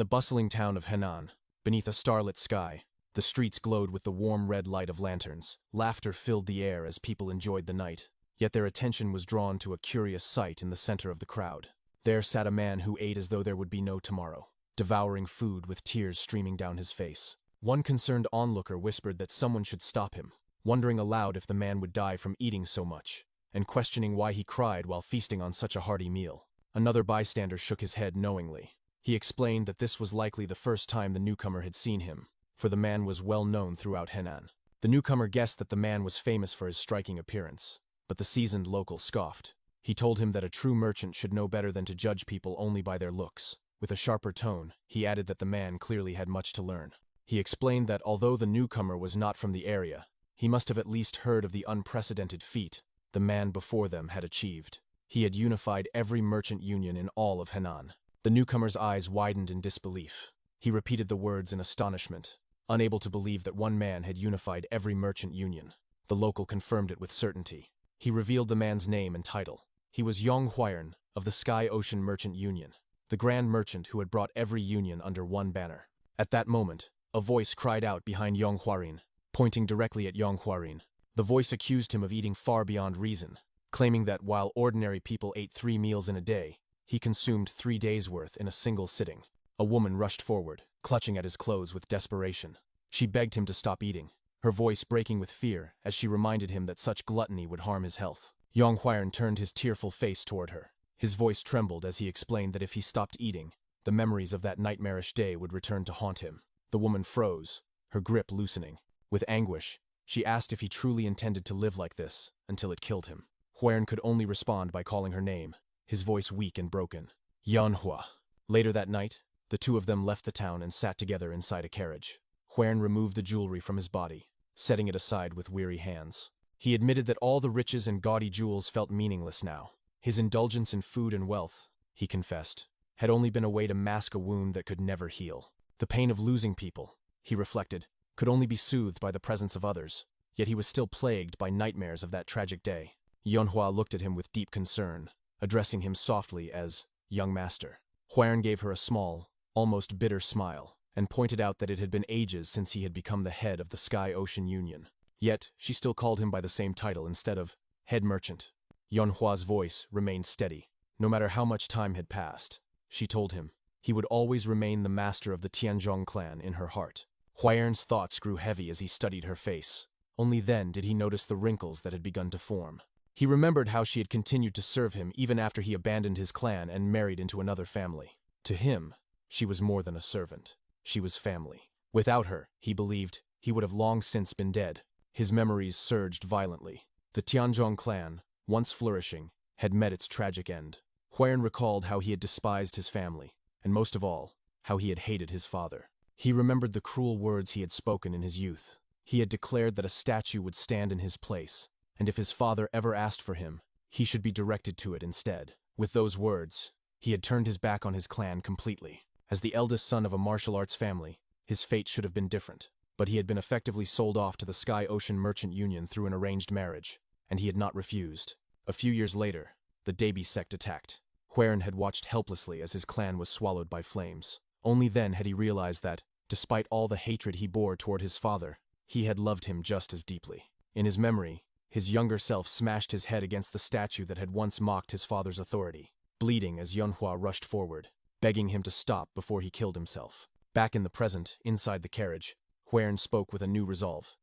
the bustling town of Henan, beneath a starlit sky, the streets glowed with the warm red light of lanterns. Laughter filled the air as people enjoyed the night. Yet their attention was drawn to a curious sight in the center of the crowd. There sat a man who ate as though there would be no tomorrow, devouring food with tears streaming down his face. One concerned onlooker whispered that someone should stop him, wondering aloud if the man would die from eating so much, and questioning why he cried while feasting on such a hearty meal. Another bystander shook his head knowingly. He explained that this was likely the first time the newcomer had seen him, for the man was well known throughout Henan. The newcomer guessed that the man was famous for his striking appearance, but the seasoned local scoffed. He told him that a true merchant should know better than to judge people only by their looks. With a sharper tone, he added that the man clearly had much to learn. He explained that although the newcomer was not from the area, he must have at least heard of the unprecedented feat the man before them had achieved. He had unified every merchant union in all of Henan. The newcomer's eyes widened in disbelief. He repeated the words in astonishment, unable to believe that one man had unified every merchant union. The local confirmed it with certainty. He revealed the man's name and title. He was Yong Heir of the Sky Ocean Merchant Union, the grand merchant who had brought every union under one banner. At that moment, a voice cried out behind Yong Heir, pointing directly at Yong Heir. The voice accused him of eating far beyond reason, claiming that while ordinary people ate 3 meals in a day, he consumed 3 days' worth in a single sitting. A woman rushed forward, clutching at his clothes with desperation. She begged him to stop eating, her voice breaking with fear as she reminded him that such gluttony would harm his health. Yong Heir turned his tearful face toward her. His voice trembled as he explained that if he stopped eating, the memories of that nightmarish day would return to haunt him. The woman froze, her grip loosening. With anguish, she asked if he truly intended to live like this until it killed him. Heir could only respond by calling her name, his voice weak and broken. Manhwa. Later that night, the two of them left the town and sat together inside a carriage. Heir removed the jewelry from his body, setting it aside with weary hands. He admitted that all the riches and gaudy jewels felt meaningless now. His indulgence in food and wealth, he confessed, had only been a way to mask a wound that could never heal. The pain of losing people, he reflected, could only be soothed by the presence of others, yet he was still plagued by nightmares of that tragic day. Yonhua looked at him with deep concern, addressing him softly as young master. Heir gave her a small, almost bitter smile, and pointed out that it had been ages since he had become the head of the Sky Ocean Union. Yet, she still called him by the same title instead of head merchant. Yonhua's voice remained steady. No matter how much time had passed, she told him, he would always remain the master of the Tianzhong clan in her heart. Heir's thoughts grew heavy as he studied her face. Only then did he notice the wrinkles that had begun to form. He remembered how she had continued to serve him even after he abandoned his clan and married into another family. To him, she was more than a servant. She was family. Without her, he believed, he would have long since been dead. His memories surged violently. The Tianzhong clan, once flourishing, had met its tragic end. Heir recalled how he had despised his family, and most of all, how he had hated his father. He remembered the cruel words he had spoken in his youth. He had declared that a statue would stand in his place, and if his father ever asked for him, he should be directed to it instead. With those words, he had turned his back on his clan completely. As the eldest son of a martial arts family, his fate should have been different. But he had been effectively sold off to the Sky Ocean Merchant Union through an arranged marriage, and he had not refused. A few years later, the Dabi sect attacked. Heir had watched helplessly as his clan was swallowed by flames. Only then had he realized that, despite all the hatred he bore toward his father, he had loved him just as deeply. In his memory, his younger self smashed his head against the statue that had once mocked his father's authority, bleeding as Yonhua rushed forward, begging him to stop before he killed himself. Back in the present, inside the carriage, Heir spoke with a new resolve.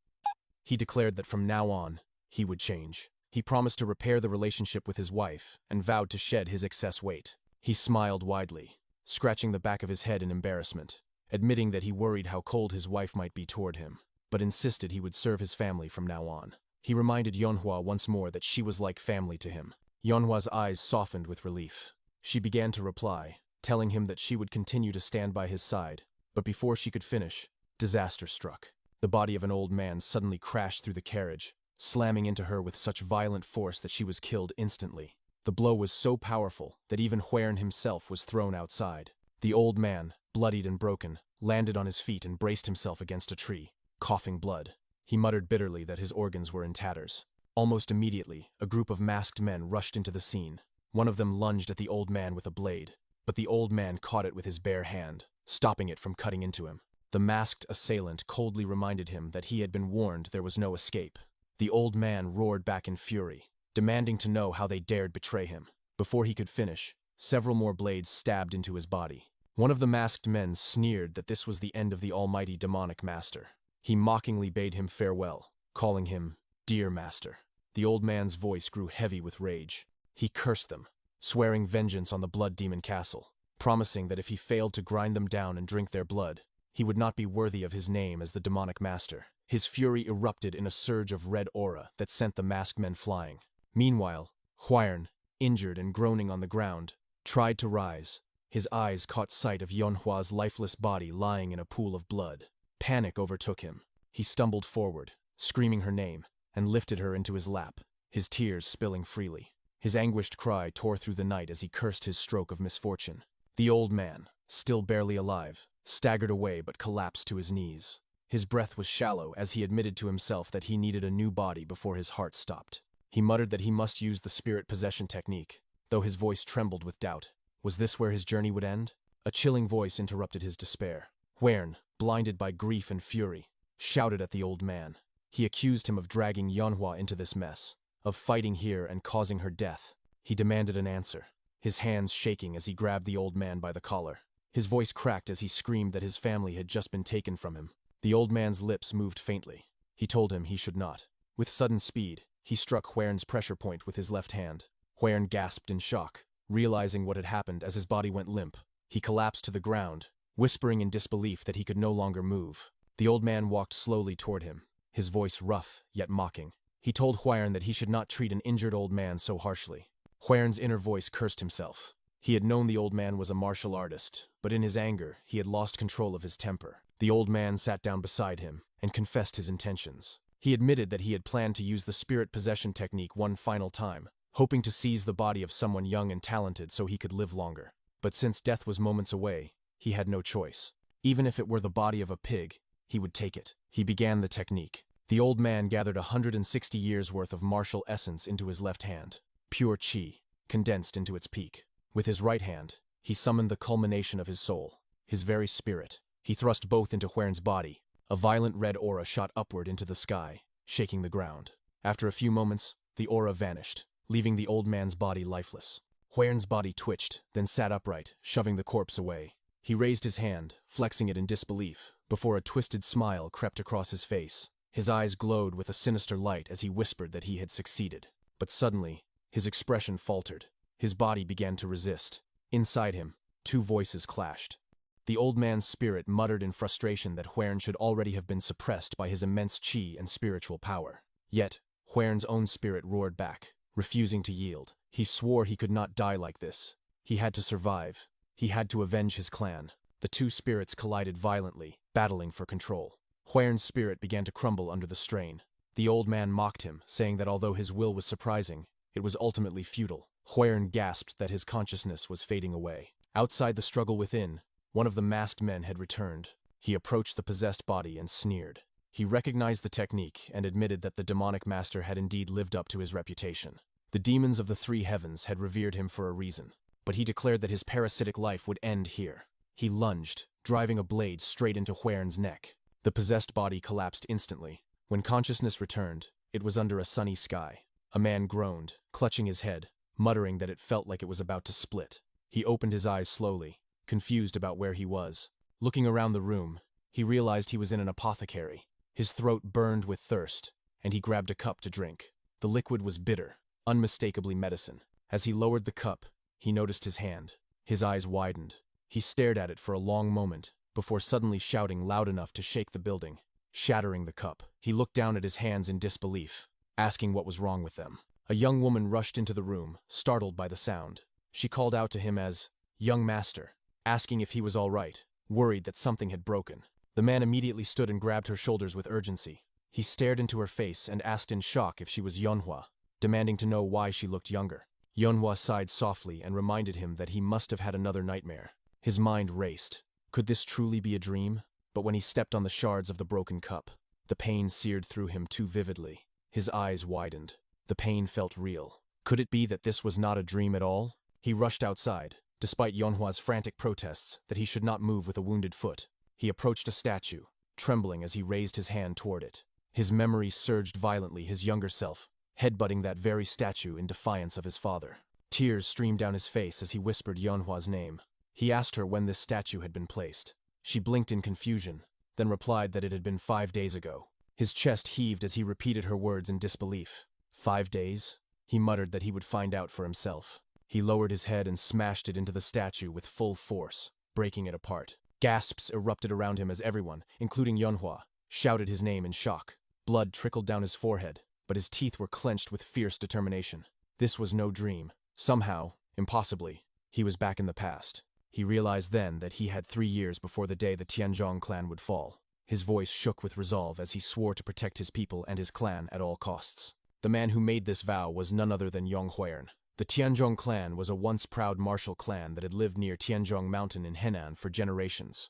He declared that from now on, he would change. He promised to repair the relationship with his wife and vowed to shed his excess weight. He smiled widely, scratching the back of his head in embarrassment, admitting that he worried how cold his wife might be toward him, but insisted he would serve his family from now on. He reminded Yonhua once more that she was like family to him. Yonhua's eyes softened with relief. She began to reply, telling him that she would continue to stand by his side, but before she could finish, disaster struck. The body of an old man suddenly crashed through the carriage, slamming into her with such violent force that she was killed instantly. The blow was so powerful that even Heir himself was thrown outside. The old man, bloodied and broken, landed on his feet and braced himself against a tree, coughing blood. He muttered bitterly that his organs were in tatters. Almost immediately, a group of masked men rushed into the scene. One of them lunged at the old man with a blade, but the old man caught it with his bare hand, stopping it from cutting into him. The masked assailant coldly reminded him that he had been warned there was no escape. The old man roared back in fury, demanding to know how they dared betray him. Before he could finish, several more blades stabbed into his body. One of the masked men sneered that this was the end of the almighty demonic master. He mockingly bade him farewell, calling him dear master. The old man's voice grew heavy with rage. He cursed them, swearing vengeance on the blood demon castle, promising that if he failed to grind them down and drink their blood, he would not be worthy of his name as the demonic master. His fury erupted in a surge of red aura that sent the masked men flying. Meanwhile, heir, injured and groaning on the ground, tried to rise. His eyes caught sight of Yonhwa's lifeless body lying in a pool of blood. Panic overtook him. He stumbled forward, screaming her name, and lifted her into his lap, his tears spilling freely. His anguished cry tore through the night as he cursed his stroke of misfortune. The old man, still barely alive, staggered away but collapsed to his knees. His breath was shallow as he admitted to himself that he needed a new body before his heart stopped. He muttered that he must use the spirit possession technique, though his voice trembled with doubt. Was this where his journey would end? A chilling voice interrupted his despair. Heir, blinded by grief and fury, shouted at the old man. He accused him of dragging Yonhwa into this mess, of fighting here and causing her death. He demanded an answer, his hands shaking as he grabbed the old man by the collar. His voice cracked as he screamed that his family had just been taken from him. The old man's lips moved faintly. He told him he should not. With sudden speed, he struck Heir's pressure point with his left hand. Heir gasped in shock, realizing what had happened as his body went limp. He collapsed to the ground, whispering in disbelief that he could no longer move. The old man walked slowly toward him, his voice rough yet mocking. He told Heir that he should not treat an injured old man so harshly. Heir's inner voice cursed himself. He had known the old man was a martial artist, but in his anger, he had lost control of his temper. The old man sat down beside him and confessed his intentions. He admitted that he had planned to use the spirit possession technique one final time, hoping to seize the body of someone young and talented so he could live longer. But since death was moments away, he had no choice. Even if it were the body of a pig, he would take it. He began the technique. The old man gathered 160 years' worth of martial essence into his left hand, pure chi, condensed into its peak. With his right hand, he summoned the culmination of his soul, his very spirit. He thrust both into Heir's body. A violent red aura shot upward into the sky, shaking the ground. After a few moments, the aura vanished, leaving the old man's body lifeless. Heir's body twitched, then sat upright, shoving the corpse away. He raised his hand, flexing it in disbelief, before a twisted smile crept across his face. His eyes glowed with a sinister light as he whispered that he had succeeded. But suddenly, his expression faltered. His body began to resist. Inside him, two voices clashed. The old man's spirit muttered in frustration that Heir should already have been suppressed by his immense chi and spiritual power. Yet, Heir's own spirit roared back, refusing to yield. He swore he could not die like this. He had to survive. He had to avenge his clan. The two spirits collided violently, battling for control. Heir's spirit began to crumble under the strain. The old man mocked him, saying that although his will was surprising, it was ultimately futile. Heir gasped that his consciousness was fading away. Outside the struggle within, one of the masked men had returned. He approached the possessed body and sneered. He recognized the technique and admitted that the demonic master had indeed lived up to his reputation. The demons of the three heavens had revered him for a reason, but he declared that his parasitic life would end here. He lunged, driving a blade straight into Heir's neck. The possessed body collapsed instantly. When consciousness returned, it was under a sunny sky. A man groaned, clutching his head, muttering that it felt like it was about to split. He opened his eyes slowly, confused about where he was. Looking around the room, he realized he was in an apothecary. His throat burned with thirst, and he grabbed a cup to drink. The liquid was bitter, unmistakably medicine. As he lowered the cup, he noticed his hand. His eyes widened. He stared at it for a long moment, before suddenly shouting loud enough to shake the building, shattering the cup. He looked down at his hands in disbelief, asking what was wrong with them. A young woman rushed into the room, startled by the sound. She called out to him as, "Young master," asking if he was all right, worried that something had broken. The man immediately stood and grabbed her shoulders with urgency. He stared into her face and asked in shock if she was Yonhwa, demanding to know why she looked younger. Yonhwa sighed softly and reminded him that he must have had another nightmare. His mind raced. Could this truly be a dream? But when he stepped on the shards of the broken cup, the pain seared through him too vividly. His eyes widened. The pain felt real. Could it be that this was not a dream at all? He rushed outside, despite Yonhua's frantic protests that he should not move with a wounded foot. He approached a statue, trembling as he raised his hand toward it. His memory surged violently, his younger self, headbutting that very statue in defiance of his father. Tears streamed down his face as he whispered Yonhua's name. He asked her when this statue had been placed. She blinked in confusion, then replied that it had been 5 days ago. His chest heaved as he repeated her words in disbelief. 5 days? He muttered that he would find out for himself. He lowered his head and smashed it into the statue with full force, breaking it apart. Gasps erupted around him as everyone, including Yonhua, shouted his name in shock. Blood trickled down his forehead, but his teeth were clenched with fierce determination. This was no dream. Somehow, impossibly, he was back in the past. He realized then that he had 3 years before the day the Tianzhong clan would fall. His voice shook with resolve as he swore to protect his people and his clan at all costs. The man who made this vow was none other than Yong Heir. The Tianzhong clan was a once proud martial clan that had lived near Tianzhong Mountain in Henan for generations.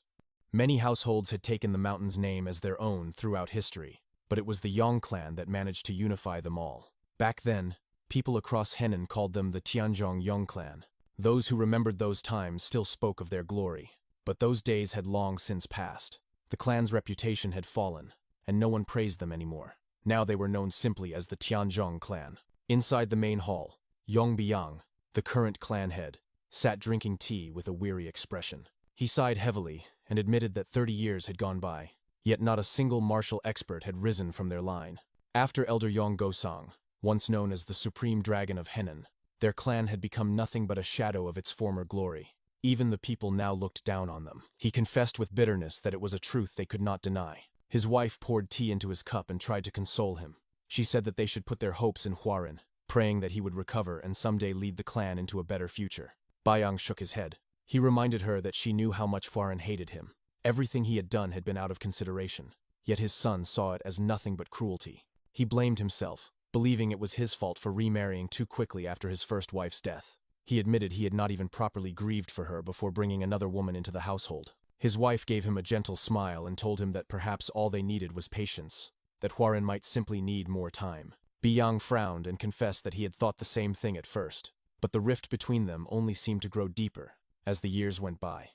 Many households had taken the mountain's name as their own throughout history, but it was the Yong clan that managed to unify them all. Back then, people across Henan called them the Tianzhong Yong clan. Those who remembered those times still spoke of their glory, but those days had long since passed. The clan's reputation had fallen, and no one praised them anymore. Now they were known simply as the Tianzhong clan. Inside the main hall, Yong Biyang, the current clan head, sat drinking tea with a weary expression. He sighed heavily and admitted that 30 years had gone by, yet not a single martial expert had risen from their line. After Elder Yong Gosang, once known as the Supreme Dragon of Henan, their clan had become nothing but a shadow of its former glory. Even the people now looked down on them. He confessed with bitterness that it was a truth they could not deny. His wife poured tea into his cup and tried to console him. She said that they should put their hopes in Huaran, praying that he would recover and someday lead the clan into a better future. Bayang shook his head. He reminded her that she knew how much Huaran hated him. Everything he had done had been out of consideration, yet his son saw it as nothing but cruelty. He blamed himself, believing it was his fault for remarrying too quickly after his first wife's death. He admitted he had not even properly grieved for her before bringing another woman into the household. His wife gave him a gentle smile and told him that perhaps all they needed was patience, that Huaran might simply need more time. Biyang frowned and confessed that he had thought the same thing at first, but the rift between them only seemed to grow deeper as the years went by.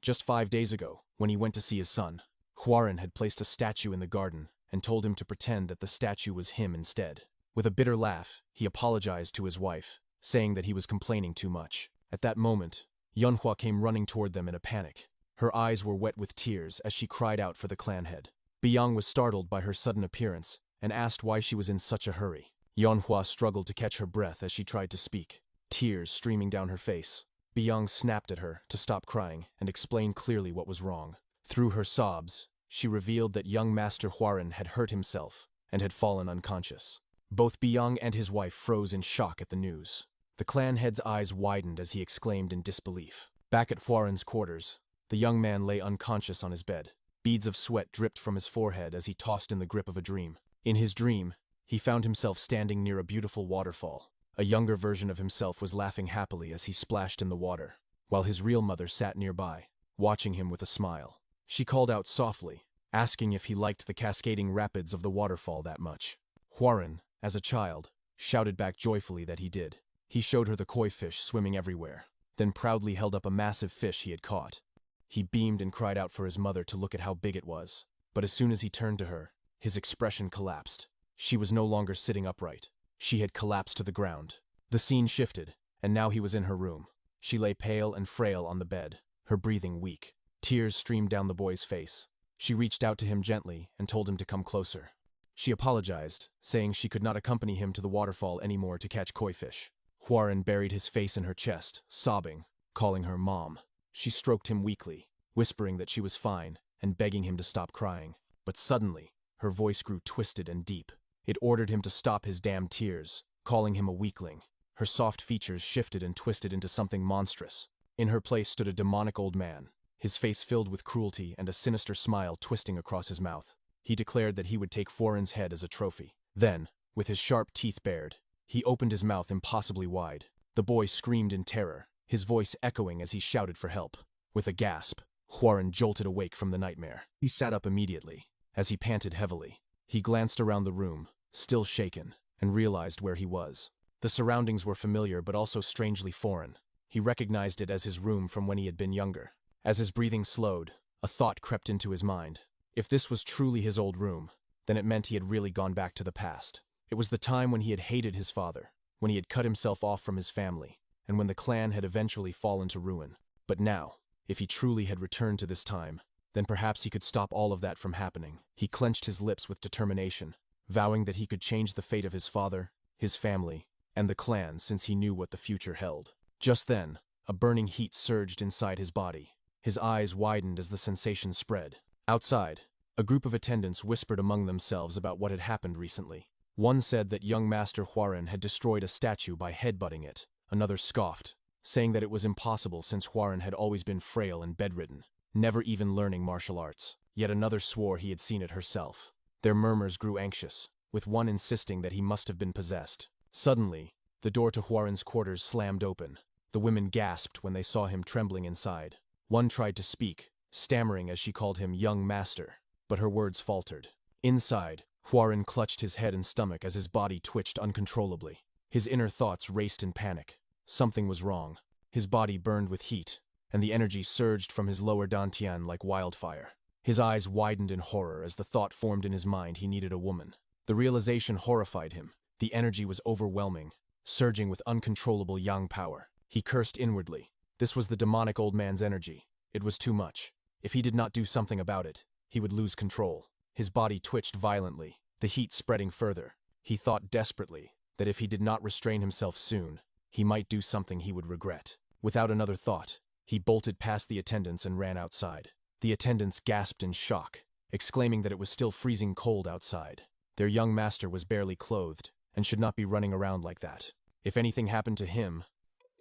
Just 5 days ago, when he went to see his son, Huaran had placed a statue in the garden and told him to pretend that the statue was him instead. With a bitter laugh, he apologized to his wife, saying that he was complaining too much. At that moment, Yonhua came running toward them in a panic. Her eyes were wet with tears as she cried out for the clan head. Biyang was startled by her sudden appearance and asked why she was in such a hurry. Yonhua struggled to catch her breath as she tried to speak, tears streaming down her face. Biyang snapped at her to stop crying and explained clearly what was wrong. Through her sobs, she revealed that young Master Huaran had hurt himself and had fallen unconscious. Both Biyang and his wife froze in shock at the news. The clan head's eyes widened as he exclaimed in disbelief. Back at Huaran's quarters, the young man lay unconscious on his bed. Beads of sweat dripped from his forehead as he tossed in the grip of a dream. In his dream, he found himself standing near a beautiful waterfall. A younger version of himself was laughing happily as he splashed in the water, while his real mother sat nearby, watching him with a smile. She called out softly, asking if he liked the cascading rapids of the waterfall that much. Huaran, as a child, shouted back joyfully that he did. He showed her the koi fish swimming everywhere, then proudly held up a massive fish he had caught. He beamed and cried out for his mother to look at how big it was, but as soon as he turned to her, his expression collapsed. She was no longer sitting upright. She had collapsed to the ground. The scene shifted, and now he was in her room. She lay pale and frail on the bed, her breathing weak. Tears streamed down the boy's face. She reached out to him gently and told him to come closer. She apologized, saying she could not accompany him to the waterfall anymore to catch koi fish. Huaran buried his face in her chest, sobbing, calling her Mom. She stroked him weakly, whispering that she was fine and begging him to stop crying. But suddenly, her voice grew twisted and deep. It ordered him to stop his damn tears, calling him a weakling. Her soft features shifted and twisted into something monstrous. In her place stood a demonic old man, his face filled with cruelty and a sinister smile twisting across his mouth. He declared that he would take Huaran's head as a trophy. Then, with his sharp teeth bared, he opened his mouth impossibly wide. The boy screamed in terror, his voice echoing as he shouted for help. With a gasp, Huaran jolted awake from the nightmare. He sat up immediately. As he panted heavily, he glanced around the room, still shaken, and realized where he was. The surroundings were familiar but also strangely foreign. He recognized it as his room from when he had been younger. As his breathing slowed, a thought crept into his mind. If this was truly his old room, then it meant he had really gone back to the past. It was the time when he had hated his father, when he had cut himself off from his family, and when the clan had eventually fallen to ruin. But now, if he truly had returned to this time, then perhaps he could stop all of that from happening. He clenched his lips with determination, vowing that he could change the fate of his father, his family, and the clan since he knew what the future held. Just then, a burning heat surged inside his body. His eyes widened as the sensation spread. Outside, a group of attendants whispered among themselves about what had happened recently. One said that young Master Huaren had destroyed a statue by headbutting it. Another scoffed, saying that it was impossible since Huaren had always been frail and bedridden, never even learning martial arts. Yet another swore he had seen it herself. Their murmurs grew anxious, with one insisting that he must have been possessed. Suddenly, the door to Huaren's quarters slammed open. The women gasped when they saw him trembling inside. One tried to speak, stammering as she called him young master, but her words faltered. Inside, Huaren clutched his head and stomach as his body twitched uncontrollably. His inner thoughts raced in panic. Something was wrong. His body burned with heat, and the energy surged from his lower dantian like wildfire. His eyes widened in horror as the thought formed in his mind he needed a woman. The realization horrified him. The energy was overwhelming, surging with uncontrollable yang power. He cursed inwardly. This was the demonic old man's energy. It was too much. If he did not do something about it, he would lose control. His body twitched violently, the heat spreading further. He thought desperately that if he did not restrain himself soon, he might do something he would regret. Without another thought, he bolted past the attendants and ran outside. The attendants gasped in shock, exclaiming that it was still freezing cold outside. Their young master was barely clothed and should not be running around like that. If anything happened to him,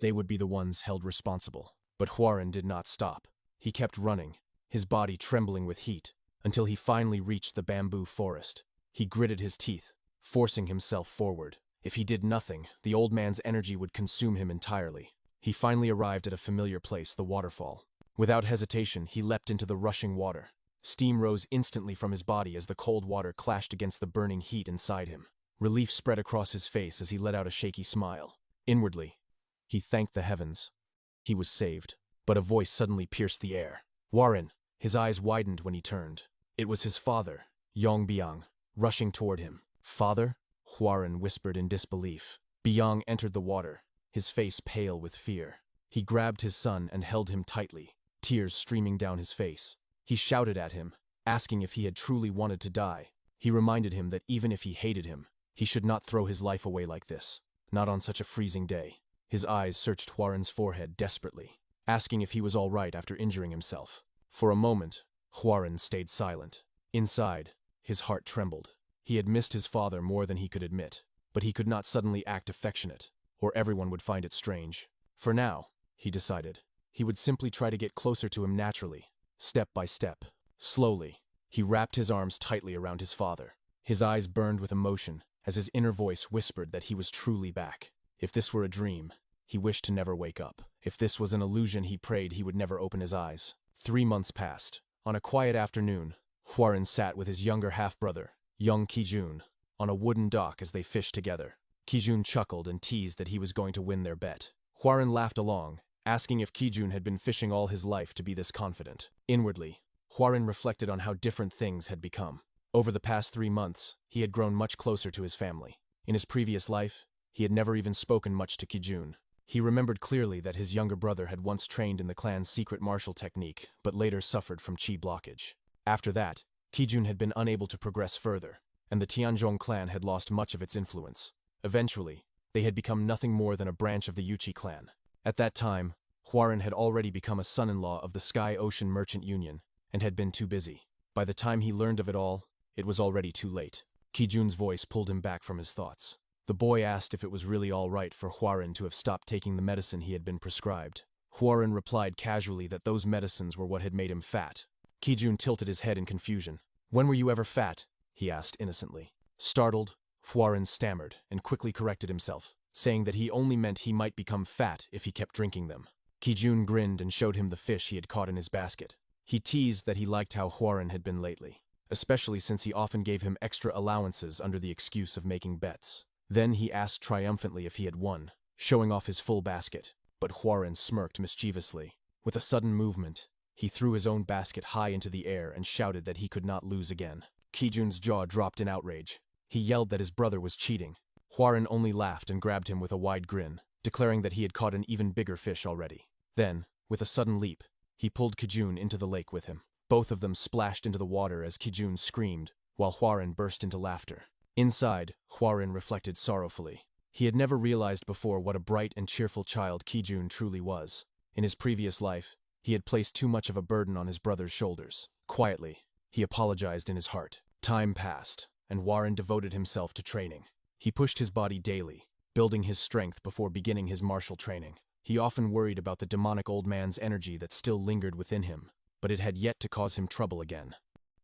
they would be the ones held responsible. But Huaren did not stop. He kept running, his body trembling with heat, until he finally reached the bamboo forest. He gritted his teeth, forcing himself forward. If he did nothing, the old man's energy would consume him entirely. He finally arrived at a familiar place, the waterfall. Without hesitation, he leapt into the rushing water. Steam rose instantly from his body as the cold water clashed against the burning heat inside him. Relief spread across his face as he let out a shaky smile. Inwardly, he thanked the heavens. He was saved. But a voice suddenly pierced the air. Huaren! His eyes widened when he turned. It was his father, Yong Biang, rushing toward him. Father? Huaren whispered in disbelief. Biang entered the water, his face pale with fear. He grabbed his son and held him tightly, tears streaming down his face. He shouted at him, asking if he had truly wanted to die. He reminded him that even if he hated him, he should not throw his life away like this, not on such a freezing day. His eyes searched Huaren's forehead desperately, asking if he was all right after injuring himself. For a moment, Huaren stayed silent. Inside, his heart trembled. He had missed his father more than he could admit, but he could not suddenly act affectionate, or everyone would find it strange. For now, he decided, he would simply try to get closer to him naturally, step by step. Slowly, he wrapped his arms tightly around his father. His eyes burned with emotion as his inner voice whispered that he was truly back. If this were a dream, he wished to never wake up. If this was an illusion, he prayed he would never open his eyes. 3 months passed. On a quiet afternoon, Huaren sat with his younger half-brother, young Kijun, on a wooden dock as they fished together. Kijun chuckled and teased that he was going to win their bet. Huaren laughed along, asking if Kijun had been fishing all his life to be this confident. Inwardly, Huaren reflected on how different things had become. Over the past 3 months, he had grown much closer to his family. In his previous life, he had never even spoken much to Kijun. He remembered clearly that his younger brother had once trained in the clan's secret martial technique, but later suffered from chi blockage. After that, Kijun had been unable to progress further, and the Tianzhong clan had lost much of its influence. Eventually, they had become nothing more than a branch of the Yuchi clan. At that time, Huaren had already become a son-in-law of the Sky Ocean Merchant Union, and had been too busy. By the time he learned of it all, it was already too late. Kijun's voice pulled him back from his thoughts. The boy asked if it was really all right for Huaren to have stopped taking the medicine he had been prescribed. Huaren replied casually that those medicines were what had made him fat. Kijun tilted his head in confusion. "When were you ever fat?" he asked innocently. Startled, Huaren stammered and quickly corrected himself, saying that he only meant he might become fat if he kept drinking them. Kijun grinned and showed him the fish he had caught in his basket. He teased that he liked how Huaren had been lately, especially since he often gave him extra allowances under the excuse of making bets. Then he asked triumphantly if he had won, showing off his full basket. but Huaren smirked mischievously. With a sudden movement, he threw his own basket high into the air and shouted that he could not lose again. Kijun's jaw dropped in outrage. He yelled that his brother was cheating. Huaren only laughed and grabbed him with a wide grin, declaring that he had caught an even bigger fish already. Then, with a sudden leap, he pulled Kijun into the lake with him. Both of them splashed into the water as Kijun screamed, while Huaren burst into laughter. Inside, Huaren reflected sorrowfully. He had never realized before what a bright and cheerful child Kijun truly was. In his previous life, he had placed too much of a burden on his brother's shoulders. Quietly, he apologized in his heart. Time passed, and Huaren devoted himself to training. He pushed his body daily, building his strength before beginning his martial training. He often worried about the demonic old man's energy that still lingered within him, but it had yet to cause him trouble again.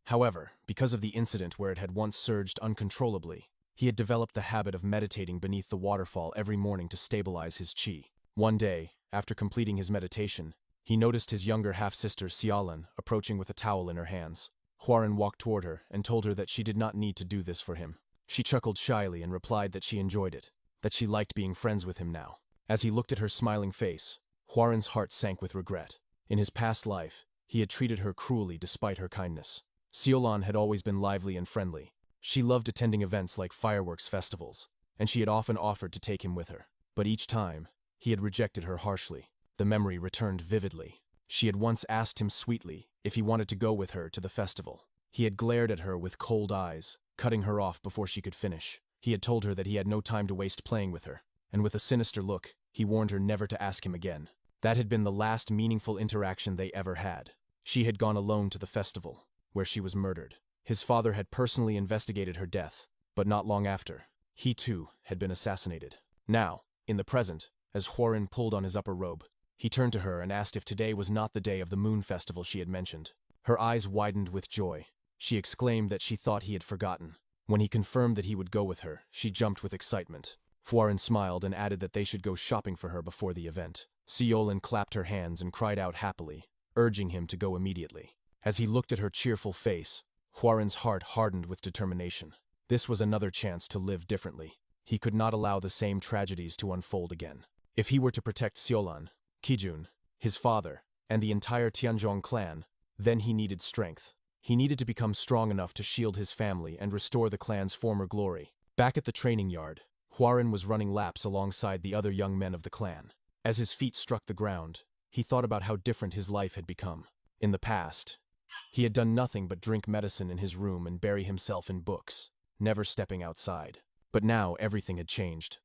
However, because of the incident where it had once surged uncontrollably, he had developed the habit of meditating beneath the waterfall every morning to stabilize his qi. One day, after completing his meditation, he noticed his younger half-sister Xiaolan approaching with a towel in her hands. Huaren walked toward her and told her that she did not need to do this for him. She chuckled shyly and replied that she enjoyed it, that she liked being friends with him now. As he looked at her smiling face, Huaren's heart sank with regret. In his past life, he had treated her cruelly despite her kindness. Xiaolan had always been lively and friendly. She loved attending events like fireworks festivals, and she had often offered to take him with her. But each time, he had rejected her harshly. The memory returned vividly. She had once asked him sweetly if he wanted to go with her to the festival. He had glared at her with cold eyes, cutting her off before she could finish. He had told her that he had no time to waste playing with her, and with a sinister look, he warned her never to ask him again. That had been the last meaningful interaction they ever had. She had gone alone to the festival, where she was murdered. His father had personally investigated her death, but not long after, he too had been assassinated. Now, in the present, as Huaren pulled on his upper robe, he turned to her and asked if today was not the day of the moon festival she had mentioned. Her eyes widened with joy. She exclaimed that she thought he had forgotten. When he confirmed that he would go with her, she jumped with excitement. Huaren smiled and added that they should go shopping for her before the event. Xiaolan clapped her hands and cried out happily, urging him to go immediately. As he looked at her cheerful face, Huaren's heart hardened with determination. This was another chance to live differently. He could not allow the same tragedies to unfold again. If he were to protect Xiaolan, Kijun, his father, and the entire Tianzhong clan, then he needed strength. He needed to become strong enough to shield his family and restore the clan's former glory. Back at the training yard, Huaren was running laps alongside the other young men of the clan. As his feet struck the ground, he thought about how different his life had become. In the past, he had done nothing but drink medicine in his room and bury himself in books, never stepping outside. But now everything had changed.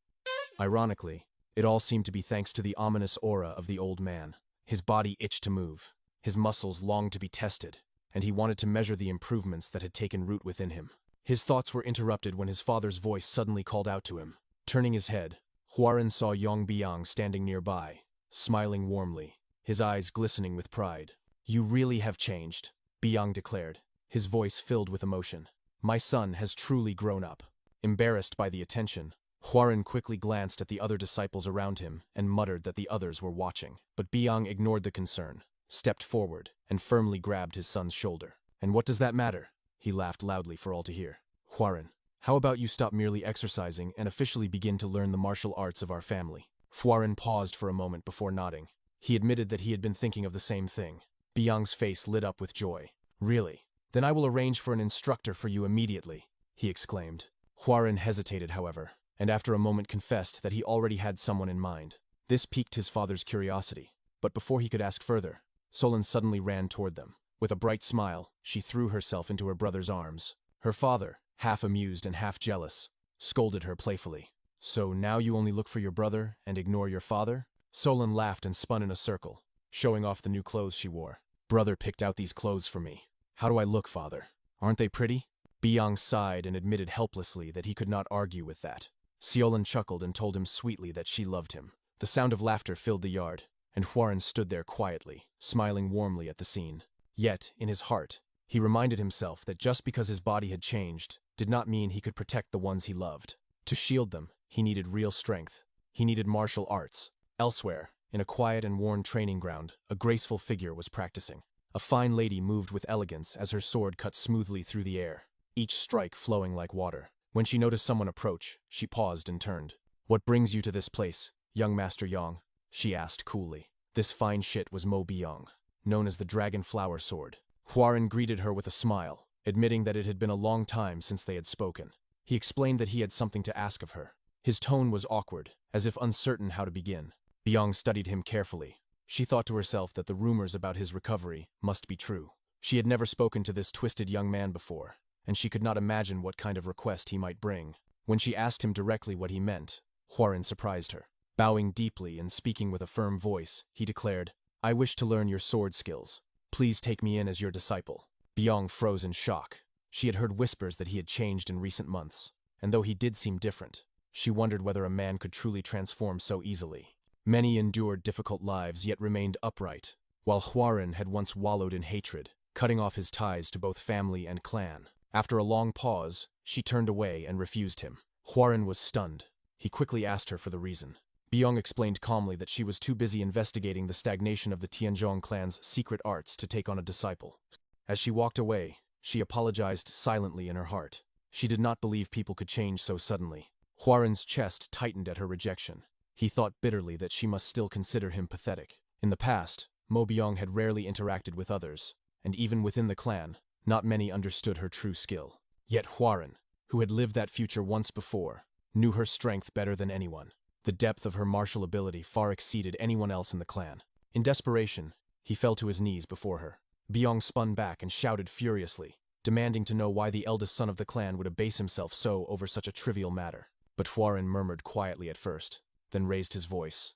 Ironically, it all seemed to be thanks to the ominous aura of the old man. His body itched to move, his muscles longed to be tested, and he wanted to measure the improvements that had taken root within him. His thoughts were interrupted when his father's voice suddenly called out to him. Turning his head, Huaren saw Yong standing nearby, smiling warmly, his eyes glistening with pride. "You really have changed," Biang declared, his voice filled with emotion. "My son has truly grown up." Embarrassed by the attention, Huaren quickly glanced at the other disciples around him and muttered that the others were watching. But Biang ignored the concern, stepped forward, and firmly grabbed his son's shoulder. "And what does that matter?" He laughed loudly for all to hear. "Huaren, how about you stop merely exercising and officially begin to learn the martial arts of our family?" Huaren paused for a moment before nodding. He admitted that he had been thinking of the same thing. Biang's face lit up with joy. "Really? Then I will arrange for an instructor for you immediately," he exclaimed. Huaren hesitated, however, and after a moment confessed that he already had someone in mind. This piqued his father's curiosity. But before he could ask further, Solon suddenly ran toward them. With a bright smile, she threw herself into her brother's arms. Her father, half amused and half jealous, scolded her playfully. "So now you only look for your brother and ignore your father?" Solon laughed and spun in a circle, showing off the new clothes she wore. "Brother picked out these clothes for me. How do I look, father? Aren't they pretty?" Biang sighed and admitted helplessly that he could not argue with that. Xiaolan chuckled and told him sweetly that she loved him. The sound of laughter filled the yard, and Huaren stood there quietly, smiling warmly at the scene. Yet, in his heart, he reminded himself that just because his body had changed did not mean he could protect the ones he loved. To shield them, he needed real strength. He needed martial arts. Elsewhere, in a quiet and worn training ground, a graceful figure was practicing. A fine lady moved with elegance as her sword cut smoothly through the air, each strike flowing like water. When she noticed someone approach, she paused and turned. "What brings you to this place, young Master Yong?" she asked coolly. This fine shit was Mo Byung, known as the Dragon Flower Sword. Hwarin greeted her with a smile, admitting that it had been a long time since they had spoken. He explained that he had something to ask of her. His tone was awkward, as if uncertain how to begin. Byung studied him carefully. She thought to herself that the rumors about his recovery must be true. She had never spoken to this twisted young man before, and she could not imagine what kind of request he might bring. When she asked him directly what he meant, Hwarin surprised her. Bowing deeply and speaking with a firm voice, he declared, "I wish to learn your sword skills. Please take me in as your disciple." Byung froze in shock. She had heard whispers that he had changed in recent months, and though he did seem different, she wondered whether a man could truly transform so easily. Many endured difficult lives yet remained upright, while Hwarin had once wallowed in hatred, cutting off his ties to both family and clan. After a long pause, she turned away and refused him. Hwarin was stunned. He quickly asked her for the reason. Byung explained calmly that she was too busy investigating the stagnation of the Tianzhong clan's secret arts to take on a disciple. As she walked away, she apologized silently in her heart. She did not believe people could change so suddenly. Hwarin's chest tightened at her rejection. He thought bitterly that she must still consider him pathetic. In the past, Mo Byung had rarely interacted with others, and even within the clan, not many understood her true skill. Yet Hwarin, who had lived that future once before, knew her strength better than anyone. The depth of her martial ability far exceeded anyone else in the clan. In desperation, he fell to his knees before her. Byung spun back and shouted furiously, demanding to know why the eldest son of the clan would abase himself so over such a trivial matter. But Hwarin murmured quietly at first, then raised his voice.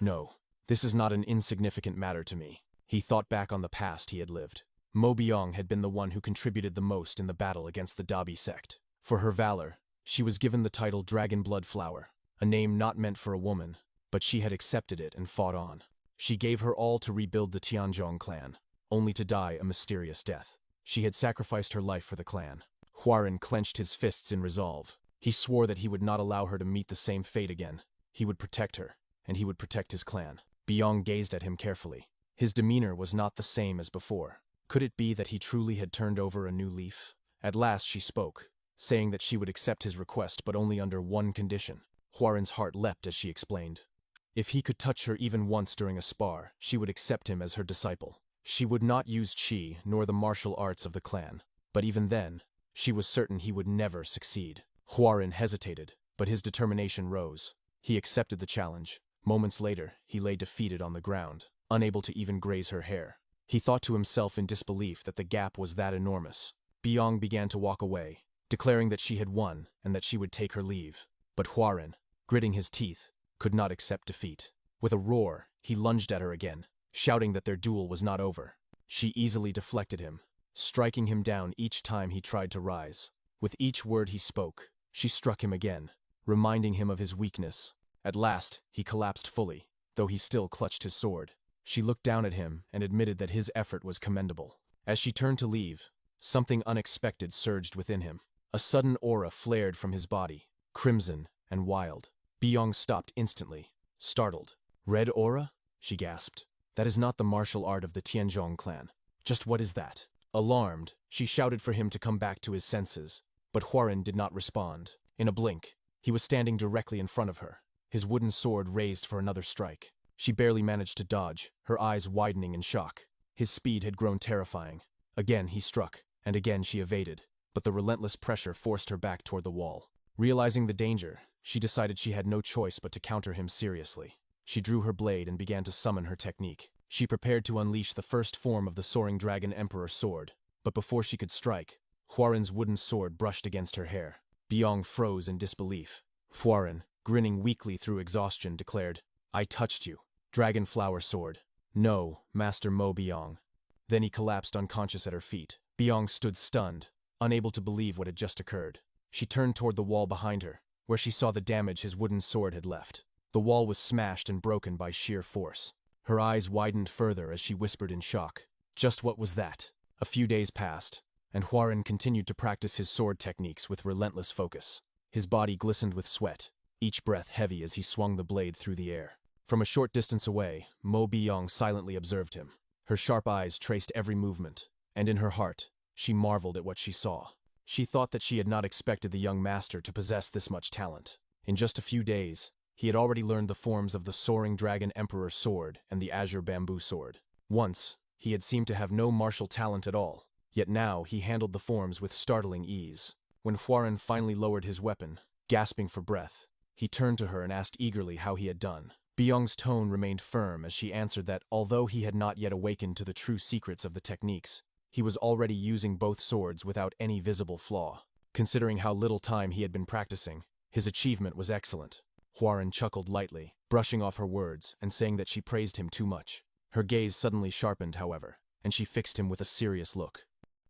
"No, this is not an insignificant matter to me." He thought back on the past he had lived. Mo Byung had been the one who contributed the most in the battle against the Dabi sect. For her valor, she was given the title Dragon Blood Flower, a name not meant for a woman, but she had accepted it and fought on. She gave her all to rebuild the Tianzhong clan, only to die a mysterious death. She had sacrificed her life for the clan. Hwarin clenched his fists in resolve. He swore that he would not allow her to meet the same fate again. He would protect her, and he would protect his clan. Byung gazed at him carefully. His demeanor was not the same as before. Could it be that he truly had turned over a new leaf? At last she spoke, saying that she would accept his request but only under one condition. Hwarin's heart leapt as she explained. If he could touch her even once during a spar, she would accept him as her disciple. She would not use qi nor the martial arts of the clan, but even then, she was certain he would never succeed. Hwarin hesitated, but his determination rose. He accepted the challenge. Moments later, he lay defeated on the ground, unable to even graze her hair. He thought to himself in disbelief that the gap was that enormous. Byung began to walk away, declaring that she had won and that she would take her leave. But Hwarin, gritting his teeth, could not accept defeat. With a roar, he lunged at her again, shouting that their duel was not over. She easily deflected him, striking him down each time he tried to rise. With each word he spoke, she struck him again, reminding him of his weakness. At last, he collapsed fully, though he still clutched his sword. She looked down at him and admitted that his effort was commendable. As she turned to leave, something unexpected surged within him. A sudden aura flared from his body, crimson and wild. Byung stopped instantly, startled. "Red aura?" she gasped. "That is not the martial art of the Tianzhong clan. Just what is that?" Alarmed, she shouted for him to come back to his senses, but Hwarin did not respond. In a blink, he was standing directly in front of her, his wooden sword raised for another strike. She barely managed to dodge, her eyes widening in shock. His speed had grown terrifying. Again he struck, and again she evaded, but the relentless pressure forced her back toward the wall. Realizing the danger, she decided she had no choice but to counter him seriously. She drew her blade and began to summon her technique. She prepared to unleash the first form of the Soaring Dragon Emperor sword, but before she could strike, Hwarin's wooden sword brushed against her hair. Byung froze in disbelief. Hwarin, grinning weakly through exhaustion, declared, "I touched you. Dragon Flower Sword." "No, Master Mo Byung." Then he collapsed unconscious at her feet. Byung stood stunned, unable to believe what had just occurred. She turned toward the wall behind her, where she saw the damage his wooden sword had left. The wall was smashed and broken by sheer force. Her eyes widened further as she whispered in shock, "Just what was that?" A few days passed, and Hwarin continued to practice his sword techniques with relentless focus. His body glistened with sweat, each breath heavy as he swung the blade through the air. From a short distance away, Mo Byung silently observed him. Her sharp eyes traced every movement, and in her heart, she marveled at what she saw. She thought that she had not expected the young master to possess this much talent. In just a few days, He had already learned the forms of the soaring dragon emperor sword and the azure bamboo sword. Once, he had seemed to have no martial talent at all, yet now he handled the forms with startling ease. When Huaren finally lowered his weapon, gasping for breath, he turned to her and asked eagerly how he had done. Byung's tone remained firm as she answered that although he had not yet awakened to the true secrets of the techniques, he was already using both swords without any visible flaw. Considering how little time he had been practicing, his achievement was excellent. Huaren chuckled lightly, brushing off her words and saying that she praised him too much. Her gaze suddenly sharpened, however, and she fixed him with a serious look.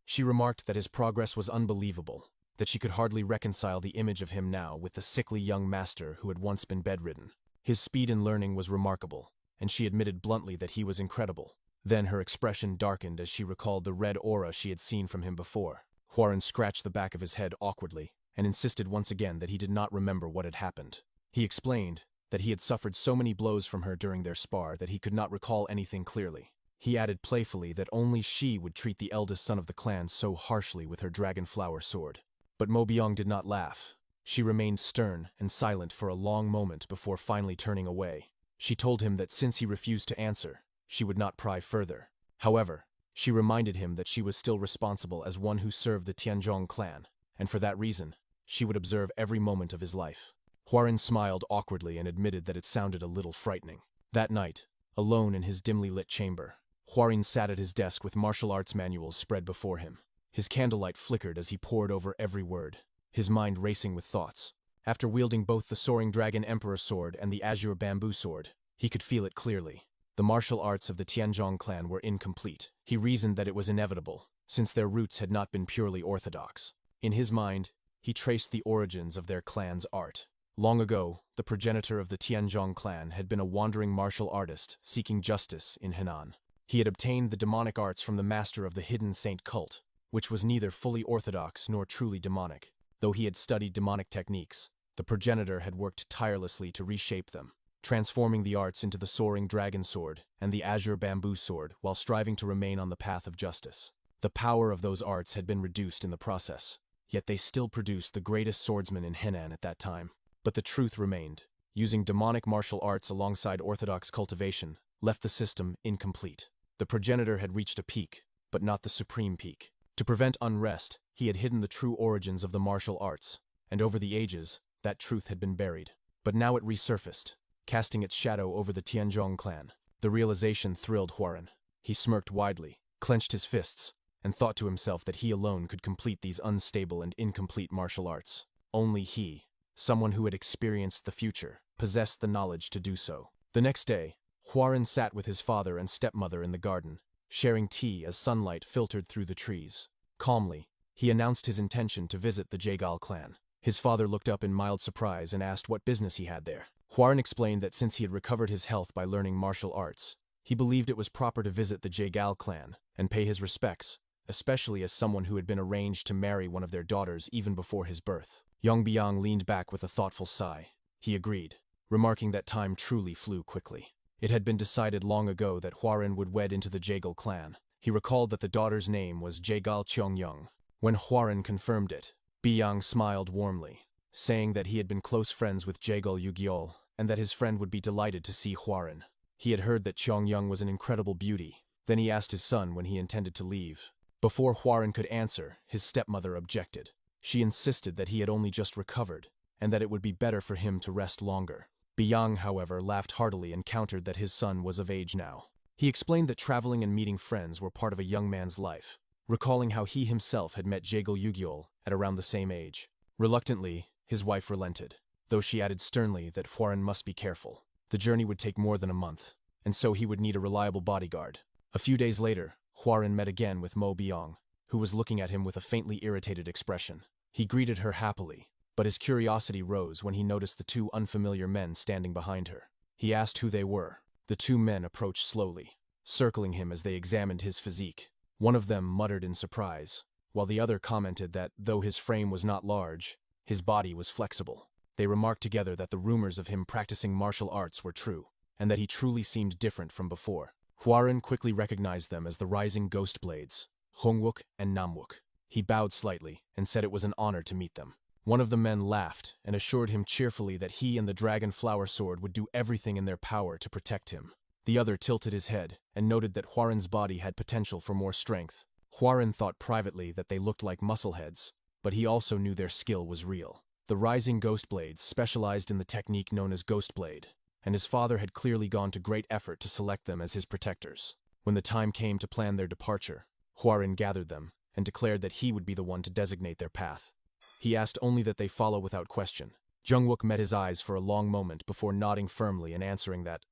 She remarked that his progress was unbelievable, that she could hardly reconcile the image of him now with the sickly young master who had once been bedridden. His speed in learning was remarkable, and she admitted bluntly that he was incredible. Then her expression darkened as she recalled the red aura she had seen from him before. Huaren scratched the back of his head awkwardly and insisted once again that he did not remember what had happened. He explained that he had suffered so many blows from her during their spar that he could not recall anything clearly. He added playfully that only she would treat the eldest son of the clan so harshly with her dragonflower sword. But Mo Byung did not laugh. She remained stern and silent for a long moment before finally turning away. She told him that since he refused to answer, she would not pry further. However, she reminded him that she was still responsible as one who served the Tianzhong clan, and for that reason, she would observe every moment of his life. Huaren smiled awkwardly and admitted that it sounded a little frightening. That night, alone in his dimly lit chamber, Huaren sat at his desk with martial arts manuals spread before him. His candlelight flickered as he pored over every word, his mind racing with thoughts. After wielding both the soaring dragon emperor sword and the azure bamboo sword, he could feel it clearly. The martial arts of the Tianzhong clan were incomplete. He reasoned that it was inevitable, since their roots had not been purely orthodox. In his mind, he traced the origins of their clan's art. Long ago, the progenitor of the Tianzhong clan had been a wandering martial artist seeking justice in Henan. He had obtained the demonic arts from the master of the hidden saint cult, which was neither fully orthodox nor truly demonic. Though he had studied demonic techniques, the progenitor had worked tirelessly to reshape them, transforming the arts into the soaring dragon sword and the azure bamboo sword while striving to remain on the path of justice. The power of those arts had been reduced in the process, yet they still produced the greatest swordsman in Henan at that time. But the truth remained. Using demonic martial arts alongside orthodox cultivation left the system incomplete. The progenitor had reached a peak, but not the supreme peak. To prevent unrest, he had hidden the true origins of the martial arts, and over the ages, that truth had been buried. But now it resurfaced, casting its shadow over the Tianzhong clan. The realization thrilled Huaren. He smirked widely, clenched his fists, and thought to himself that he alone could complete these unstable and incomplete martial arts. Only he, someone who had experienced the future, possessed the knowledge to do so. The next day, Huaren sat with his father and stepmother in the garden, sharing tea as sunlight filtered through the trees. Calmly, he announced his intention to visit the Jaegal clan. His father looked up in mild surprise and asked what business he had there. Huaren explained that since he had recovered his health by learning martial arts, he believed it was proper to visit the Jaegal clan and pay his respects, especially as someone who had been arranged to marry one of their daughters even before his birth. Yong Byung leaned back with a thoughtful sigh. He agreed, remarking that time truly flew quickly. It had been decided long ago that Huaren would wed into the Jaegal clan. He recalled that the daughter's name was Jaegal Cheongyang. When Huaren confirmed it, Byung smiled warmly, saying that he had been close friends with Jaegal Yugyol and that his friend would be delighted to see Huaren. He had heard that Cheongyang was an incredible beauty. Then he asked his son when he intended to leave. Before Huaren could answer, his stepmother objected. She insisted that he had only just recovered, and that it would be better for him to rest longer. Byung, however, laughed heartily and countered that his son was of age now. He explained that traveling and meeting friends were part of a young man's life, recalling how he himself had met Jaegal Yugyol at around the same age. Reluctantly, his wife relented, though she added sternly that Huaren must be careful. The journey would take more than a month, and so he would need a reliable bodyguard. A few days later, Huaren met again with Mo Byung, who was looking at him with a faintly irritated expression. He greeted her happily, but his curiosity rose when he noticed the two unfamiliar men standing behind her. He asked who they were. The two men approached slowly, circling him as they examined his physique. One of them muttered in surprise, while the other commented that, though his frame was not large, his body was flexible. They remarked together that the rumors of him practicing martial arts were true, and that he truly seemed different from before. Huaren quickly recognized them as the rising ghost blades, Hongwook and Namwook. He bowed slightly and said it was an honor to meet them. One of the men laughed and assured him cheerfully that he and the dragon flower sword would do everything in their power to protect him. The other tilted his head and noted that Huaren's body had potential for more strength. Huaren thought privately that they looked like muscleheads, but he also knew their skill was real. The rising ghost blades specialized in the technique known as ghost blade, and his father had clearly gone to great effort to select them as his protectors. When the time came to plan their departure, Huaren gathered them and declared that he would be the one to designate their path. He asked only that they follow without question. Jungwook met his eyes for a long moment before nodding firmly and answering that,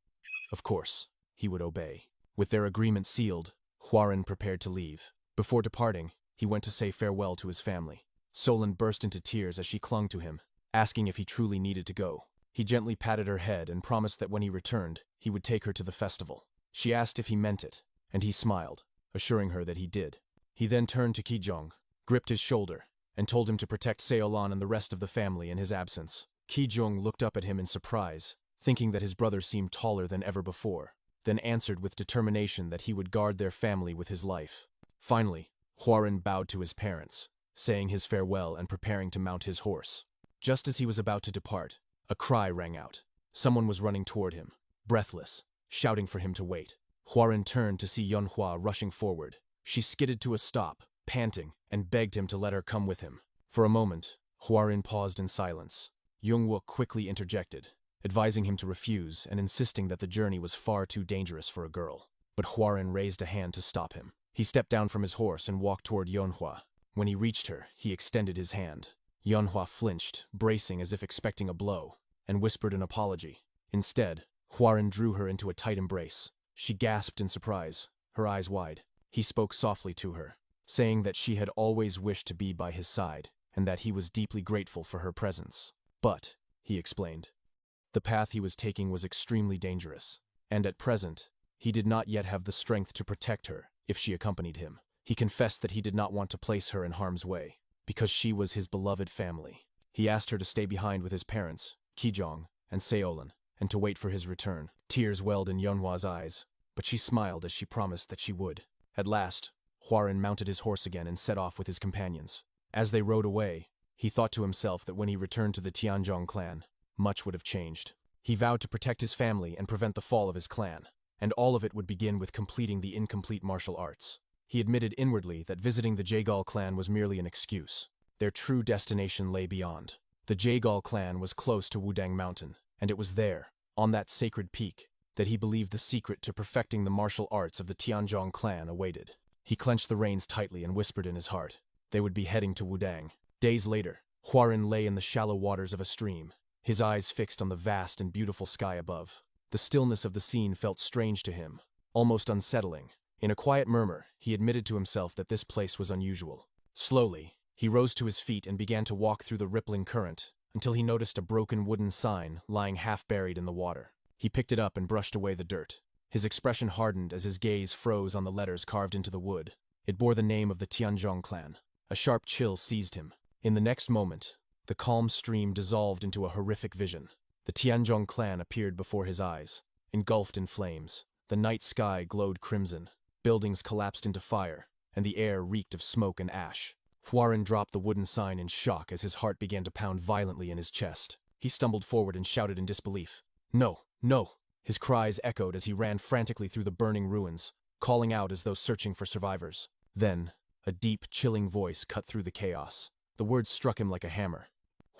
of course, he would obey. With their agreement sealed, Huaren prepared to leave. Before departing, he went to say farewell to his family. Solon burst into tears as she clung to him, asking if he truly needed to go. He gently patted her head and promised that when he returned, he would take her to the festival. She asked if he meant it, and he smiled, assuring her that he did. He then turned to Kijong, gripped his shoulder, and told him to protect Seolan and the rest of the family in his absence. Kijong looked up at him in surprise, thinking that his brother seemed taller than ever before, then answered with determination that he would guard their family with his life. Finally, Huaren bowed to his parents, saying his farewell and preparing to mount his horse. Just as he was about to depart, a cry rang out. Someone was running toward him, breathless, shouting for him to wait. Huaren turned to see Yonhua rushing forward. She skidded to a stop, panting, and begged him to let her come with him. For a moment, Huaren paused in silence. Jungwook quickly interjected, advising him to refuse and insisting that the journey was far too dangerous for a girl. But Huaren raised a hand to stop him. He stepped down from his horse and walked toward Yonhua. When he reached her, he extended his hand. Yonhua flinched, bracing as if expecting a blow, and whispered an apology. Instead, Huaren drew her into a tight embrace. She gasped in surprise, her eyes wide. He spoke softly to her, saying that she had always wished to be by his side, and that he was deeply grateful for her presence. But, he explained, the path he was taking was extremely dangerous, and at present, he did not yet have the strength to protect her if she accompanied him. He confessed that he did not want to place her in harm's way, because she was his beloved family. He asked her to stay behind with his parents, Kijong and Seolan, and to wait for his return. Tears welled in Yonhwa's eyes, but she smiled as she promised that she would. At last, Huaren mounted his horse again and set off with his companions. As they rode away, he thought to himself that when he returned to the Tianzhong clan, much would have changed. He vowed to protect his family and prevent the fall of his clan, and all of it would begin with completing the incomplete martial arts. He admitted inwardly that visiting the Jaegal clan was merely an excuse. Their true destination lay beyond. The Jaegal clan was close to Wudang Mountain, and it was there, on that sacred peak, that he believed the secret to perfecting the martial arts of the Tianzhong clan awaited. He clenched the reins tightly and whispered in his heart. They would be heading to Wudang. Days later, Huaren lay in the shallow waters of a stream, his eyes fixed on the vast and beautiful sky above. The stillness of the scene felt strange to him, almost unsettling. In a quiet murmur, he admitted to himself that this place was unusual. Slowly, he rose to his feet and began to walk through the rippling current, until he noticed a broken wooden sign lying half buried in the water. He picked it up and brushed away the dirt. His expression hardened as his gaze froze on the letters carved into the wood. It bore the name of the Tianzhong clan. A sharp chill seized him. In the next moment, the calm stream dissolved into a horrific vision. The Tianzhong clan appeared before his eyes, engulfed in flames. The night sky glowed crimson. Buildings collapsed into fire, and the air reeked of smoke and ash. Huaren dropped the wooden sign in shock as his heart began to pound violently in his chest. He stumbled forward and shouted in disbelief. No, no! His cries echoed as he ran frantically through the burning ruins, calling out as though searching for survivors. Then, a deep, chilling voice cut through the chaos. The words struck him like a hammer.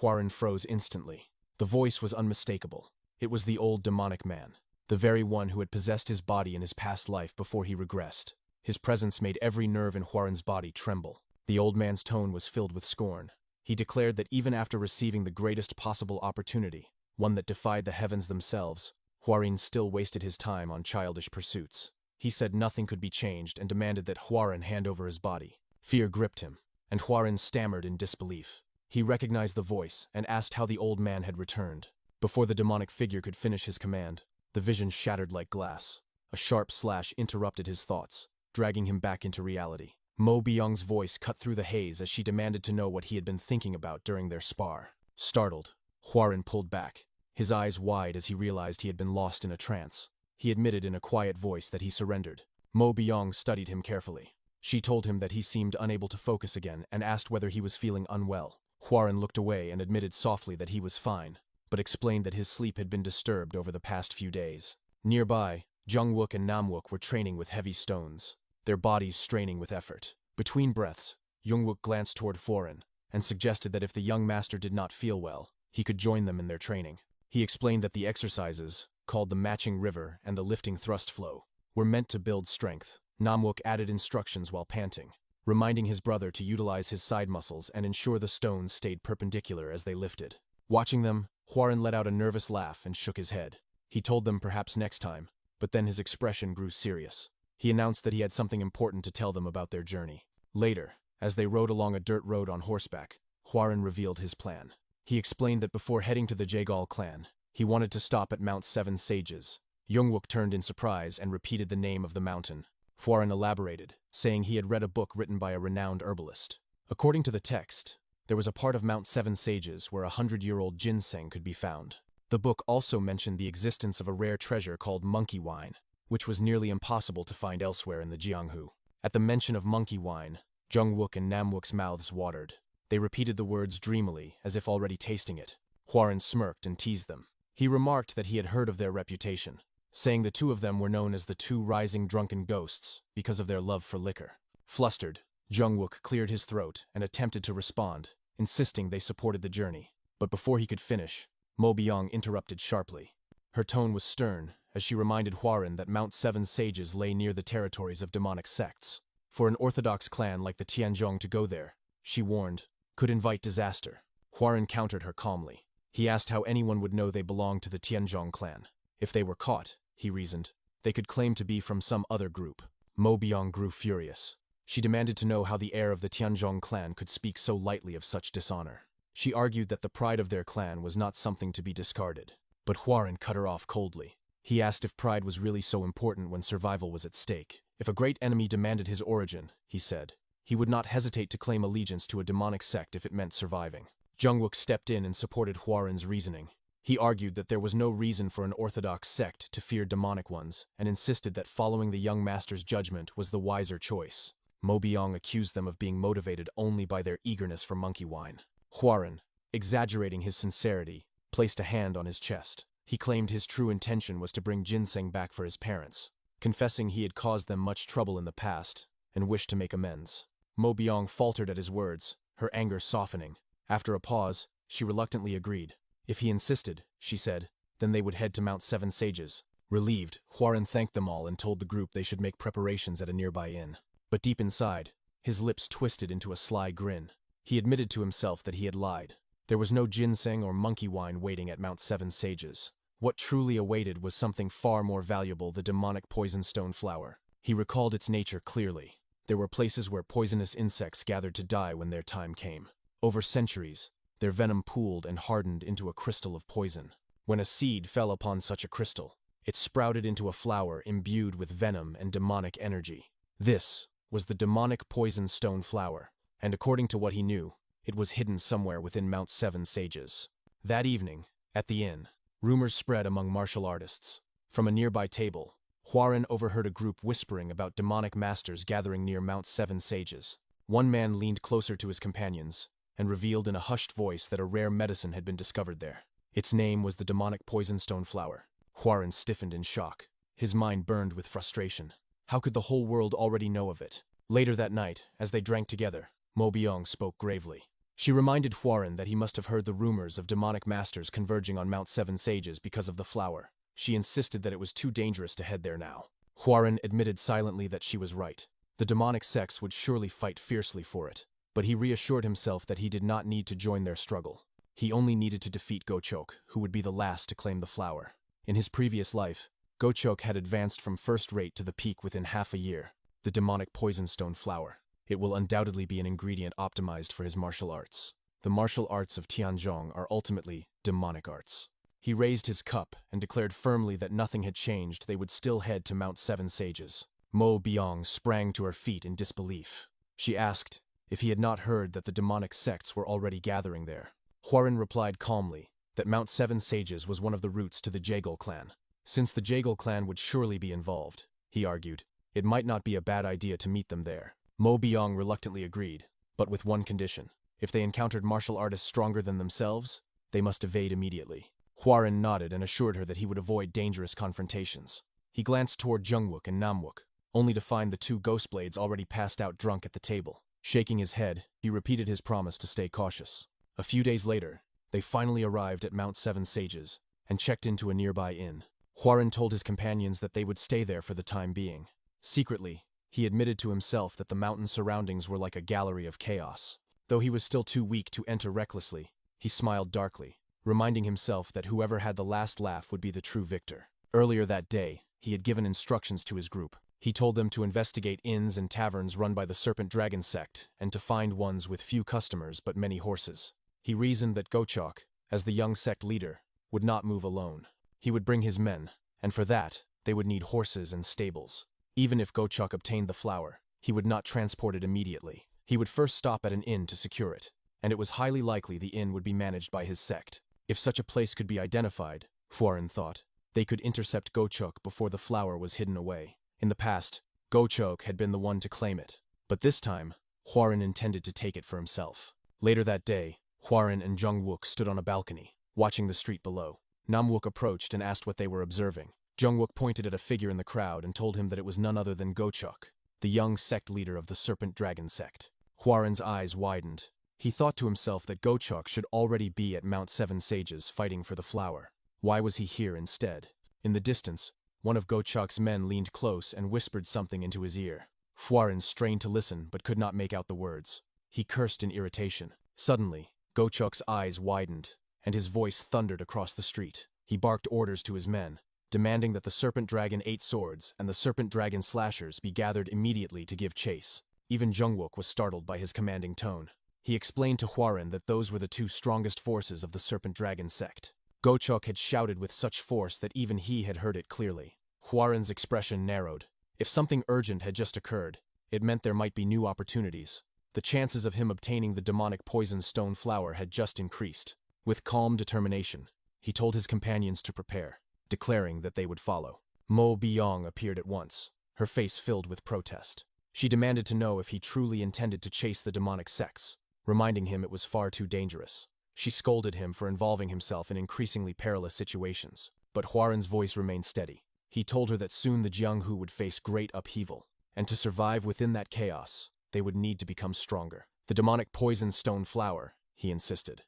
Huaren froze instantly. The voice was unmistakable. It was the old demonic man, the very one who had possessed his body in his past life before he regressed. His presence made every nerve in Huaren's body tremble. The old man's tone was filled with scorn. He declared that even after receiving the greatest possible opportunity, one that defied the heavens themselves, Huaren still wasted his time on childish pursuits. He said nothing could be changed and demanded that Huaren hand over his body. Fear gripped him, and Huaren stammered in disbelief. He recognized the voice and asked how the old man had returned. Before the demonic figure could finish his command, the vision shattered like glass. A sharp slash interrupted his thoughts, dragging him back into reality. Mo Byung's voice cut through the haze as she demanded to know what he had been thinking about during their spar. Startled, Huaren pulled back, his eyes wide as he realized he had been lost in a trance. He admitted in a quiet voice that he surrendered. Mo Byung studied him carefully. She told him that he seemed unable to focus again and asked whether he was feeling unwell. Huaren looked away and admitted softly that he was fine, but explained that his sleep had been disturbed over the past few days. Nearby, Jungwook and Namwook were training with heavy stones, their bodies straining with effort. Between breaths, Jungwook glanced toward Huaren and suggested that if the young master did not feel well, he could join them in their training. He explained that the exercises, called the matching river and the lifting thrust flow, were meant to build strength. Namwook added instructions while panting, reminding his brother to utilize his side muscles and ensure the stones stayed perpendicular as they lifted. Watching them, Huaren let out a nervous laugh and shook his head. He told them perhaps next time, but then his expression grew serious. He announced that he had something important to tell them about their journey. Later, as they rode along a dirt road on horseback, Huaren revealed his plan. He explained that before heading to the Jaegal clan, he wanted to stop at Mount Seven Sages. Jungwook turned in surprise and repeated the name of the mountain. Huaren elaborated, saying he had read a book written by a renowned herbalist. According to the text, there was a part of Mount Seven Sages where 100-year-old ginseng could be found. The book also mentioned the existence of a rare treasure called monkey wine, which was nearly impossible to find elsewhere in the Jianghu. At the mention of monkey wine, Jungwook and Namwook's mouths watered. They repeated the words dreamily, as if already tasting it. Huaren smirked and teased them. He remarked that he had heard of their reputation, saying the two of them were known as the two rising drunken ghosts because of their love for liquor. Flustered, Jungwook cleared his throat and attempted to respond, insisting they supported the journey. But before he could finish, Mo Byong interrupted sharply. Her tone was stern, as she reminded Huaren that Mount Seven Sages lay near the territories of demonic sects. For an orthodox clan like the Tianzhong to go there, she warned, could invite disaster. Huaren countered her calmly. He asked how anyone would know they belonged to the Tianzhong clan. If they were caught, he reasoned, they could claim to be from some other group. Mo Byong grew furious. She demanded to know how the heir of the Tianzhong clan could speak so lightly of such dishonor. She argued that the pride of their clan was not something to be discarded. But Huaren cut her off coldly. He asked if pride was really so important when survival was at stake. If a great enemy demanded his origin, he said, he would not hesitate to claim allegiance to a demonic sect if it meant surviving. Jungwook stepped in and supported Huaren's reasoning. He argued that there was no reason for an orthodox sect to fear demonic ones, and insisted that following the young master's judgment was the wiser choice. Mo Byong accused them of being motivated only by their eagerness for monkey wine. Huaren, exaggerating his sincerity, placed a hand on his chest. He claimed his true intention was to bring ginseng back for his parents, confessing he had caused them much trouble in the past and wished to make amends. Mo Byong faltered at his words, her anger softening. After a pause, she reluctantly agreed. If he insisted, she said, then they would head to Mount Seven Sages. Relieved, Huaren thanked them all and told the group they should make preparations at a nearby inn. But deep inside, his lips twisted into a sly grin. He admitted to himself that he had lied. There was no ginseng or monkey wine waiting at Mount Seven Sages. What truly awaited was something far more valuable, the demonic poison stone flower. He recalled its nature clearly. There were places where poisonous insects gathered to die when their time came. Over centuries, their venom pooled and hardened into a crystal of poison. When a seed fell upon such a crystal, it sprouted into a flower imbued with venom and demonic energy. This was the demonic poison stone flower, and according to what he knew, it was hidden somewhere within Mount Seven Sages. That evening, at the inn, rumors spread among martial artists. From a nearby table, Huaren overheard a group whispering about demonic masters gathering near Mount Seven Sages. One man leaned closer to his companions and revealed in a hushed voice that a rare medicine had been discovered there. Its name was the demonic poison stone flower. Huaren stiffened in shock. His mind burned with frustration. How could the whole world already know of it? Later that night, as they drank together, Mo Byong spoke gravely. She reminded Huaren that he must have heard the rumors of demonic masters converging on Mount Seven Sages because of the flower. She insisted that it was too dangerous to head there now. Huaren admitted silently that she was right. The demonic sects would surely fight fiercely for it, but he reassured himself that he did not need to join their struggle. He only needed to defeat Gochok, who would be the last to claim the flower. In his previous life, Gochok had advanced from first rate to the peak within half a year. The demonic poison stone flower. It will undoubtedly be an ingredient optimized for his martial arts. The martial arts of Tianzhong are ultimately demonic arts. He raised his cup and declared firmly that nothing had changed. They would still head to Mount Seven Sages. Mo Byong sprang to her feet in disbelief. She asked if he had not heard that the demonic sects were already gathering there. Huaren replied calmly that Mount Seven Sages was one of the routes to the Jaegal clan. Since the Jaegal clan would surely be involved, he argued, it might not be a bad idea to meet them there. Mo Byong reluctantly agreed, but with one condition. If they encountered martial artists stronger than themselves, they must evade immediately. Hwarin nodded and assured her that he would avoid dangerous confrontations. He glanced toward Jungwook and Namwook, only to find the two ghost blades already passed out drunk at the table. Shaking his head, he repeated his promise to stay cautious. A few days later, they finally arrived at Mount Seven Sages and checked into a nearby inn. Hwarin told his companions that they would stay there for the time being. Secretly, he admitted to himself that the mountain surroundings were like a gallery of chaos. Though he was still too weak to enter recklessly, he smiled darkly, reminding himself that whoever had the last laugh would be the true victor. Earlier that day, he had given instructions to his group. He told them to investigate inns and taverns run by the Serpent Dragon sect and to find ones with few customers but many horses. He reasoned that Gochok, as the young sect leader, would not move alone. He would bring his men, and for that, they would need horses and stables. Even if Gochok obtained the flower, he would not transport it immediately. He would first stop at an inn to secure it, and it was highly likely the inn would be managed by his sect. If such a place could be identified, Hwarin thought, they could intercept Gochok before the flower was hidden away. In the past, Gochok had been the one to claim it, but this time, Hwarin intended to take it for himself. Later that day, Hwarin and Jungwook stood on a balcony, watching the street below. Namwook approached and asked what they were observing. Jungwook pointed at a figure in the crowd and told him that it was none other than Gochok, the young sect leader of the Serpent Dragon sect. Hwarin's eyes widened. He thought to himself that Gochok should already be at Mount Seven Sages fighting for the flower. Why was he here instead? In the distance, one of Gochok's men leaned close and whispered something into his ear. Hwarin strained to listen but could not make out the words. He cursed in irritation. Suddenly, Gochok's eyes widened, and his voice thundered across the street. He barked orders to his men, demanding that the Serpent Dragon 8 swords and the Serpent Dragon slashers be gathered immediately to give chase. Even Jungwook was startled by his commanding tone. He explained to Hwarin that those were the two strongest forces of the Serpent Dragon sect. Gochok had shouted with such force that even he had heard it clearly. Hwarin's expression narrowed. If something urgent had just occurred, it meant there might be new opportunities. The chances of him obtaining the demonic poison stone flower had just increased. With calm determination, he told his companions to prepare, declaring that they would follow. Mo Byong appeared at once, her face filled with protest. She demanded to know if he truly intended to chase the demonic sects, reminding him it was far too dangerous. She scolded him for involving himself in increasingly perilous situations, but Hwarin's voice remained steady. He told her that soon the Jianghu would face great upheaval, and to survive within that chaos, they would need to become stronger. The demonic poison stone flower, he insisted.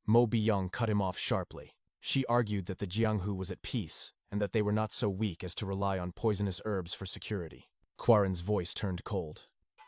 Mo Byong cut him off sharply. She argued that the Jianghu was at peace, and that they were not so weak as to rely on poisonous herbs for security. Hwarin's voice turned cold.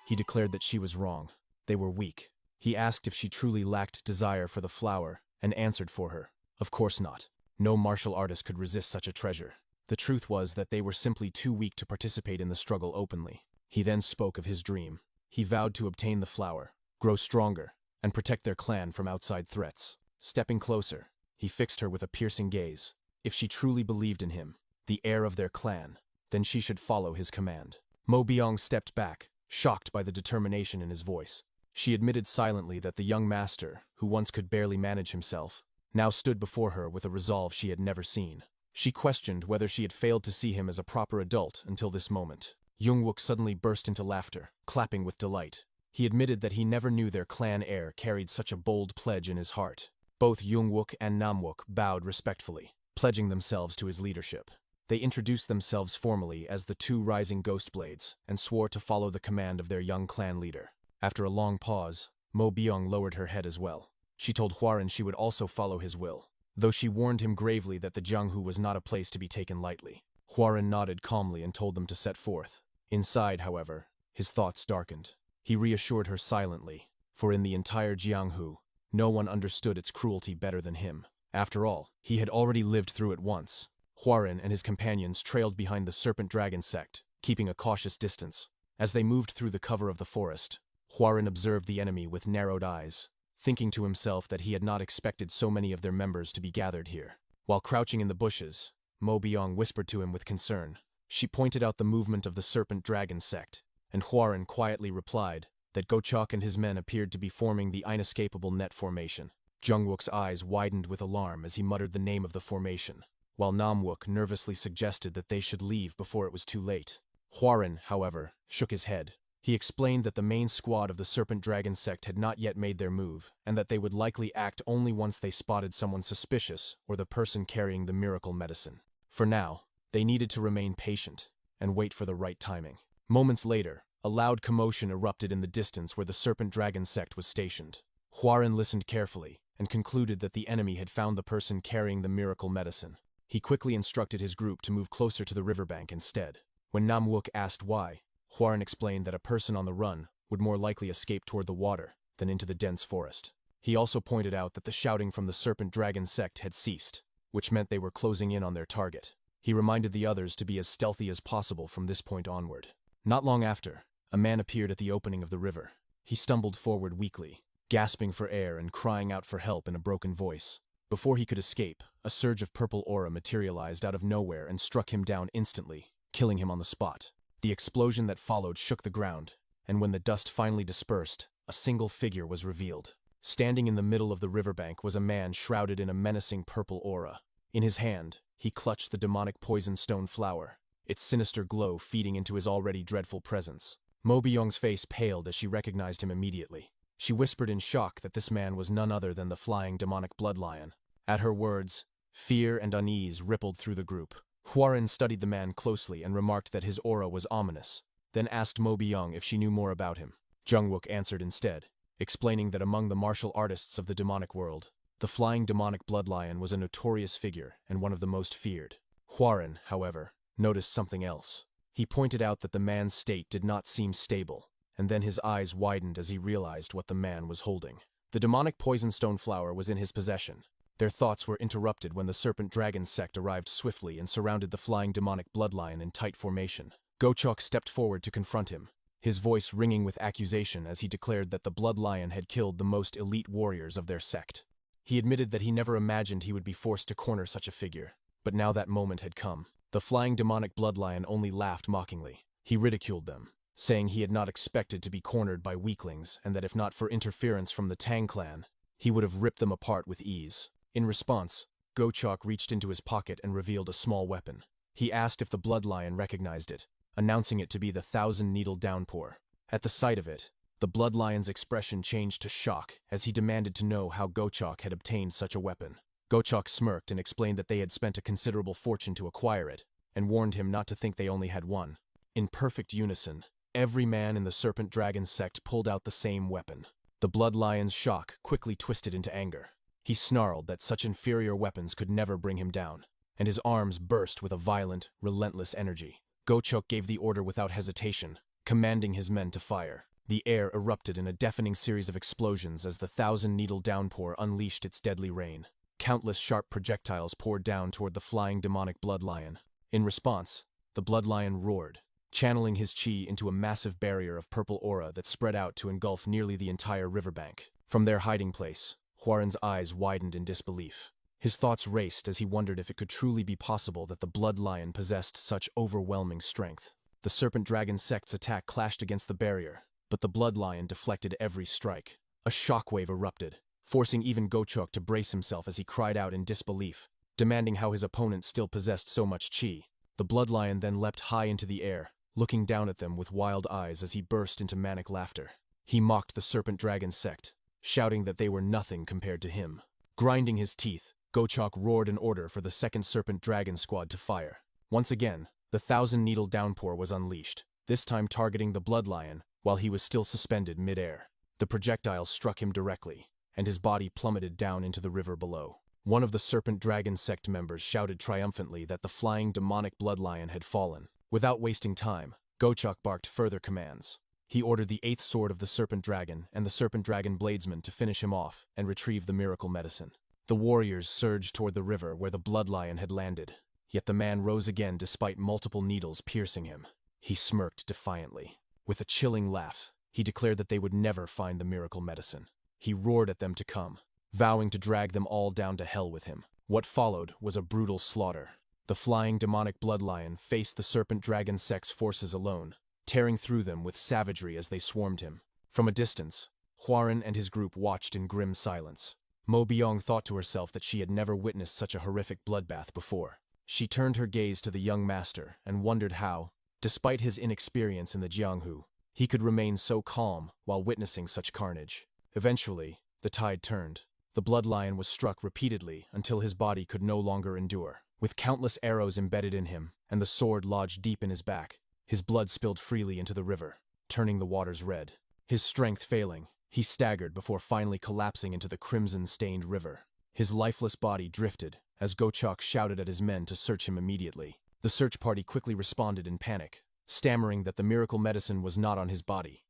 He declared that she was wrong. They were weak. He asked if she truly lacked desire for the flower, and answered for her. Of course not. No martial artist could resist such a treasure. The truth was that they were simply too weak to participate in the struggle openly. He then spoke of his dream. He vowed to obtain the flower, grow stronger, and protect their clan from outside threats. Stepping closer, he fixed her with a piercing gaze. If she truly believed in him, the heir of their clan, then she should follow his command. Mo Byong stepped back, shocked by the determination in his voice. She admitted silently that the young master, who once could barely manage himself, now stood before her with a resolve she had never seen. She questioned whether she had failed to see him as a proper adult until this moment. Jungwook suddenly burst into laughter, clapping with delight. He admitted that he never knew their clan heir carried such a bold pledge in his heart. Both Jungwook and Namwook bowed respectfully, pledging themselves to his leadership. They introduced themselves formally as the two rising ghost blades and swore to follow the command of their young clan leader. After a long pause, Mo Byong lowered her head as well. She told Hwarin she would also follow his will, though she warned him gravely that the Jianghu was not a place to be taken lightly. Hwarin nodded calmly and told them to set forth. Inside, however, his thoughts darkened. He reassured her silently, for in the entire Jianghu, no one understood its cruelty better than him. After all, he had already lived through it once. Hwarin and his companions trailed behind the Serpent Dragon sect, keeping a cautious distance. As they moved through the cover of the forest, Hwarin observed the enemy with narrowed eyes, thinking to himself that he had not expected so many of their members to be gathered here. While crouching in the bushes, Mo Byong whispered to him with concern. She pointed out the movement of the Serpent Dragon sect, and Hwarin quietly replied that Gochok and his men appeared to be forming the inescapable net formation. Jungwook's eyes widened with alarm as he muttered the name of the formation, while Namwook nervously suggested that they should leave before it was too late. Hwarin, however, shook his head. He explained that the main squad of the Serpent Dragon sect had not yet made their move, and that they would likely act only once they spotted someone suspicious or the person carrying the miracle medicine. For now, they needed to remain patient and wait for the right timing. Moments later, a loud commotion erupted in the distance where the Serpent Dragon sect was stationed. Huaren listened carefully and concluded that the enemy had found the person carrying the miracle medicine. He quickly instructed his group to move closer to the riverbank instead. When Namwook asked why, Huaren explained that a person on the run would more likely escape toward the water than into the dense forest. He also pointed out that the shouting from the Serpent Dragon sect had ceased, which meant they were closing in on their target. He reminded the others to be as stealthy as possible from this point onward. Not long after, a man appeared at the opening of the river. He stumbled forward weakly, gasping for air and crying out for help in a broken voice. Before he could escape, a surge of purple aura materialized out of nowhere and struck him down instantly, killing him on the spot. The explosion that followed shook the ground, and when the dust finally dispersed, a single figure was revealed. Standing in the middle of the riverbank was a man shrouded in a menacing purple aura. In his hand, he clutched the demonic poison stone flower, its sinister glow feeding into his already dreadful presence. Mo Byung's face paled as she recognized him immediately. She whispered in shock that this man was none other than the flying demonic bloodlion. At her words, fear and unease rippled through the group. Huaren studied the man closely and remarked that his aura was ominous, then asked Mo Byung if she knew more about him. Jungwook answered instead, explaining that among the martial artists of the demonic world, the flying demonic bloodlion was a notorious figure and one of the most feared. Huaren, however, noticed something else. He pointed out that the man's state did not seem stable, and then his eyes widened as he realized what the man was holding. The demonic poison stone flower was in his possession. Their thoughts were interrupted when the Serpent Dragon sect arrived swiftly and surrounded the flying demonic bloodlion in tight formation. Gochok stepped forward to confront him, his voice ringing with accusation as he declared that the bloodlion had killed the most elite warriors of their sect. He admitted that he never imagined he would be forced to corner such a figure, but now that moment had come. The flying demonic bloodlion only laughed mockingly. He ridiculed them, saying he had not expected to be cornered by weaklings and that if not for interference from the Tang clan, he would have ripped them apart with ease. In response, Gochok reached into his pocket and revealed a small weapon. He asked if the bloodlion recognized it, announcing it to be the 1,000-needle downpour. At the sight of it, the bloodlion's expression changed to shock as he demanded to know how Gochok had obtained such a weapon. Gochok smirked and explained that they had spent a considerable fortune to acquire it, and warned him not to think they only had one. In perfect unison, every man in the Serpent Dragon sect pulled out the same weapon. The bloodlion's shock quickly twisted into anger. He snarled that such inferior weapons could never bring him down, and his arms burst with a violent, relentless energy. Gochok gave the order without hesitation, commanding his men to fire. The air erupted in a deafening series of explosions as the 1,000-needle downpour unleashed its deadly rain. Countless sharp projectiles poured down toward the flying demonic bloodlion. In response, the bloodlion roared, channeling his chi into a massive barrier of purple aura that spread out to engulf nearly the entire riverbank. From their hiding place, Huaren's eyes widened in disbelief. His thoughts raced as he wondered if it could truly be possible that the bloodlion possessed such overwhelming strength. The Serpent Dragon sect's attack clashed against the barrier, but the bloodlion deflected every strike. A shockwave erupted, forcing even Gochok to brace himself as he cried out in disbelief, demanding how his opponent still possessed so much chi. The bloodlion then leapt high into the air, looking down at them with wild eyes as he burst into manic laughter. He mocked the Serpent Dragon sect, shouting that they were nothing compared to him. Grinding his teeth, Gochok roared an order for the second Serpent Dragon squad to fire. Once again, the 1,000-needle downpour was unleashed, this time targeting the bloodlion while he was still suspended mid-air. The projectiles struck him directly, and his body plummeted down into the river below. One of the Serpent Dragon sect members shouted triumphantly that the flying demonic bloodlion had fallen. Without wasting time, Gochok barked further commands. He ordered the 8th sword of the Serpent Dragon and the Serpent Dragon bladesman to finish him off and retrieve the miracle medicine. The warriors surged toward the river where the bloodlion had landed, yet the man rose again despite multiple needles piercing him. He smirked defiantly. With a chilling laugh, he declared that they would never find the miracle medicine. He roared at them to come, vowing to drag them all down to hell with him. What followed was a brutal slaughter. The flying demonic bloodlion faced the Serpent Dragon sect's forces alone, tearing through them with savagery as they swarmed him. From a distance, Huaren and his group watched in grim silence. Mo Byung thought to herself that she had never witnessed such a horrific bloodbath before. She turned her gaze to the young master and wondered how, despite his inexperience in the Jianghu, he could remain so calm while witnessing such carnage. Eventually, the tide turned. The bloodlion was struck repeatedly until his body could no longer endure. With countless arrows embedded in him and the sword lodged deep in his back, his blood spilled freely into the river, turning the waters red. His strength failing, he staggered before finally collapsing into the crimson-stained river. His lifeless body drifted as Gochok shouted at his men to search him immediately. The search party quickly responded in panic, stammering that the miracle medicine was not on his body.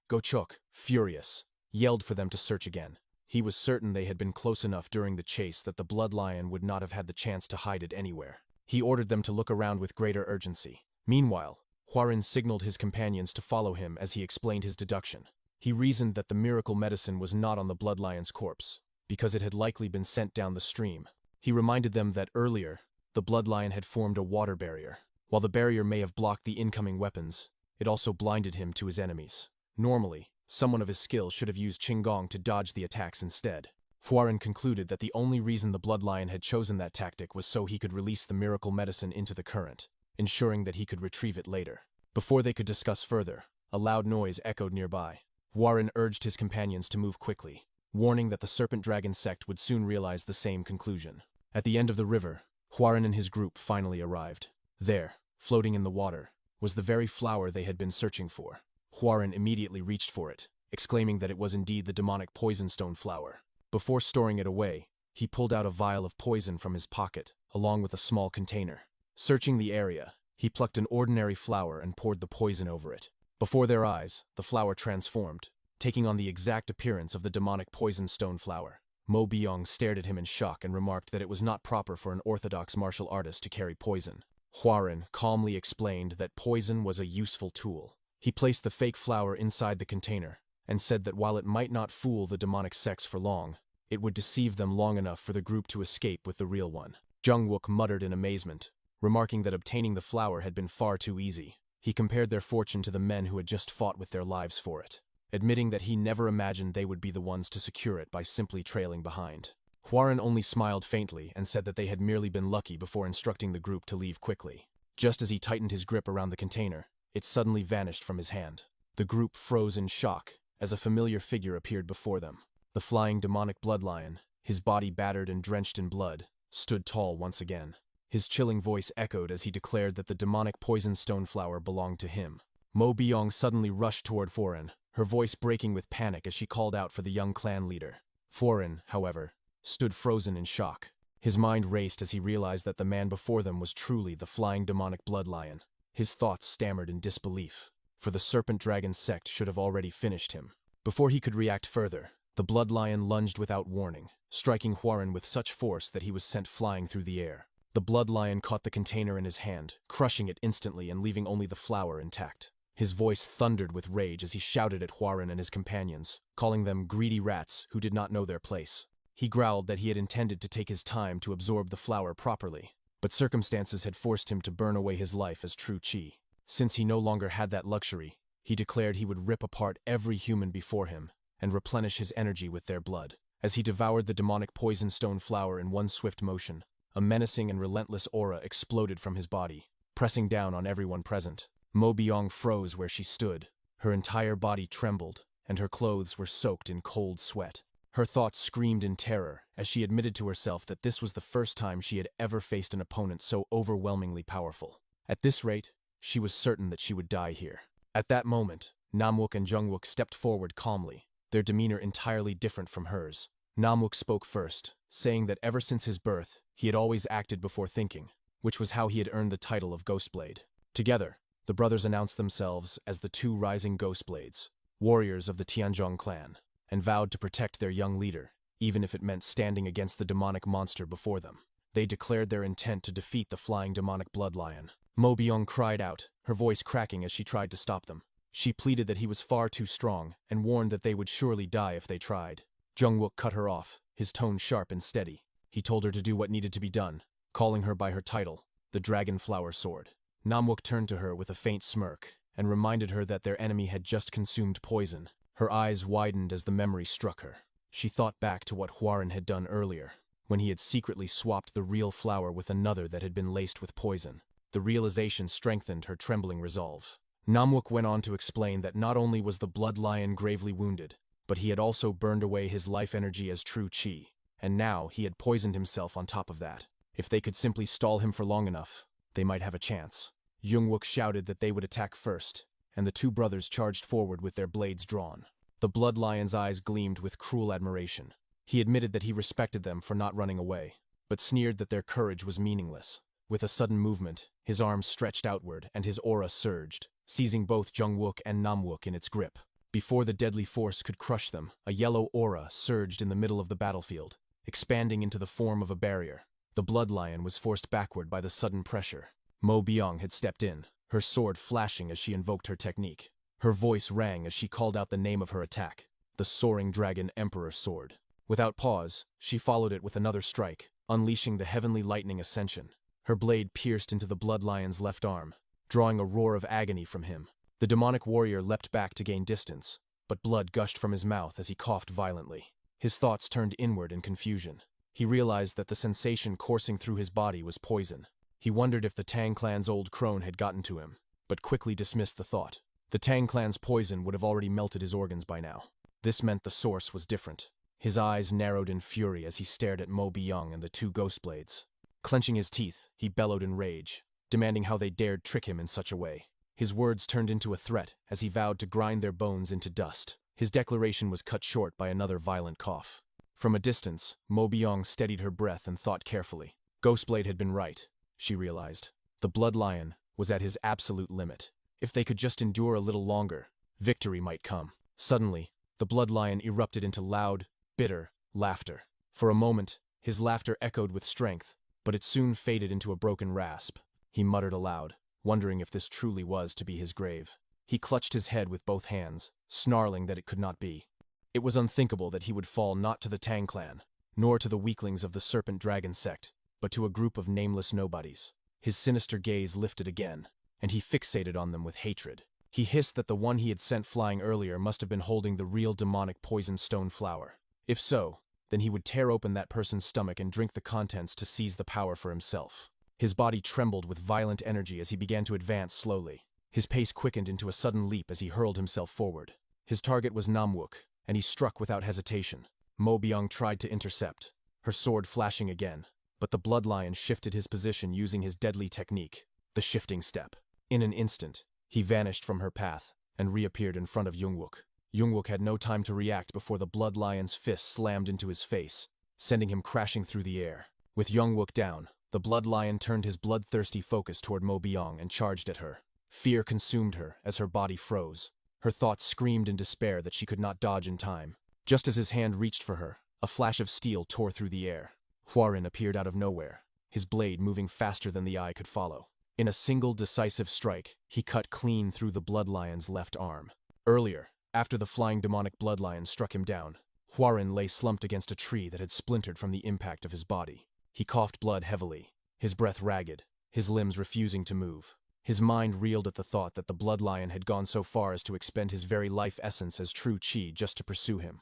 Gochok, furious, yelled for them to search again. He was certain they had been close enough during the chase that the bloodlion would not have had the chance to hide it anywhere. He ordered them to look around with greater urgency. Meanwhile, Huaran signaled his companions to follow him as he explained his deduction. He reasoned that the miracle medicine was not on the bloodlion's corpse, because it had likely been sent down the stream. He reminded them that earlier, the bloodlion had formed a water barrier. While the barrier may have blocked the incoming weapons, it also blinded him to his enemies. Normally, someone of his skill should have used Qinggong to dodge the attacks instead. Huaran concluded that the only reason the bloodlion had chosen that tactic was so he could release the miracle medicine into the current, ensuring that he could retrieve it later. Before they could discuss further, a loud noise echoed nearby. Huaran urged his companions to move quickly, warning that the Serpent Dragon sect would soon realize the same conclusion. At the end of the river, Huaran and his group finally arrived. There, floating in the water, was the very flower they had been searching for. Huaran immediately reached for it, exclaiming that it was indeed the demonic poisonstone flower. Before storing it away, he pulled out a vial of poison from his pocket, along with a small container. Searching the area, he plucked an ordinary flower and poured the poison over it. Before their eyes, the flower transformed, taking on the exact appearance of the demonic poisonstone flower. Mo Byong stared at him in shock and remarked that it was not proper for an orthodox martial artist to carry poison. Huaran calmly explained that poison was a useful tool. He placed the fake flower inside the container, and said that while it might not fool the demonic sects for long, it would deceive them long enough for the group to escape with the real one. Jungwook muttered in amazement, remarking that obtaining the flower had been far too easy. He compared their fortune to the men who had just fought with their lives for it, admitting that he never imagined they would be the ones to secure it by simply trailing behind. Huaran only smiled faintly and said that they had merely been lucky before instructing the group to leave quickly. Just as he tightened his grip around the container, it suddenly vanished from his hand. The group froze in shock as a familiar figure appeared before them. The flying demonic bloodlion, his body battered and drenched in blood, stood tall once again. His chilling voice echoed as he declared that the demonic poison stone flower belonged to him. Mo Byong suddenly rushed toward Huaran, her voice breaking with panic as she called out for the young clan leader. Huaran, however, stood frozen in shock. His mind raced as he realized that the man before them was truly the flying demonic bloodlion. His thoughts stammered in disbelief, for the Serpent Dragon sect should have already finished him. Before he could react further, the bloodlion lunged without warning, striking Huaran with such force that he was sent flying through the air. The bloodlion caught the container in his hand, crushing it instantly and leaving only the flower intact. His voice thundered with rage as he shouted at Huaran and his companions, calling them greedy rats who did not know their place. He growled that he had intended to take his time to absorb the flower properly, but circumstances had forced him to burn away his life as true Qi. Since he no longer had that luxury, he declared he would rip apart every human before him and replenish his energy with their blood. As he devoured the demonic poison stone flower in one swift motion, a menacing and relentless aura exploded from his body, pressing down on everyone present. Mo Byong froze where she stood. Her entire body trembled, and her clothes were soaked in cold sweat. Her thoughts screamed in terror as she admitted to herself that this was the first time she had ever faced an opponent so overwhelmingly powerful. At this rate, she was certain that she would die here. At that moment, Namwook and Jungwook stepped forward calmly, their demeanor entirely different from hers. Namwook spoke first, saying that ever since his birth, he had always acted before thinking, which was how he had earned the title of Ghostblade. Together, the brothers announced themselves as the two rising Ghostblades, warriors of the Tianzhong clan, and vowed to protect their young leader, even if it meant standing against the demonic monster before them. They declared their intent to defeat the flying demonic bloodlion. Mo Byong cried out, her voice cracking as she tried to stop them. She pleaded that he was far too strong and warned that they would surely die if they tried. Jungwook cut her off, his tone sharp and steady. He told her to do what needed to be done, calling her by her title, the Dragonflower Sword. Namwook turned to her with a faint smirk and reminded her that their enemy had just consumed poison. Her eyes widened as the memory struck her. She thought back to what Huaran had done earlier, when he had secretly swapped the real flower with another that had been laced with poison. The realization strengthened her trembling resolve. Namwook went on to explain that not only was the blood lion gravely wounded, but he had also burned away his life energy as true chi, and now he had poisoned himself on top of that. If they could simply stall him for long enough, they might have a chance. Yongwook shouted that they would attack first, and the two brothers charged forward with their blades drawn. The blood lion's eyes gleamed with cruel admiration. He admitted that he respected them for not running away, but sneered that their courage was meaningless. With a sudden movement, his arms stretched outward and his aura surged, seizing both Jungwook and Namwook in its grip. Before the deadly force could crush them, a yellow aura surged in the middle of the battlefield, expanding into the form of a barrier. The blood lion was forced backward by the sudden pressure. Mo Byung had stepped in, her sword flashing as she invoked her technique. Her voice rang as she called out the name of her attack, the Soaring Dragon Emperor Sword. Without pause, she followed it with another strike, unleashing the heavenly lightning ascension. Her blade pierced into the blood lion's left arm, drawing a roar of agony from him. The demonic warrior leapt back to gain distance, but blood gushed from his mouth as he coughed violently. His thoughts turned inward in confusion. He realized that the sensation coursing through his body was poison. He wondered if the Tang clan's old crone had gotten to him, but quickly dismissed the thought. The Tang clan's poison would have already melted his organs by now. This meant the source was different. His eyes narrowed in fury as he stared at Mo Byung and the two ghost blades. Clenching his teeth, he bellowed in rage, demanding how they dared trick him in such a way. His words turned into a threat as he vowed to grind their bones into dust. His declaration was cut short by another violent cough. From a distance, Mo Byung steadied her breath and thought carefully. Ghostblade had been right, she realized. The blood lion was at his absolute limit. If they could just endure a little longer, victory might come. Suddenly, the blood lion erupted into loud, bitter laughter. For a moment, his laughter echoed with strength, but it soon faded into a broken rasp. He muttered aloud, wondering if this truly was to be his grave. He clutched his head with both hands, snarling that it could not be. It was unthinkable that he would fall not to the Tang clan, nor to the weaklings of the Serpent Dragon sect, but to a group of nameless nobodies. His sinister gaze lifted again, and he fixated on them with hatred. He hissed that the one he had sent flying earlier must have been holding the real demonic poison stone flower. If so, then he would tear open that person's stomach and drink the contents to seize the power for himself. His body trembled with violent energy as he began to advance slowly. His pace quickened into a sudden leap as he hurled himself forward. His target was Namwook, and he struck without hesitation. Mo Byung tried to intercept, her sword flashing again, but the blood lion shifted his position using his deadly technique, the shifting step. In an instant, he vanished from her path and reappeared in front of Jungwook. Jungwook had no time to react before the blood lion's fist slammed into his face, sending him crashing through the air. With Jungwook down, the blood lion turned his bloodthirsty focus toward Mo Byung and charged at her. Fear consumed her as her body froze. Her thoughts screamed in despair that she could not dodge in time. Just as his hand reached for her, a flash of steel tore through the air. Hwarin appeared out of nowhere, his blade moving faster than the eye could follow. In a single decisive strike, he cut clean through the blood lion's left arm. Earlier, after the flying demonic blood lion struck him down, Hwarin lay slumped against a tree that had splintered from the impact of his body. He coughed blood heavily, his breath ragged, his limbs refusing to move. His mind reeled at the thought that the blood lion had gone so far as to expend his very life essence as true chi just to pursue him.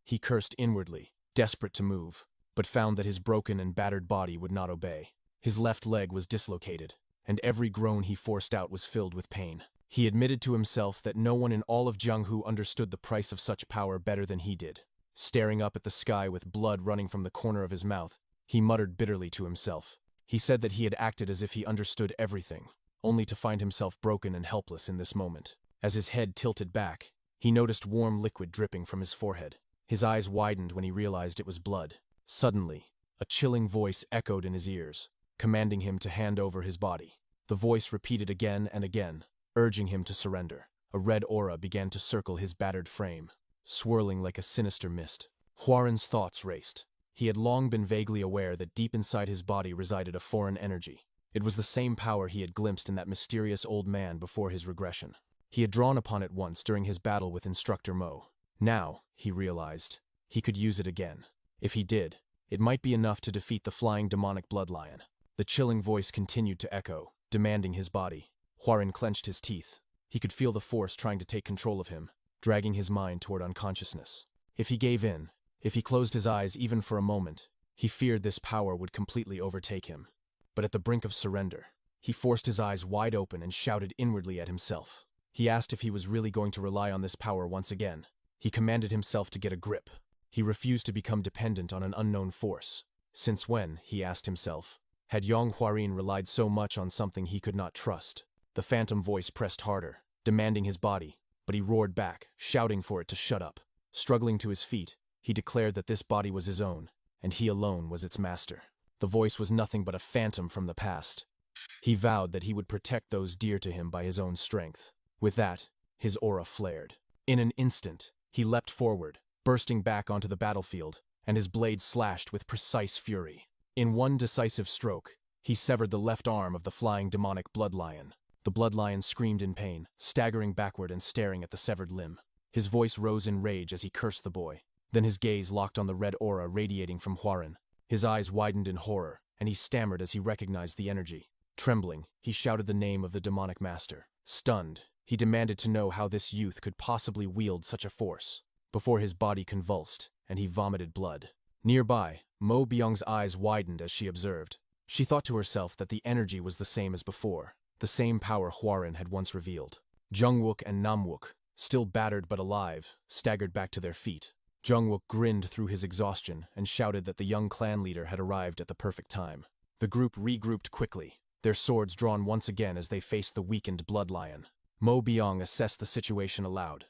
He cursed inwardly, desperate to move, but found that his broken and battered body would not obey. His left leg was dislocated, and every groan he forced out was filled with pain. He admitted to himself that no one in all of Jianghu understood the price of such power better than he did. Staring up at the sky with blood running from the corner of his mouth, he muttered bitterly to himself. He said that he had acted as if he understood everything, only to find himself broken and helpless in this moment. As his head tilted back, he noticed warm liquid dripping from his forehead. His eyes widened when he realized it was blood. Suddenly, a chilling voice echoed in his ears, commanding him to hand over his body. The voice repeated again and again, urging him to surrender. A red aura began to circle his battered frame, swirling like a sinister mist. Hwarin's thoughts raced. He had long been vaguely aware that deep inside his body resided a foreign energy. It was the same power he had glimpsed in that mysterious old man before his regression. He had drawn upon it once during his battle with Instructor Mo. Now, he realized, he could use it again. If he did, it might be enough to defeat the flying demonic blood lion. The chilling voice continued to echo, demanding his body. Hwarin clenched his teeth. He could feel the force trying to take control of him, dragging his mind toward unconsciousness. If he gave in, if he closed his eyes even for a moment, he feared this power would completely overtake him. But at the brink of surrender, he forced his eyes wide open and shouted inwardly at himself. He asked if he was really going to rely on this power once again. He commanded himself to get a grip. He refused to become dependent on an unknown force. Since when, he asked himself, had Yong Huarin relied so much on something he could not trust? The phantom voice pressed harder, demanding his body, but he roared back, shouting for it to shut up. Struggling to his feet, he declared that this body was his own, and he alone was its master. The voice was nothing but a phantom from the past. He vowed that he would protect those dear to him by his own strength. With that, his aura flared. In an instant, he leapt forward, bursting back onto the battlefield, and his blade slashed with precise fury. In one decisive stroke, he severed the left arm of the flying demonic bloodlion. The bloodlion screamed in pain, staggering backward and staring at the severed limb. His voice rose in rage as he cursed the boy. Then his gaze locked on the red aura radiating from Huarin. His eyes widened in horror, and he stammered as he recognized the energy. Trembling, he shouted the name of the demonic master. Stunned, he demanded to know how this youth could possibly wield such a force. Before his body convulsed, and he vomited blood. Nearby, Mo Byung's eyes widened as she observed. She thought to herself that the energy was the same as before, the same power Huarin had once revealed. Jungwook and Namwook, still battered but alive, staggered back to their feet. Jungwook grinned through his exhaustion and shouted that the young clan leader had arrived at the perfect time. The group regrouped quickly, their swords drawn once again as they faced the weakened bloodlion. Mo Byung assessed the situation aloud.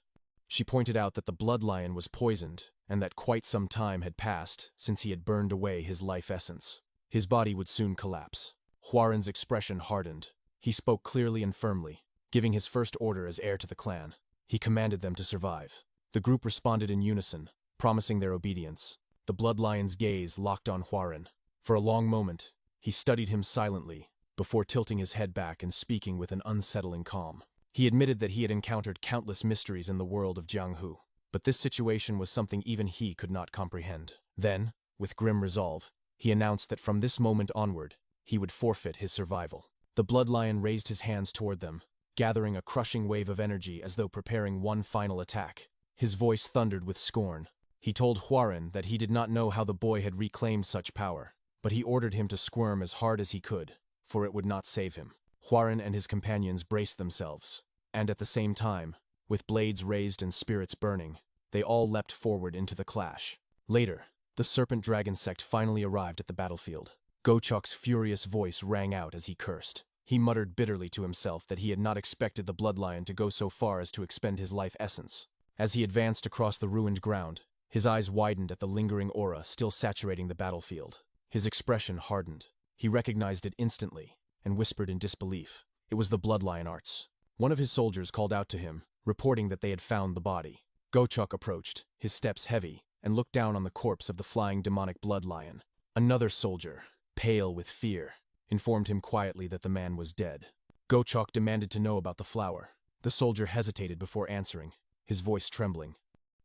She pointed out that the bloodlion was poisoned, and that quite some time had passed since he had burned away his life essence. His body would soon collapse. Huarin's expression hardened. He spoke clearly and firmly, giving his first order as heir to the clan. He commanded them to survive. The group responded in unison, promising their obedience. The bloodlion's gaze locked on Huarin. For a long moment, he studied him silently, before tilting his head back and speaking with an unsettling calm. He admitted that he had encountered countless mysteries in the world of Jianghu, but this situation was something even he could not comprehend. Then, with grim resolve, he announced that from this moment onward, he would forfeit his survival. The bloodlion raised his hands toward them, gathering a crushing wave of energy as though preparing one final attack. His voice thundered with scorn. He told Huarin that he did not know how the boy had reclaimed such power, but he ordered him to squirm as hard as he could, for it would not save him. Huarin and his companions braced themselves, and at the same time, with blades raised and spirits burning, they all leapt forward into the clash. Later, the serpent dragon sect finally arrived at the battlefield. Gochok's furious voice rang out as he cursed. He muttered bitterly to himself that he had not expected the bloodlion to go so far as to expend his life essence. As he advanced across the ruined ground, his eyes widened at the lingering aura still saturating the battlefield. His expression hardened. He recognized it instantly, and whispered in disbelief. It was the bloodlion arts. One of his soldiers called out to him, reporting that they had found the body. Gochok approached, his steps heavy, and looked down on the corpse of the flying demonic bloodlion. Another soldier, pale with fear, informed him quietly that the man was dead. Gochok demanded to know about the flower. The soldier hesitated before answering, his voice trembling.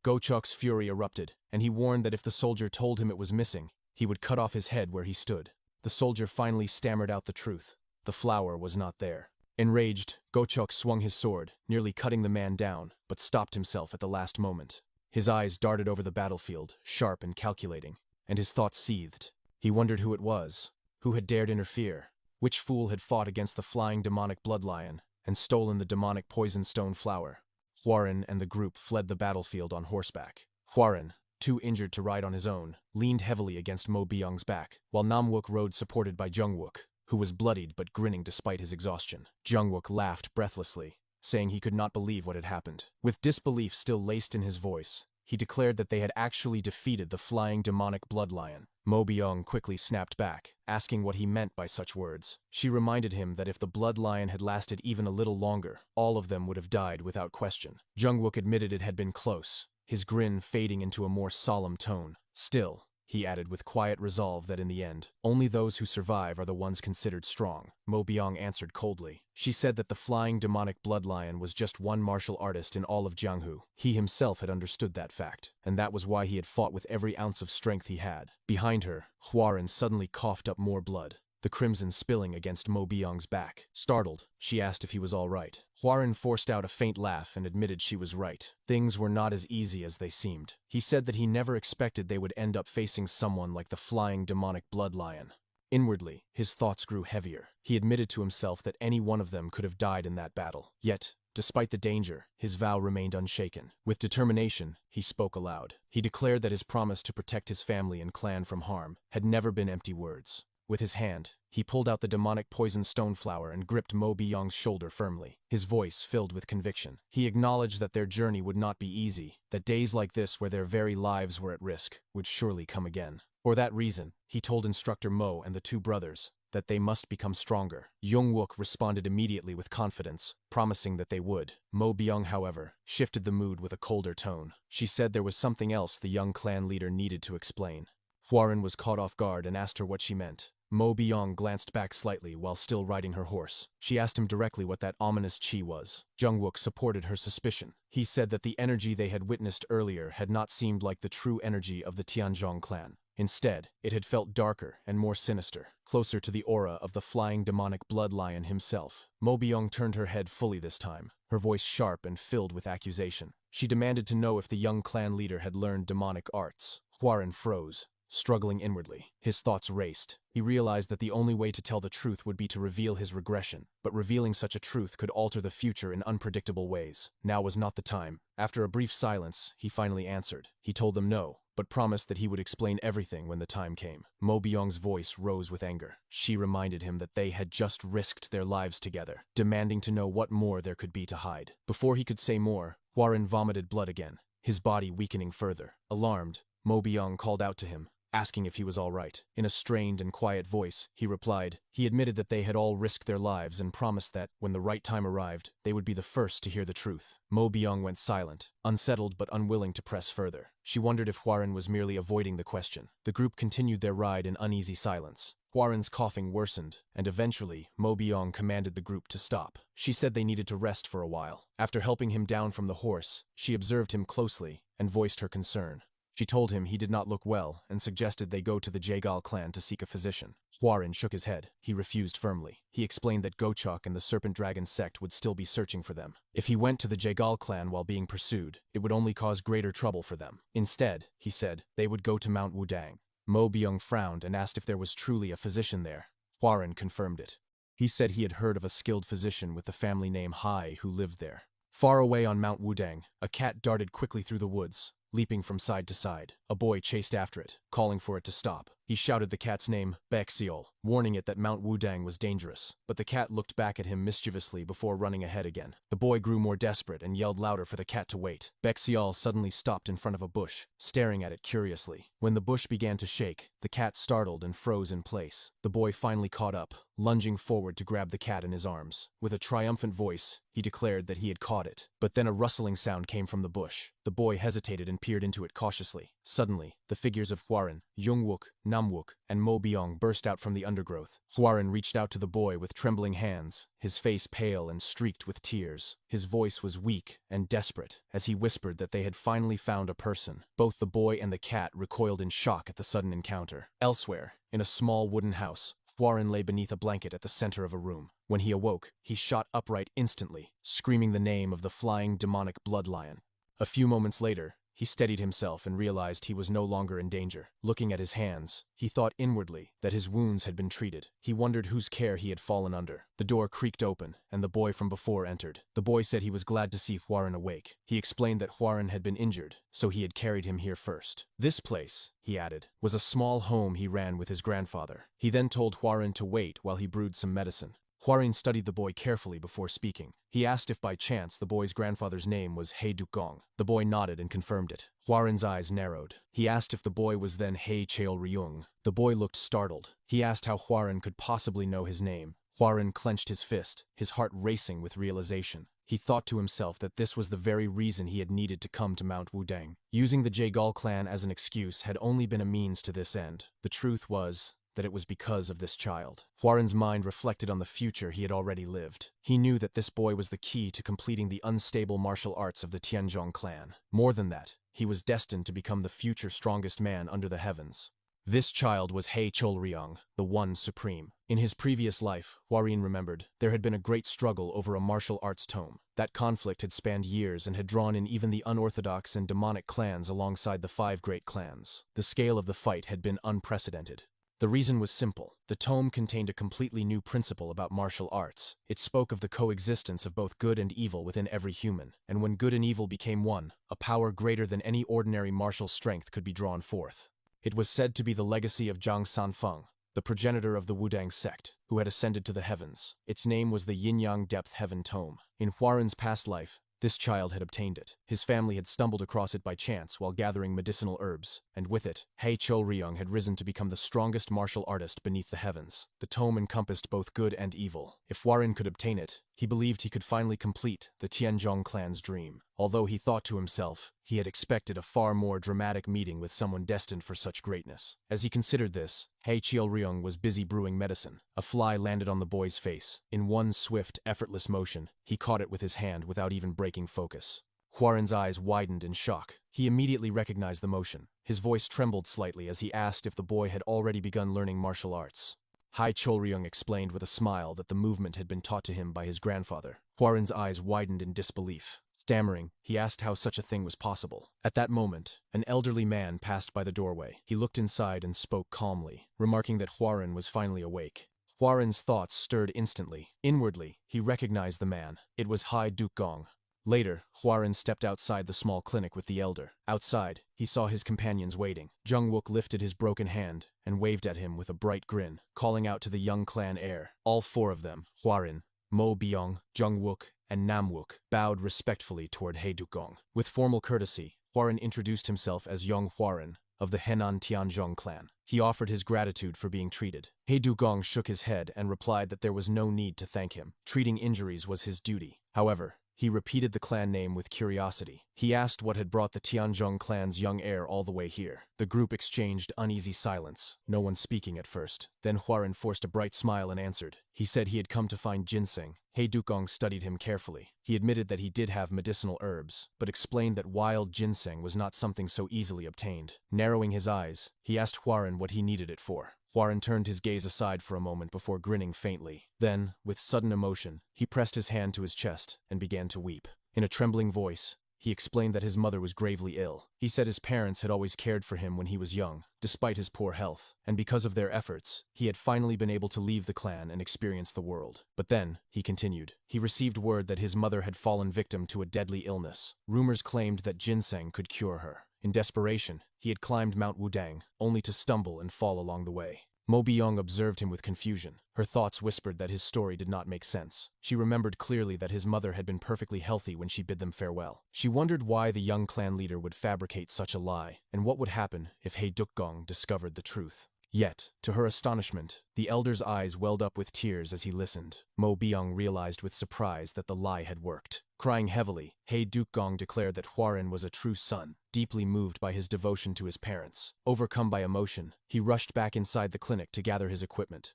Gochok's fury erupted, and he warned that if the soldier told him it was missing, he would cut off his head where he stood. The soldier finally stammered out the truth. The flower was not there. Enraged, Gochok swung his sword, nearly cutting the man down, but stopped himself at the last moment. His eyes darted over the battlefield, sharp and calculating, and his thoughts seethed. He wondered who it was, who had dared interfere, which fool had fought against the flying demonic bloodlion and stolen the demonic poison stone flower. Huarin and the group fled the battlefield on horseback. Huarin, too injured to ride on his own, leaned heavily against Mo Byung's back, while Namwook rode supported by Jungwook, who was bloodied but grinning despite his exhaustion. Jungwook laughed breathlessly, saying he could not believe what had happened. With disbelief still laced in his voice, he declared that they had actually defeated the flying demonic bloodlion. Mo Byung quickly snapped back, asking what he meant by such words. She reminded him that if the bloodlion had lasted even a little longer, all of them would have died without question. Jungwook admitted it had been close, his grin fading into a more solemn tone. Still, he added with quiet resolve that in the end, only those who survive are the ones considered strong. Mo Byung answered coldly. She said that the flying demonic bloodlion was just one martial artist in all of Jianghu. He himself had understood that fact, and that was why he had fought with every ounce of strength he had. Behind her, Huarin suddenly coughed up more blood, the crimson spilling against Mo Byung's back. Startled, she asked if he was all right. Huarin forced out a faint laugh and admitted she was right. Things were not as easy as they seemed. He said that he never expected they would end up facing someone like the flying demonic bloodlion. Inwardly, his thoughts grew heavier. He admitted to himself that any one of them could have died in that battle. Yet, Despite the danger, his vow remained unshaken. With determination, he spoke aloud. He declared that his promise to protect his family and clan from harm had never been empty words. With his hand, he pulled out the demonic poison stoneflower and gripped Mo Byong's shoulder firmly, his voice filled with conviction. He acknowledged that their journey would not be easy, that days like this where their very lives were at risk would surely come again. For that reason, he told instructor Mo and the two brothers that they must become stronger. Yong-wook responded immediately with confidence, promising that they would. Mo Byong, however, shifted the mood with a colder tone. She said there was something else the young clan leader needed to explain. Hwarin was caught off guard and asked her what she meant. Mo Byong glanced back slightly while still riding her horse. She asked him directly what that ominous chi was. Jung-wook supported her suspicion. He said that the energy they had witnessed earlier had not seemed like the true energy of the Tianzhong clan. Instead, it had felt darker and more sinister, closer to the aura of the flying demonic blood lion himself. Mo Byong turned her head fully this time, her voice sharp and filled with accusation. She demanded to know if the young clan leader had learned demonic arts. Hwarin froze, struggling inwardly. His thoughts raced. He realized that the only way to tell the truth would be to reveal his regression, but revealing such a truth could alter the future in unpredictable ways. Now was not the time. After a brief silence, he finally answered. He told them no, but promised that he would explain everything when the time came. Mo Byong's voice rose with anger. She reminded him that they had just risked their lives together, demanding to know what more there could be to hide. Before he could say more, Hwarin vomited blood again, his body weakening further. Alarmed, Mo Byong called out to him, asking if he was all right. In a strained and quiet voice, he replied. He admitted that they had all risked their lives and promised that, when the right time arrived, they would be the first to hear the truth. Mo Byong went silent, unsettled but unwilling to press further. She wondered if Hwarin was merely avoiding the question. The group continued their ride in uneasy silence. Hwarin's coughing worsened, and eventually, Mo Byong commanded the group to stop. She said they needed to rest for a while. After helping him down from the horse, she observed him closely and voiced her concern. She told him he did not look well and suggested they go to the Jaegal clan to seek a physician. Hwarin shook his head. He refused firmly. He explained that Gochok and the Serpent Dragon sect would still be searching for them. If he went to the Jaegal clan while being pursued, it would only cause greater trouble for them. Instead, he said, they would go to Mount Wudang. Mo Byong frowned and asked if there was truly a physician there. Hwarin confirmed it. He said he had heard of a skilled physician with the family name Hai who lived there. Far away on Mount Wudang, a cat darted quickly through the woods, leaping from side to side. A boy chased after it, calling for it to stop. He shouted the cat's name, Baexiol, warning it that Mount Wudang was dangerous, but the cat looked back at him mischievously before running ahead again. The boy grew more desperate and yelled louder for the cat to wait. Baexiol suddenly stopped in front of a bush, staring at it curiously. When the bush began to shake, the cat startled and froze in place. The boy finally caught up, lunging forward to grab the cat in his arms. With a triumphant voice, he declared that he had caught it. But then a rustling sound came from the bush. The boy hesitated and peered into it cautiously. Suddenly, the figures of Hwarin, Yong-wook, Nam-wook, and Mo Byong burst out from the undergrowth. Hwarin reached out to the boy with trembling hands, his face pale and streaked with tears. His voice was weak and desperate as he whispered that they had finally found a person. Both the boy and the cat recoiled in shock at the sudden encounter. Elsewhere, in a small wooden house, Hwarin lay beneath a blanket at the center of a room. When he awoke, he shot upright instantly, screaming the name of the flying demonic blood lion. A few moments later, he steadied himself and realized he was no longer in danger. Looking at his hands, he thought inwardly that his wounds had been treated. He wondered whose care he had fallen under. The door creaked open, and the boy from before entered. The boy said he was glad to see Hwarin awake. He explained that Hwarin had been injured, so he had carried him here first. This place, he added, was a small home he ran with his grandfather. He then told Hwarin to wait while he brewed some medicine. Hwarin studied the boy carefully before speaking. He asked if by chance the boy's grandfather's name was He Dukgong. The boy nodded and confirmed it. Hwarin's eyes narrowed. He asked if the boy was then He Cheol-ryung. The boy looked startled. He asked how Hwarin could possibly know his name. Hwarin clenched his fist, his heart racing with realization. He thought to himself that this was the very reason he had needed to come to Mount Wudang. Using the Jaegal clan as an excuse had only been a means to this end. The truth was that it was because of this child. Hwarin's mind reflected on the future he had already lived. He knew that this boy was the key to completing the unstable martial arts of the Tianzhong clan. More than that, he was destined to become the future strongest man under the heavens. This child was He Cheol-ryung, the one supreme. In his previous life, Hwarin remembered, there had been a great struggle over a martial arts tome. That conflict had spanned years and had drawn in even the unorthodox and demonic clans alongside the 5 great clans. The scale of the fight had been unprecedented. The reason was simple. The tome contained a completely new principle about martial arts. It spoke of the coexistence of both good and evil within every human, and when good and evil became one, a power greater than any ordinary martial strength could be drawn forth. It was said to be the legacy of Zhang Sanfeng, the progenitor of the Wudang sect, who had ascended to the heavens. Its name was the Yin-Yang Depth Heaven Tome. In Huaran's past life, this child had obtained it. His family had stumbled across it by chance while gathering medicinal herbs, and with it, He Chol-ryung had risen to become the strongest martial artist beneath the heavens. The tome encompassed both good and evil. If Huaran could obtain it, he believed he could finally complete the Tianzhong clan's dream. Although he thought to himself, he had expected a far more dramatic meeting with someone destined for such greatness. As he considered this, He Chol-ryung was busy brewing medicine. A fly landed on the boy's face. In one swift, effortless motion, he caught it with his hand without even breaking focus. Huaran's eyes widened in shock. He immediately recognized the motion. His voice trembled slightly as he asked if the boy had already begun learning martial arts. He Chol-ryung explained with a smile that the movement had been taught to him by his grandfather. Huaran's eyes widened in disbelief. Stammering, he asked how such a thing was possible. At that moment, an elderly man passed by the doorway. He looked inside and spoke calmly, remarking that Huaran was finally awake. Huaran's thoughts stirred instantly. Inwardly, he recognized the man. It was Hai Dukgong. Later, Huaran stepped outside the small clinic with the elder. Outside, he saw his companions waiting. Zheng Wook lifted his broken hand and waved at him with a bright grin, calling out to the young clan heir. All four of them, Huaran, Mo Biong, Zheng Wook, and Nam Wook, bowed respectfully toward He Dukgong. With formal courtesy, Huaran introduced himself as Yong Huaran of the Henan Tianzhong clan. He offered his gratitude for being treated. He Dukgong shook his head and replied that there was no need to thank him. Treating injuries was his duty. However, he repeated the clan name with curiosity. He asked what had brought the Tianzhong clan's young heir all the way here. The group exchanged uneasy silence, no one speaking at first. Then Huaran forced a bright smile and answered. He said he had come to find ginseng. He Dukgong studied him carefully. He admitted that he did have medicinal herbs, but explained that wild ginseng was not something so easily obtained. Narrowing his eyes, he asked Huaran what he needed it for. Huaran turned his gaze aside for a moment before grinning faintly. Then, with sudden emotion, he pressed his hand to his chest and began to weep. In a trembling voice, he explained that his mother was gravely ill. He said his parents had always cared for him when he was young, despite his poor health, and because of their efforts, he had finally been able to leave the clan and experience the world. But then, he continued, he received word that his mother had fallen victim to a deadly illness. Rumors claimed that ginseng could cure her. In desperation, he had climbed Mount Wudang, only to stumble and fall along the way. Mo Biong observed him with confusion. Her thoughts whispered that his story did not make sense. She remembered clearly that his mother had been perfectly healthy when she bid them farewell. She wondered why the young clan leader would fabricate such a lie, and what would happen if He Dukgong discovered the truth. Yet, to her astonishment, the elder's eyes welled up with tears as he listened. Mo Biong realized with surprise that the lie had worked. Crying heavily, He Dukgong declared that Huaran was a true son, deeply moved by his devotion to his parents. Overcome by emotion, he rushed back inside the clinic to gather his equipment.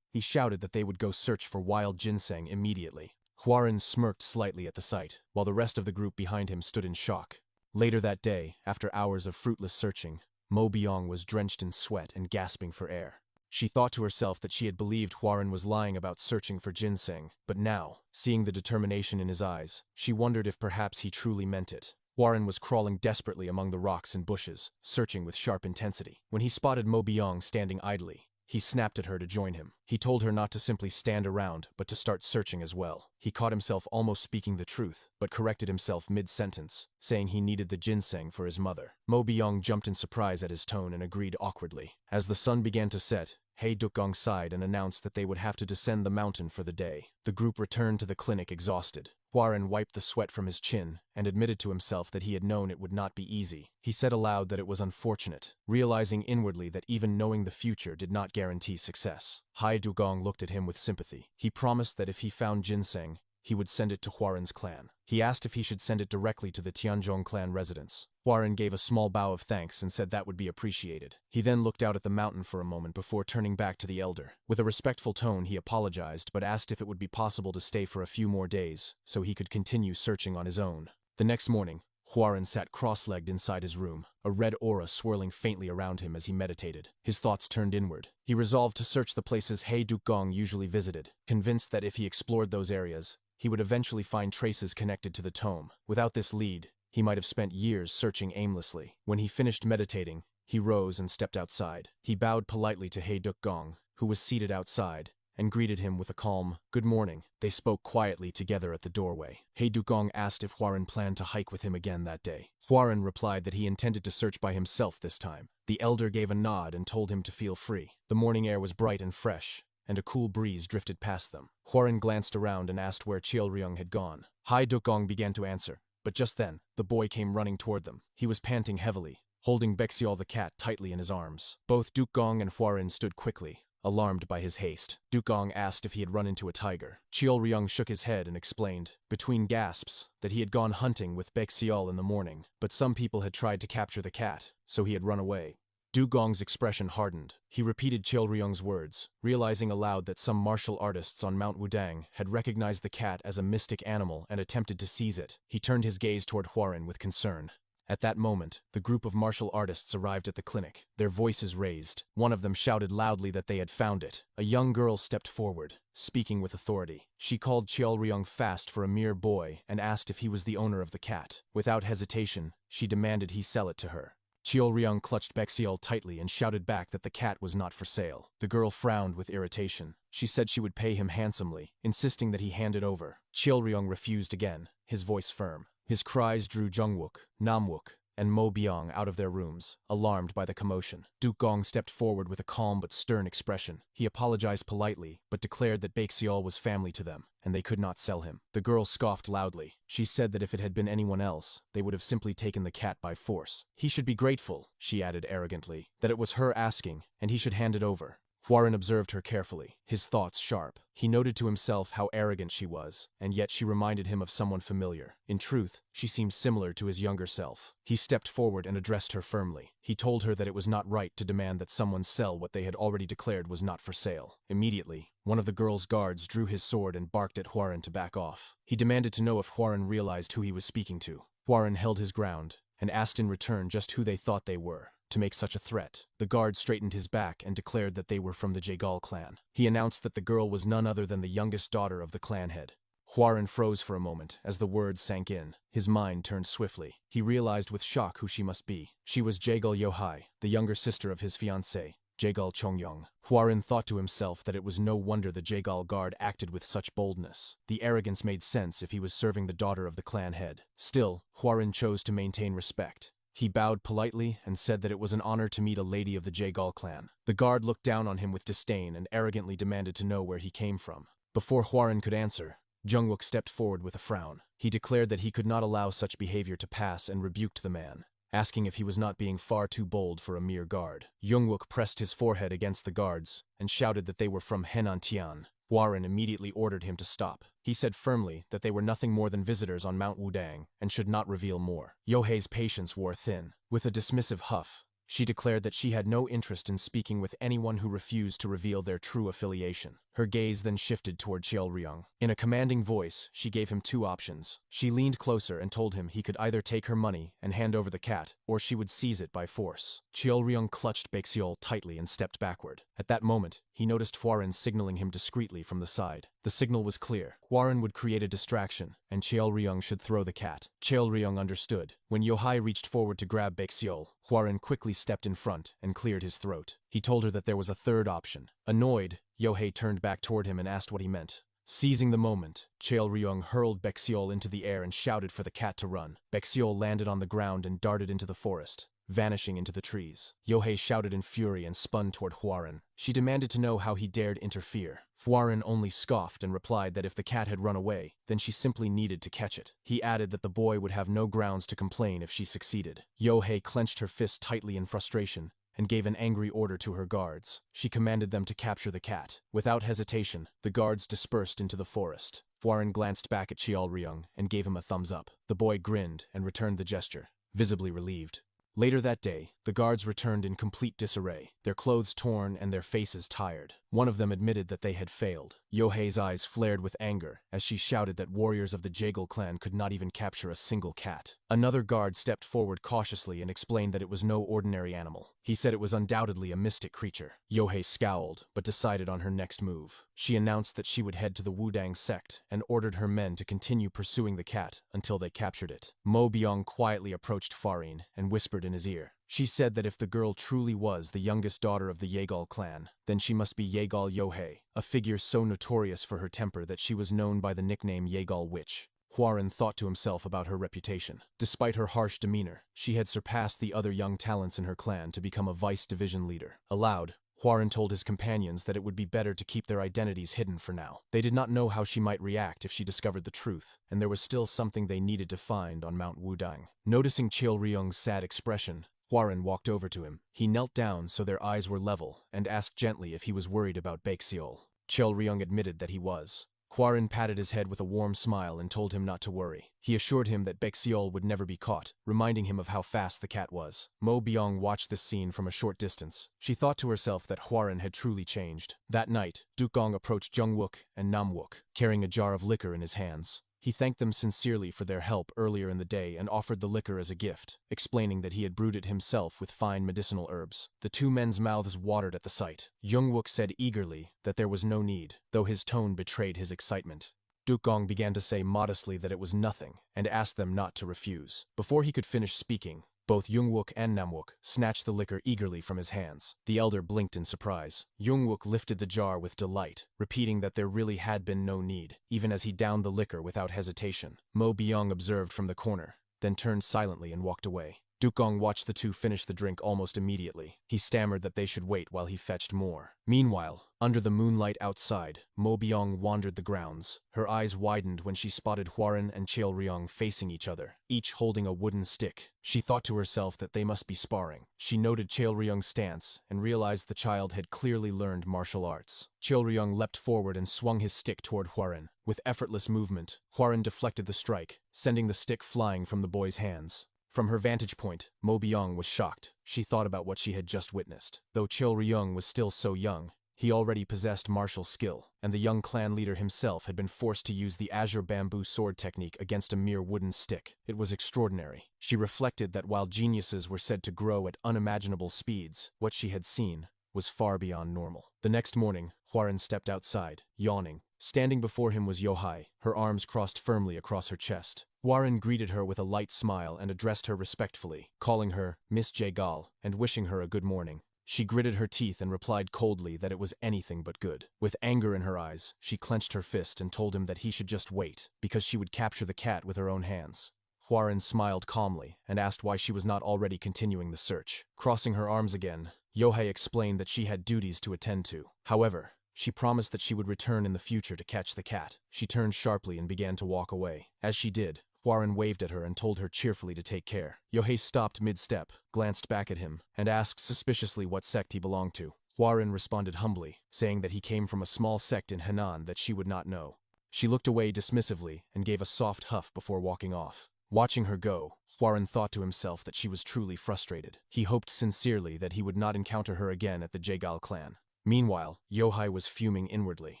He shouted that they would go search for wild ginseng immediately. Huaran smirked slightly at the sight, while the rest of the group behind him stood in shock. Later that day, after hours of fruitless searching, Mo Biong was drenched in sweat and gasping for air. She thought to herself that she had believed Huaran was lying about searching for ginseng, but now, seeing the determination in his eyes, she wondered if perhaps he truly meant it. Huaran was crawling desperately among the rocks and bushes, searching with sharp intensity. When he spotted Mo Biong standing idly, he snapped at her to join him. He told her not to simply stand around, but to start searching as well. He caught himself almost speaking the truth, but corrected himself mid-sentence, saying he needed the ginseng for his mother. Mo Biong jumped in surprise at his tone and agreed awkwardly. As the sun began to set, He Dukgong sighed and announced that they would have to descend the mountain for the day. The group returned to the clinic exhausted. Huaran wiped the sweat from his chin and admitted to himself that he had known it would not be easy. He said aloud that it was unfortunate, realizing inwardly that even knowing the future did not guarantee success. He Dukgong looked at him with sympathy. He promised that if he found ginseng, he would send it to Huaran's clan. He asked if he should send it directly to the Tianzhong clan residence. Huaran gave a small bow of thanks and said that would be appreciated. He then looked out at the mountain for a moment before turning back to the elder. With a respectful tone, he apologized but asked if it would be possible to stay for a few more days so he could continue searching on his own. The next morning, Huaran sat cross-legged inside his room, a red aura swirling faintly around him as he meditated. His thoughts turned inward. He resolved to search the places He Dukgong usually visited, convinced that if he explored those areas, he would eventually find traces connected to the tome. Without this lead, he might have spent years searching aimlessly. When he finished meditating, He rose and stepped outside. He bowed politely to He Duk-gong, who was seated outside, and greeted him with a calm, "Good morning." They spoke quietly together at the doorway. He Duk-gong asked if Hwarin planned to hike with him again that day. Hwarin replied that he intended to search by himself this time. The elder gave a nod and told him to feel free. The morning air was bright and fresh, and a cool breeze drifted past them. Hwarin glanced around and asked where Cheolryung had gone. He Duk-gong began to answer, but just then, the boy came running toward them. He was panting heavily, holding Baekseol the cat tightly in his arms. Both Duk-gong and Hwarin stood quickly, alarmed by his haste. Duk-gong asked if he had run into a tiger. Cheolryung shook his head and explained, between gasps, that he had gone hunting with Baekseol in the morning, but some people had tried to capture the cat, so he had run away. Duk-gong's expression hardened. He repeated Cheolryung's words, realizing aloud that some martial artists on Mount Wudang had recognized the cat as a mystic animal and attempted to seize it. He turned his gaze toward Hwarin with concern. At that moment, the group of martial artists arrived at the clinic, their voices raised. One of them shouted loudly that they had found it. A young girl stepped forward, speaking with authority. She called Cheolryung fast for a mere boy and asked if he was the owner of the cat. Without hesitation, she demanded he sell it to her. Cheolryung clutched Baekseol tightly and shouted back that the cat was not for sale. The girl frowned with irritation. She said she would pay him handsomely, insisting that he hand it over. Cheolryung refused again, his voice firm. His cries drew Jungwook, Namwook, and Mo Byung out of their rooms, alarmed by the commotion. Duk-gong stepped forward with a calm but stern expression. He apologized politely, but declared that Baekseol was family to them, and they could not sell him. The girl scoffed loudly. She said that if it had been anyone else, they would have simply taken the cat by force. He should be grateful, she added arrogantly, that it was her asking, and he should hand it over. Hwarin observed her carefully, his thoughts sharp. He noted to himself how arrogant she was, and yet she reminded him of someone familiar. In truth, she seemed similar to his younger self. He stepped forward and addressed her firmly. He told her that it was not right to demand that someone sell what they had already declared was not for sale. Immediately, one of the girl's guards drew his sword and barked at Hwarin to back off. He demanded to know if Hwarin realized who he was speaking to. Hwarin held his ground, and asked in return just who they thought they were to make such a threat. The guard straightened his back and declared that they were from the Jaegal clan. He announced that the girl was none other than the youngest daughter of the clan head. Hwarin froze for a moment as the words sank in. His mind turned swiftly. He realized with shock who she must be. She was Jaegal Yohai, the younger sister of his fiancée, Jaegal Chongyong. Hwarin thought to himself that it was no wonder the Jaegal guard acted with such boldness. The arrogance made sense if he was serving the daughter of the clan head. Still, Hwarin chose to maintain respect. He bowed politely and said that it was an honor to meet a lady of the Jaegal clan. The guard looked down on him with disdain and arrogantly demanded to know where he came from. Before Hwarin could answer, Jungwook stepped forward with a frown. He declared that he could not allow such behavior to pass and rebuked the man, asking if he was not being far too bold for a mere guard. Jungwook pressed his forehead against the guards and shouted that they were from Henan Tian. Hwarin immediately ordered him to stop. He said firmly that they were nothing more than visitors on Mount Wudang and should not reveal more. Yohei's patience wore thin. With a dismissive huff, she declared that she had no interest in speaking with anyone who refused to reveal their true affiliation. Her gaze then shifted toward Cheolryung. In a commanding voice, she gave him two options. She leaned closer and told him he could either take her money and hand over the cat, or she would seize it by force. Cheolryung clutched Baekseol tightly and stepped backward. At that moment, he noticed Hwarin signaling him discreetly from the side. The signal was clear. Hwarin would create a distraction, and Cheolryung should throw the cat. Cheolryung understood. When Yohai reached forward to grab Baekseol, Hwarin quickly stepped in front and cleared his throat. He told her that there was a third option. Annoyed, Yohei turned back toward him and asked what he meant. Seizing the moment, Cheolryung hurled Baekseol into the air and shouted for the cat to run. Baekseol landed on the ground and darted into the forest, vanishing into the trees. Yohei shouted in fury and spun toward Hwarin. She demanded to know how he dared interfere. Hwarin only scoffed and replied that if the cat had run away, then she simply needed to catch it. He added that the boy would have no grounds to complain if she succeeded. Yohei clenched her fist tightly in frustration and gave an angry order to her guards. She commanded them to capture the cat. Without hesitation, the guards dispersed into the forest. Hwarin glanced back at Cheolryung and gave him a thumbs up. The boy grinned and returned the gesture, visibly relieved. Later that day, the guards returned in complete disarray, their clothes torn and their faces tired. One of them admitted that they had failed. Yohei's eyes flared with anger as she shouted that warriors of the Jaegal clan could not even capture a single cat. Another guard stepped forward cautiously and explained that it was no ordinary animal. He said it was undoubtedly a mystic creature. Yohei scowled, but decided on her next move. She announced that she would head to the Wudang sect and ordered her men to continue pursuing the cat until they captured it. Mo Byung quietly approached Hwarin and whispered in his ear, She said that if the girl truly was the youngest daughter of the Yegal clan, then she must be Yegal Yohei, a figure so notorious for her temper that she was known by the nickname Yegal Witch. Hwarin thought to himself about her reputation. Despite her harsh demeanor, she had surpassed the other young talents in her clan to become a vice division leader. Aloud, Hwarin told his companions that it would be better to keep their identities hidden for now. They did not know how she might react if she discovered the truth, and there was still something they needed to find on Mount Wudang. Noticing Cheolryung's sad expression, Hwarin walked over to him. He knelt down so their eyes were level and asked gently if he was worried about Baekseol. Cheolryung admitted that he was. Hwarin patted his head with a warm smile and told him not to worry. He assured him that Baekseol would never be caught, reminding him of how fast the cat was. Mo Byung watched this scene from a short distance. She thought to herself that Hwarin had truly changed. That night, Dukong approached Jungwook and Namwook, carrying a jar of liquor in his hands. He thanked them sincerely for their help earlier in the day and offered the liquor as a gift, explaining that he had brewed it himself with fine medicinal herbs. The two men's mouths watered at the sight. Jungwook said eagerly that there was no need, though his tone betrayed his excitement. Dukong began to say modestly that it was nothing, and asked them not to refuse. Before he could finish speaking, both Jungwook and Namwook snatched the liquor eagerly from his hands. The elder blinked in surprise. Jungwook lifted the jar with delight, repeating that there really had been no need, even as he downed the liquor without hesitation. Mo Byung observed from the corner, then turned silently and walked away. Dukong watched the two finish the drink almost immediately. He stammered that they should wait while he fetched more. Meanwhile, under the moonlight outside, Mo Byung wandered the grounds. Her eyes widened when she spotted Hwarin and Cheolryung facing each other, each holding a wooden stick. She thought to herself that they must be sparring. She noted Cheolryung's stance and realized the child had clearly learned martial arts. Cheolryung leapt forward and swung his stick toward Hwarin. With effortless movement, Hwarin deflected the strike, sending the stick flying from the boy's hands. From her vantage point, Mo Byung was shocked. She thought about what she had just witnessed. Though Cheolryung was still so young, he already possessed martial skill, and the young clan leader himself had been forced to use the azure bamboo sword technique against a mere wooden stick. It was extraordinary. She reflected that while geniuses were said to grow at unimaginable speeds, what she had seen was far beyond normal. The next morning, Hwarin stepped outside, yawning. Standing before him was Yohei, her arms crossed firmly across her chest. Hwarin greeted her with a light smile and addressed her respectfully, calling her Miss Jaegal and wishing her a good morning. She gritted her teeth and replied coldly that it was anything but good. With anger in her eyes, she clenched her fist and told him that he should just wait, because she would capture the cat with her own hands. Hwarin smiled calmly and asked why she was not already continuing the search. Crossing her arms again, Yohei explained that she had duties to attend to. However, she promised that she would return in the future to catch the cat. She turned sharply and began to walk away. As she did, Hwarin waved at her and told her cheerfully to take care. Yohei stopped mid-step, glanced back at him, and asked suspiciously what sect he belonged to. Hwarin responded humbly, saying that he came from a small sect in Henan that she would not know. She looked away dismissively and gave a soft huff before walking off. Watching her go, Hwarin thought to himself that she was truly frustrated. He hoped sincerely that he would not encounter her again at the Jaegal clan. Meanwhile, Yohei was fuming inwardly.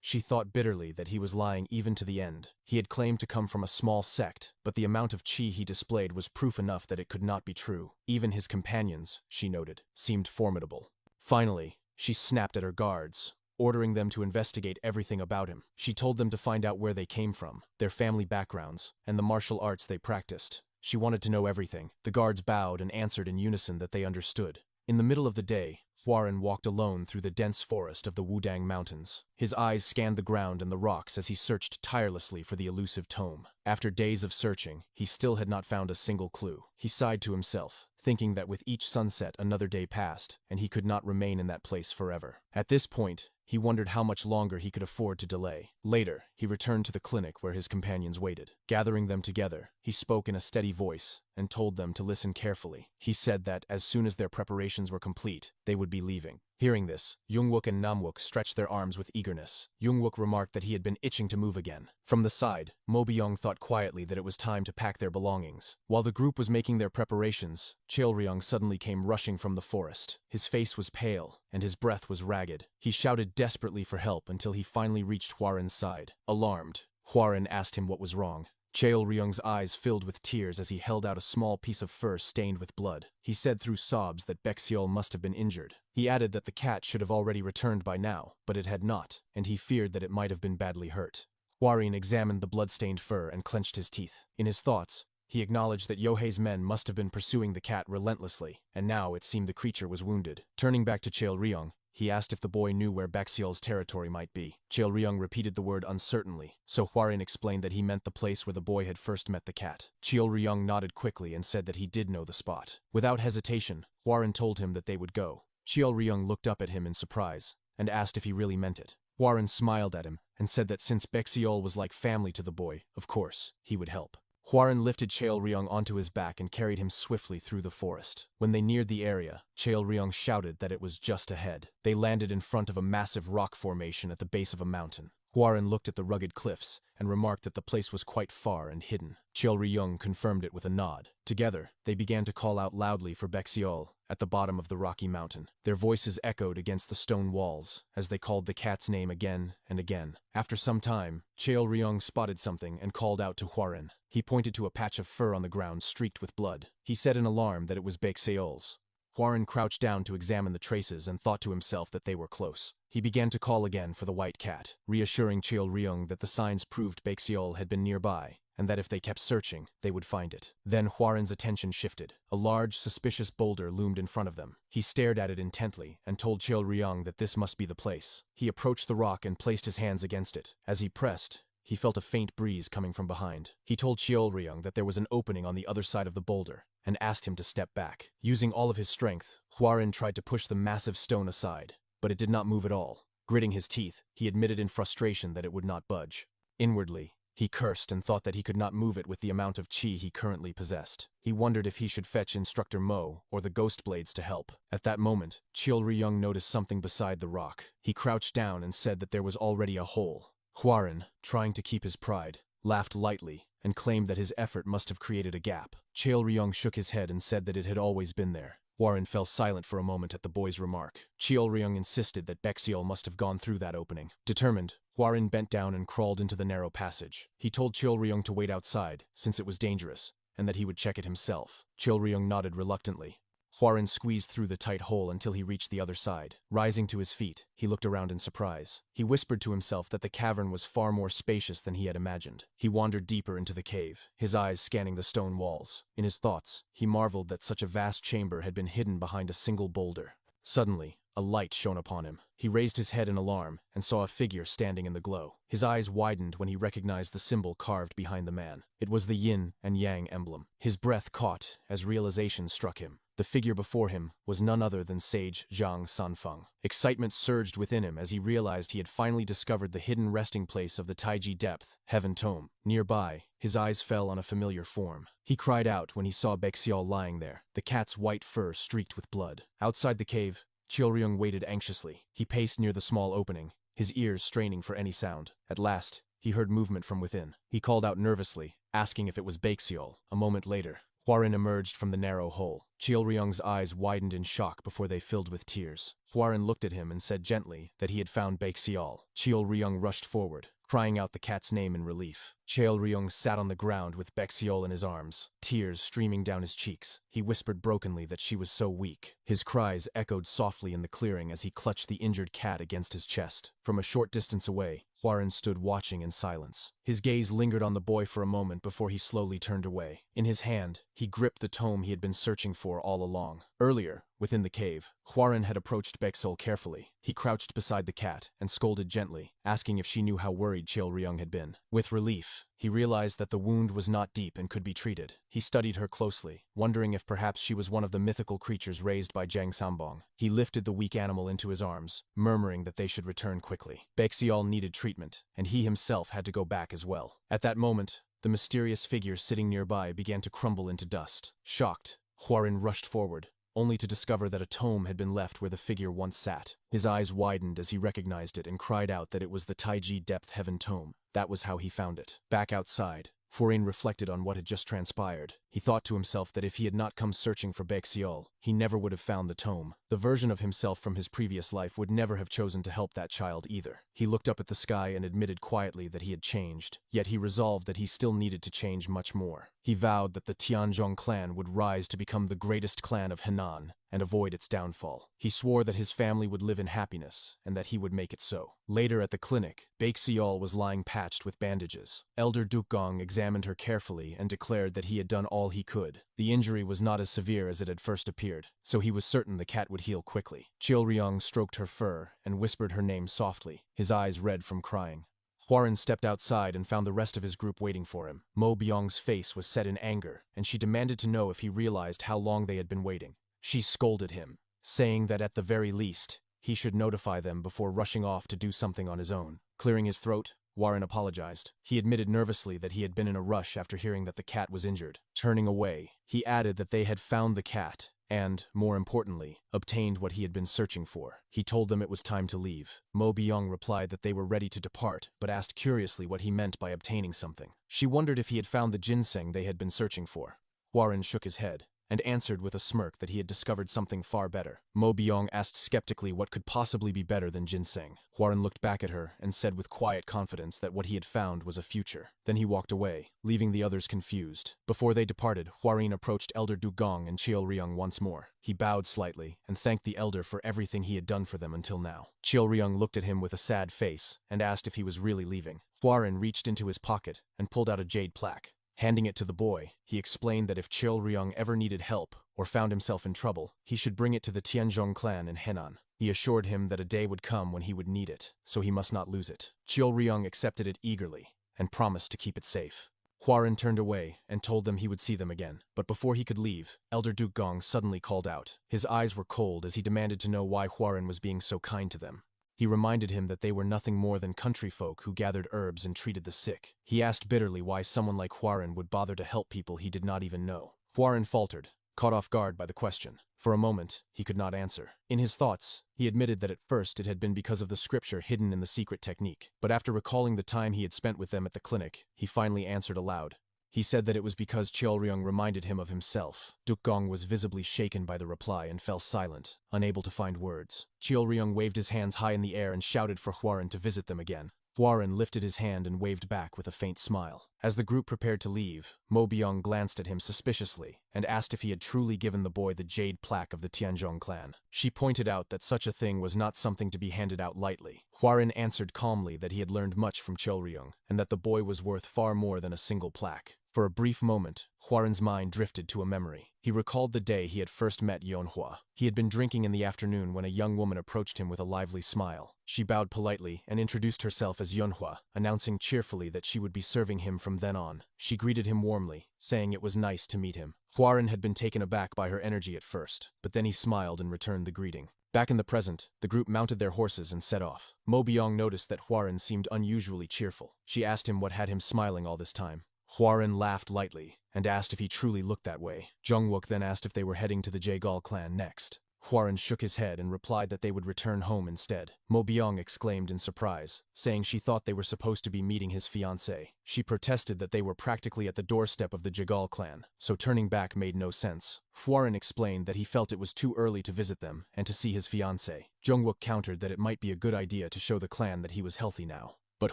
She thought bitterly that he was lying even to the end. He had claimed to come from a small sect, but the amount of chi he displayed was proof enough that it could not be true. Even his companions, she noted, seemed formidable. Finally, she snapped at her guards, ordering them to investigate everything about him. She told them to find out where they came from, their family backgrounds, and the martial arts they practiced. She wanted to know everything. The guards bowed and answered in unison that they understood. In the middle of the day, Hwarin walked alone through the dense forest of the Wudang Mountains. His eyes scanned the ground and the rocks as he searched tirelessly for the elusive tome. After days of searching, he still had not found a single clue. He sighed to himself, thinking that with each sunset another day passed, and he could not remain in that place forever. At this point, he wondered how much longer he could afford to delay. Later, he returned to the clinic where his companions waited. Gathering them together, he spoke in a steady voice and told them to listen carefully. He said that as soon as their preparations were complete, they would be leaving. Hearing this, Jungwook and Namwook stretched their arms with eagerness. Jungwook remarked that he had been itching to move again. From the side, Mo Byung thought quietly that it was time to pack their belongings. While the group was making their preparations, Cheolryung suddenly came rushing from the forest. His face was pale, and his breath was ragged. He shouted desperately for help until he finally reached Hwarin's side. Alarmed, Hwarin asked him what was wrong. Cheolryung's eyes filled with tears as he held out a small piece of fur stained with blood. He said through sobs that Baekseol must have been injured. He added that the cat should have already returned by now, but it had not, and he feared that it might have been badly hurt. Hwarin examined the blood-stained fur and clenched his teeth. In his thoughts, He acknowledged that Yohei's men must have been pursuing the cat relentlessly, and now it seemed the creature was wounded. Turning back to Chaelryong, he asked if the boy knew where Baxiol's territory might be. Chaelryong repeated the word uncertainly, so Hwarin explained that he meant the place where the boy had first met the cat. Chaelryong nodded quickly and said that he did know the spot. Without hesitation, Hwarin told him that they would go. Chaelryong looked up at him in surprise, and asked if he really meant it. Hwarin smiled at him and said that since Baxiol was like family to the boy, of course, he would help. Hwarin lifted Chaelryong onto his back and carried him swiftly through the forest. When they neared the area, Chaelryong shouted that it was just ahead. They landed in front of a massive rock formation at the base of a mountain. Hwarin looked at the rugged cliffs and remarked that the place was quite far and hidden. Chaelryong confirmed it with a nod. Together, they began to call out loudly for Baxiol at the bottom of the rocky mountain. Their voices echoed against the stone walls as they called the cat's name again and again. After some time, Chaelryong spotted something and called out to Hwarin. He pointed to a patch of fur on the ground streaked with blood. He said in alarm that it was Baxiol's. Hwarin crouched down to examine the traces and thought to himself that they were close. He began to call again for the white cat, reassuring Chaelryong that the signs proved Baxiol had been nearby, and that if they kept searching, they would find it. Then Hwarin's attention shifted. A large, suspicious boulder loomed in front of them. He stared at it intently and told Chaelryong that this must be the place. He approached the rock and placed his hands against it. As he pressed, he felt a faint breeze coming from behind. He told Chaelryong that there was an opening on the other side of the boulder, and asked him to step back. Using all of his strength, Hwarin tried to push the massive stone aside, but it did not move at all. Gritting his teeth, he admitted in frustration that it would not budge. Inwardly, he cursed and thought that he could not move it with the amount of chi he currently possessed. He wondered if he should fetch Instructor Mo or the Ghost Blades to help. At that moment, Chaelryong noticed something beside the rock. He crouched down and said that there was already a hole. Hwarin, trying to keep his pride, laughed lightly and claimed that his effort must have created a gap. Chaelryong shook his head and said that it had always been there. Hwarin fell silent for a moment at the boy's remark. Chaelryong insisted that Baxiol must have gone through that opening. Determined, Hwarin bent down and crawled into the narrow passage. He told Chaelryong to wait outside, since it was dangerous, and that he would check it himself. Chaelryong nodded reluctantly. Hwarin squeezed through the tight hole until he reached the other side. Rising to his feet, he looked around in surprise. He whispered to himself that the cavern was far more spacious than he had imagined. He wandered deeper into the cave, his eyes scanning the stone walls. In his thoughts, he marveled that such a vast chamber had been hidden behind a single boulder. Suddenly, a light shone upon him. He raised his head in alarm and saw a figure standing in the glow. His eyes widened when he recognized the symbol carved behind the man. It was the yin and yang emblem. His breath caught as realization struck him. The figure before him was none other than Sage Zhang Sanfeng. Excitement surged within him as he realized he had finally discovered the hidden resting place of the Taiji Depth, Heaven Tome. Nearby, his eyes fell on a familiar form. He cried out when he saw Baxiol lying there, the cat's white fur streaked with blood. Outside the cave, Chaelryong waited anxiously. He paced near the small opening, his ears straining for any sound. At last, he heard movement from within. He called out nervously, asking if it was Baxiol. A moment later, Hwarin emerged from the narrow hole. Chaelryong's eyes widened in shock before they filled with tears. Hwarin looked at him and said gently that he had found Baxiol. Chaelryong rushed forward, crying out the cat's name in relief. Chaelryong sat on the ground with Baxiol in his arms, tears streaming down his cheeks. He whispered brokenly that she was so weak. His cries echoed softly in the clearing as he clutched the injured cat against his chest. From a short distance away, Hwarin stood watching in silence. His gaze lingered on the boy for a moment before he slowly turned away. In his hand, he gripped the tome he had been searching for all along. Earlier, within the cave, Hwarin had approached Baxiol carefully. He crouched beside the cat and scolded gently, asking if she knew how worried Chaelryong had been. With relief, he realized that the wound was not deep and could be treated. He studied her closely, wondering if perhaps she was one of the mythical creatures raised by Zhang Sambong. He lifted the weak animal into his arms, murmuring that they should return quickly. Baxiol needed treatment, and he himself had to go back as well. At that moment, the mysterious figure sitting nearby began to crumble into dust. Shocked, Hwarin rushed forward, only to discover that a tome had been left where the figure once sat. His eyes widened as he recognized it and cried out that it was the Taiji Depth Heaven Tome. That was how he found it. Back outside, Hwarin reflected on what had just transpired. He thought to himself that if he had not come searching for Baexiol, he never would have found the tome. The version of himself from his previous life would never have chosen to help that child either. He looked up at the sky and admitted quietly that he had changed, yet he resolved that he still needed to change much more. He vowed that the Tianzhong clan would rise to become the greatest clan of Henan and avoid its downfall. He swore that his family would live in happiness and that he would make it so. Later at the clinic, Baexiol was lying patched with bandages. Elder Dukgong examined her carefully and declared that he had done all he could. The injury was not as severe as it had first appeared, so he was certain the cat would heal quickly. Chilryong stroked her fur and whispered her name softly, his eyes red from crying. Huaran stepped outside and found the rest of his group waiting for him. Mo Byong's face was set in anger, and she demanded to know if he realized how long they had been waiting. She scolded him, saying that at the very least, he should notify them before rushing off to do something on his own. Clearing his throat, Huaran apologized. He admitted nervously that he had been in a rush after hearing that the cat was injured. Turning away, he added that they had found the cat and, more importantly, obtained what he had been searching for. He told them it was time to leave. Mo Byong replied that they were ready to depart, but asked curiously what he meant by obtaining something. She wondered if he had found the ginseng they had been searching for. Huaran shook his head and answered with a smirk that he had discovered something far better. Mo Byong asked skeptically what could possibly be better than ginseng. Huaran looked back at her and said with quiet confidence that what he had found was a future. Then he walked away, leaving the others confused. Before they departed, Huaran approached Elder Dugong and Cheolryung once more. He bowed slightly and thanked the elder for everything he had done for them until now. Cheolryung looked at him with a sad face and asked if he was really leaving. Huaran reached into his pocket and pulled out a jade plaque. Handing it to the boy, he explained that if Cheolryung ever needed help or found himself in trouble, he should bring it to the Tianzhong clan in Henan. He assured him that a day would come when he would need it, so he must not lose it. Cheolryung accepted it eagerly and promised to keep it safe. Huaran turned away and told them he would see them again. But before he could leave, Elder Dukgong suddenly called out. His eyes were cold as he demanded to know why Huaran was being so kind to them. He reminded him that they were nothing more than country folk who gathered herbs and treated the sick. He asked bitterly why someone like Huaran would bother to help people he did not even know. Huaran faltered, caught off guard by the question. For a moment, he could not answer. In his thoughts, he admitted that at first it had been because of the scripture hidden in the secret technique. But after recalling the time he had spent with them at the clinic, he finally answered aloud. He said that it was because Cheolryung reminded him of himself. Dukgong was visibly shaken by the reply and fell silent, unable to find words. Cheolryung waved his hands high in the air and shouted for Huaran to visit them again. Huaran lifted his hand and waved back with a faint smile. As the group prepared to leave, Mo Byong glanced at him suspiciously and asked if he had truly given the boy the jade plaque of the Tianzhong clan. She pointed out that such a thing was not something to be handed out lightly. Huaran answered calmly that he had learned much from Cheolryung and that the boy was worth far more than a single plaque. For a brief moment, Huaran's mind drifted to a memory. He recalled the day he had first met Yonhua. He had been drinking in the afternoon when a young woman approached him with a lively smile. She bowed politely and introduced herself as Yonhua, announcing cheerfully that she would be serving him from then on. She greeted him warmly, saying it was nice to meet him. Huaran had been taken aback by her energy at first, but then he smiled and returned the greeting. Back in the present, the group mounted their horses and set off. Mo Byong noticed that Huaran seemed unusually cheerful. She asked him what had him smiling all this time. Huaran laughed lightly and asked if he truly looked that way. Jungwook then asked if they were heading to the Jaegal clan next. Huaran shook his head and replied that they would return home instead. Mo Byong exclaimed in surprise, saying she thought they were supposed to be meeting his fiancée. She protested that they were practically at the doorstep of the Jaegal clan, so turning back made no sense. Huaran explained that he felt it was too early to visit them and to see his fiancée. Jungwook countered that it might be a good idea to show the clan that he was healthy now. But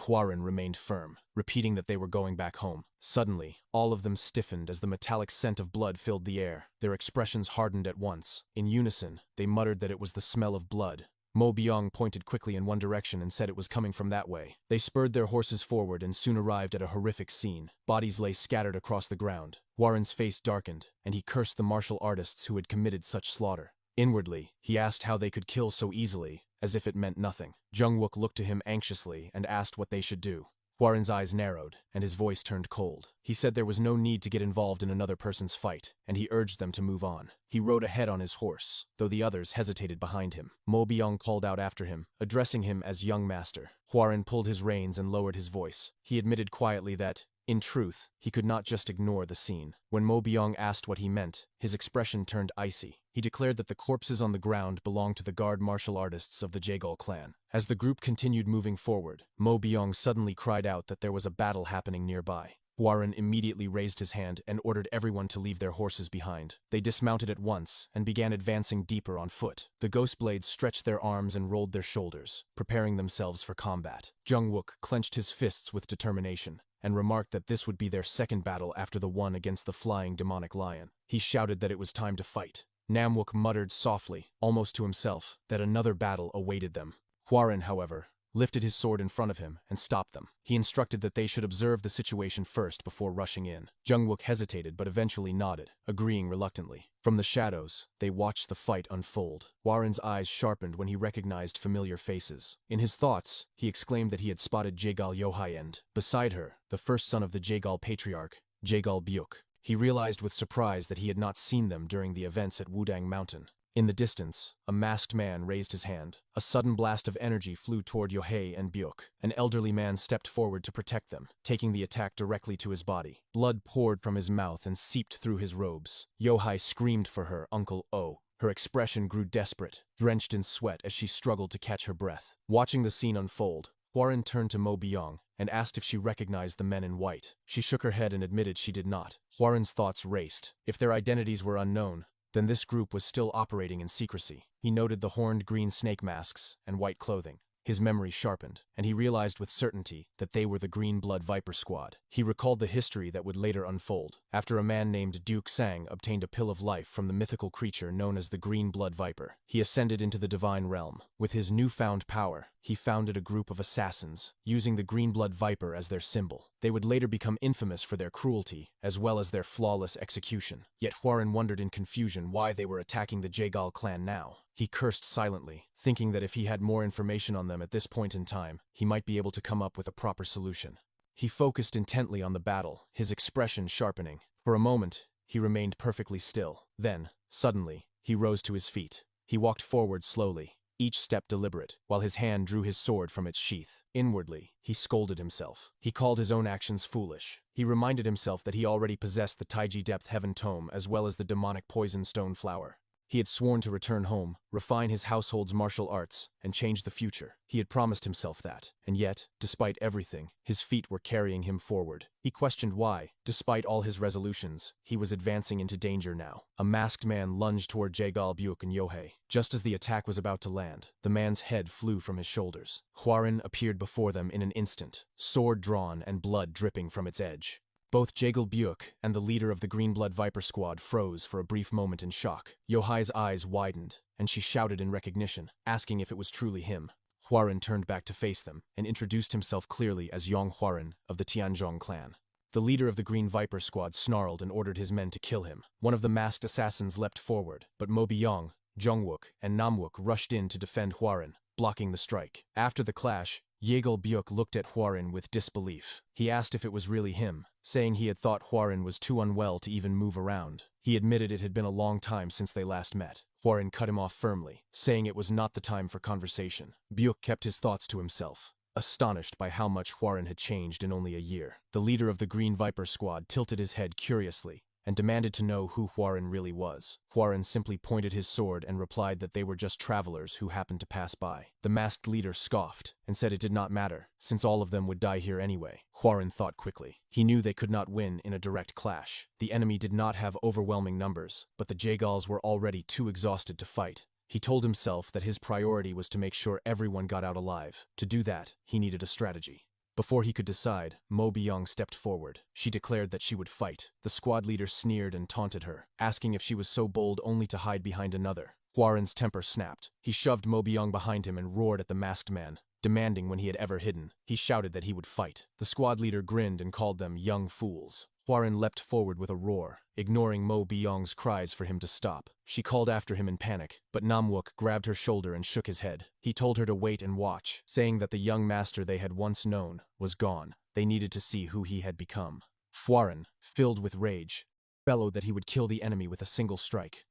Huaran remained firm, repeating that they were going back home. Suddenly, all of them stiffened as the metallic scent of blood filled the air. Their expressions hardened at once. In unison, they muttered that it was the smell of blood. Mo Byong pointed quickly in one direction and said it was coming from that way. They spurred their horses forward and soon arrived at a horrific scene. Bodies lay scattered across the ground. Huaran's face darkened, and he cursed the martial artists who had committed such slaughter. Inwardly, he asked how they could kill so easily, as if it meant nothing. Jungwook looked to him anxiously and asked what they should do. Huaran's eyes narrowed, and his voice turned cold. He said there was no need to get involved in another person's fight, and he urged them to move on. He rode ahead on his horse, though the others hesitated behind him. Mo Byong called out after him, addressing him as young master. Huaran pulled his reins and lowered his voice. He admitted quietly that, in truth, he could not just ignore the scene. When Mo Byong asked what he meant, his expression turned icy. He declared that the corpses on the ground belonged to the guard martial artists of the Jaegal clan. As the group continued moving forward, Mo Byong suddenly cried out that there was a battle happening nearby. Huaren immediately raised his hand and ordered everyone to leave their horses behind. They dismounted at once and began advancing deeper on foot. The ghost blades stretched their arms and rolled their shoulders, preparing themselves for combat. Jungwook clenched his fists with determination and remarked that this would be their second battle after the one against the flying demonic lion. He shouted that it was time to fight. Namwook muttered softly, almost to himself, that another battle awaited them. Huaren, however, lifted his sword in front of him and stopped them. He instructed that they should observe the situation first before rushing in. Jungwook hesitated but eventually nodded, agreeing reluctantly. From the shadows, they watched the fight unfold. Huaren's eyes sharpened when he recognized familiar faces. In his thoughts, he exclaimed that he had spotted Jaegal Yohai and, beside her, the first son of the Jaegal patriarch, Jaegal Byuk. He realized with surprise that he had not seen them during the events at Wudang Mountain. In the distance, a masked man raised his hand. A sudden blast of energy flew toward Yohei and Byuk. An elderly man stepped forward to protect them, taking the attack directly to his body. Blood poured from his mouth and seeped through his robes. Yohei screamed for her Uncle O. Her expression grew desperate, drenched in sweat as she struggled to catch her breath. Watching the scene unfold, Huaren turned to Mo Byong and asked if she recognized the men in white. She shook her head and admitted she did not. Huaren's thoughts raced. If their identities were unknown, then this group was still operating in secrecy. He noted the horned green snake masks and white clothing. His memory sharpened, and he realized with certainty that they were the Green Blood Viper Squad. He recalled the history that would later unfold, after a man named Duke Sang obtained a pill of life from the mythical creature known as the Green Blood Viper. He ascended into the divine realm. With his newfound power, he founded a group of assassins, using the Green Blood Viper as their symbol. They would later become infamous for their cruelty, as well as their flawless execution. Yet Huaren wondered in confusion why they were attacking the Jaegal clan now. He cursed silently, thinking that if he had more information on them at this point in time, he might be able to come up with a proper solution. He focused intently on the battle, his expression sharpening. For a moment, he remained perfectly still. Then, suddenly, he rose to his feet. He walked forward slowly, each step deliberate, while his hand drew his sword from its sheath. Inwardly, he scolded himself. He called his own actions foolish. He reminded himself that he already possessed the Taiji Depth Heaven Tome as well as the demonic Poison Stone Flower. He had sworn to return home, refine his household's martial arts, and change the future. He had promised himself that, and yet, despite everything, his feet were carrying him forward. He questioned why, despite all his resolutions, he was advancing into danger now. A masked man lunged toward Jaegal Byuk and Yohei. Just as the attack was about to land, the man's head flew from his shoulders. Huaren appeared before them in an instant, sword drawn and blood dripping from its edge. Both Jaegal Byuk and the leader of the Green Blood Viper Squad froze for a brief moment in shock. Yohai's eyes widened, and she shouted in recognition, asking if it was truly him. Huaren turned back to face them, and introduced himself clearly as Yong Huaren of the Tianzhong clan. The leader of the Green Viper Squad snarled and ordered his men to kill him. One of the masked assassins leapt forward, but Mo Byong, Jungwook, and Namwook rushed in to defend Huaren, blocking the strike. After the clash, Jaegal Byuk looked at Huaren with disbelief. He asked if it was really him, saying he had thought Huaren was too unwell to even move around. He admitted it had been a long time since they last met. Huaren cut him off firmly, saying it was not the time for conversation. Byuk kept his thoughts to himself, astonished by how much Huaren had changed in only a year. The leader of the Green Viper Squad tilted his head curiously, and demanded to know who Huaren really was. Huaren simply pointed his sword and replied that they were just travelers who happened to pass by. The masked leader scoffed and said it did not matter, since all of them would die here anyway. Huaren thought quickly. He knew they could not win in a direct clash. The enemy did not have overwhelming numbers, but the Jaegals were already too exhausted to fight. He told himself that his priority was to make sure everyone got out alive. To do that, he needed a strategy. Before he could decide, Mo Byong stepped forward. She declared that she would fight. The squad leader sneered and taunted her, asking if she was so bold only to hide behind another. Huaren's temper snapped. He shoved Mo Byong behind him and roared at the masked man, demanding when he had ever hidden. He shouted that he would fight. The squad leader grinned and called them young fools. Huaren leapt forward with a roar, ignoring Mo Byong's cries for him to stop. She called after him in panic, but Namwook grabbed her shoulder and shook his head. He told her to wait and watch, saying that the young master they had once known was gone. They needed to see who he had become. Huaren, filled with rage, bellowed that he would kill the enemy with a single strike.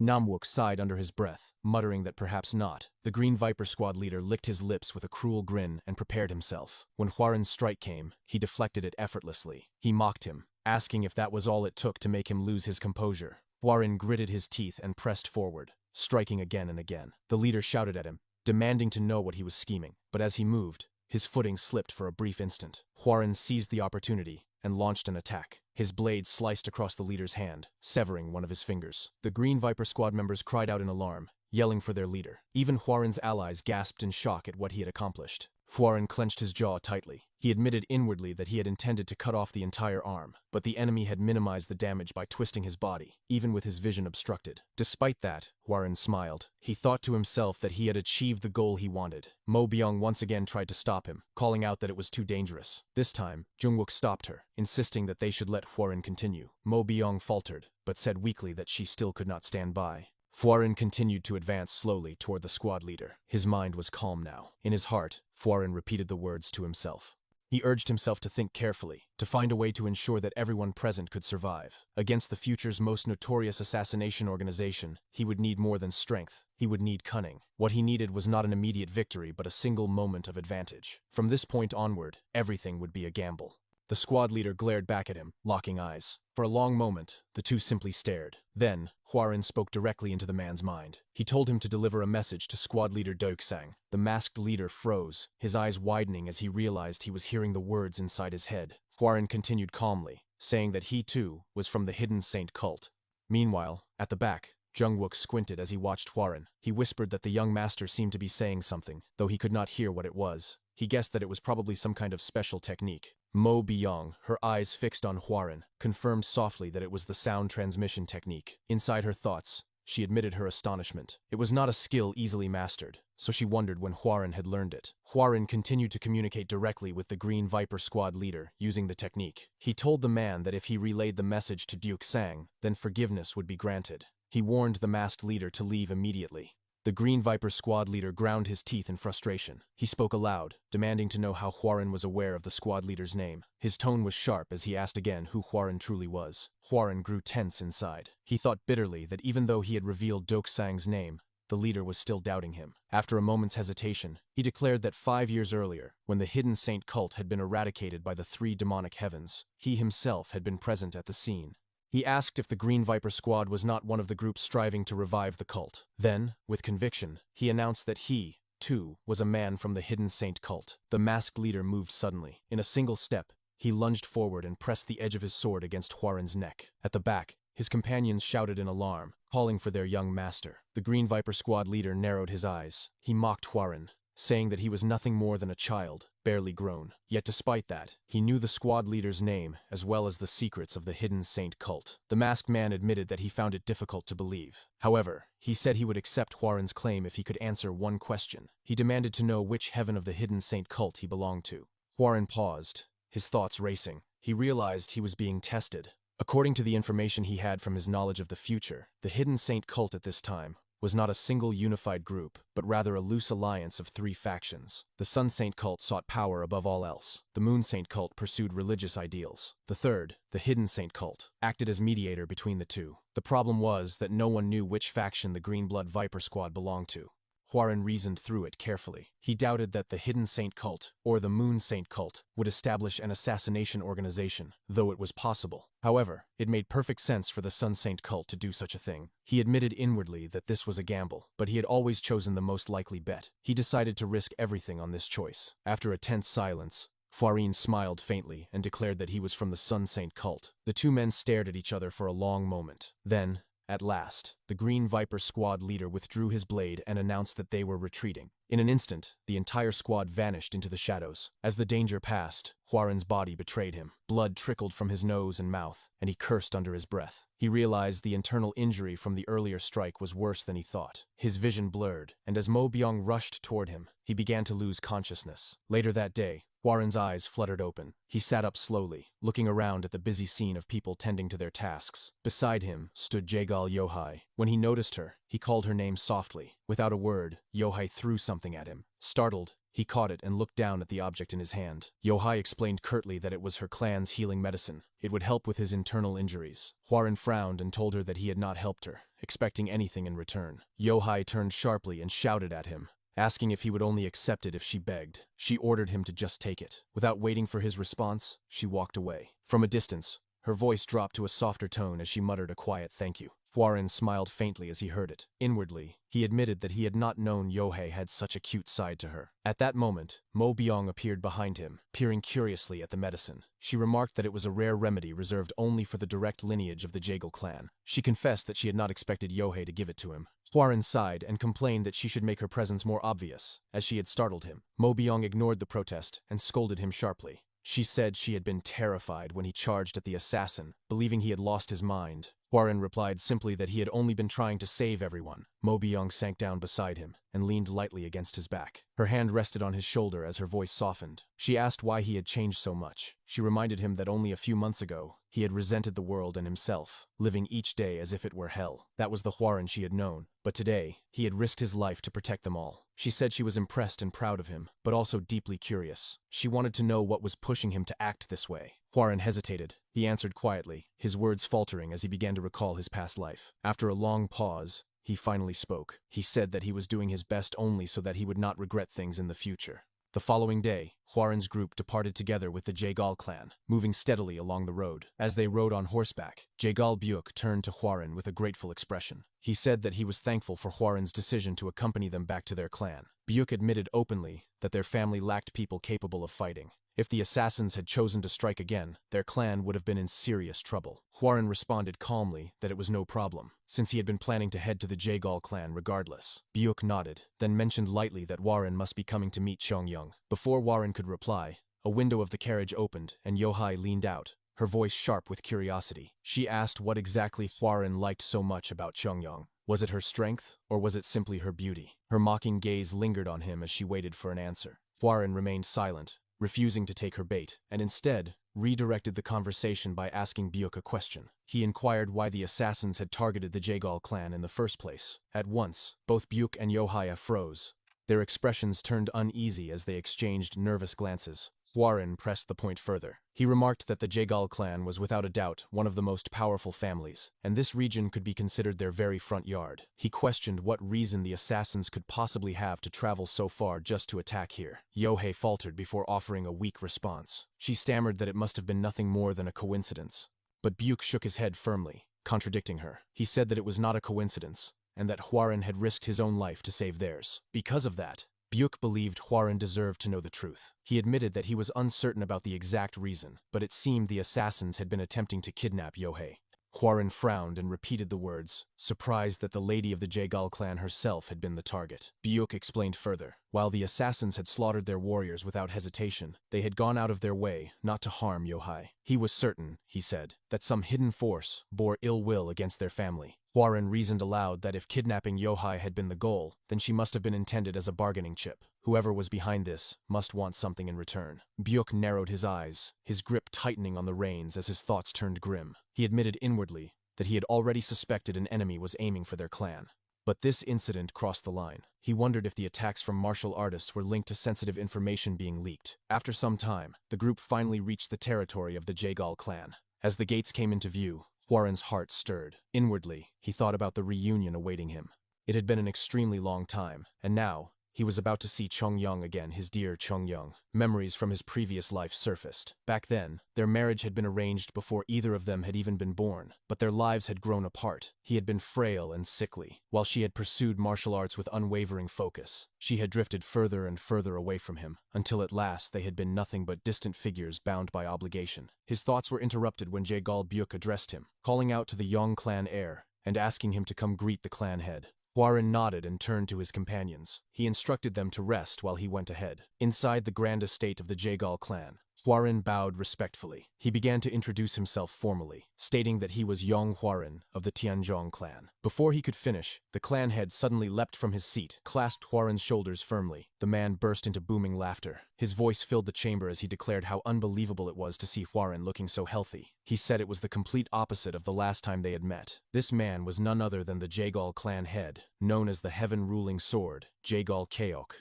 Namwook sighed under his breath, muttering that perhaps not. The Green Viper Squad leader licked his lips with a cruel grin and prepared himself. When Huaren's strike came, he deflected it effortlessly. He mocked him, asking if that was all it took to make him lose his composure. Huaren gritted his teeth and pressed forward, striking again and again. The leader shouted at him, demanding to know what he was scheming. But as he moved, his footing slipped for a brief instant. Huaren seized the opportunity and launched an attack. His blade sliced across the leader's hand, severing one of his fingers. The Green Viper squad members cried out in alarm, yelling for their leader. Even Huaren's allies gasped in shock at what he had accomplished. Huaren clenched his jaw tightly. He admitted inwardly that he had intended to cut off the entire arm, but the enemy had minimized the damage by twisting his body, even with his vision obstructed. Despite that, Huaren smiled. He thought to himself that he had achieved the goal he wanted. Mo Biong once again tried to stop him, calling out that it was too dangerous. This time, Jungwook stopped her, insisting that they should let Huaren continue. Mo Biong faltered, but said weakly that she still could not stand by. Huaren continued to advance slowly toward the squad leader. His mind was calm now. In his heart, Huaren repeated the words to himself. He urged himself to think carefully, to find a way to ensure that everyone present could survive. Against the future's most notorious assassination organization, he would need more than strength. He would need cunning. What he needed was not an immediate victory, but a single moment of advantage. From this point onward, everything would be a gamble. The squad leader glared back at him, locking eyes. For a long moment, the two simply stared. Then, Huaren spoke directly into the man's mind. He told him to deliver a message to squad leader Deoksang. The masked leader froze, his eyes widening as he realized he was hearing the words inside his head. Huaren continued calmly, saying that he too was from the hidden saint cult. Meanwhile, at the back, Jungwook squinted as he watched Huaren. He whispered that the young master seemed to be saying something, though he could not hear what it was. He guessed that it was probably some kind of special technique. Mo Biong, her eyes fixed on Huaren, confirmed softly that it was the sound transmission technique. Inside her thoughts, she admitted her astonishment. It was not a skill easily mastered, so she wondered when Huaren had learned it. Huaren continued to communicate directly with the Green Viper squad leader, using the technique. He told the man that if he relayed the message to Deoksang, then forgiveness would be granted. He warned the masked leader to leave immediately. The Green Viper squad leader ground his teeth in frustration. He spoke aloud, demanding to know how Huaren was aware of the squad leader's name. His tone was sharp as he asked again who Huaren truly was. Huaren grew tense inside. He thought bitterly that even though he had revealed Deoksang's name, the leader was still doubting him. After a moment's hesitation, he declared that 5 years earlier, when the hidden saint cult had been eradicated by the three demonic heavens, he himself had been present at the scene. He asked if the Green Viper squad was not one of the groups striving to revive the cult. Then, with conviction, he announced that he, too, was a man from the hidden saint cult. The masked leader moved suddenly. In a single step, he lunged forward and pressed the edge of his sword against Huaren's neck. At the back, his companions shouted in alarm, calling for their young master. The Green Viper squad leader narrowed his eyes. He mocked Huaren, saying that he was nothing more than a child, barely grown. Yet despite that, he knew the squad leader's name as well as the secrets of the hidden saint cult. The masked man admitted that he found it difficult to believe. However, he said he would accept Huaren's claim if he could answer one question. He demanded to know which heaven of the hidden saint cult he belonged to. Huaren paused, his thoughts racing. He realized he was being tested. According to the information he had from his knowledge of the future, the hidden saint cult at this time was not a single unified group, but rather a loose alliance of three factions. The Sun Saint cult sought power above all else. The Moon Saint cult pursued religious ideals. The third, the Hidden Saint cult, acted as mediator between the two. The problem was that no one knew which faction the Green Blood Viper squad belonged to. Huaren reasoned through it carefully. He doubted that the Hidden Saint cult, or the Moon Saint cult, would establish an assassination organization, though it was possible. However, it made perfect sense for the Sun Saint cult to do such a thing. He admitted inwardly that this was a gamble, but he had always chosen the most likely bet. He decided to risk everything on this choice. After a tense silence, Huaren smiled faintly and declared that he was from the Sun Saint cult. The two men stared at each other for a long moment. Then, at last, the Green Viper squad leader withdrew his blade and announced that they were retreating. In an instant, the entire squad vanished into the shadows. As the danger passed, Huaren's body betrayed him. Blood trickled from his nose and mouth, and he cursed under his breath. He realized the internal injury from the earlier strike was worse than he thought. His vision blurred, and as Mo Biong rushed toward him, he began to lose consciousness. Later that day, Huaren's eyes fluttered open. He sat up slowly, looking around at the busy scene of people tending to their tasks. Beside him stood Jaegal Yohai. When he noticed her, he called her name softly. Without a word, Yohai threw something at him. Startled, he caught it and looked down at the object in his hand. Yohai explained curtly that it was her clan's healing medicine. It would help with his internal injuries. Huaren frowned and told her that he had not helped her, expecting anything in return. Yohai turned sharply and shouted at him, asking if he would only accept it if she begged. She ordered him to just take it. Without waiting for his response, she walked away. From a distance, Her voice dropped to a softer tone as she muttered a quiet thank you. Huaran smiled faintly as he heard it. Inwardly, he admitted that he had not known Yohei had such a cute side to her. At that moment, Mo Biong appeared behind him, peering curiously at the medicine. She remarked that it was a rare remedy reserved only for the direct lineage of the Jaegal clan. She confessed that she had not expected Yohei to give it to him. Huaran sighed and complained that she should make her presence more obvious, as she had startled him. Mo Biong ignored the protest and scolded him sharply. She said she had been terrified when he charged at the assassin, believing he had lost his mind. Huaran replied simply that he had only been trying to save everyone. Mo Biong sank down beside him and leaned lightly against his back. Her hand rested on his shoulder as her voice softened. She asked why he had changed so much. She reminded him that only a few months ago, he had resented the world and himself, living each day as if it were hell. That was the Huaran she had known, but today, he had risked his life to protect them all. She said she was impressed and proud of him, but also deeply curious. She wanted to know what was pushing him to act this way. Huaran hesitated. He answered quietly, his words faltering as he began to recall his past life. After a long pause, he finally spoke. He said that he was doing his best only so that he would not regret things in the future. The following day, Huaran's group departed together with the Jaegal clan, moving steadily along the road. As they rode on horseback, Jaegal Byuk turned to Huaran with a grateful expression. He said that he was thankful for Huaran's decision to accompany them back to their clan. Byuk admitted openly that their family lacked people capable of fighting. If the assassins had chosen to strike again, their clan would have been in serious trouble. Huaran responded calmly that it was no problem, since he had been planning to head to the Jaegal clan regardless. Byuk nodded, then mentioned lightly that Huaran must be coming to meet Chongyang. Before Huaran could reply, a window of the carriage opened and Yohei leaned out, her voice sharp with curiosity. She asked what exactly Huaran liked so much about Chongyang. Was it her strength, or was it simply her beauty? Her mocking gaze lingered on him as she waited for an answer. Huaran remained silent, refusing to take her bait, and instead redirected the conversation by asking Byuk a question. He inquired why the assassins had targeted the Jaegal clan in the first place. At once, both Byuk and Yohei froze. Their expressions turned uneasy as they exchanged nervous glances. Huaran pressed the point further. He remarked that the Jaegal clan was without a doubt one of the most powerful families, and this region could be considered their very front yard. He questioned what reason the assassins could possibly have to travel so far just to attack here. Yohei faltered before offering a weak response. She stammered that it must have been nothing more than a coincidence. But Byuk shook his head firmly, contradicting her. He said that it was not a coincidence, and that Huaran had risked his own life to save theirs. Because of that, Byuk believed Huaran deserved to know the truth. He admitted that he was uncertain about the exact reason, but it seemed the assassins had been attempting to kidnap Yohei. Huaran frowned and repeated the words, surprised that the lady of the Jaegal clan herself had been the target. Byuk explained further. While the assassins had slaughtered their warriors without hesitation, they had gone out of their way not to harm Yohei. He was certain, he said, that some hidden force bore ill will against their family. Huaran reasoned aloud that if kidnapping Yohei had been the goal, then she must have been intended as a bargaining chip. Whoever was behind this must want something in return. Byuk narrowed his eyes, his grip tightening on the reins as his thoughts turned grim. He admitted inwardly that he had already suspected an enemy was aiming for their clan. But this incident crossed the line. He wondered if the attacks from martial artists were linked to sensitive information being leaked. After some time, the group finally reached the territory of the Jaegal clan. As the gates came into view, Huaran's heart stirred. Inwardly, he thought about the reunion awaiting him. It had been an extremely long time, and now, he was about to see Chongyang again, his dear Chongyang. Memories from his previous life surfaced. Back then, their marriage had been arranged before either of them had even been born, but their lives had grown apart. He had been frail and sickly, while she had pursued martial arts with unwavering focus. She had drifted further and further away from him, until at last they had been nothing but distant figures bound by obligation. His thoughts were interrupted when Jaegal Byuk addressed him, calling out to the Yong clan heir, and asking him to come greet the clan head. Huaran nodded and turned to his companions. He instructed them to rest while he went ahead. Inside the grand estate of the Jaegal clan, Huaran bowed respectfully. He began to introduce himself formally, stating that he was Yong Huaran of the Tianzhong clan. Before he could finish, the clan head suddenly leapt from his seat, clasped Huaran's shoulders firmly. The man burst into booming laughter. His voice filled the chamber as he declared how unbelievable it was to see Huaran looking so healthy. He said it was the complete opposite of the last time they had met. This man was none other than the Jaegal clan head, known as the heaven-ruling sword, Jaegal Keok.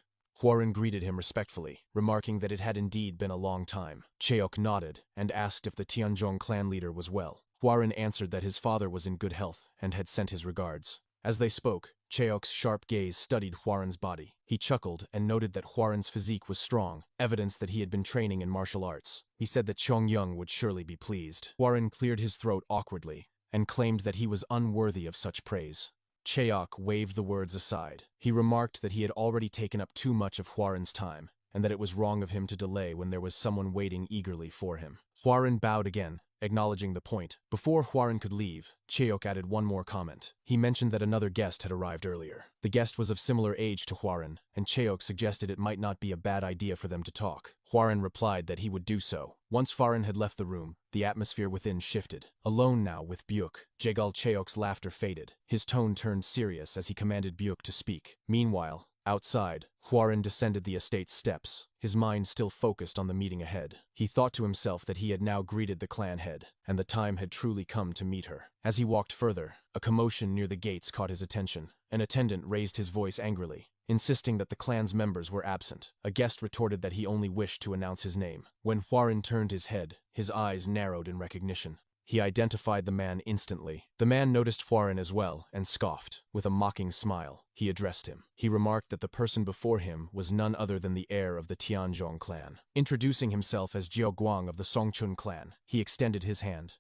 Huaran greeted him respectfully, remarking that it had indeed been a long time. Cheok nodded and asked if the Tianzhong clan leader was well. Huaran answered that his father was in good health and had sent his regards. As they spoke, Cheok's sharp gaze studied Huaren's body. He chuckled and noted that Huaren's physique was strong, evidence that he had been training in martial arts. He said that Chongyang would surely be pleased. Huaren cleared his throat awkwardly and claimed that he was unworthy of such praise. Cheok waved the words aside. He remarked that he had already taken up too much of Huaren's time, and that it was wrong of him to delay when there was someone waiting eagerly for him. Huaren bowed again, acknowledging the point. Before Huaren could leave, Cheok added one more comment. He mentioned that another guest had arrived earlier. The guest was of similar age to Huaren, and Cheok suggested it might not be a bad idea for them to talk. Huaren replied that he would do so. Once Huaren had left the room, the atmosphere within shifted. Alone now with Byuk, Jegal Cheok's laughter faded. His tone turned serious as he commanded Byuk to speak. Meanwhile, outside, Huaren descended the estate's steps, his mind still focused on the meeting ahead. He thought to himself that he had now greeted the clan head, and the time had truly come to meet her. As he walked further, a commotion near the gates caught his attention. An attendant raised his voice angrily, insisting that the clan's members were absent. A guest retorted that he only wished to announce his name. When Huaren turned his head, his eyes narrowed in recognition. He identified the man instantly. The man noticed Huaren as well and scoffed. With a mocking smile, he addressed him. He remarked that the person before him was none other than the heir of the Tianzhong clan. Introducing himself as Jiao Guang of the Songchun clan, he extended his hand.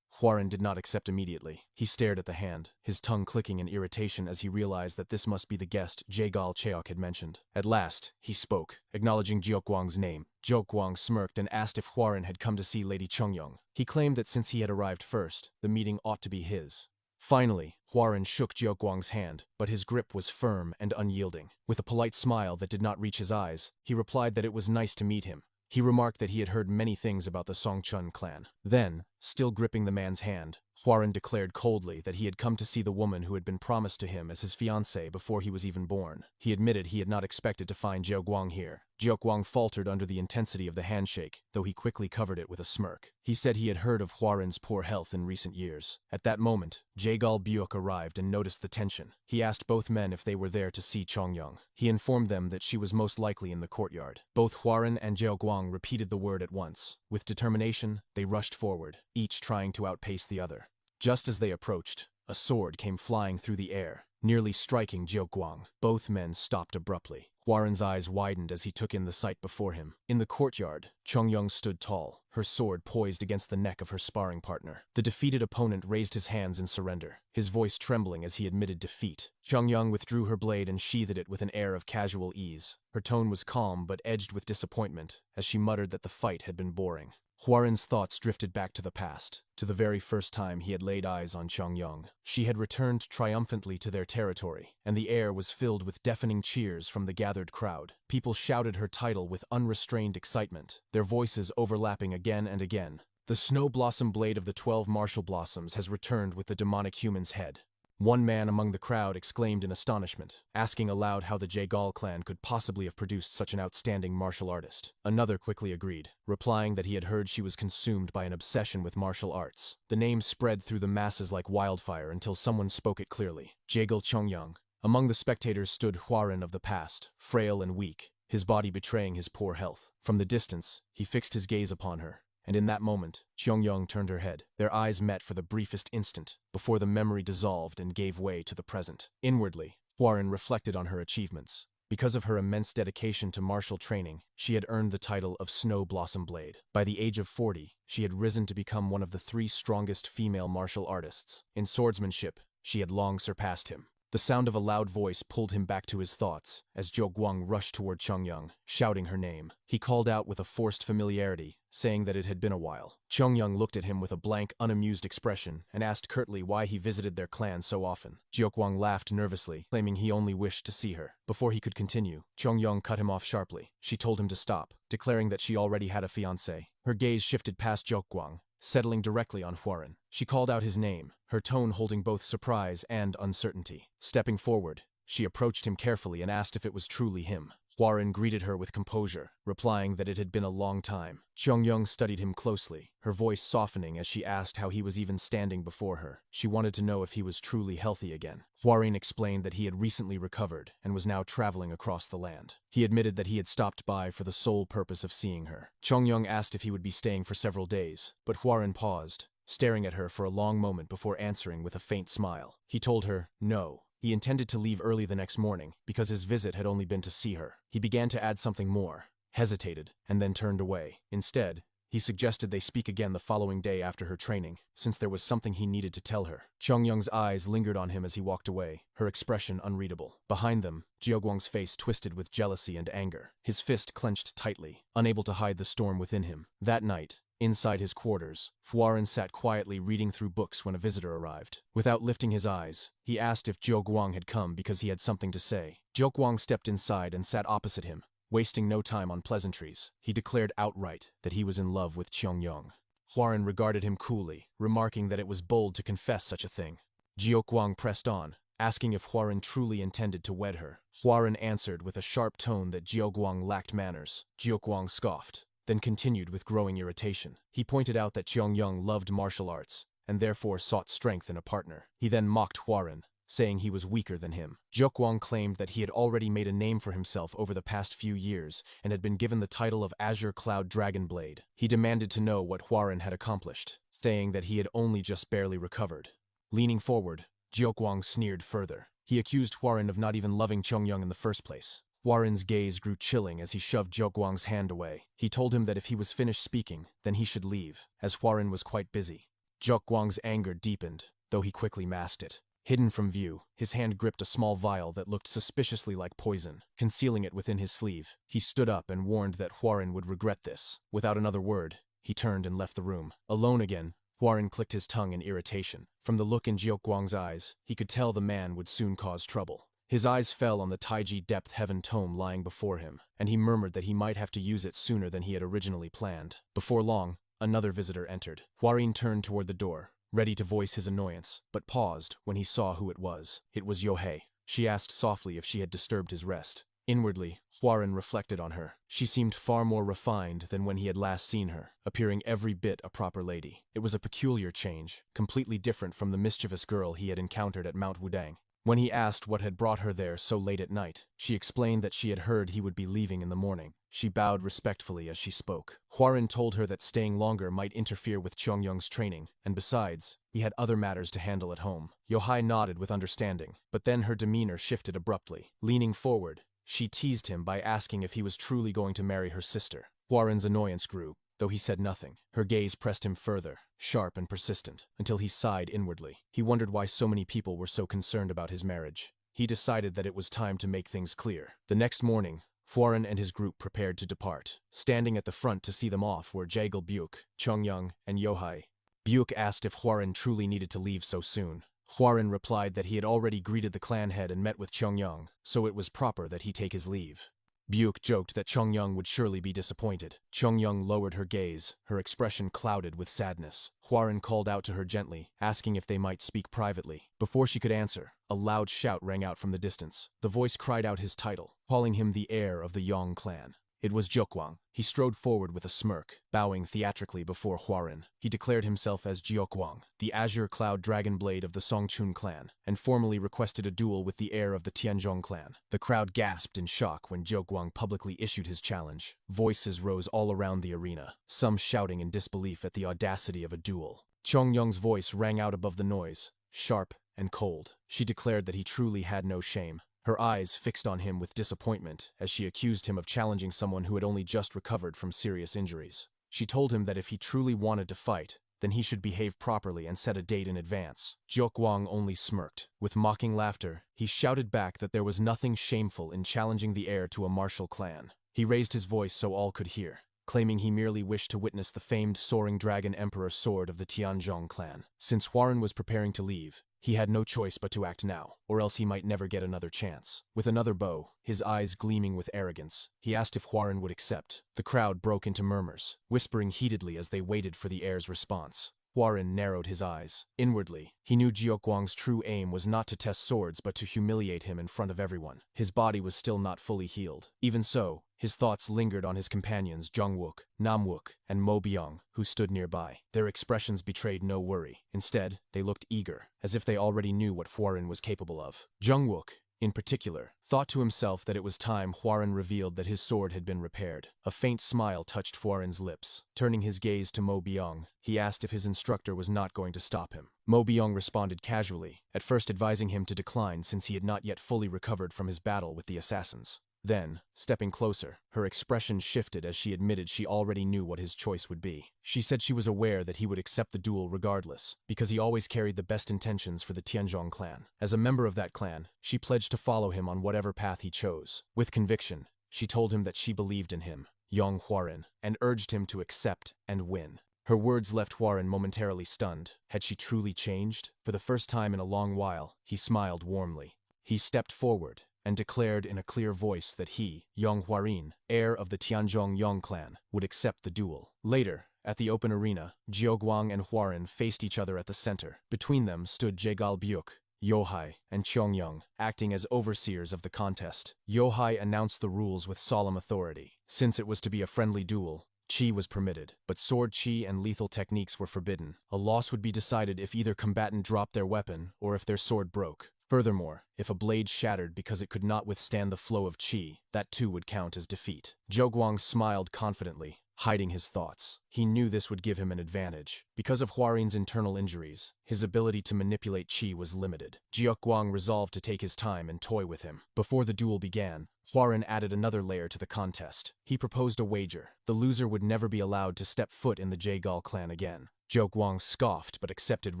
Huaren did not accept immediately. He stared at the hand, his tongue clicking in irritation as he realized that this must be the guest Jegal Cheok had mentioned. At last, he spoke, acknowledging Jiao Guang's name. Jiao Guang smirked and asked if Huaren had come to see Lady Chongyang. He claimed that since he had arrived first, the meeting ought to be his. Finally, Huaren shook Jiao Guang's hand, but his grip was firm and unyielding. With a polite smile that did not reach his eyes, he replied that it was nice to meet him. He remarked that he had heard many things about the Songchun clan. Then, still gripping the man's hand, Huaren declared coldly that he had come to see the woman who had been promised to him as his fiancée before he was even born. He admitted he had not expected to find Jiao Guang here. Jiao Guang faltered under the intensity of the handshake, though he quickly covered it with a smirk. He said he had heard of Huaren's poor health in recent years. At that moment, Jegal Byuk arrived and noticed the tension. He asked both men if they were there to see Chongyang. He informed them that she was most likely in the courtyard. Both Huaren and Jiao Guang repeated the word at once. With determination, they rushed forward, each trying to outpace the other. Just as they approached, a sword came flying through the air, nearly striking Jiao Guang. Both men stopped abruptly. Huaren's eyes widened as he took in the sight before him. In the courtyard, Chongyang stood tall, her sword poised against the neck of her sparring partner. The defeated opponent raised his hands in surrender, his voice trembling as he admitted defeat. Chongyang withdrew her blade and sheathed it with an air of casual ease. Her tone was calm but edged with disappointment, as she muttered that the fight had been boring. Huaren's thoughts drifted back to the past, to the very first time he had laid eyes on Chongyang. She had returned triumphantly to their territory, and the air was filled with deafening cheers from the gathered crowd. People shouted her title with unrestrained excitement, their voices overlapping again and again. The snow blossom blade of the 12 martial blossoms has returned with the demonic human's head. One man among the crowd exclaimed in astonishment, asking aloud how the Jegal clan could possibly have produced such an outstanding martial artist. Another quickly agreed, replying that he had heard she was consumed by an obsession with martial arts. The name spread through the masses like wildfire until someone spoke it clearly. Jegal Chongyang. Among the spectators stood Huaren of the past, frail and weak, his body betraying his poor health. From the distance, he fixed his gaze upon her. And in that moment, Chongyang turned her head. Their eyes met for the briefest instant, before the memory dissolved and gave way to the present. Inwardly, Huaren reflected on her achievements. Because of her immense dedication to martial training, she had earned the title of Snow Blossom Blade. By the age of 40, she had risen to become one of the 3 strongest female martial artists. In swordsmanship, she had long surpassed him. The sound of a loud voice pulled him back to his thoughts as Jiao Guang rushed toward Chongyang, shouting her name. He called out with a forced familiarity, saying that it had been a while. Chongyang looked at him with a blank, unamused expression and asked curtly why he visited their clan so often. Jiao Guang laughed nervously, claiming he only wished to see her. Before he could continue, Chongyang cut him off sharply. She told him to stop, declaring that she already had a fiancé. Her gaze shifted past Jiao Guang, settling directly on Huaren. She called out his name, her tone holding both surprise and uncertainty. Stepping forward, she approached him carefully and asked if it was truly him. Huaren greeted her with composure, replying that it had been a long time. Chongyang studied him closely, her voice softening as she asked how he was even standing before her. She wanted to know if he was truly healthy again. Huaren explained that he had recently recovered and was now traveling across the land. He admitted that he had stopped by for the sole purpose of seeing her. Chongyang asked if he would be staying for several days, but Huaren paused, staring at her for a long moment before answering with a faint smile. He told her, no, He intended to leave early the next morning, because his visit had only been to see her. He began to add something more, hesitated, and then turned away. Instead, he suggested they speak again the following day after her training, since there was something he needed to tell her. Chongyung's eyes lingered on him as he walked away, her expression unreadable. Behind them, Jiaoguang's face twisted with jealousy and anger. His fist clenched tightly, unable to hide the storm within him. That night, inside his quarters, Huaren sat quietly reading through books when a visitor arrived. Without lifting his eyes, he asked if Jiaoguang had come because he had something to say. Jiaoguang stepped inside and sat opposite him, wasting no time on pleasantries. He declared outright that he was in love with Chongyong. Huaren regarded him coolly, remarking that it was bold to confess such a thing. Jiaoguang pressed on, asking if Huaren truly intended to wed her. Huaren answered with a sharp tone that Jiaoguang lacked manners. Jiaoguang scoffed, then continued with growing irritation. He pointed out that Chongyong loved martial arts, and therefore sought strength in a partner. He then mocked Huaren, saying he was weaker than him. Jiaoguang claimed that he had already made a name for himself over the past few years and had been given the title of Azure Cloud Dragon Blade. He demanded to know what Huaren had accomplished, saying that he had only just barely recovered. Leaning forward, Jiaoguang sneered further. He accused Huaren of not even loving Chongyong in the first place. Huaren's gaze grew chilling as he shoved Jiaoguang's hand away. He told him that if he was finished speaking, then he should leave, as Huaren was quite busy. Jiaoguang's anger deepened, though he quickly masked it. Hidden from view, his hand gripped a small vial that looked suspiciously like poison, concealing it within his sleeve. He stood up and warned that Huaren would regret this. Without another word, he turned and left the room. Alone again, Huaren clicked his tongue in irritation. From the look in Jiaoguang's eyes, he could tell the man would soon cause trouble. His eyes fell on the Taiji Depth Heaven tome lying before him, and he murmured that he might have to use it sooner than he had originally planned. Before long, another visitor entered. Huaren turned toward the door, ready to voice his annoyance, but paused when he saw who it was. It was Yohei. She asked softly if she had disturbed his rest. Inwardly, Huaren reflected on her. She seemed far more refined than when he had last seen her, appearing every bit a proper lady. It was a peculiar change, completely different from the mischievous girl he had encountered at Mount Wudang. When he asked what had brought her there so late at night, she explained that she had heard he would be leaving in the morning. She bowed respectfully as she spoke. Huaren told her that staying longer might interfere with Chongyong's training, and besides, he had other matters to handle at home. Yohei nodded with understanding, but then her demeanor shifted abruptly. Leaning forward, she teased him by asking if he was truly going to marry her sister. Huaren's annoyance grew, though he said nothing. Her gaze pressed him further, sharp and persistent, until he sighed inwardly. He wondered why so many people were so concerned about his marriage. He decided that it was time to make things clear. The next morning, Huaren and his group prepared to depart. Standing at the front to see them off were Jaegal Buke, Chongyong, and Yohei. Buke asked if Huaren truly needed to leave so soon. Huaren replied that he had already greeted the clan head and met with Chongyong, so it was proper that he take his leave. Buke joked that Chongyong would surely be disappointed. Chongyong lowered her gaze, her expression clouded with sadness. Huaren called out to her gently, asking if they might speak privately. Before she could answer, a loud shout rang out from the distance. The voice cried out his title, calling him the heir of the Yong clan. It was Jiaoguang. He strode forward with a smirk, bowing theatrically before Huaren. He declared himself as Jiaoguang, the Azure Cloud Dragon Blade of the Songchun clan, and formally requested a duel with the heir of the Tianzhong clan. The crowd gasped in shock when Jiaoguang publicly issued his challenge. Voices rose all around the arena, some shouting in disbelief at the audacity of a duel. Chongyong's voice rang out above the noise, sharp and cold. She declared that he truly had no shame. Her eyes fixed on him with disappointment as she accused him of challenging someone who had only just recovered from serious injuries. She told him that if he truly wanted to fight, then he should behave properly and set a date in advance. Jiaoguang only smirked. With mocking laughter, he shouted back that there was nothing shameful in challenging the heir to a martial clan. He raised his voice so all could hear, claiming he merely wished to witness the famed soaring dragon emperor sword of the Tianzhong clan. Since Huaren was preparing to leave, he had no choice but to act now, or else he might never get another chance. With another bow, his eyes gleaming with arrogance, he asked if Huaren would accept. The crowd broke into murmurs, whispering heatedly as they waited for the heir's response. Huaren narrowed his eyes. Inwardly, he knew Jiaoguang's true aim was not to test swords but to humiliate him in front of everyone. His body was still not fully healed. Even so, his thoughts lingered on his companions Zhongwook, Namwook, and Mo Byung, who stood nearby. Their expressions betrayed no worry. Instead, they looked eager, as if they already knew what Huaren was capable of. Zhongwook, in particular, thought to himself that it was time Huaren revealed that his sword had been repaired. A faint smile touched Huaren's lips. Turning his gaze to Mo Biong, he asked if his instructor was not going to stop him. Mo Biong responded casually, at first advising him to decline since he had not yet fully recovered from his battle with the assassins. Then, stepping closer, her expression shifted as she admitted she already knew what his choice would be. She said she was aware that he would accept the duel regardless, because he always carried the best intentions for the Tianzhong clan. As a member of that clan, she pledged to follow him on whatever path he chose. With conviction, she told him that she believed in him, Yong Huaren, and urged him to accept and win. Her words left Huaren momentarily stunned. Had she truly changed? For the first time in a long while, he smiled warmly. He stepped forward and declared in a clear voice that he, Yong Huaren, heir of the Tianzhong Yong clan, would accept the duel. Later, at the open arena, Jiaoguang and Huaren faced each other at the center. Between them stood Jegal Byuk, Yohai, and Chongyang, acting as overseers of the contest. Yohai announced the rules with solemn authority. Since it was to be a friendly duel, Qi was permitted, but sword Qi and lethal techniques were forbidden. A loss would be decided if either combatant dropped their weapon or if their sword broke. Furthermore, if a blade shattered because it could not withstand the flow of Qi, that too would count as defeat. Zhou smiled confidently, hiding his thoughts. He knew this would give him an advantage. Because of Huaren's internal injuries, his ability to manipulate Qi was limited. Jiaoguang resolved to take his time and toy with him. Before the duel began, Huaren added another layer to the contest. He proposed a wager. The loser would never be allowed to step foot in the Jegal clan again. Jiaoguang scoffed but accepted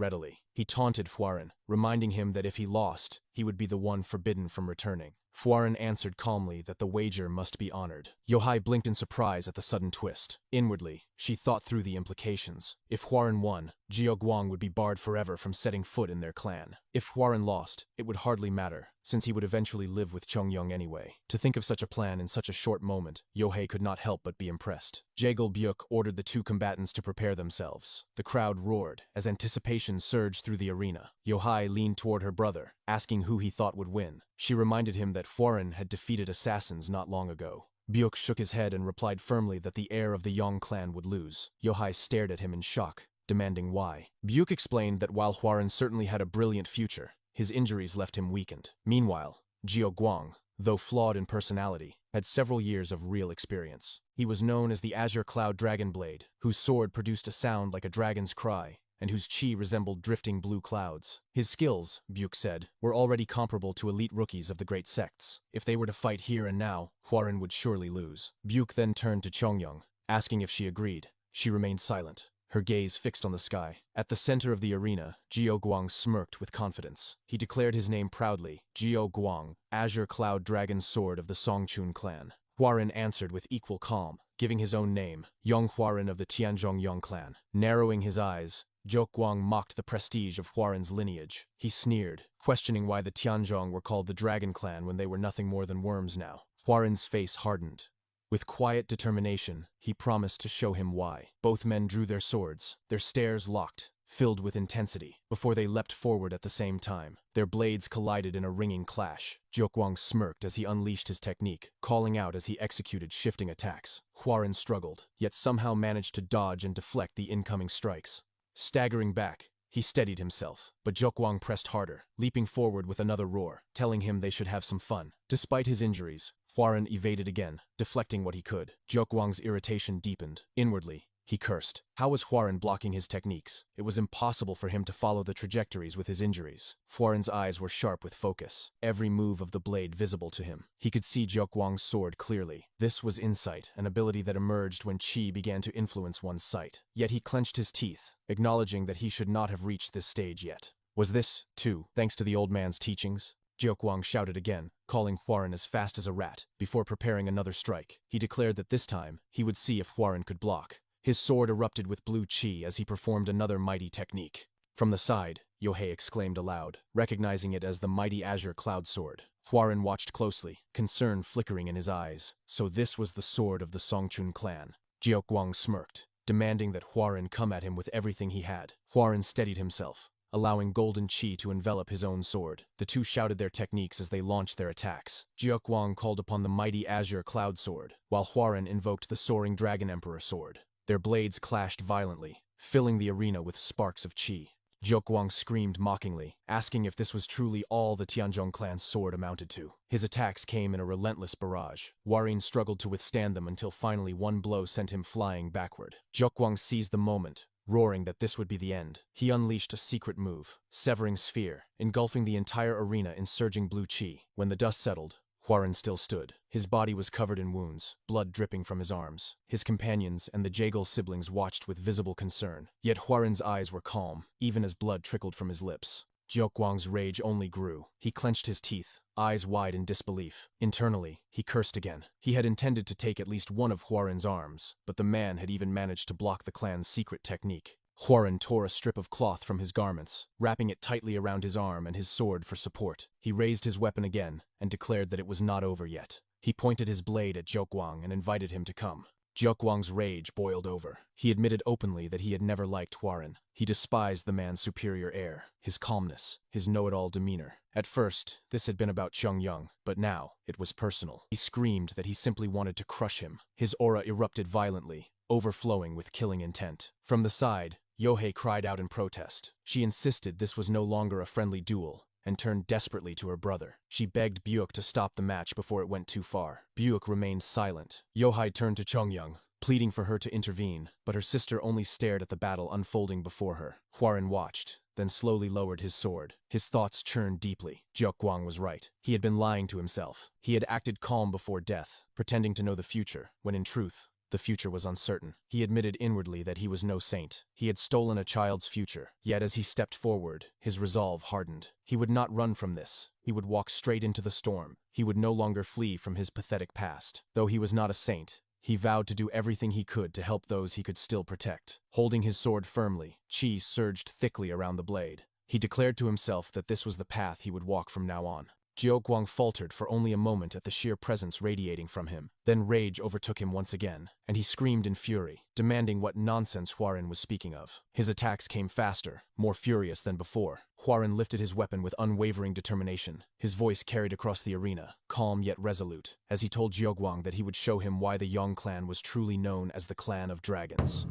readily. He taunted Huaren, reminding him that if he lost, he would be the one forbidden from returning. Huaren answered calmly that the wager must be honored. Yohai blinked in surprise at the sudden twist. Inwardly, she thought through the implications. If Huaren won, Jiaoguang would be barred forever from setting foot in their clan. If Huaren lost, it would hardly matter, since he would eventually live with Chongyang anyway. To think of such a plan in such a short moment, Yohei could not help but be impressed. Jegal Byuk ordered the two combatants to prepare themselves. The crowd roared, as anticipation surged through the arena. Yohai leaned toward her brother, asking who he thought would win. She reminded him that Huaren had defeated assassins not long ago. Byuk shook his head and replied firmly that the heir of the Yong clan would lose. Yohai stared at him in shock, demanding why. Byuk explained that while Huaren certainly had a brilliant future, his injuries left him weakened. Meanwhile, Jiaoguang, though flawed in personality, had several years of real experience. He was known as the Azure Cloud Dragon Blade, whose sword produced a sound like a dragon's cry, and whose Qi resembled drifting blue clouds. His skills, Byuk said, were already comparable to elite rookies of the great sects. If they were to fight here and now, Huaren would surely lose. Byuk then turned to Chongyang, asking if she agreed. She remained silent, her gaze fixed on the sky. At the center of the arena, Jiaoguang smirked with confidence. He declared his name proudly, Jiaoguang, Azure Cloud Dragon Sword of the Songchun clan. Huaren answered with equal calm, giving his own name, Yong Huaren of the Tianzhong Yong clan. Narrowing his eyes, Jiaoguang mocked the prestige of Huaren's lineage. He sneered, questioning why the Tianzhong were called the Dragon Clan when they were nothing more than worms now. Huaren's face hardened. With quiet determination, he promised to show him why. Both men drew their swords, their stares locked, filled with intensity, before they leapt forward at the same time. Their blades collided in a ringing clash. Jiaoguang smirked as he unleashed his technique, calling out as he executed shifting attacks. Huaren struggled, yet somehow managed to dodge and deflect the incoming strikes. Staggering back, he steadied himself, but Jiaoguang pressed harder, leaping forward with another roar, telling him they should have some fun. Despite his injuries, Huaren evaded again, deflecting what he could. Jiaoguang's irritation deepened. Inwardly, he cursed. How was Huaren blocking his techniques? It was impossible for him to follow the trajectories with his injuries. Huaren's eyes were sharp with focus, every move of the blade visible to him. He could see Jiaoguang's sword clearly. This was insight, an ability that emerged when Qi began to influence one's sight. Yet he clenched his teeth, acknowledging that he should not have reached this stage yet. Was this, too, thanks to the old man's teachings? Jiaoguang shouted again, calling Huaren as fast as a rat. Before preparing another strike, he declared that this time, he would see if Huaren could block. His sword erupted with blue Qi as he performed another mighty technique. From the side, Yohei exclaimed aloud, recognizing it as the mighty Azure Cloud Sword. Huaren watched closely, concern flickering in his eyes. So this was the sword of the Songchun clan. Jiaoguang smirked, demanding that Huaren come at him with everything he had. Huaren steadied himself, allowing golden Qi to envelop his own sword. The two shouted their techniques as they launched their attacks. Jiaoguang called upon the mighty Azure Cloud Sword, while Huaren invoked the soaring Dragon Emperor Sword. Their blades clashed violently, filling the arena with sparks of Qi. Jiuquang screamed mockingly, asking if this was truly all the Tianzhong clan's sword amounted to. His attacks came in a relentless barrage. Huarin struggled to withstand them until finally one blow sent him flying backward. Jiuquang seized the moment, roaring that this would be the end. He unleashed a secret move, severing sphere, engulfing the entire arena in surging blue qi. When the dust settled, Huarin still stood. His body was covered in wounds, blood dripping from his arms. His companions and the Jaegal siblings watched with visible concern. Yet Huarin's eyes were calm, even as blood trickled from his lips. Jiuquang's rage only grew. He clenched his teeth, eyes wide in disbelief. Internally, he cursed again. He had intended to take at least one of Huarin's arms, but the man had even managed to block the clan's secret technique. Huarin tore a strip of cloth from his garments, wrapping it tightly around his arm and his sword for support. He raised his weapon again and declared that it was not over yet. He pointed his blade at Jiuquang and invited him to come. Jiuquang's rage boiled over. He admitted openly that he had never liked Huarin. He despised the man's superior air, his calmness, his know-it-all demeanor. At first, this had been about Yong, but now it was personal. He screamed that he simply wanted to crush him. His aura erupted violently, overflowing with killing intent. From the side, Yohei cried out in protest. She insisted this was no longer a friendly duel, and turned desperately to her brother. She begged Buick to stop the match before it went too far. Buick remained silent. Yohei turned to Chongyang, pleading for her to intervene, but her sister only stared at the battle unfolding before her. Huarin watched, then slowly lowered his sword. His thoughts churned deeply. Jiuquang was right. He had been lying to himself. He had acted calm before death, pretending to know the future, when in truth, the future was uncertain. He admitted inwardly that he was no saint. He had stolen a child's future. Yet as he stepped forward, his resolve hardened. He would not run from this. He would walk straight into the storm. He would no longer flee from his pathetic past. Though he was not a saint, he vowed to do everything he could to help those he could still protect. Holding his sword firmly, qi surged thickly around the blade. He declared to himself that this was the path he would walk from now on. Jiuquang faltered for only a moment at the sheer presence radiating from him. Then rage overtook him once again, and he screamed in fury, demanding what nonsense Huarin was speaking of. His attacks came faster, more furious than before. Huarin lifted his weapon with unwavering determination. His voice carried across the arena, calm yet resolute, as he told Jiuquang that he would show him why the Yong clan was truly known as the Clan of Dragons.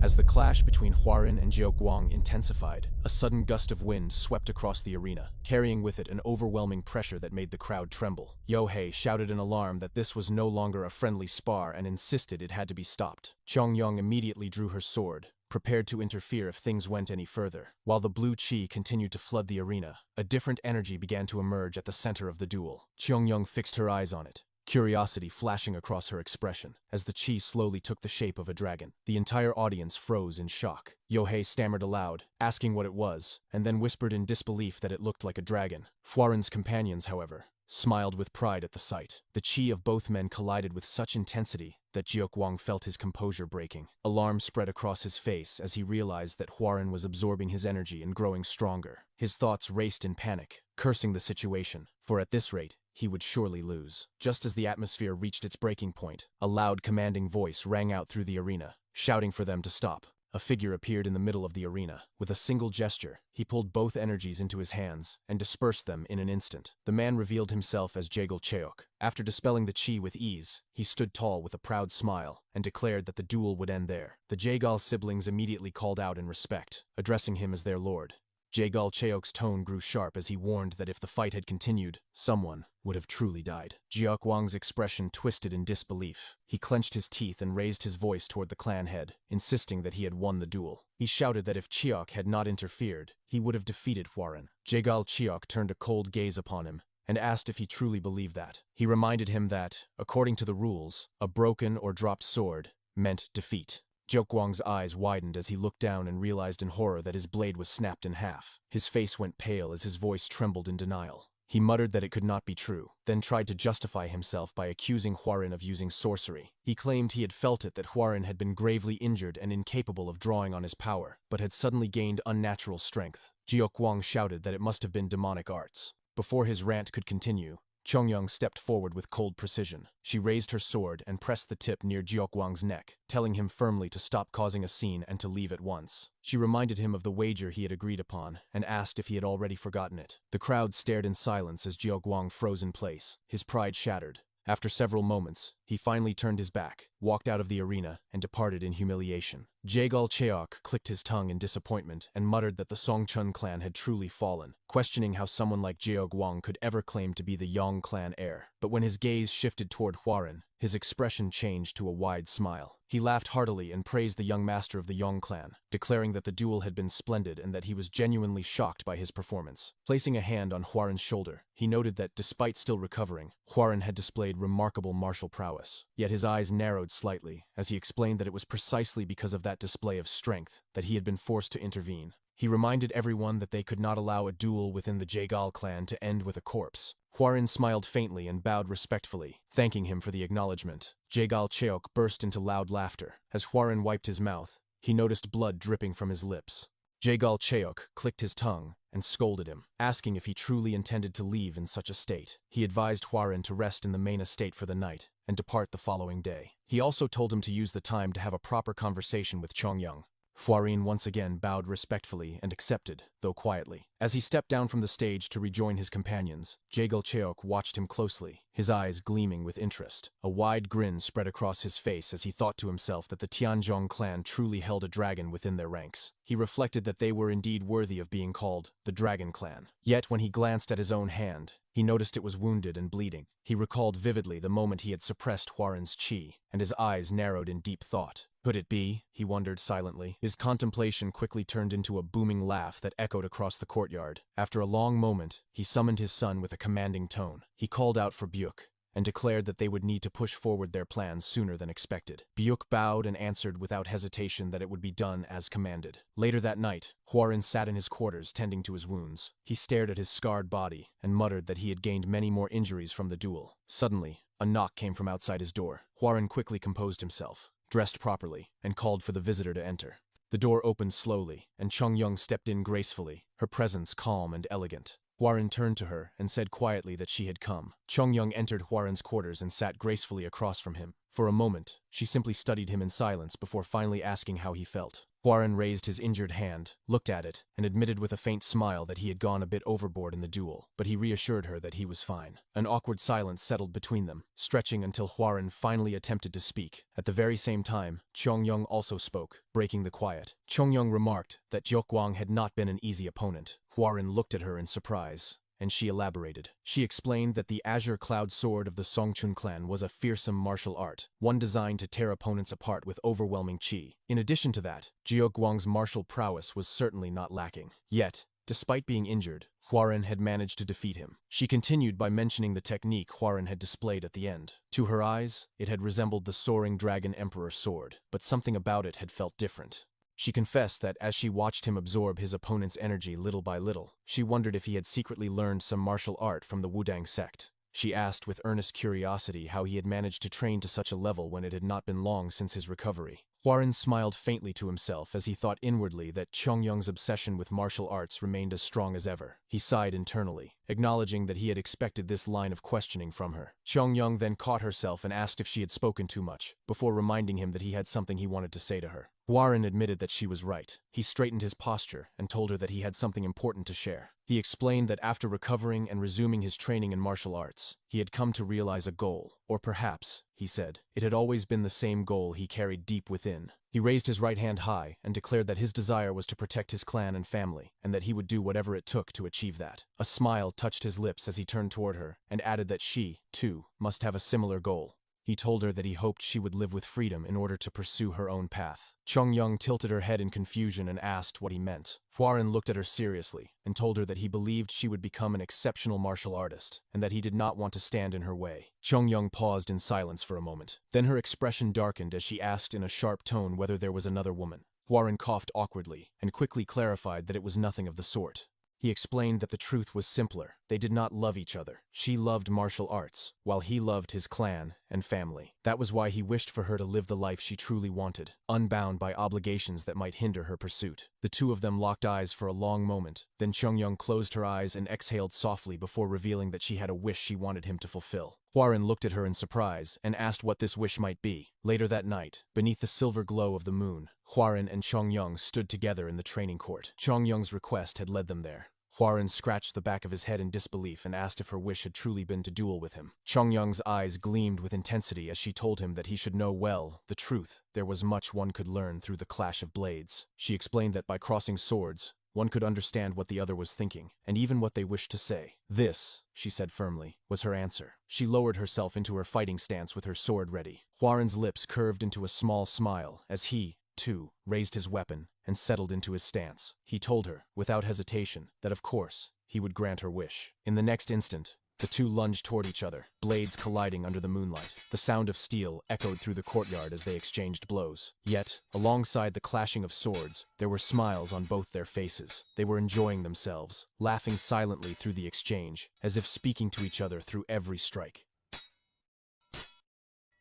As the clash between Huarin and Jiuquang intensified, a sudden gust of wind swept across the arena, carrying with it an overwhelming pressure that made the crowd tremble. Yohei shouted in alarm that this was no longer a friendly spar and insisted it had to be stopped. Chongyang immediately drew her sword, prepared to interfere if things went any further. While the blue qi continued to flood the arena, a different energy began to emerge at the center of the duel. Chongyang fixed her eyes on it, curiosity flashing across her expression. As the qi slowly took the shape of a dragon, the entire audience froze in shock. Yohei stammered aloud, asking what it was, and then whispered in disbelief that it looked like a dragon. Huarin's companions, however, smiled with pride at the sight. The qi of both men collided with such intensity that Jiuquang felt his composure breaking. Alarm spread across his face as he realized that Huarin was absorbing his energy and growing stronger. His thoughts raced in panic, cursing the situation, for at this rate, he would surely lose. Just as the atmosphere reached its breaking point, a loud commanding voice rang out through the arena, shouting for them to stop. A figure appeared in the middle of the arena. With a single gesture, he pulled both energies into his hands and dispersed them in an instant. The man revealed himself as Jaegal Cheok. After dispelling the qi with ease, he stood tall with a proud smile and declared that the duel would end there. The Jaegal siblings immediately called out in respect, addressing him as their lord. Jaegal Cheok's tone grew sharp as he warned that if the fight had continued, someone would have truly died. Jiuquang's expression twisted in disbelief. He clenched his teeth and raised his voice toward the clan head, insisting that he had won the duel. He shouted that if Cheok had not interfered, he would have defeated Huarin. Jaegal Cheok turned a cold gaze upon him and asked if he truly believed that. He reminded him that, according to the rules, a broken or dropped sword meant defeat. Jiuquang's eyes widened as he looked down and realized in horror that his blade was snapped in half. His face went pale as his voice trembled in denial. He muttered that it could not be true, then tried to justify himself by accusing Huarin of using sorcery. He claimed he had felt it that Huarin had been gravely injured and incapable of drawing on his power, but had suddenly gained unnatural strength. Jiuquang shouted that it must have been demonic arts. Before his rant could continue, Chongyang stepped forward with cold precision. She raised her sword and pressed the tip near Jiuquang's neck, telling him firmly to stop causing a scene and to leave at once. She reminded him of the wager he had agreed upon and asked if he had already forgotten it. The crowd stared in silence as Jiuquang froze in place, his pride shattered. After several moments, he finally turned his back, walked out of the arena, and departed in humiliation. Jaegal Cheok clicked his tongue in disappointment and muttered that the Songchun clan had truly fallen, questioning how someone like Jeogwang could ever claim to be the Yong clan heir. But when his gaze shifted toward Huaren, his expression changed to a wide smile. He laughed heartily and praised the young master of the Yong clan, declaring that the duel had been splendid and that he was genuinely shocked by his performance. Placing a hand on Huaren's shoulder, he noted that, despite still recovering, Huaren had displayed remarkable martial prowess. Yet his eyes narrowed slightly, as he explained that it was precisely because of that display of strength that he had been forced to intervene. He reminded everyone that they could not allow a duel within the Jaegal clan to end with a corpse. Huaren smiled faintly and bowed respectfully, thanking him for the acknowledgement. Jaegal Cheok burst into loud laughter. As Huaren wiped his mouth, he noticed blood dripping from his lips. Jaegal Cheok clicked his tongue and scolded him, asking if he truly intended to leave in such a state. He advised Huaren to rest in the main estate for the night and depart the following day. He also told him to use the time to have a proper conversation with Chongyang. Huaren once again bowed respectfully and accepted, though quietly. As he stepped down from the stage to rejoin his companions, Jaegal Cheok watched him closely, his eyes gleaming with interest. A wide grin spread across his face as he thought to himself that the Tianzhong clan truly held a dragon within their ranks. He reflected that they were indeed worthy of being called the Dragon Clan. Yet when he glanced at his own hand, he noticed it was wounded and bleeding. He recalled vividly the moment he had suppressed Huaren's qi, and his eyes narrowed in deep thought. Could it be? He wondered silently. His contemplation quickly turned into a booming laugh that echoed across the courtyard. After a long moment, he summoned his son with a commanding tone. He called out for Byuk and declared that they would need to push forward their plans sooner than expected. Byuk bowed and answered without hesitation that it would be done as commanded. Later that night, Huaren sat in his quarters tending to his wounds. He stared at his scarred body and muttered that he had gained many more injuries from the duel. Suddenly, a knock came from outside his door. Huaren quickly composed himself, dressed properly, and called for the visitor to enter. The door opened slowly, and Chongyang stepped in gracefully, her presence calm and elegant. Huaren turned to her and said quietly that she had come. Chongyang entered Huaren's quarters and sat gracefully across from him. For a moment, she simply studied him in silence before finally asking how he felt. Huaren raised his injured hand, looked at it, and admitted with a faint smile that he had gone a bit overboard in the duel, but he reassured her that he was fine. An awkward silence settled between them, stretching until Huaren finally attempted to speak. At the very same time, Chongyang also spoke, breaking the quiet. Chongyang remarked that Jiuquang had not been an easy opponent. Huaren looked at her in surprise, and she elaborated. She explained that the Azure Cloud Sword of the Songchun clan was a fearsome martial art, one designed to tear opponents apart with overwhelming qi. In addition to that, Jiuquang's martial prowess was certainly not lacking. Yet, despite being injured, Huaren had managed to defeat him. She continued by mentioning the technique Huaren had displayed at the end. To her eyes, it had resembled the soaring dragon emperor sword, but something about it had felt different. She confessed that as she watched him absorb his opponent's energy little by little, she wondered if he had secretly learned some martial art from the Wudang sect. She asked with earnest curiosity how he had managed to train to such a level when it had not been long since his recovery. Huaren smiled faintly to himself as he thought inwardly that Chongyang's obsession with martial arts remained as strong as ever. He sighed internally, acknowledging that he had expected this line of questioning from her. Chongyang then caught herself and asked if she had spoken too much, before reminding him that he had something he wanted to say to her. Huaren admitted that she was right. He straightened his posture and told her that he had something important to share. He explained that after recovering and resuming his training in martial arts, he had come to realize a goal, or perhaps, he said, it had always been the same goal he carried deep within. He raised his right hand high and declared that his desire was to protect his clan and family, and that he would do whatever it took to achieve that. A smile touched his lips as he turned toward her and added that she, too, must have a similar goal. He told her that he hoped she would live with freedom in order to pursue her own path. Chongyang tilted her head in confusion and asked what he meant. Huaren looked at her seriously and told her that he believed she would become an exceptional martial artist and that he did not want to stand in her way. Chongyang paused in silence for a moment. Then her expression darkened as she asked in a sharp tone whether there was another woman. Huaren coughed awkwardly and quickly clarified that it was nothing of the sort. He explained that the truth was simpler. They did not love each other. She loved martial arts, while he loved his clan and family. That was why he wished for her to live the life she truly wanted, unbound by obligations that might hinder her pursuit. The two of them locked eyes for a long moment, then Chongyang closed her eyes and exhaled softly before revealing that she had a wish she wanted him to fulfill. Hwarin looked at her in surprise and asked what this wish might be. Later that night, beneath the silver glow of the moon, Hwarin and Chongyang stood together in the training court. Chongyang's request had led them there. Hwarin scratched the back of his head in disbelief and asked if her wish had truly been to duel with him. Chongyang's eyes gleamed with intensity as she told him that he should know well the truth. There was much one could learn through the clash of blades. She explained that by crossing swords, one could understand what the other was thinking, and even what they wished to say. This, she said firmly, was her answer. She lowered herself into her fighting stance with her sword ready. Hwarin's lips curved into a small smile as he, too, raised his weapon and settled into his stance. He told her, without hesitation, that of course, he would grant her wish. In the next instant, the two lunged toward each other, blades colliding under the moonlight. The sound of steel echoed through the courtyard as they exchanged blows. Yet, alongside the clashing of swords, there were smiles on both their faces. They were enjoying themselves, laughing silently through the exchange, as if speaking to each other through every strike.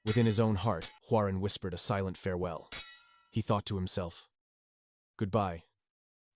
Within his own heart, Hwarin whispered a silent farewell. He thought to himself, "Goodbye,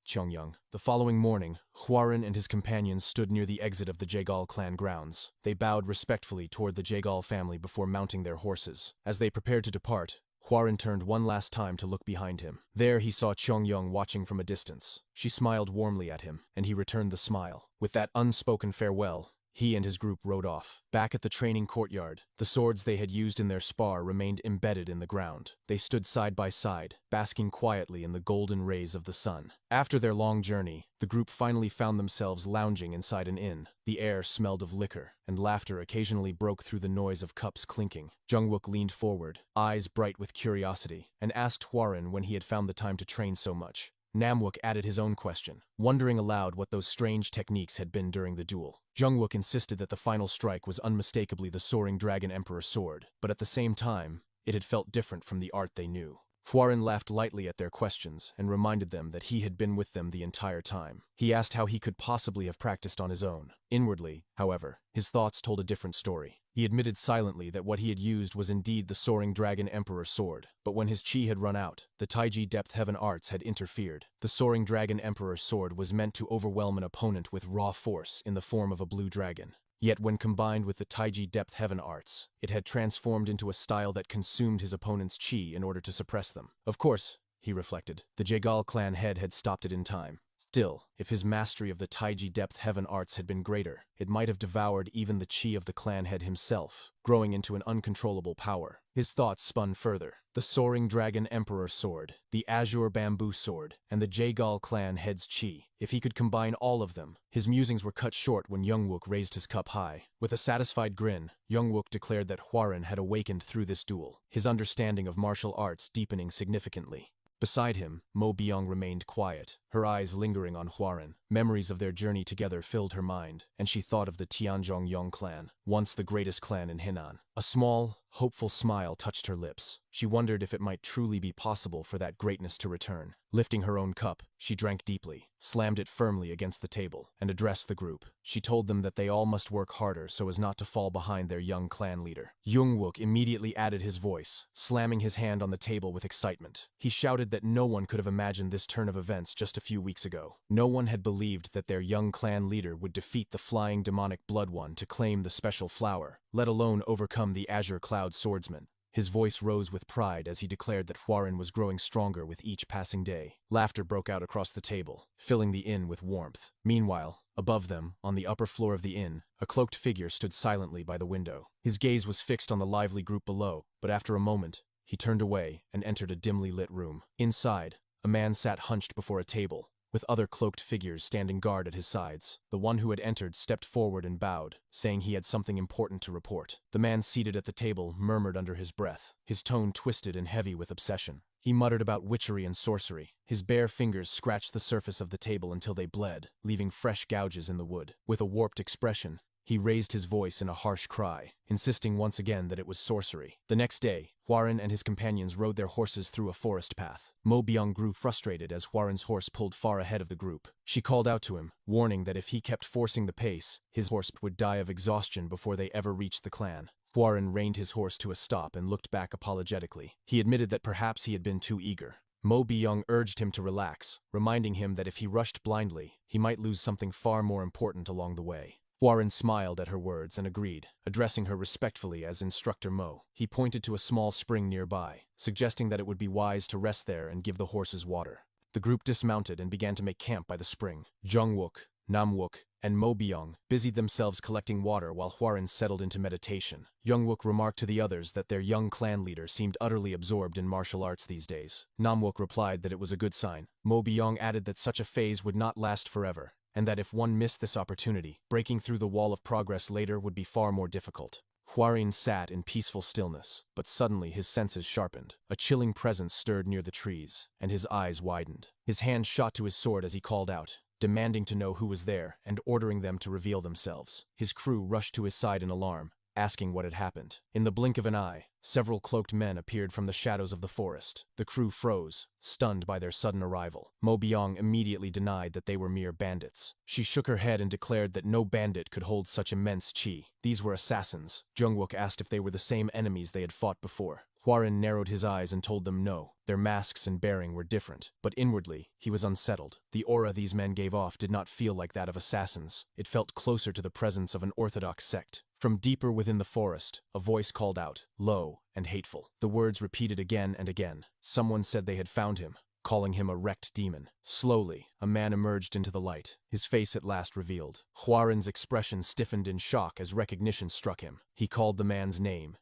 Chongyang." The following morning, Hwarin and his companions stood near the exit of the Jaegal clan grounds. They bowed respectfully toward the Jaegal family before mounting their horses. As they prepared to depart, Hwarin turned one last time to look behind him. There he saw Chongyang watching from a distance. She smiled warmly at him, and he returned the smile. With that unspoken farewell, he and his group rode off. Back at the training courtyard, the swords they had used in their spar remained embedded in the ground. They stood side by side, basking quietly in the golden rays of the sun. After their long journey, the group finally found themselves lounging inside an inn. The air smelled of liquor, and laughter occasionally broke through the noise of cups clinking. Jungwook leaned forward, eyes bright with curiosity, and asked Hwarin when he had found the time to train so much. Namwook added his own question, wondering aloud what those strange techniques had been during the duel. Jungwook insisted that the final strike was unmistakably the soaring Dragon Emperor sword, but at the same time, it had felt different from the art they knew. Hwarin laughed lightly at their questions and reminded them that he had been with them the entire time. He asked how he could possibly have practiced on his own. Inwardly, however, his thoughts told a different story. He admitted silently that what he had used was indeed the soaring Dragon Emperor sword, but when his chi had run out, the Taiji Depth Heaven Arts had interfered. The soaring Dragon Emperor sword was meant to overwhelm an opponent with raw force in the form of a blue dragon. Yet when combined with the Taiji Depth Heaven Arts, it had transformed into a style that consumed his opponent's chi in order to suppress them. Of course, he reflected, the Jaegal clan head had stopped it in time. Still, if his mastery of the Taiji Depth Heaven Arts had been greater, it might have devoured even the chi of the clan head himself, growing into an uncontrollable power. His thoughts spun further. The soaring Dragon Emperor sword, the Azure Bamboo sword, and the Jaegal clan head's chi. If he could combine all of them, his musings were cut short when Jungwook raised his cup high. With a satisfied grin, Jungwook declared that Hwarin had awakened through this duel, his understanding of martial arts deepening significantly. Beside him, Mo Byung remained quiet, her eyes lingering on Hwarin. Memories of their journey together filled her mind, and she thought of the Tianzhong Yong clan, once the greatest clan in Henan. A small, hopeful smile touched her lips. She wondered if it might truly be possible for that greatness to return. Lifting her own cup, she drank deeply, slammed it firmly against the table, and addressed the group. She told them that they all must work harder so as not to fall behind their young clan leader. Jungwook immediately added his voice, slamming his hand on the table with excitement. He shouted that no one could have imagined this turn of events just a few weeks ago. No one had believed that their young clan leader would defeat the flying demonic Blood One to claim the special flower, let alone overcome the Azure Cloud swordsman. His voice rose with pride as he declared that Hwarin was growing stronger with each passing day. Laughter broke out across the table, filling the inn with warmth. Meanwhile, above them, on the upper floor of the inn, a cloaked figure stood silently by the window. His gaze was fixed on the lively group below, but after a moment, he turned away and entered a dimly lit room. Inside, a man sat hunched before a table, with other cloaked figures standing guard at his sides. The one who had entered stepped forward and bowed, saying he had something important to report. The man seated at the table murmured under his breath, his tone twisted and heavy with obsession. He muttered about witchery and sorcery. His bare fingers scratched the surface of the table until they bled, leaving fresh gouges in the wood. With a warped expression, He raised his voice in a harsh cry, insisting once again that it was sorcery. The next day, Huaren and his companions rode their horses through a forest path. Mo Biang grew frustrated as Huaren's horse pulled far ahead of the group. She called out to him, warning that if he kept forcing the pace, his horse would die of exhaustion before they ever reached the clan. Huaren reined his horse to a stop and looked back apologetically. He admitted that perhaps he had been too eager. Mo Biang urged him to relax, reminding him that if he rushed blindly, he might lose something far more important along the way. Huaren smiled at her words and agreed, addressing her respectfully as Instructor Mo. He pointed to a small spring nearby, suggesting that it would be wise to rest there and give the horses water. The group dismounted and began to make camp by the spring. Jungwook, Namwook, and Mo Biang busied themselves collecting water while Huaren settled into meditation. Jungwook remarked to the others that their young clan leader seemed utterly absorbed in martial arts these days. Namwook replied that it was a good sign. Mo Biang added that such a phase would not last forever, and that if one missed this opportunity, breaking through the wall of progress later would be far more difficult. Huaren sat in peaceful stillness, but suddenly his senses sharpened. A chilling presence stirred near the trees, and his eyes widened. His hand shot to his sword as he called out, demanding to know who was there and ordering them to reveal themselves. His crew rushed to his side in alarm, asking what had happened. In the blink of an eye, several cloaked men appeared from the shadows of the forest. The crew froze, stunned by their sudden arrival. Mo Biang immediately denied that they were mere bandits. She shook her head and declared that no bandit could hold such immense chi. These were assassins. Jungwook asked if they were the same enemies they had fought before. Huaren narrowed his eyes and told them no. Their masks and bearing were different, but inwardly, he was unsettled. The aura these men gave off did not feel like that of assassins. It felt closer to the presence of an orthodox sect. From deeper within the forest, a voice called out, low and hateful. The words repeated again and again. Someone said they had found him, calling him a wrecked demon. Slowly, a man emerged into the light, his face at last revealed. Huaren's expression stiffened in shock as recognition struck him. He called the man's name.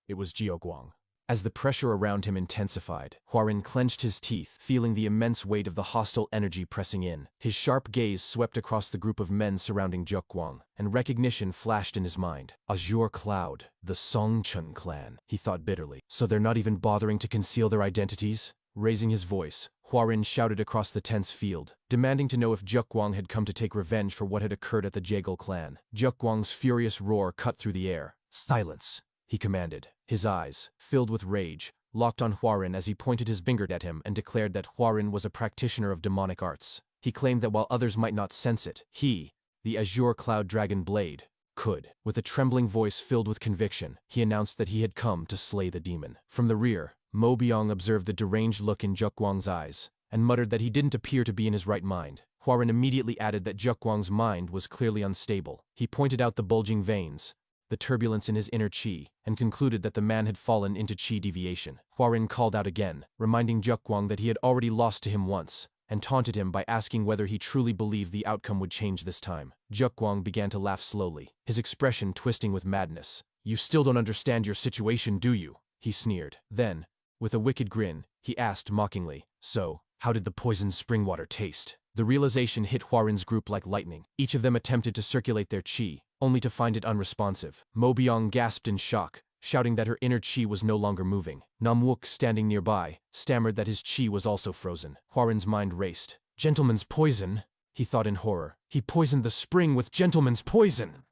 It was Jiaoguang. As the pressure around him intensified, Huaren clenched his teeth, feeling the immense weight of the hostile energy pressing in. His sharp gaze swept across the group of men surrounding Jiaoguang, and recognition flashed in his mind. Azure Cloud, the Songchun clan, he thought bitterly. So they're not even bothering to conceal their identities? Raising his voice, Huaren shouted across the tense field, demanding to know if Jiaoguang had come to take revenge for what had occurred at the Jaegal clan. Jiaoguang's furious roar cut through the air. Silence, he commanded. His eyes, filled with rage, locked on Huaren as he pointed his finger at him and declared that Huaren was a practitioner of demonic arts. He claimed that while others might not sense it, he, the Azure Cloud Dragon Blade, could. With a trembling voice filled with conviction, he announced that he had come to slay the demon. From the rear, Mo Biang observed the deranged look in Jiaoguang's eyes, and muttered that he didn't appear to be in his right mind. Huaren immediately added that Jiaoguang's mind was clearly unstable. He pointed out the bulging veins, the turbulence in his inner chi, and concluded that the man had fallen into chi deviation. Huaren called out again, reminding Jiaoguang that he had already lost to him once, and taunted him by asking whether he truly believed the outcome would change this time. Jiaoguang began to laugh slowly, his expression twisting with madness. "You still don't understand your situation, do you?" he sneered. Then, with a wicked grin, he asked mockingly, "So, how did the poisoned spring water taste?" The realization hit Huaren's group like lightning. Each of them attempted to circulate their chi, only to find it unresponsive. Mo Biang gasped in shock, shouting that her inner chi was no longer moving. Namwook, standing nearby, stammered that his chi was also frozen. Huaren's mind raced. "Gentleman's poison?" he thought in horror. "He poisoned the spring with gentleman's poison!"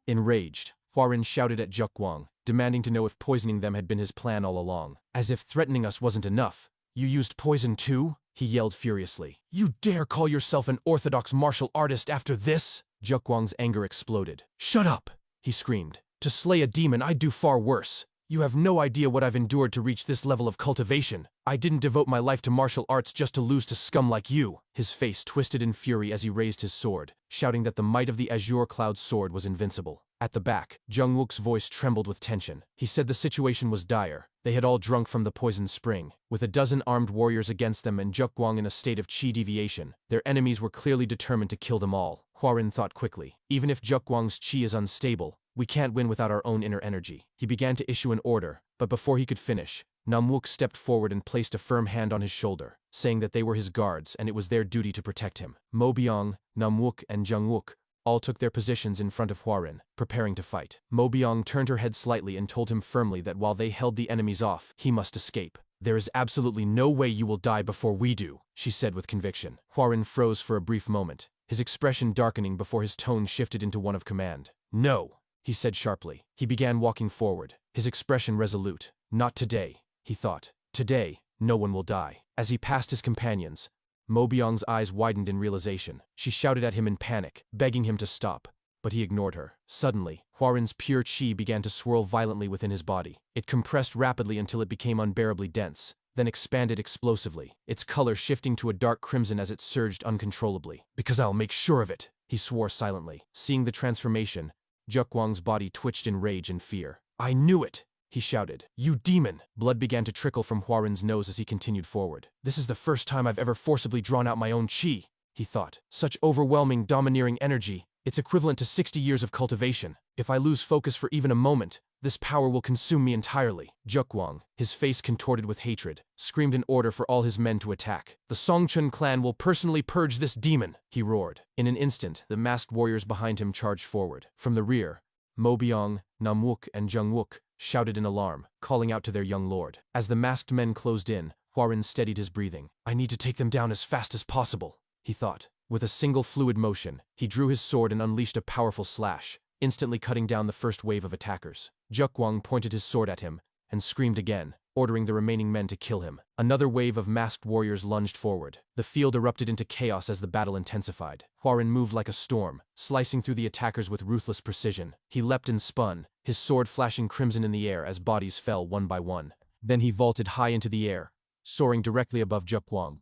Enraged, Huaren shouted at Jiaoguang, demanding to know if poisoning them had been his plan all along. "As if threatening us wasn't enough. You used poison too?" he yelled furiously. "You dare call yourself an orthodox martial artist after this?" Jiaoguang's anger exploded. "Shut up!" he screamed. "To slay a demon I'd do far worse. You have no idea what I've endured to reach this level of cultivation. I didn't devote my life to martial arts just to lose to scum like you." His face twisted in fury as he raised his sword, shouting that the might of the Azure Cloud sword was invincible. At the back, Jungwook's voice trembled with tension. He said the situation was dire. They had all drunk from the poisoned spring. With a dozen armed warriors against them and Jiaoguang in a state of chi deviation, their enemies were clearly determined to kill them all. Huaren thought quickly. Even if Jiaoguang's chi is unstable, we can't win without our own inner energy. He began to issue an order, but before he could finish, Namwook stepped forward and placed a firm hand on his shoulder, saying that they were his guards and it was their duty to protect him. Mo Biang, Namwook, and Jungwook all took their positions in front of Huaren, preparing to fight. Mo Biang turned her head slightly and told him firmly that while they held the enemies off, he must escape. "There is absolutely no way you will die before we do," she said with conviction. Huaren froze for a brief moment, his expression darkening before his tone shifted into one of command. No, he said sharply. He began walking forward, his expression resolute. Not today, he thought. Today, no one will die. As he passed his companions, Mo Byung's eyes widened in realization. She shouted at him in panic, begging him to stop. But he ignored her. Suddenly, Hwarin's pure chi began to swirl violently within his body. It compressed rapidly until it became unbearably dense, then expanded explosively, its color shifting to a dark crimson as it surged uncontrollably. Because I'll make sure of it, he swore silently. Seeing the transformation, Jukwang's body twitched in rage and fear. I knew it, he shouted. You demon! Blood began to trickle from Hwarin's nose as he continued forward. This is the first time I've ever forcibly drawn out my own chi, he thought. Such overwhelming, domineering energy. It's equivalent to 60 years of cultivation. If I lose focus for even a moment, this power will consume me entirely. Jukwang, his face contorted with hatred, screamed an order for all his men to attack. The Songchun clan will personally purge this demon, he roared. In an instant, the masked warriors behind him charged forward. From the rear, Mo Byung, Namwook, and Jungwook shouted in alarm, calling out to their young lord. As the masked men closed in, Hwarin steadied his breathing. I need to take them down as fast as possible, he thought. With a single fluid motion, he drew his sword and unleashed a powerful slash, instantly cutting down the first wave of attackers. Jukwang pointed his sword at him and screamed again, ordering the remaining men to kill him. Another wave of masked warriors lunged forward. The field erupted into chaos as the battle intensified. Hwarin moved like a storm, slicing through the attackers with ruthless precision. He leapt and spun, his sword flashing crimson in the air as bodies fell one by one. Then he vaulted high into the air, soaring directly above Jukwang.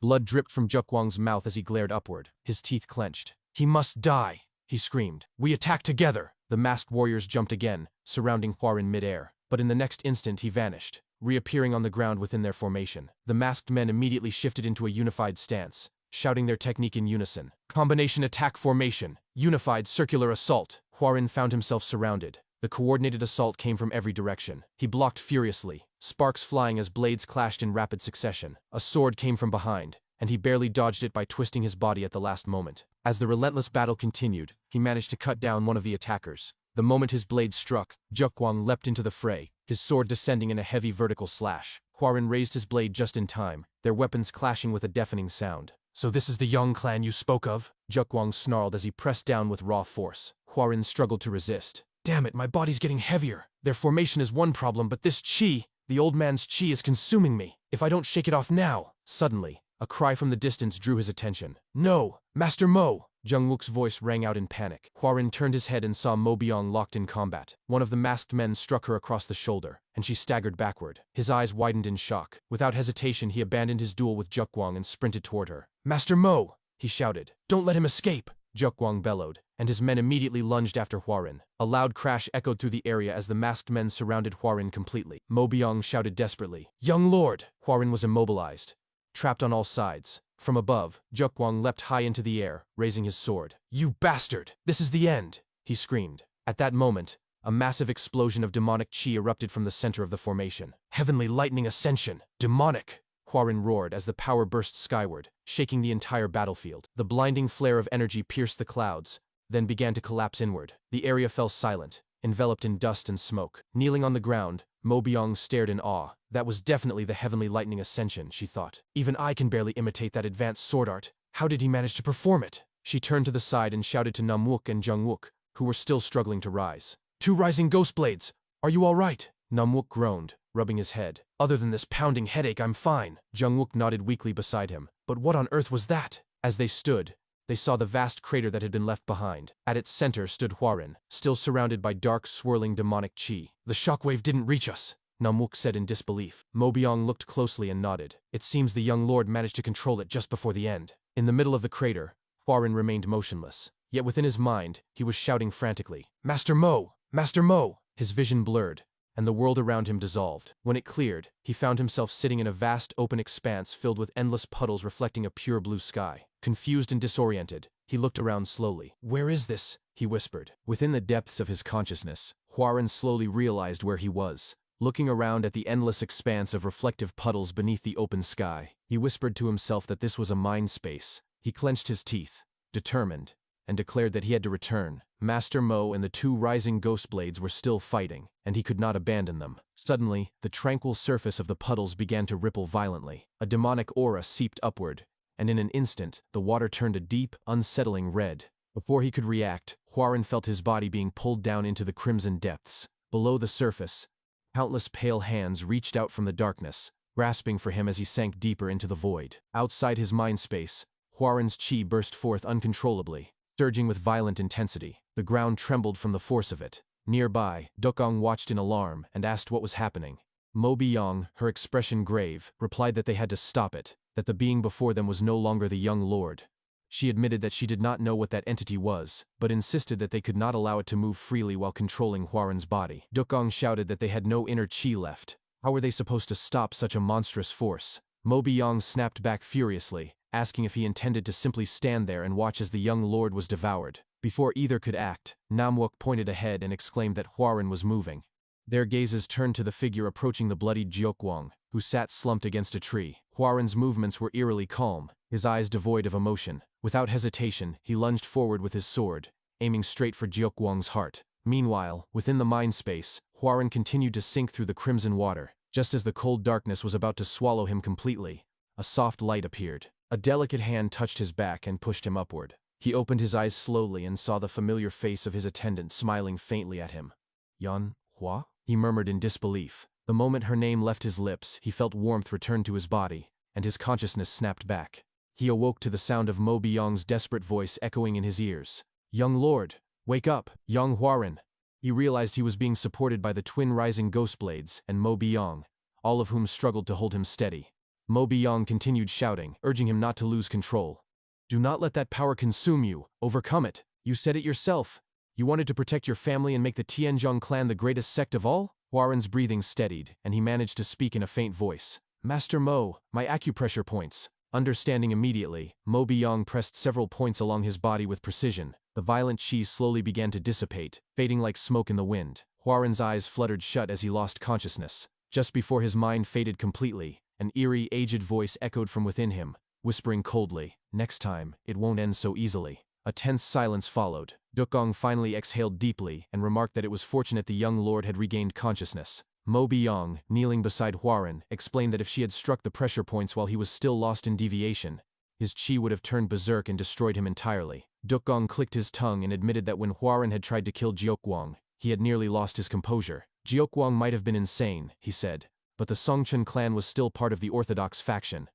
Blood dripped from Jukwang's mouth as he glared upward, his teeth clenched. He must die, he screamed. We attack together! The masked warriors jumped again, surrounding Hwarin mid-air. But in the next instant he vanished, reappearing on the ground within their formation. The masked men immediately shifted into a unified stance, shouting their technique in unison. Combination attack formation, unified circular assault. Hwarin found himself surrounded. The coordinated assault came from every direction. He blocked furiously, sparks flying as blades clashed in rapid succession. A sword came from behind, and he barely dodged it by twisting his body at the last moment. As the relentless battle continued, he managed to cut down one of the attackers. The moment his blade struck, Jukwang leapt into the fray, his sword descending in a heavy vertical slash. Hwarin raised his blade just in time, their weapons clashing with a deafening sound. So this is the Yong clan you spoke of? Jukwang snarled as he pressed down with raw force. Hwarin struggled to resist. Damn it, my body's getting heavier. Their formation is one problem, but this chi, the old man's chi is consuming me. If I don't shake it off now. Suddenly, a cry from the distance drew his attention. No! Master Mo! Jungwook's voice rang out in panic. Hwarin turned his head and saw Mo Byung locked in combat. One of the masked men struck her across the shoulder, and she staggered backward. His eyes widened in shock. Without hesitation, he abandoned his duel with Jukwang and sprinted toward her. Master Mo! He shouted. Don't let him escape! Jukwang bellowed, and his men immediately lunged after Hwarin. A loud crash echoed through the area as the masked men surrounded Hwarin completely. Mo Byung shouted desperately. Young lord! Hwarin was immobilized, trapped on all sides. From above, Jukwang leapt high into the air, raising his sword. You bastard! This is the end! He screamed. At that moment, a massive explosion of demonic chi erupted from the center of the formation. Heavenly lightning ascension! Demonic! Hwarin roared as the power burst skyward, shaking the entire battlefield. The blinding flare of energy pierced the clouds, then began to collapse inward. The area fell silent, enveloped in dust and smoke. Kneeling on the ground, Mo Byung stared in awe. That was definitely the heavenly lightning ascension, she thought. Even I can barely imitate that advanced sword art. How did he manage to perform it? She turned to the side and shouted to Namwook and Jungwook, who were still struggling to rise. Two rising ghost blades! Are you all right? Namwook groaned, rubbing his head. Other than this pounding headache, I'm fine. Jungwook nodded weakly beside him. But what on earth was that? As they stood, they saw the vast crater that had been left behind. At its center stood Hwarin, still surrounded by dark, swirling demonic chi. The shockwave didn't reach us, Namwook said in disbelief. Mo Byung looked closely and nodded. It seems the young lord managed to control it just before the end. In the middle of the crater, Hwarin remained motionless. Yet within his mind, he was shouting frantically. Master Mo! Master Mo! His vision blurred, and the world around him dissolved. When it cleared, he found himself sitting in a vast open expanse filled with endless puddles reflecting a pure blue sky. Confused and disoriented, he looked around slowly. Where is this? He whispered. Within the depths of his consciousness, Hwarin slowly realized where he was. Looking around at the endless expanse of reflective puddles beneath the open sky, he whispered to himself that this was a mind space. He clenched his teeth, determined, and declared that he had to return. Master Mo and the two rising ghost blades were still fighting, and he could not abandon them. Suddenly, the tranquil surface of the puddles began to ripple violently. A demonic aura seeped upward, and in an instant, the water turned a deep, unsettling red. Before he could react, Huaren felt his body being pulled down into the crimson depths. Below the surface, countless pale hands reached out from the darkness, grasping for him as he sank deeper into the void. Outside his mind space, Huaren's chi burst forth uncontrollably, surging with violent intensity. The ground trembled from the force of it. Nearby, Dokong watched in alarm and asked what was happening. Mo Biyong, her expression grave, replied that they had to stop it, that the being before them was no longer the young lord. She admitted that she did not know what that entity was, but insisted that they could not allow it to move freely while controlling Huaren's body. Dokong shouted that they had no inner chi left. How were they supposed to stop such a monstrous force? Mo Biyong snapped back furiously, asking if he intended to simply stand there and watch as the young lord was devoured. Before either could act, Namwook pointed ahead and exclaimed that Huaren was moving. Their gazes turned to the figure approaching the bloodied Jiokwang, who sat slumped against a tree. Huaren's movements were eerily calm, his eyes devoid of emotion. Without hesitation, he lunged forward with his sword, aiming straight for Jiokwang's heart. Meanwhile, within the mind space, Huaren continued to sink through the crimson water. Just as the cold darkness was about to swallow him completely, a soft light appeared. A delicate hand touched his back and pushed him upward. He opened his eyes slowly and saw the familiar face of his attendant smiling faintly at him. Yan Hua? He murmured in disbelief. The moment her name left his lips, he felt warmth return to his body, and his consciousness snapped back. He awoke to the sound of Mo Biyong's desperate voice echoing in his ears. "Young lord, wake up, Young Huaren." He realized he was being supported by the twin rising ghost blades and Mo Biyong, all of whom struggled to hold him steady. Mo Biyong continued shouting, urging him not to lose control. "Do not let that power consume you. Overcome it. You said it yourself. You wanted to protect your family and make the Tianzhong clan the greatest sect of all?" Huaren's breathing steadied, and he managed to speak in a faint voice. "Master Mo, my acupressure points." Understanding immediately, Mo Biyong pressed several points along his body with precision. The violent chi slowly began to dissipate, fading like smoke in the wind. Huaren's eyes fluttered shut as he lost consciousness. Just before his mind faded completely, an eerie, aged voice echoed from within him, whispering coldly, "Next time, it won't end so easily." A tense silence followed. Dokong finally exhaled deeply and remarked that it was fortunate the young lord had regained consciousness. Mo Biyong, kneeling beside Huaren, explained that if she had struck the pressure points while he was still lost in deviation, his chi would have turned berserk and destroyed him entirely. Dokong clicked his tongue and admitted that when Huaren had tried to kill Jiokwang, he had nearly lost his composure. Jiokwang might have been insane, he said, but the Songchen clan was still part of the orthodox faction.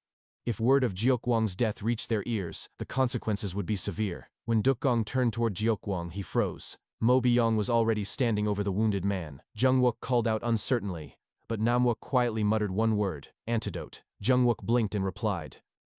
If word of Jiokwang's death reached their ears, the consequences would be severe. When Dokong turned toward Jiokwang, he froze. Mo Biyong was already standing over the wounded man. Jungwook called out uncertainly, but Namwook quietly muttered one word, "Antidote." Jungwook blinked and replied,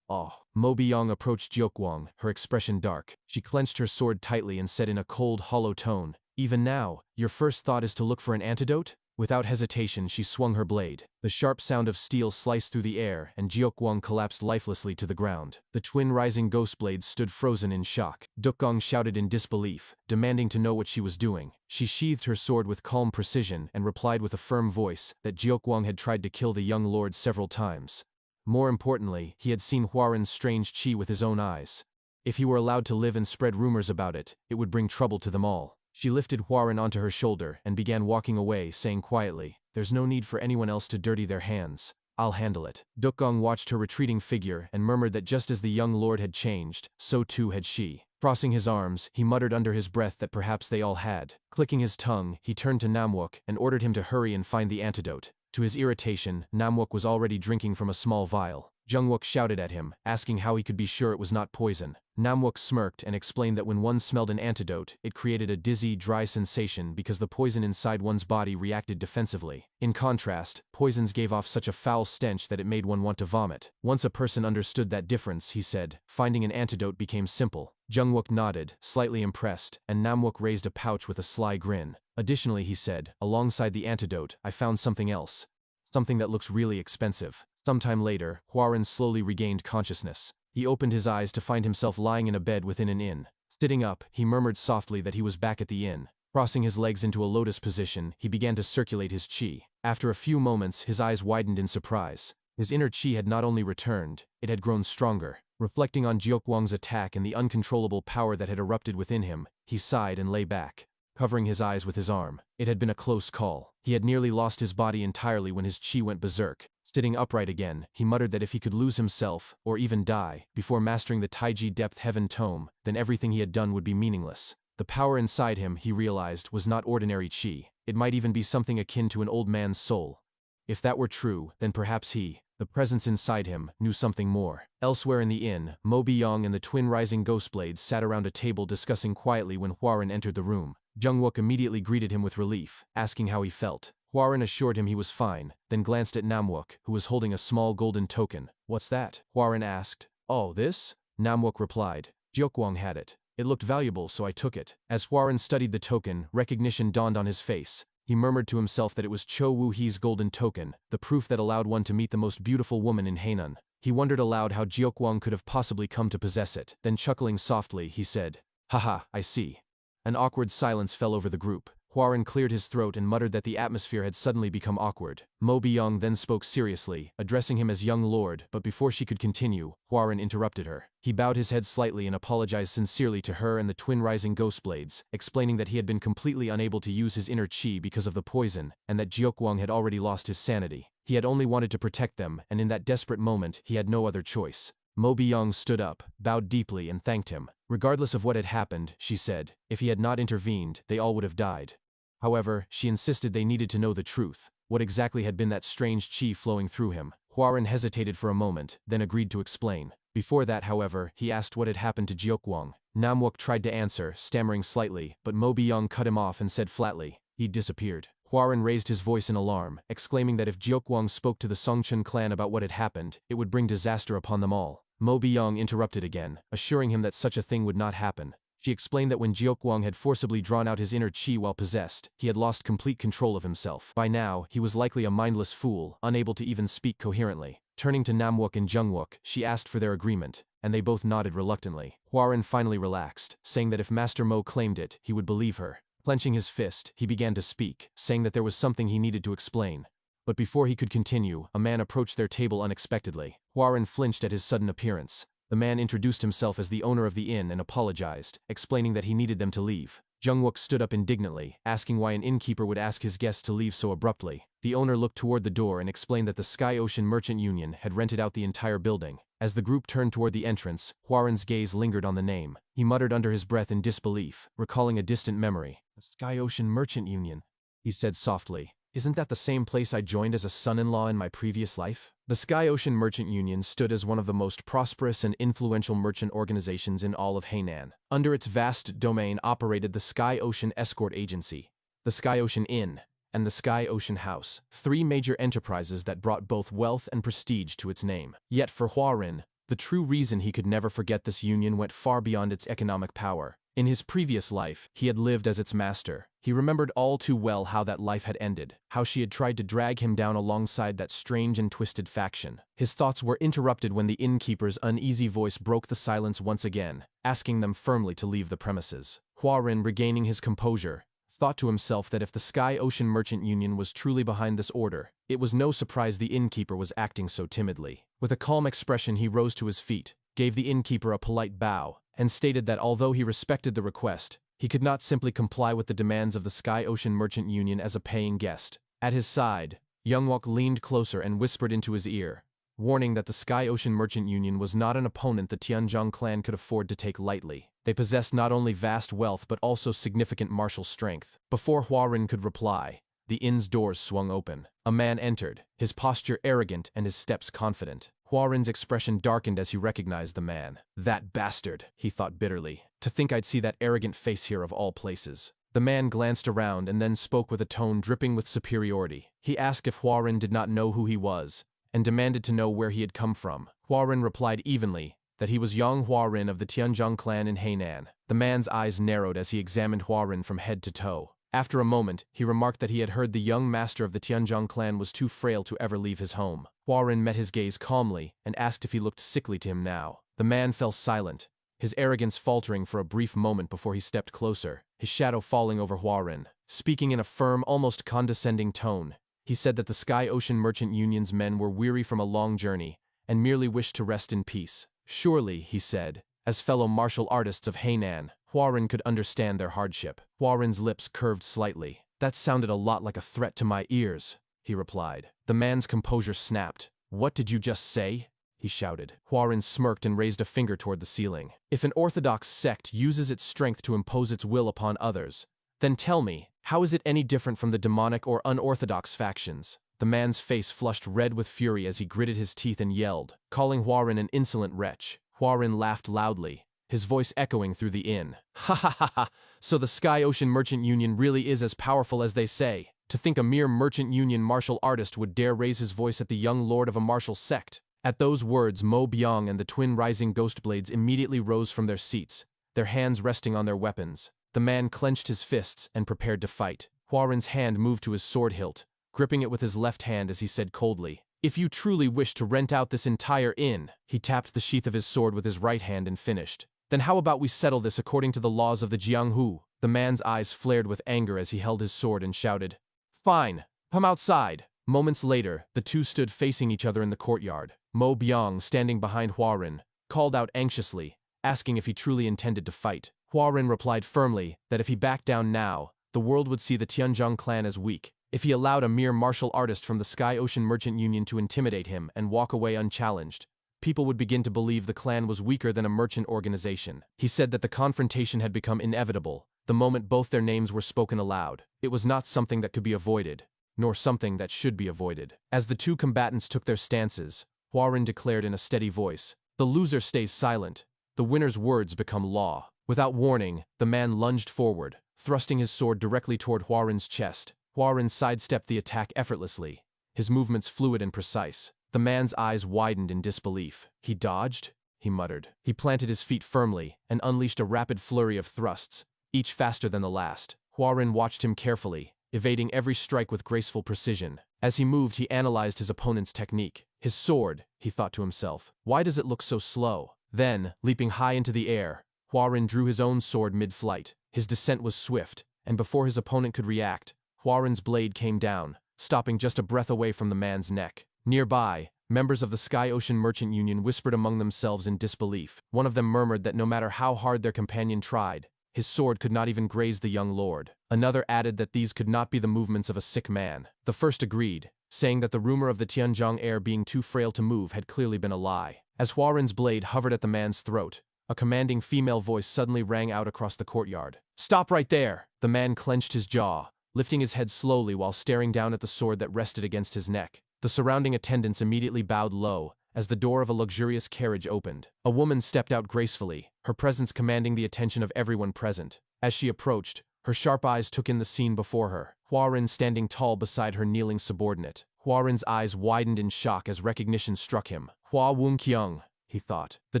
"Oh." Mo Biyong approached Jiokwang, her expression dark. She clenched her sword tightly and said in a cold, hollow tone, "Even now, your first thought is to look for an antidote?" Without hesitation, she swung her blade. The sharp sound of steel sliced through the air, and Jiokwang collapsed lifelessly to the ground. The twin rising ghost blades stood frozen in shock. Dokong shouted in disbelief, demanding to know what she was doing. She sheathed her sword with calm precision and replied with a firm voice that Jiokwang had tried to kill the young lord several times. More importantly, he had seen Huaren's strange chi with his own eyes. If he were allowed to live and spread rumors about it, it would bring trouble to them all. She lifted Huaren onto her shoulder and began walking away, saying quietly, "There's no need for anyone else to dirty their hands. I'll handle it." Dokong watched her retreating figure and murmured that just as the young lord had changed, so too had she. Crossing his arms, he muttered under his breath that perhaps they all had. Clicking his tongue, he turned to Namwook and ordered him to hurry and find the antidote. To his irritation, Namwook was already drinking from a small vial. Jungwook shouted at him, asking how he could be sure it was not poison. Namwook smirked and explained that when one smelled an antidote, it created a dizzy, dry sensation because the poison inside one's body reacted defensively. In contrast, poisons gave off such a foul stench that it made one want to vomit. Once a person understood that difference, he said, finding an antidote became simple. Jungwook nodded, slightly impressed, and Namwook raised a pouch with a sly grin. Additionally, he said, alongside the antidote, I found something else. Something that looks really expensive. Sometime later, Huaren slowly regained consciousness. He opened his eyes to find himself lying in a bed within an inn. Sitting up, he murmured softly that he was back at the inn. Crossing his legs into a lotus position, he began to circulate his chi. After a few moments, his eyes widened in surprise. His inner chi had not only returned, it had grown stronger. Reflecting on Jiokwang's attack and the uncontrollable power that had erupted within him, he sighed and lay back, covering his eyes with his arm. It had been a close call. He had nearly lost his body entirely when his chi went berserk. Sitting upright again, he muttered that if he could lose himself, or even die, before mastering the Taiji Depth Heaven Tome, then everything he had done would be meaningless. The power inside him, he realized, was not ordinary qi. It might even be something akin to an old man's soul. If that were true, then perhaps he, the presence inside him, knew something more. Elsewhere in the inn, Mo Bi-yong and the twin rising ghostblades sat around a table discussing quietly when Hwarin entered the room. Jung-wook immediately greeted him with relief, asking how he felt. Hwarin assured him he was fine, then glanced at Namwook, who was holding a small golden token. "What's that?" Hwarin asked. "Oh, this?" Namwook replied. "Jeokwang had it. It looked valuable, so I took it." As Hwarin studied the token, recognition dawned on his face. He murmured to himself that it was Cho Woo-hee's golden token, the proof that allowed one to meet the most beautiful woman in Hainan. He wondered aloud how Jeokwang could have possibly come to possess it. Then chuckling softly, he said, "Haha, I see." An awkward silence fell over the group. Hwarin cleared his throat and muttered that the atmosphere had suddenly become awkward. Mo Bi-yong then spoke seriously, addressing him as young lord, but before she could continue, Hwarin interrupted her. He bowed his head slightly and apologized sincerely to her and the twin rising ghostblades, explaining that he had been completely unable to use his inner qi because of the poison, and that Jeokwang had already lost his sanity. He had only wanted to protect them, and in that desperate moment, he had no other choice. Mo Bi-yong stood up, bowed deeply and thanked him. Regardless of what had happened, she said, if he had not intervened, they all would have died. However, she insisted they needed to know the truth. What exactly had been that strange qi flowing through him? Hwarin hesitated for a moment, then agreed to explain. Before that, however, he asked what had happened to Jeokwang. Namwook tried to answer, stammering slightly, but Mo Bi-yong cut him off and said flatly, "He disappeared." Hwarin raised his voice in alarm, exclaiming that if Jeokwang spoke to the Songchun clan about what had happened, it would bring disaster upon them all. Mo Bi-yong interrupted again, assuring him that such a thing would not happen. She explained that when Jeokwang had forcibly drawn out his inner qi while possessed, he had lost complete control of himself. By now, he was likely a mindless fool, unable to even speak coherently. Turning to Namwook and Jungwook, she asked for their agreement, and they both nodded reluctantly. Hwarin finally relaxed, saying that if Master Mo claimed it, he would believe her. Clenching his fist, he began to speak, saying that there was something he needed to explain. But before he could continue, a man approached their table unexpectedly. Hwarin flinched at his sudden appearance. The man introduced himself as the owner of the inn and apologized, explaining that he needed them to leave. Jungwook stood up indignantly, asking why an innkeeper would ask his guests to leave so abruptly. The owner looked toward the door and explained that the Sky Ocean Merchant Union had rented out the entire building. As the group turned toward the entrance, Hwarin's gaze lingered on the name. He muttered under his breath in disbelief, recalling a distant memory. "The Sky Ocean Merchant Union," he said softly. "Isn't that the same place I joined as a son-in-law in my previous life?" The Sky Ocean Merchant Union stood as one of the most prosperous and influential merchant organizations in all of Hainan. Under its vast domain operated the Sky Ocean Escort Agency, the Sky Ocean Inn, and the Sky Ocean House, three major enterprises that brought both wealth and prestige to its name. Yet for Hwarin, the true reason he could never forget this union went far beyond its economic power. In his previous life, he had lived as its master. He remembered all too well how that life had ended, how she had tried to drag him down alongside that strange and twisted faction. His thoughts were interrupted when the innkeeper's uneasy voice broke the silence once again, asking them firmly to leave the premises. Hwarin, regaining his composure, thought to himself that if the Sky Ocean Merchant Union was truly behind this order, it was no surprise the innkeeper was acting so timidly. With a calm expression, he rose to his feet, gave the innkeeper a polite bow, and stated that although he respected the request, he could not simply comply with the demands of the Sky Ocean Merchant Union as a paying guest. At his side, Jungwook leaned closer and whispered into his ear, warning that the Sky Ocean Merchant Union was not an opponent the Tianzhong clan could afford to take lightly. They possessed not only vast wealth but also significant martial strength. Before Hwarin could reply, the inn's doors swung open. A man entered, his posture arrogant and his steps confident. Hwarin's expression darkened as he recognized the man. "That bastard," he thought bitterly. "To think I'd see that arrogant face here of all places." The man glanced around and then spoke with a tone dripping with superiority. He asked if Hwarin did not know who he was, and demanded to know where he had come from. Hwarin replied evenly that he was Yong Hwarin of the Tianzhong clan in Hainan. The man's eyes narrowed as he examined Hwarin from head to toe. After a moment, he remarked that he had heard the young master of the Tianzhong clan was too frail to ever leave his home. Hwarin met his gaze calmly and asked if he looked sickly to him now. The man fell silent, his arrogance faltering for a brief moment before he stepped closer, his shadow falling over Hwarin. Speaking in a firm, almost condescending tone, he said that the Sky Ocean Merchant Union's men were weary from a long journey and merely wished to rest in peace. Surely, he said, as fellow martial artists of Hainan, Hwarin could understand their hardship. Hwarin's lips curved slightly. That sounded a lot like a threat to my ears, he replied. The man's composure snapped. What did you just say? He shouted. Huaran smirked and raised a finger toward the ceiling. If an orthodox sect uses its strength to impose its will upon others, then tell me, how is it any different from the demonic or unorthodox factions? The man's face flushed red with fury as he gritted his teeth and yelled, calling Huaran an insolent wretch. Huaran laughed loudly, his voice echoing through the inn. Ha ha ha ha, so the Sky Ocean Merchant Union really is as powerful as they say. To think a mere merchant union martial artist would dare raise his voice at the young lord of a martial sect. At those words, Mo Byung and the twin rising ghost blades immediately rose from their seats, their hands resting on their weapons. The man clenched his fists and prepared to fight. Huaran's hand moved to his sword hilt, gripping it with his left hand as he said coldly, "If you truly wish to rent out this entire inn," he tapped the sheath of his sword with his right hand and finished, "then how about we settle this according to the laws of the Jianghu?" The man's eyes flared with anger as he held his sword and shouted, "Fine, come outside." Moments later, the two stood facing each other in the courtyard. Mo Byung, standing behind Huaran, called out anxiously, asking if he truly intended to fight. Huaran replied firmly that if he backed down now, the world would see the Tianzhong clan as weak. If he allowed a mere martial artist from the Sky Ocean Merchant Union to intimidate him and walk away unchallenged, people would begin to believe the clan was weaker than a merchant organization. He said that the confrontation had become inevitable the moment both their names were spoken aloud. It was not something that could be avoided, nor something that should be avoided. As the two combatants took their stances, Huaran declared in a steady voice, "The loser stays silent. The winner's words become law." Without warning, the man lunged forward, thrusting his sword directly toward Huaran's chest. Huaran sidestepped the attack effortlessly, his movements fluid and precise. The man's eyes widened in disbelief. He dodged? He muttered. He planted his feet firmly and unleashed a rapid flurry of thrusts, each faster than the last. Huaran watched him carefully, evading every strike with graceful precision. As he moved, he analyzed his opponent's technique. His sword, he thought to himself, why does it look so slow? Then, leaping high into the air, Huaran drew his own sword mid-flight. His descent was swift, and before his opponent could react, Huaran's blade came down, stopping just a breath away from the man's neck. Nearby, members of the Sky Ocean Merchant Union whispered among themselves in disbelief. One of them murmured that no matter how hard their companion tried, his sword could not even graze the young lord. Another added that these could not be the movements of a sick man. The first agreed, saying that the rumor of the Tianzhong heir being too frail to move had clearly been a lie. As Huaran's blade hovered at the man's throat, a commanding female voice suddenly rang out across the courtyard. "Stop right there!" The man clenched his jaw, lifting his head slowly while staring down at the sword that rested against his neck. The surrounding attendants immediately bowed low as the door of a luxurious carriage opened. A woman stepped out gracefully, her presence commanding the attention of everyone present. As she approached, her sharp eyes took in the scene before her. Huaran standing tall beside her kneeling subordinate. Huaran's eyes widened in shock as recognition struck him. Hua Wunqiang, he thought, the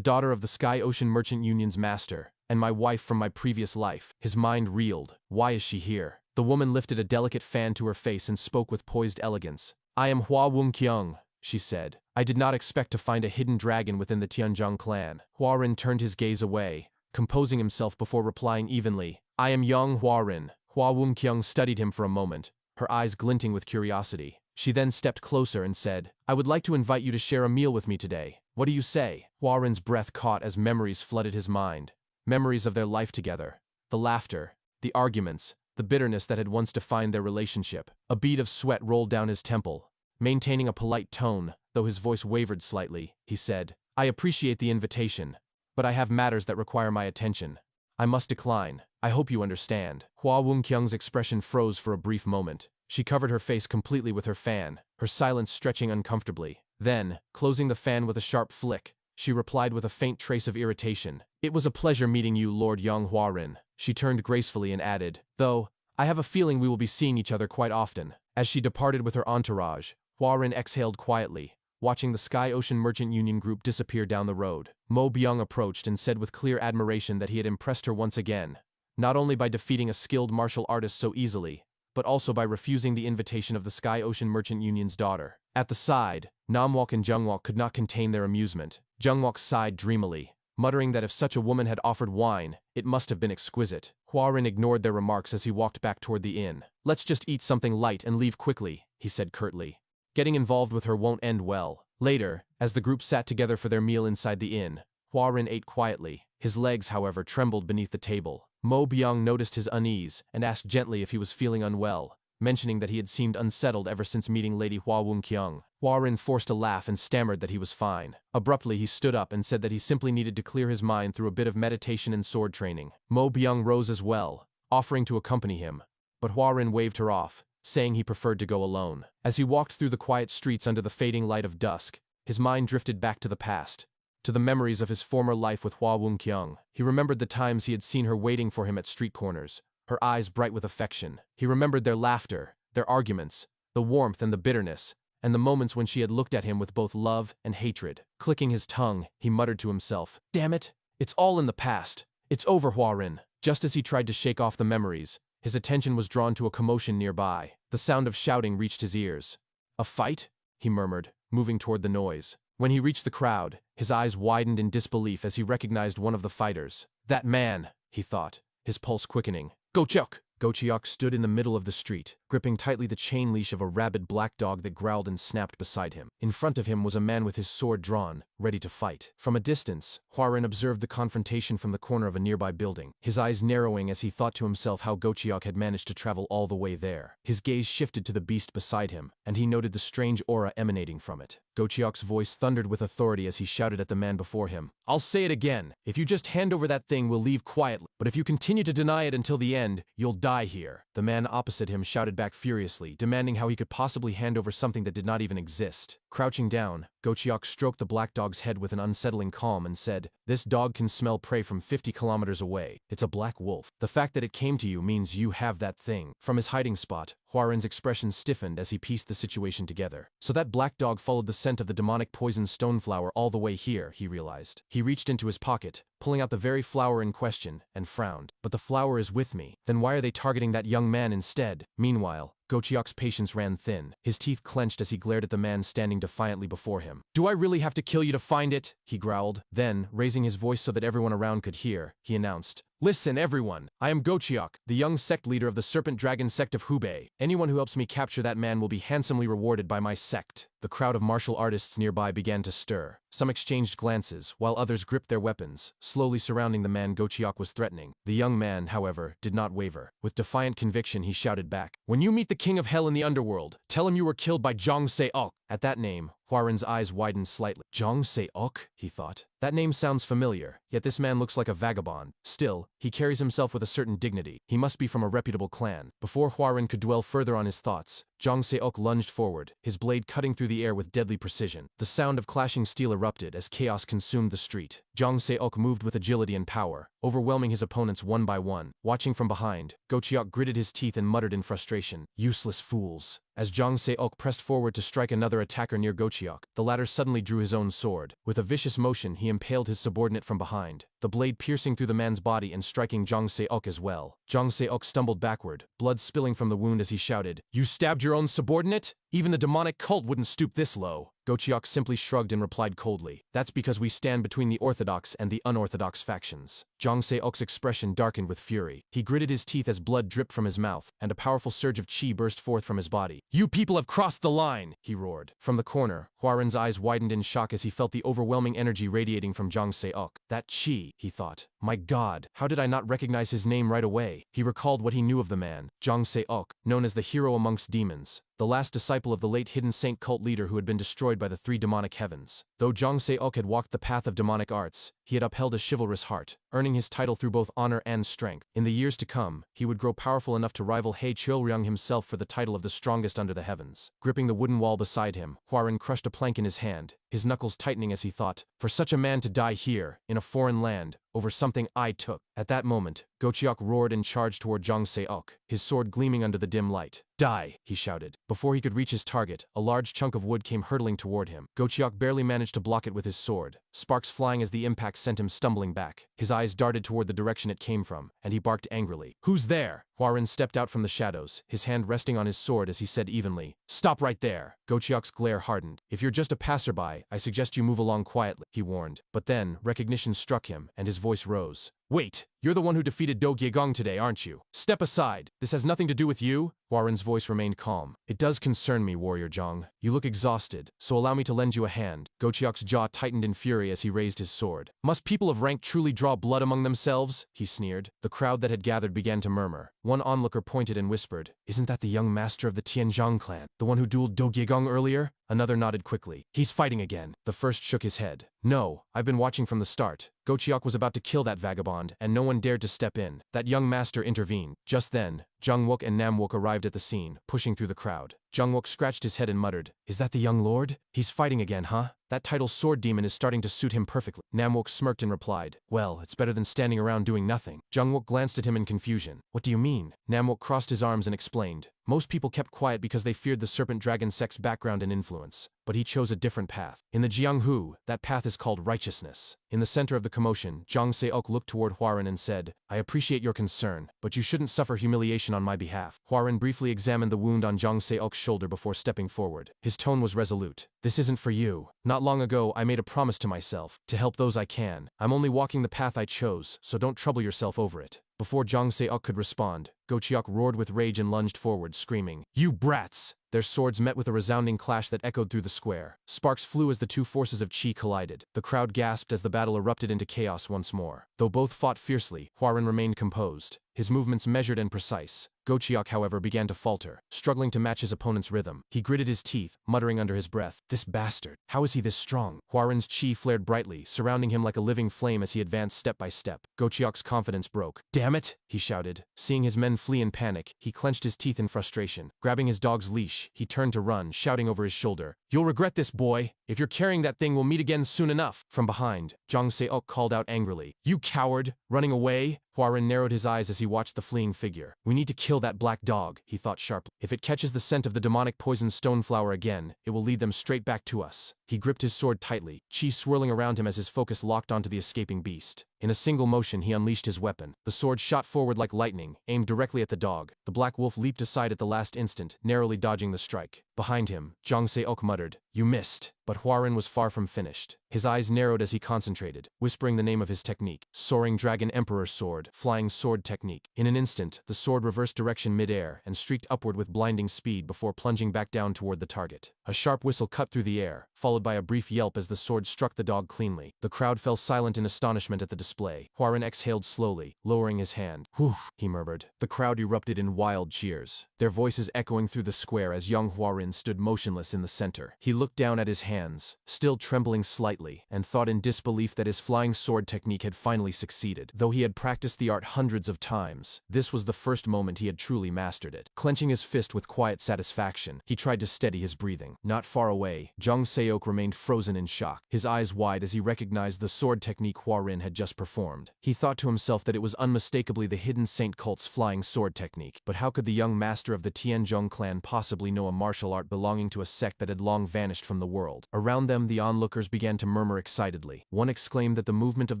daughter of the Sky Ocean Merchant Union's master, and my wife from my previous life. His mind reeled. Why is she here? The woman lifted a delicate fan to her face and spoke with poised elegance. "I am Hua Wunqiang," she said. "I did not expect to find a hidden dragon within the Tianzhong clan." Huaran turned his gaze away, composing himself before replying evenly, "I am Yong Huaran." Hua Wunqiang studied him for a moment, her eyes glinting with curiosity. She then stepped closer and said, "I would like to invite you to share a meal with me today. What do you say?" Huaran's breath caught as memories flooded his mind. Memories of their life together. The laughter, the arguments, the bitterness that had once defined their relationship. A bead of sweat rolled down his temple. Maintaining a polite tone, though his voice wavered slightly, he said, "I appreciate the invitation, but I have matters that require my attention. I must decline. I hope you understand." Hua Wunqiang's expression froze for a brief moment. She covered her face completely with her fan, her silence stretching uncomfortably. Then, closing the fan with a sharp flick, she replied with a faint trace of irritation, "It was a pleasure meeting you, Lord Yong Huaran." She turned gracefully and added, "Though, I have a feeling we will be seeing each other quite often." As she departed with her entourage, Huaran exhaled quietly, watching the Sky Ocean Merchant Union group disappear down the road. Mo Byung approached and said with clear admiration that he had impressed her once again, not only by defeating a skilled martial artist so easily, but also by refusing the invitation of the Sky Ocean Merchant Union's daughter. At the side, Namwok and Jungwok could not contain their amusement. Jungwok sighed dreamily, muttering that if such a woman had offered wine, it must have been exquisite. Huaran ignored their remarks as he walked back toward the inn. "Let's just eat something light and leave quickly," he said curtly. "Getting involved with her won't end well." Later, as the group sat together for their meal inside the inn, Huaran ate quietly. His legs, however, trembled beneath the table. Mo Byung noticed his unease and asked gently if he was feeling unwell. mentioning that he had seemed unsettled ever since meeting Lady Hua Wunqiang. Huarin forced a laugh and stammered that he was fine. Abruptly, he stood up and said that he simply needed to clear his mind through a bit of meditation and sword training. Mo Byung rose as well, offering to accompany him, but Huarin waved her off, saying he preferred to go alone. As he walked through the quiet streets under the fading light of dusk, his mind drifted back to the past, to the memories of his former life with Hua Wunqiang. He remembered the times he had seen her waiting for him at street corners, her eyes bright with affection. He remembered their laughter, their arguments, the warmth and the bitterness, and the moments when she had looked at him with both love and hatred. Clicking his tongue, he muttered to himself, "Damn it, it's all in the past. It's over, Huarin." Just as he tried to shake off the memories, his attention was drawn to a commotion nearby. The sound of shouting reached his ears. "A fight?" he murmured, moving toward the noise. When he reached the crowd, his eyes widened in disbelief as he recognized one of the fighters. "That man," he thought, his pulse quickening. "Gocheok!" Gocheok stood in the middle of the street, gripping tightly the chain leash of a rabid black dog that growled and snapped beside him. In front of him was a man with his sword drawn, ready to fight. From a distance, Huarin observed the confrontation from the corner of a nearby building, his eyes narrowing as he thought to himself how Gocheok had managed to travel all the way there. His gaze shifted to the beast beside him, and he noted the strange aura emanating from it. Gocheok's voice thundered with authority as he shouted at the man before him. "I'll say it again. If you just hand over that thing, we'll leave quietly. But if you continue to deny it until the end, you'll die here." The man opposite him shouted back furiously, demanding how he could possibly hand over something that did not even exist. Crouching down, Gocheok stroked the black dog's head with an unsettling calm and said, "This dog can smell prey from 50 kilometers away. It's a black wolf. The fact that it came to you means you have that thing." From his hiding spot, Huarin's expression stiffened as he pieced the situation together. So that black dog followed the scent of the demonic poison stoneflower all the way here, he realized. He reached into his pocket, pulling out the very flower in question, and frowned. "But the flower is with me. Then why are they targeting that young man instead?" Meanwhile, Gocheok's patience ran thin. His teeth clenched as he glared at the man standing defiantly before him. "Do I really have to kill you to find it?" he growled. Then, raising his voice so that everyone around could hear, he announced, "Listen, everyone. I am Gocheok, the young sect leader of the Serpent Dragon sect of Hubei. Anyone who helps me capture that man will be handsomely rewarded by my sect." The crowd of martial artists nearby began to stir. Some exchanged glances, while others gripped their weapons, slowly surrounding the man Gocheok was threatening. The young man, however, did not waver. With defiant conviction, he shouted back, "When you meet the king of hell in the underworld, tell him you were killed by Zhang Se-ok." At that name, Huarin's eyes widened slightly. Zhang Se-ok, he thought. That name sounds familiar, yet this man looks like a vagabond. Still, he carries himself with a certain dignity. He must be from a reputable clan. Before Huarin could dwell further on his thoughts, Zhang Se-ok lunged forward, his blade cutting through the air with deadly precision. The sound of clashing steel erupted as chaos consumed the street. Zhang Se-ok moved with agility and power, overwhelming his opponents one by one. Watching from behind, Gocheok gritted his teeth and muttered in frustration, "Useless fools." As Zhang Se-ok pressed forward to strike another attacker near Gocheok, the latter suddenly drew his own sword. With a vicious motion, he impaled his subordinate from behind, the blade piercing through the man's body and striking Zhang Se-ok as well. Zhang Se-ok stumbled backward, blood spilling from the wound as he shouted, "You stabbed your own subordinate? Even the demonic cult wouldn't stoop this low." Gocheok simply shrugged and replied coldly, "That's because we stand between the orthodox and the unorthodox factions." Zhang Se-ok's expression darkened with fury. He gritted his teeth as blood dripped from his mouth, and a powerful surge of qi burst forth from his body. "You people have crossed the line!" he roared. From the corner, Huarin's eyes widened in shock as he felt the overwhelming energy radiating from Zhang Se-ok. That qi, he thought. My God, how did I not recognize his name right away? He recalled what he knew of the man, Zhang Se-ok, known as the hero amongst demons, the last disciple of the late hidden saint cult leader who had been destroyed by the three demonic heavens. Though Zhang Se-ok had walked the path of demonic arts, he had upheld a chivalrous heart, earning his title through both honor and strength. In the years to come, he would grow powerful enough to rival He Chulryang himself for the title of the strongest under the heavens. Gripping the wooden wall beside him, Huarin crushed a plank in his hand, his knuckles tightening as he thought, for such a man to die here, in a foreign land, over something I took. At that moment, Gocheok roared and charged toward Zhang Se-ok, his sword gleaming under the dim light. "Die!" he shouted. Before he could reach his target, a large chunk of wood came hurtling toward him. Gocheok barely managed to block it with his sword, sparks flying as the impact sent him stumbling back. His eyes darted toward the direction it came from, and he barked angrily. "Who's there?" Huarin stepped out from the shadows, his hand resting on his sword as he said evenly, "Stop right there." Gocheok's glare hardened. "If you're just a passerby, I suggest you move along quietly," he warned. But then, recognition struck him, and his voice rose. Wait, you're the one who defeated Do Gyegong today, aren't you? Step aside. This has nothing to do with you. Huaren's voice remained calm. It does concern me, Warrior Zhang. You look exhausted, so allow me to lend you a hand. Gochiok's jaw tightened in fury as he raised his sword. Must people of rank truly draw blood among themselves? He sneered. The crowd that had gathered began to murmur. One onlooker pointed and whispered, Isn't that the young master of the Tianzhong clan? The one who dueled Do Gyegong earlier? Another nodded quickly. He's fighting again. The first shook his head. No, I've been watching from the start. Gochiok was about to kill that vagabond, and no one dared to step in. That young master intervened. Just then, Zhang Wook and Nam Wook arrived at the scene, pushing through the crowd. Zhang Wook scratched his head and muttered, Is that the young lord? He's fighting again, huh? That title sword demon is starting to suit him perfectly. Nam Wook smirked and replied, Well, it's better than standing around doing nothing. Zhang Wook glanced at him in confusion. What do you mean? Nam Wook crossed his arms and explained. Most people kept quiet because they feared the serpent dragon sect's background and influence. But he chose a different path. In the Jianghu, that path is called righteousness. In the center of the commotion, Zhang Seok looked toward Huaren and said, I appreciate your concern, but you shouldn't suffer humiliation on my behalf. Huaren briefly examined the wound on Zhang Seok's shoulder before stepping forward. His tone was resolute. This isn't for you. Not long ago, I made a promise to myself, to help those I can. I'm only walking the path I chose, so don't trouble yourself over it. Before Zhang Seok could respond, Gochiok roared with rage and lunged forward, screaming, You brats! Their swords met with a resounding clash that echoed through the square. Sparks flew as the two forces of Qi collided. The crowd gasped as the battle erupted into chaos once more. Though both fought fiercely, Huaren remained composed, his movements measured and precise. Gochiok, however, began to falter, struggling to match his opponent's rhythm. He gritted his teeth, muttering under his breath, This bastard! How is he this strong? Huaren's Qi flared brightly, surrounding him like a living flame as he advanced step by step. Gochiok's confidence broke. Damn it! He shouted. Seeing his men flee in panic, he clenched his teeth in frustration. Grabbing his dog's leash, he turned to run, shouting over his shoulder, You'll regret this, boy! If you're carrying that thing, we'll meet again soon enough! From behind, Zhang Seok called out angrily, You coward! Running away? Huaren narrowed his eyes as he watched the fleeing figure. We need to kill that black dog, he thought sharply. If it catches the scent of the demonic poison stoneflower again, it will lead them straight back to us. He gripped his sword tightly, Qi swirling around him as his focus locked onto the escaping beast. In a single motion, he unleashed his weapon. The sword shot forward like lightning, aimed directly at the dog. The black wolf leaped aside at the last instant, narrowly dodging the strike. Behind him, Zhang Seok muttered, You missed. But Huaren was far from finished. His eyes narrowed as he concentrated, whispering the name of his technique. Soaring Dragon Emperor Sword, Flying Sword Technique. In an instant, the sword reversed direction mid-air and streaked upward with blinding speed before plunging back down toward the target. A sharp whistle cut through the air, followed by a brief yelp as the sword struck the dog cleanly. The crowd fell silent in astonishment at the display. Huaren exhaled slowly, lowering his hand. Whew, he murmured. The crowd erupted in wild cheers, their voices echoing through the square as young Huaren stood motionless in the center. He looked down at his hands, still trembling slightly, and thought in disbelief that his flying sword technique had finally succeeded. Though he had practiced the art hundreds of times, this was the first moment he had truly mastered it. Clenching his fist with quiet satisfaction, he tried to steady his breathing. Not far away, Zhang Seok remained frozen in shock, his eyes wide as he recognized the sword technique Huaren had just performed. He thought to himself that it was unmistakably the hidden saint cult's flying sword technique. But how could the young master of the Tianzhong clan possibly know a martial art belonging to a sect that had long vanished from the world? Around them, the onlookers began to murmur excitedly. One exclaimed that the movement of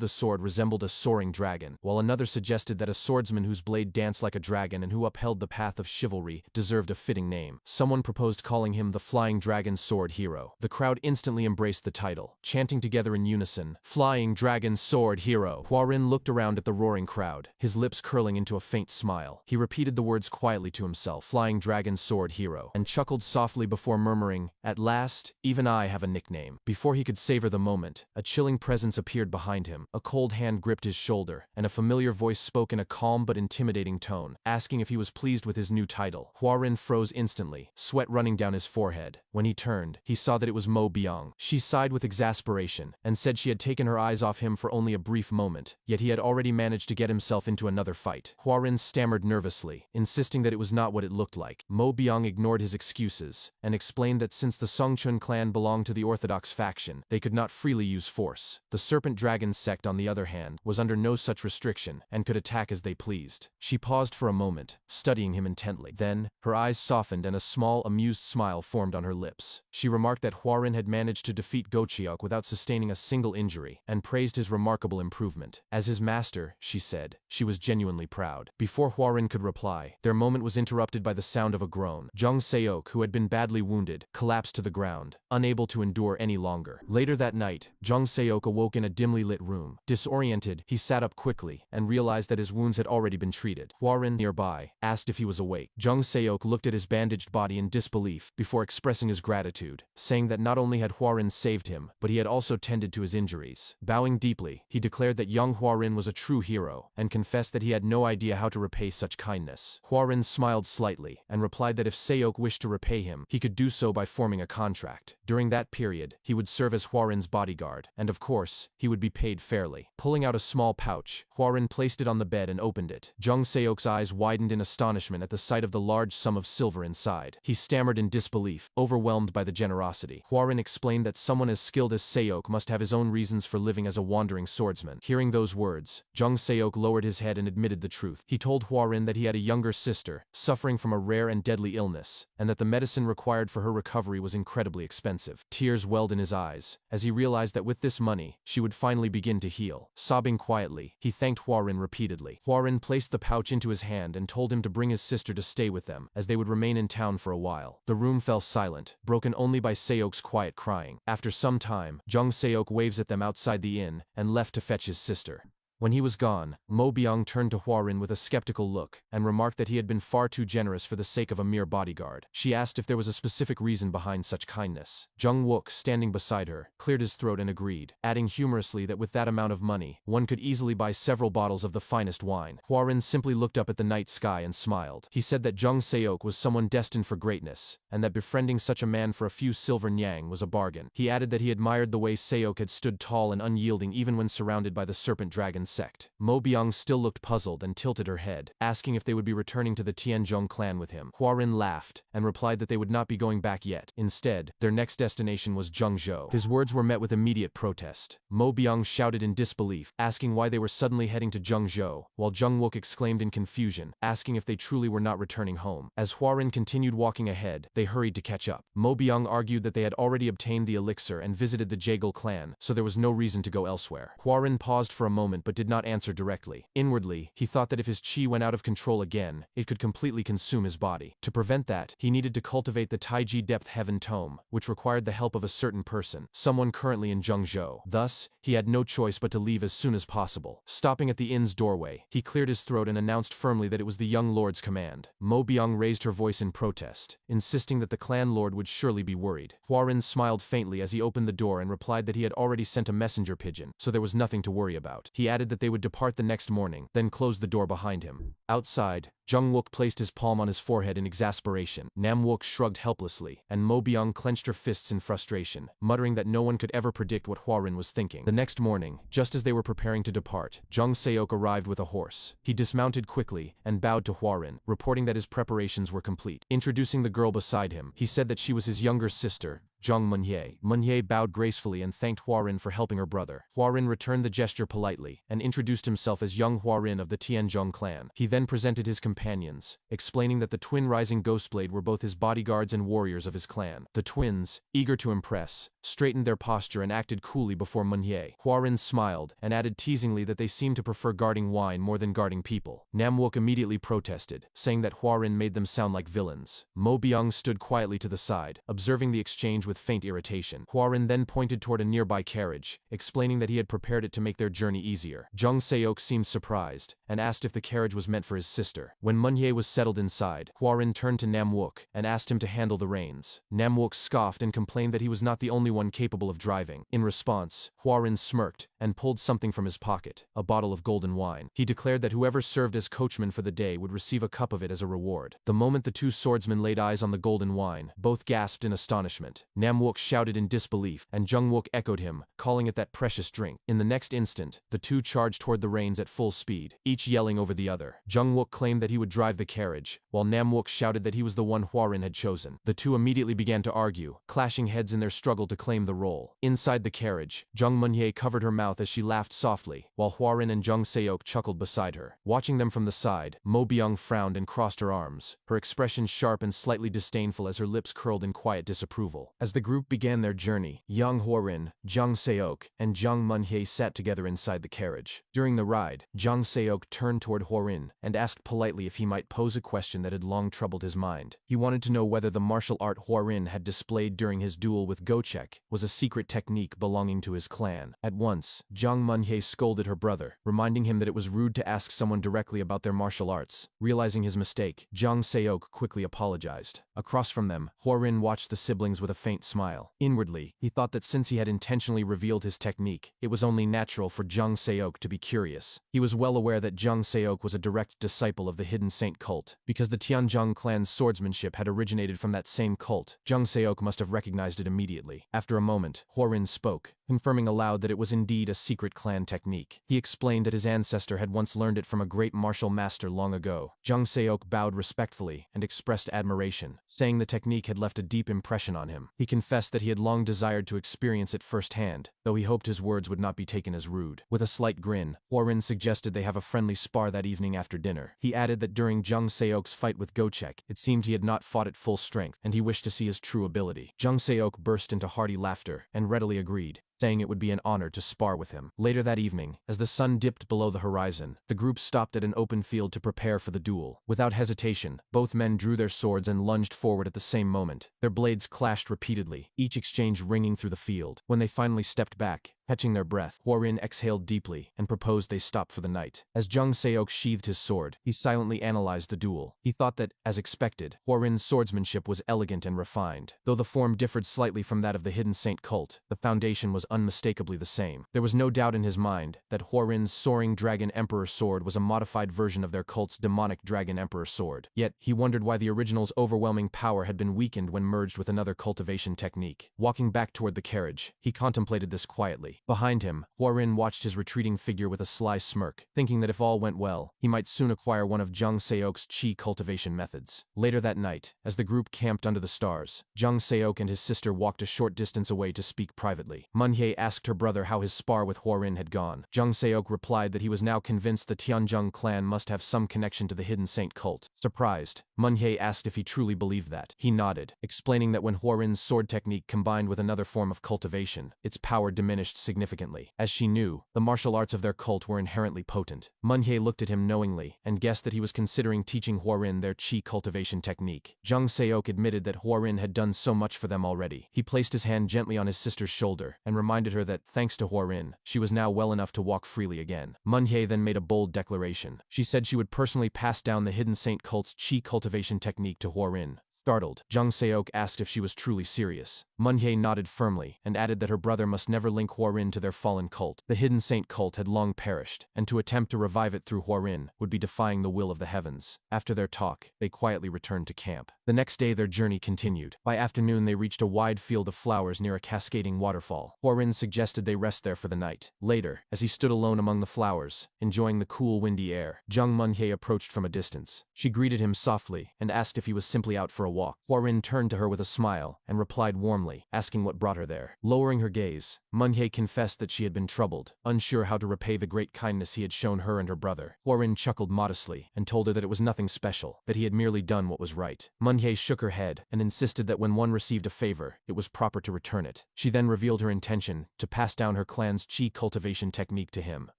the sword resembled a soaring dragon, while another suggested that a swordsman whose blade danced like a dragon and who upheld the path of chivalry deserved a fitting name. Someone proposed calling him the Flying Dragon Sword Hero. The crowd instantly embraced the title, chanting together in unison, Flying Dragon Sword Hero. Huaren looked around at the roaring crowd, his lips curling into a faint smile. He repeated the words quietly to himself, Flying Dragon Sword Hero, and chuckled softly before murmuring, At last, even I have a nickname. Before he could savor the moment, a chilling presence appeared behind him. A cold hand gripped his shoulder, and a familiar voice spoke in a calm but intimidating tone, asking if he was pleased with his new title. Huaren froze instantly, sweat running down his forehead. When he turned, he saw that it was Mo Biang. She sighed with exasperation, and said she had taken her eyes off him for only a brief moment, yet he had already managed to get himself into another fight. Huaren stammered nervously, insisting that it was not what it looked like. Mo Biang ignored his excuses, and explained that since the Songchun clan belonged to the Orthodox faction, they could not freely use force. The Serpent Dragon sect, on the other hand, was under no such restriction, and could attack as they pleased. She paused for a moment, studying him intently. Then, her eyes softened and a small, amused smile formed on her lips. lips. She remarked that Huarun had managed to defeat Gochiok without sustaining a single injury, and praised his remarkable improvement. As his master, she said, she was genuinely proud. Before Huarun could reply, their moment was interrupted by the sound of a groan. Jung Seok, who had been badly wounded, collapsed to the ground, unable to endure any longer. Later that night, Jung Seok awoke in a dimly lit room. Disoriented, he sat up quickly, and realized that his wounds had already been treated. Huarun, nearby, asked if he was awake. Jung Seok looked at his bandaged body in disbelief before expressing his gratitude, saying that not only had Huarun saved him, but he had also tended to his injuries. Bowing deeply, he declared that young Huarun was a true hero, and confessed that he had no idea how to repay such kindness. Huarun smiled slightly, and replied that if Seok wished to repay him, he could do so by forming a contract. During that period, he would serve as Huarun's bodyguard, and of course, he would be paid fairly. Pulling out a small pouch, Huarun placed it on the bed and opened it. Jung Seok's eyes widened in astonishment at the sight of the large sum of silver inside. He stammered in disbelief, overwhelmed by the generosity. Huarun explained that someone as skilled as Seok must have his own reasons for living as a wandering swordsman. Hearing those words, Jung Seok lowered his head and admitted the truth. He told Huarun that he had a younger sister, suffering from a rare and deadly illness, and that the medicine required for her recovery was incredibly expensive. Tears welled in his eyes, as he realized that with this money, she would finally begin to heal. Sobbing quietly, he thanked Huarun repeatedly. Huarun placed the pouch into his hand and told him to bring his sister to stay with them, as they would remain in town for a while. The room fell silent, broken only by Seok's quiet crying. After some time, Jung Seok waves at them outside the inn, and left to fetch his sister. When he was gone, Mo Byung turned to Huarun with a skeptical look, and remarked that he had been far too generous for the sake of a mere bodyguard. She asked if there was a specific reason behind such kindness. Jung Wook, standing beside her, cleared his throat and agreed, adding humorously that with that amount of money, one could easily buy several bottles of the finest wine. Huarun simply looked up at the night sky and smiled. He said that Jung Seok was someone destined for greatness, and that befriending such a man for a few silver nyang was a bargain. He added that he admired the way Seok had stood tall and unyielding even when surrounded by the serpent dragon sect. Mo Byung still looked puzzled and tilted her head, asking if they would be returning to the Tianzhong clan with him. Huarun laughed, and replied that they would not be going back yet. Instead, their next destination was Zhengzhou. His words were met with immediate protest. Mo Byung shouted in disbelief, asking why they were suddenly heading to Zhengzhou, while Jung Wook exclaimed in confusion, asking if they truly were not returning home. As Huarun continued walking ahead, they hurried to catch up. Mo Byung argued that they had already obtained the elixir and visited the Jaegal clan, so there was no reason to go elsewhere. Huarun paused for a moment but did not answer directly. Inwardly, he thought that if his qi went out of control again, it could completely consume his body. To prevent that, he needed to cultivate the Taiji Depth Heaven Tome, which required the help of a certain person, someone currently in Zhengzhou. Thus, he had no choice but to leave as soon as possible. Stopping at the inn's doorway, he cleared his throat and announced firmly that it was the young lord's command. Mo Byung raised her voice in protest, insisting that the clan lord would surely be worried. Huarun smiled faintly as he opened the door and replied that he had already sent a messenger pigeon, so there was nothing to worry about. He added that they would depart the next morning, then closed the door behind him. Outside, Jung Wook placed his palm on his forehead in exasperation. Nam Wook shrugged helplessly, and Mo Byung clenched her fists in frustration, muttering that no one could ever predict what Huarun was thinking. The next morning, just as they were preparing to depart, Jung Seok arrived with a horse. He dismounted quickly and bowed to Huarun, reporting that his preparations were complete. Introducing the girl beside him, he said that she was his younger sister, Zhang Munye. Munye bowed gracefully and thanked Huarun for helping her brother. Huarun returned the gesture politely, and introduced himself as young Huarun of the Tianzhong clan. He then presented his companions, explaining that the twin Rising Ghostblade were both his bodyguards and warriors of his clan. The twins, eager to impress, straightened their posture and acted coolly before Munye. Huarun smiled, and added teasingly that they seemed to prefer guarding wine more than guarding people. Nam Wook immediately protested, saying that Huarun made them sound like villains. Mo Byung stood quietly to the side, observing the exchange with faint irritation. Huarun then pointed toward a nearby carriage, explaining that he had prepared it to make their journey easier. Jung Seok seemed surprised, and asked if the carriage was meant for his sister. When Munye was settled inside, Huarun turned to Nam Wook, and asked him to handle the reins. Nam Wook scoffed and complained that he was not the only one capable of driving. In response, Huarun smirked, and pulled something from his pocket, a bottle of golden wine. He declared that whoever served as coachman for the day would receive a cup of it as a reward. The moment the two swordsmen laid eyes on the golden wine, both gasped in astonishment. Nam Wook shouted in disbelief, and Jung Wook echoed him, calling it that precious drink. In the next instant, the two charged toward the reins at full speed, each yelling over the other. Jung Wook claimed that he he would drive the carriage, while Namwook shouted that he was the one Hwarin had chosen. The two immediately began to argue, clashing heads in their struggle to claim the role. Inside the carriage, Jung Munhye covered her mouth as she laughed softly, while Hwarin and Jung Seok chuckled beside her. Watching them from the side, Mo Byung frowned and crossed her arms, her expression sharp and slightly disdainful as her lips curled in quiet disapproval. As the group began their journey, young Hwarin, Jung Seok, and Jung Munhye sat together inside the carriage. During the ride, Jung Seok turned toward Hwarin and asked politely if he might pose a question that had long troubled his mind. He wanted to know whether the martial art Hwarin had displayed during his duel with Gochek was a secret technique belonging to his clan. At once, Jung Munhye scolded her brother, reminding him that it was rude to ask someone directly about their martial arts. Realizing his mistake, Jung Seok quickly apologized. Across from them, Hwarin watched the siblings with a faint smile. Inwardly, he thought that since he had intentionally revealed his technique, it was only natural for Jung Seok to be curious. He was well aware that Jung Seok was a direct disciple of the Hidden Saint cult. Because the Tianjung clan's swordsmanship had originated from that same cult, Jung Seok must have recognized it immediately. After a moment, Hwarin spoke, confirming aloud that it was indeed a secret clan technique. He explained that his ancestor had once learned it from a great martial master long ago. Jung Seok bowed respectfully and expressed admiration, saying the technique had left a deep impression on him. He confessed that he had long desired to experience it firsthand, though he hoped his words would not be taken as rude. With a slight grin, Hwarin suggested they have a friendly spar that evening after dinner. He added that during Jung Seok's fight with Gochek, it seemed he had not fought at full strength, and he wished to see his true ability. Jung Seok burst into hearty laughter and readily agreed, saying it would be an honor to spar with him. Later that evening, as the sun dipped below the horizon, the group stopped at an open field to prepare for the duel. Without hesitation, both men drew their swords and lunged forward at the same moment. Their blades clashed repeatedly, each exchange ringing through the field. When they finally stepped back, catching their breath, Hwarin exhaled deeply and proposed they stop for the night. As Jung Seok sheathed his sword, he silently analyzed the duel. He thought that, as expected, Hwarin's swordsmanship was elegant and refined. Though the form differed slightly from that of the Hidden Saint cult, the foundation was unmistakably the same. There was no doubt in his mind that Hwarin's Soaring Dragon Emperor sword was a modified version of their cult's Demonic Dragon Emperor sword. Yet, he wondered why the original's overwhelming power had been weakened when merged with another cultivation technique. Walking back toward the carriage, he contemplated this quietly. Behind him, Hwarin watched his retreating figure with a sly smirk, thinking that if all went well, he might soon acquire one of Jung Seok's chi cultivation methods. Later that night, as the group camped under the stars, Jung Seok and his sister walked a short distance away to speak privately. Munhye asked her brother how his spar with Hwarin had gone. Jung Seok replied that he was now convinced the Tianjung clan must have some connection to the Hidden Saint cult. Surprised, Munhye asked if he truly believed that. He nodded, explaining that when Hwarin's sword technique combined with another form of cultivation, its power diminished significantly. As she knew, the martial arts of their cult were inherently potent. Munhye looked at him knowingly and guessed that he was considering teaching Hwarin their chi cultivation technique. Jung Seok admitted that Hwarin had done so much for them already. He placed his hand gently on his sister's shoulder and reminded her that, thanks to Hwarin, she was now well enough to walk freely again. Munhye then made a bold declaration. She said she would personally pass down the Hidden Saint cult's chi cultivation technique to Hwarin. Startled, Jung Seok asked if she was truly serious. Munhye nodded firmly and added that her brother must never link Hwarin to their fallen cult. The Hidden Saint cult had long perished, and to attempt to revive it through Hwarin would be defying the will of the heavens. After their talk, they quietly returned to camp. The next day their journey continued. By afternoon they reached a wide field of flowers near a cascading waterfall. Hwarin suggested they rest there for the night. Later, as he stood alone among the flowers, enjoying the cool windy air, Jung Munhye approached from a distance. She greeted him softly and asked if he was simply out for a walk. Hwarin turned to her with a smile and replied warmly, asking what brought her there. Lowering her gaze, Munhye confessed that she had been troubled, unsure how to repay the great kindness he had shown her and her brother. Hwarin chuckled modestly and told her that it was nothing special, that he had merely done what was right. Munhye shook her head and insisted that when one received a favor, it was proper to return it. She then revealed her intention to pass down her clan's chi cultivation technique to him,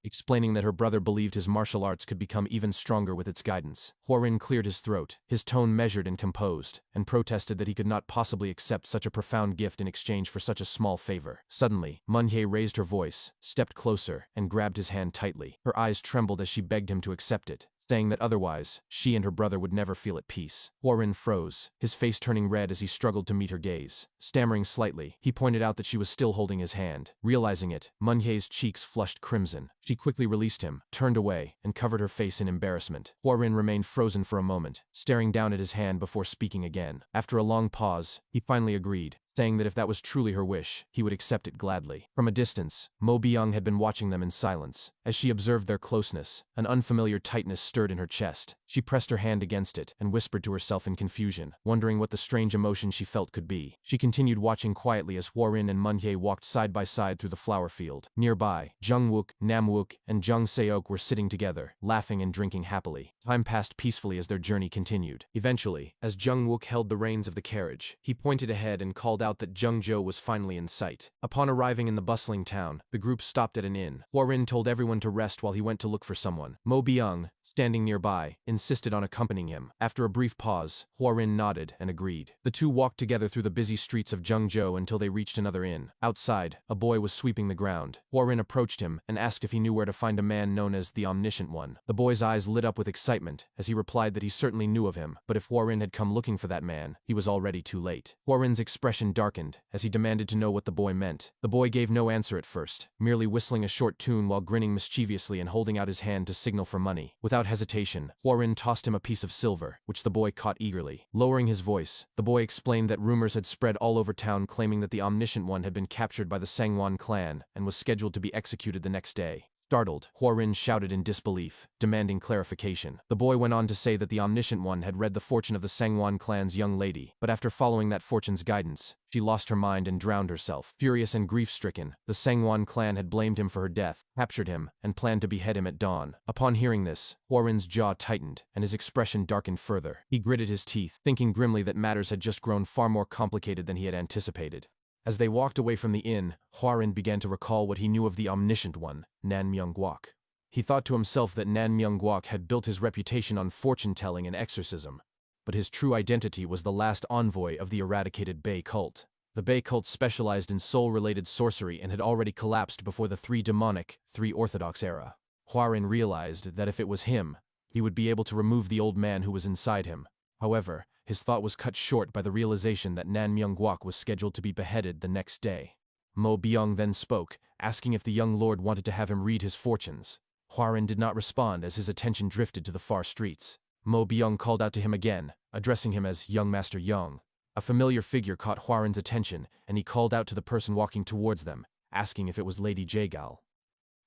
explaining that her brother believed his martial arts could become even stronger with its guidance. Hwarin cleared his throat, his tone measured and composed, and protested that he could not possibly accept such a profound gift in exchange for such a small favor. Suddenly, Munhye raised her voice, stepped closer, and grabbed his hand tightly. Her eyes trembled as she begged him to accept it, saying that otherwise, she and her brother would never feel at peace. Hwarin froze, his face turning red as he struggled to meet her gaze. Stammering slightly, he pointed out that she was still holding his hand. Realizing it, Munhye's cheeks flushed crimson. She quickly released him, turned away, and covered her face in embarrassment. Hwarin remained frozen for a moment, staring down at his hand before speaking again. After a long pause, he finally agreed, saying that if that was truly her wish, he would accept it gladly. From a distance, Mo Byung had been watching them in silence. As she observed their closeness, an unfamiliar tightness stirred in her chest. She pressed her hand against it and whispered to herself in confusion, wondering what the strange emotion she felt could be. She continued watching quietly as Hworin and Munhye walked side by side through the flower field. Nearby, Jungwook, Namwook, and Jung Seok were sitting together, laughing and drinking happily. Time passed peacefully as their journey continued. Eventually, as Jungwook held the reins of the carriage, he pointed ahead and called out that Jungjo was finally in sight. Upon arriving in the bustling town, the group stopped at an inn. Hworin told everyone to rest while he went to look for someone. Mo Byung, standing nearby, insisted on accompanying him. After a brief pause, Hworin nodded and agreed. The two walked together through the busy streets of Jungjo until they reached another inn. Outside, a boy was sweeping the ground. Hworin approached him and asked if he knew where to find a man known as the Omniscient One. The boy's eyes lit up with excitement as he replied that he certainly knew of him, but if Hworin had come looking for that man, he was already too late. Hworin's expression darkened as he demanded to know what the boy meant. The boy gave no answer at first, merely whistling a short tune while grinning mischievously and holding out his hand to signal for money. Without hesitation, Hworin tossed him a piece of silver, which the boy caught eagerly. Lowering his voice, the boy explained that rumors had spread all over town claiming that the Omniscient One had been captured by the Sangwon clan and was scheduled to be executed the next day. Startled, Hworin shouted in disbelief, demanding clarification. The boy went on to say that the Omniscient One had read the fortune of the Sangwon clan's young lady, but after following that fortune's guidance, she lost her mind and drowned herself. Furious and grief-stricken, the Sangwon clan had blamed him for her death, captured him, and planned to behead him at dawn. Upon hearing this, Hworin's jaw tightened, and his expression darkened further. He gritted his teeth, thinking grimly that matters had just grown far more complicated than he had anticipated. As they walked away from the inn, Hworin began to recall what he knew of the Omniscient One, Nan Myung-guk. He thought to himself that Nan Myung-guk had built his reputation on fortune-telling and exorcism, but his true identity was the last envoy of the eradicated Bae cult. The Bae cult specialized in soul-related sorcery and had already collapsed before the three demonic, three orthodox era. Hworin realized that if it was him, he would be able to remove the old man who was inside him. However, his thought was cut short by the realization that Nan Myung-guk was scheduled to be beheaded the next day. Mo Byung then spoke, asking if the young lord wanted to have him read his fortunes. Hworin did not respond as his attention drifted to the far streets. Mo Byung called out to him again, addressing him as Young Master Yong. A familiar figure caught Hworin's attention, and he called out to the person walking towards them, asking if it was Lady Jaegal.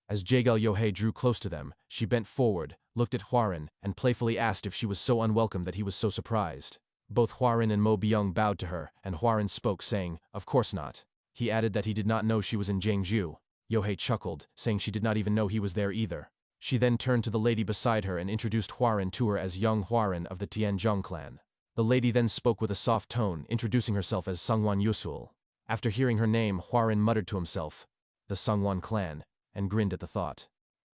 As Jaegal Yohei drew close to them, she bent forward, looked at Hworin, and playfully asked if she was so unwelcome that he was so surprised. Both Hworin and Mo Byung bowed to her, and Hworin spoke, saying, "Of course not." He added that he did not know she was in Jeongju. Yohei chuckled, saying she did not even know he was there either. She then turned to the lady beside her and introduced Hworin to her as young Hworin of the Tianzhong clan. The lady then spoke with a soft tone, introducing herself as Sungwon Yusul. After hearing her name, Hworin muttered to himself, "The Sungwon clan," and grinned at the thought.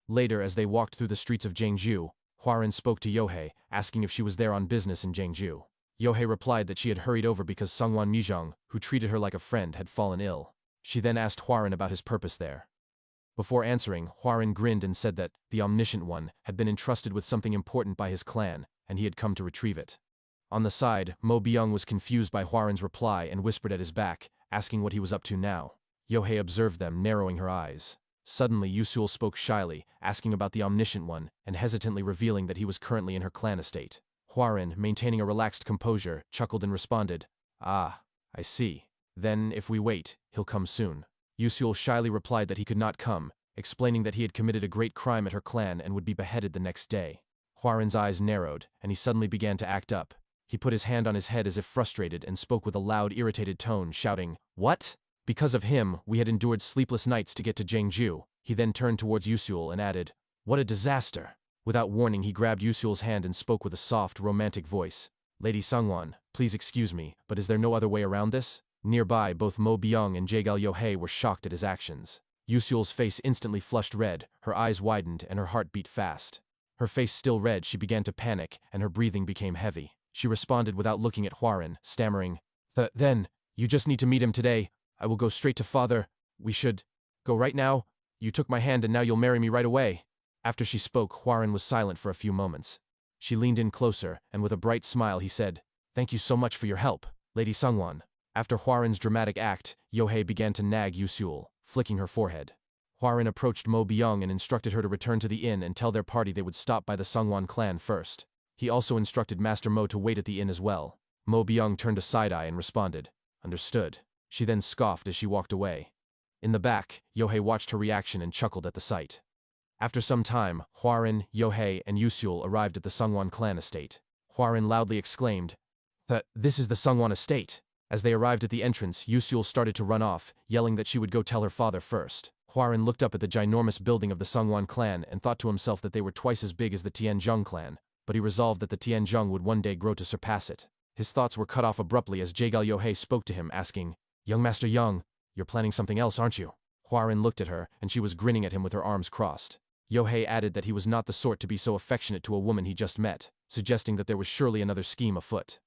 Later, as they walked through the streets of Jeongju, Hworin spoke to Yohei, asking if she was there on business in Jeongju. Yohei replied that she had hurried over because Sungwon Mijong, who treated her like a friend, had fallen ill. She then asked Hworin about his purpose there. Before answering, Hworin grinned and said that the Omniscient One had been entrusted with something important by his clan, and he had come to retrieve it. On the side, Mo Byung was confused by Hworin's reply and whispered at his back, asking what he was up to now. Yohei observed them, narrowing her eyes. Suddenly, Yusul spoke shyly, asking about the Omniscient One, and hesitantly revealing that he was currently in her clan estate. Hworin, maintaining a relaxed composure, chuckled and responded, "Ah, I see. Then, if we wait, he'll come soon." Yusul shyly replied that he could not come, explaining that he had committed a great crime at her clan and would be beheaded the next day. Hworin's eyes narrowed, and he suddenly began to act up. He put his hand on his head as if frustrated and spoke with a loud, irritated tone, shouting, "What?" Because of him, we had endured sleepless nights to get to Jeongju. He then turned towards Yusul and added, "What a disaster!" Without warning, he grabbed Yusul's hand and spoke with a soft, romantic voice. "Lady Sungwon, please excuse me, but is there no other way around this?" Nearby, both Mo Byung and Jaegal Yohei were shocked at his actions. Yusul's face instantly flushed red, her eyes widened, and her heart beat fast. Her face still red, she began to panic, and her breathing became heavy. She responded without looking at Hworin, stammering, Then, you just need to meet him today. I will go straight to father. We should go right now. You took my hand and now you'll marry me right away." After she spoke, Hworin was silent for a few moments. She leaned in closer, and with a bright smile he said, "Thank you so much for your help, Lady Sungwon." After Hworin's dramatic act, Yohei began to nag Yusul, flicking her forehead. Hworin approached Mo Byung and instructed her to return to the inn and tell their party they would stop by the Sungwon clan first. He also instructed Master Mo to wait at the inn as well. Mo Byung turned a side-eye and responded, "Understood." She then scoffed as she walked away. In the back, Yohei watched her reaction and chuckled at the sight. After some time, Huaran, Yohei, and Yusul arrived at the Sungwon clan estate. Huaran loudly exclaimed, This is the Sungwon estate." As they arrived at the entrance, Yusul started to run off, yelling that she would go tell her father first. Huaran looked up at the ginormous building of the Sungwon clan and thought to himself that they were twice as big as the Tianzhong clan, but he resolved that the Tianzhong would one day grow to surpass it. His thoughts were cut off abruptly as Jaegal Yohei spoke to him, asking, "Young Master Young, you're planning something else, aren't you?" Huaran looked at her, and she was grinning at him with her arms crossed. Yohei added that he was not the sort to be so affectionate to a woman he just met, suggesting that there was surely another scheme afoot.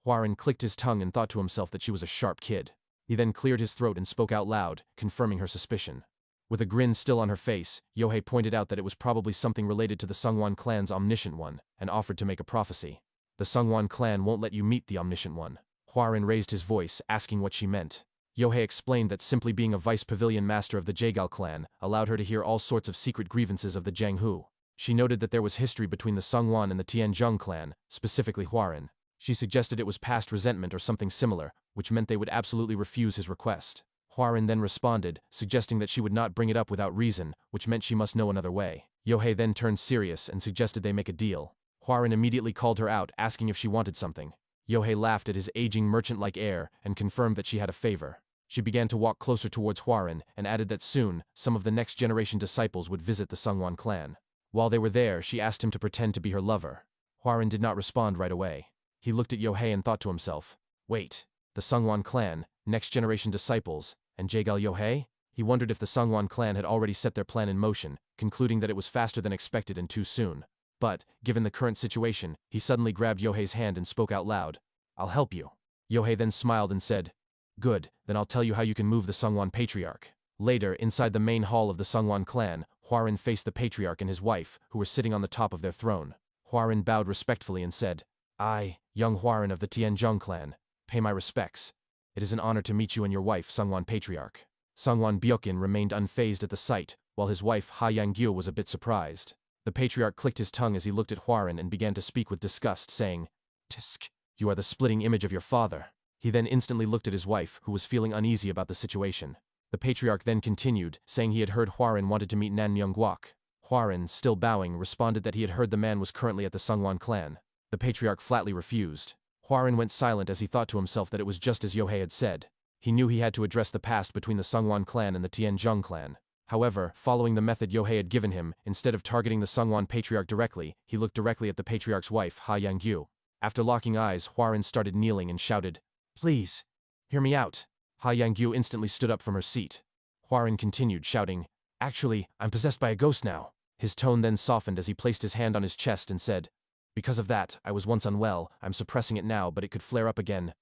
Huaran clicked his tongue and thought to himself that she was a sharp kid. He then cleared his throat and spoke out loud, confirming her suspicion. With a grin still on her face, Yohei pointed out that it was probably something related to the Sungwon clan's Omniscient One, and offered to make a prophecy. "The Sungwon clan won't let you meet the Omniscient One." Huaran raised his voice, asking what she meant. Yohei explained that simply being a vice pavilion master of the Jaegal clan allowed her to hear all sorts of secret grievances of the Zhenghu. She noted that there was history between the Sungwon and the Tianzhong clan, specifically Huaran. She suggested it was past resentment or something similar, which meant they would absolutely refuse his request. Huaran then responded, suggesting that she would not bring it up without reason, which meant she must know another way. Yohei then turned serious and suggested they make a deal. Huaran immediately called her out, asking if she wanted something. Yohei laughed at his aging merchant-like air and confirmed that she had a favor. She began to walk closer towards Huaran and added that soon, some of the next generation disciples would visit the Sungwon clan. While they were there, she asked him to pretend to be her lover. Huaran did not respond right away. He looked at Yohei and thought to himself, "Wait, the Sungwon clan, next generation disciples, and Jaegal Yohei?" He wondered if the Sungwon clan had already set their plan in motion, concluding that it was faster than expected and too soon. But, given the current situation, he suddenly grabbed Yohei's hand and spoke out loud, "I'll help you." Yohei then smiled and said, "Good, then I'll tell you how you can move the Sungwon patriarch." Later, inside the main hall of the Sungwon clan, Huaran faced the patriarch and his wife, who were sitting on the top of their throne. Huaran bowed respectfully and said, "I, young Huaran of the Tianzhong clan, pay my respects. It is an honor to meet you and your wife, Sungwon patriarch." Sungwon Byokin remained unfazed at the sight, while his wife Ha Yanggyu was a bit surprised. The patriarch clicked his tongue as he looked at Huaran and began to speak with disgust, saying, "Tisk, you are the splitting image of your father." He then instantly looked at his wife, who was feeling uneasy about the situation. The patriarch then continued, saying he had heard Huaran wanted to meet Nan Myungguak. Huaran, still bowing, responded that he had heard the man was currently at the Sungwon clan. The patriarch flatly refused. Huaran went silent as he thought to himself that it was just as Yohei had said. He knew he had to address the past between the Sungwon clan and the Tianzhong clan. However, following the method Yohei had given him, instead of targeting the Sungwon patriarch directly, he looked directly at the patriarch's wife, Ha Yanggyu. After locking eyes, Huaran started kneeling and shouted, "Please, hear me out." Ha Yanggyu instantly stood up from her seat. Huaran continued, shouting, "Actually, I'm possessed by a ghost now." His tone then softened as he placed his hand on his chest and said, "Because of that, I was once unwell. I'm suppressing it now, but it could flare up again.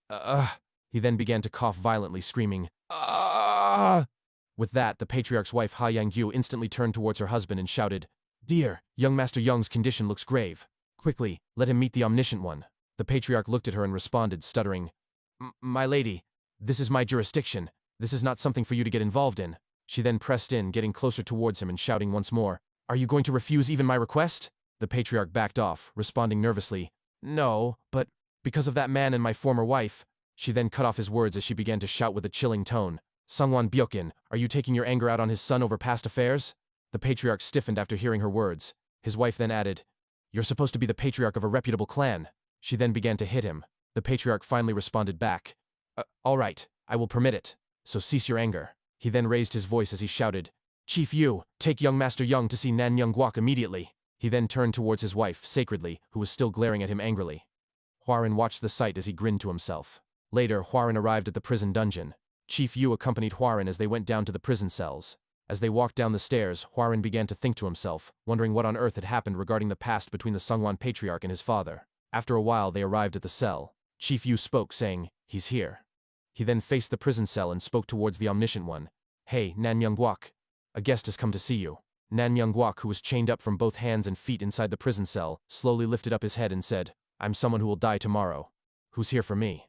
He then began to cough violently, screaming, "Ah!" With that, the patriarch's wife Ha Yanggyu instantly turned towards her husband and shouted, "Dear, young Master Young's condition looks grave. Quickly, let him meet the Omniscient One." The patriarch looked at her and responded, stuttering, "My lady, this is my jurisdiction. This is not something for you to get involved in." She then pressed in, getting closer towards him and shouting once more, "Are you going to refuse even my request?" The patriarch backed off, responding nervously, "No, but because of that man and my former wife." She then cut off his words as she began to shout with a chilling tone, "Sungwon Byokin, are you taking your anger out on his son over past affairs?" The patriarch stiffened after hearing her words. His wife then added, "You're supposed to be the patriarch of a reputable clan." She then began to hit him. The patriarch finally responded back, "All right, I will permit it. So cease your anger." He then raised his voice as he shouted, "Chief Yu, take young Master Young to see Nan Myungguak immediately." He then turned towards his wife, sacredly, who was still glaring at him angrily. Huaran watched the sight as he grinned to himself. Later, Huaran arrived at the prison dungeon. Chief Yu accompanied Huaran as they went down to the prison cells. As they walked down the stairs, Huaran began to think to himself, wondering what on earth had happened regarding the past between the Sungwon patriarch and his father. After a while, they arrived at the cell. Chief Yu spoke, saying, "He's here." He then faced the prison cell and spoke towards the Omniscient One. "Hey, Nan Myungguak. A guest has come to see you." Nan Myungguak, who was chained up from both hands and feet inside the prison cell, slowly lifted up his head and said, "I'm someone who will die tomorrow. Who's here for me?"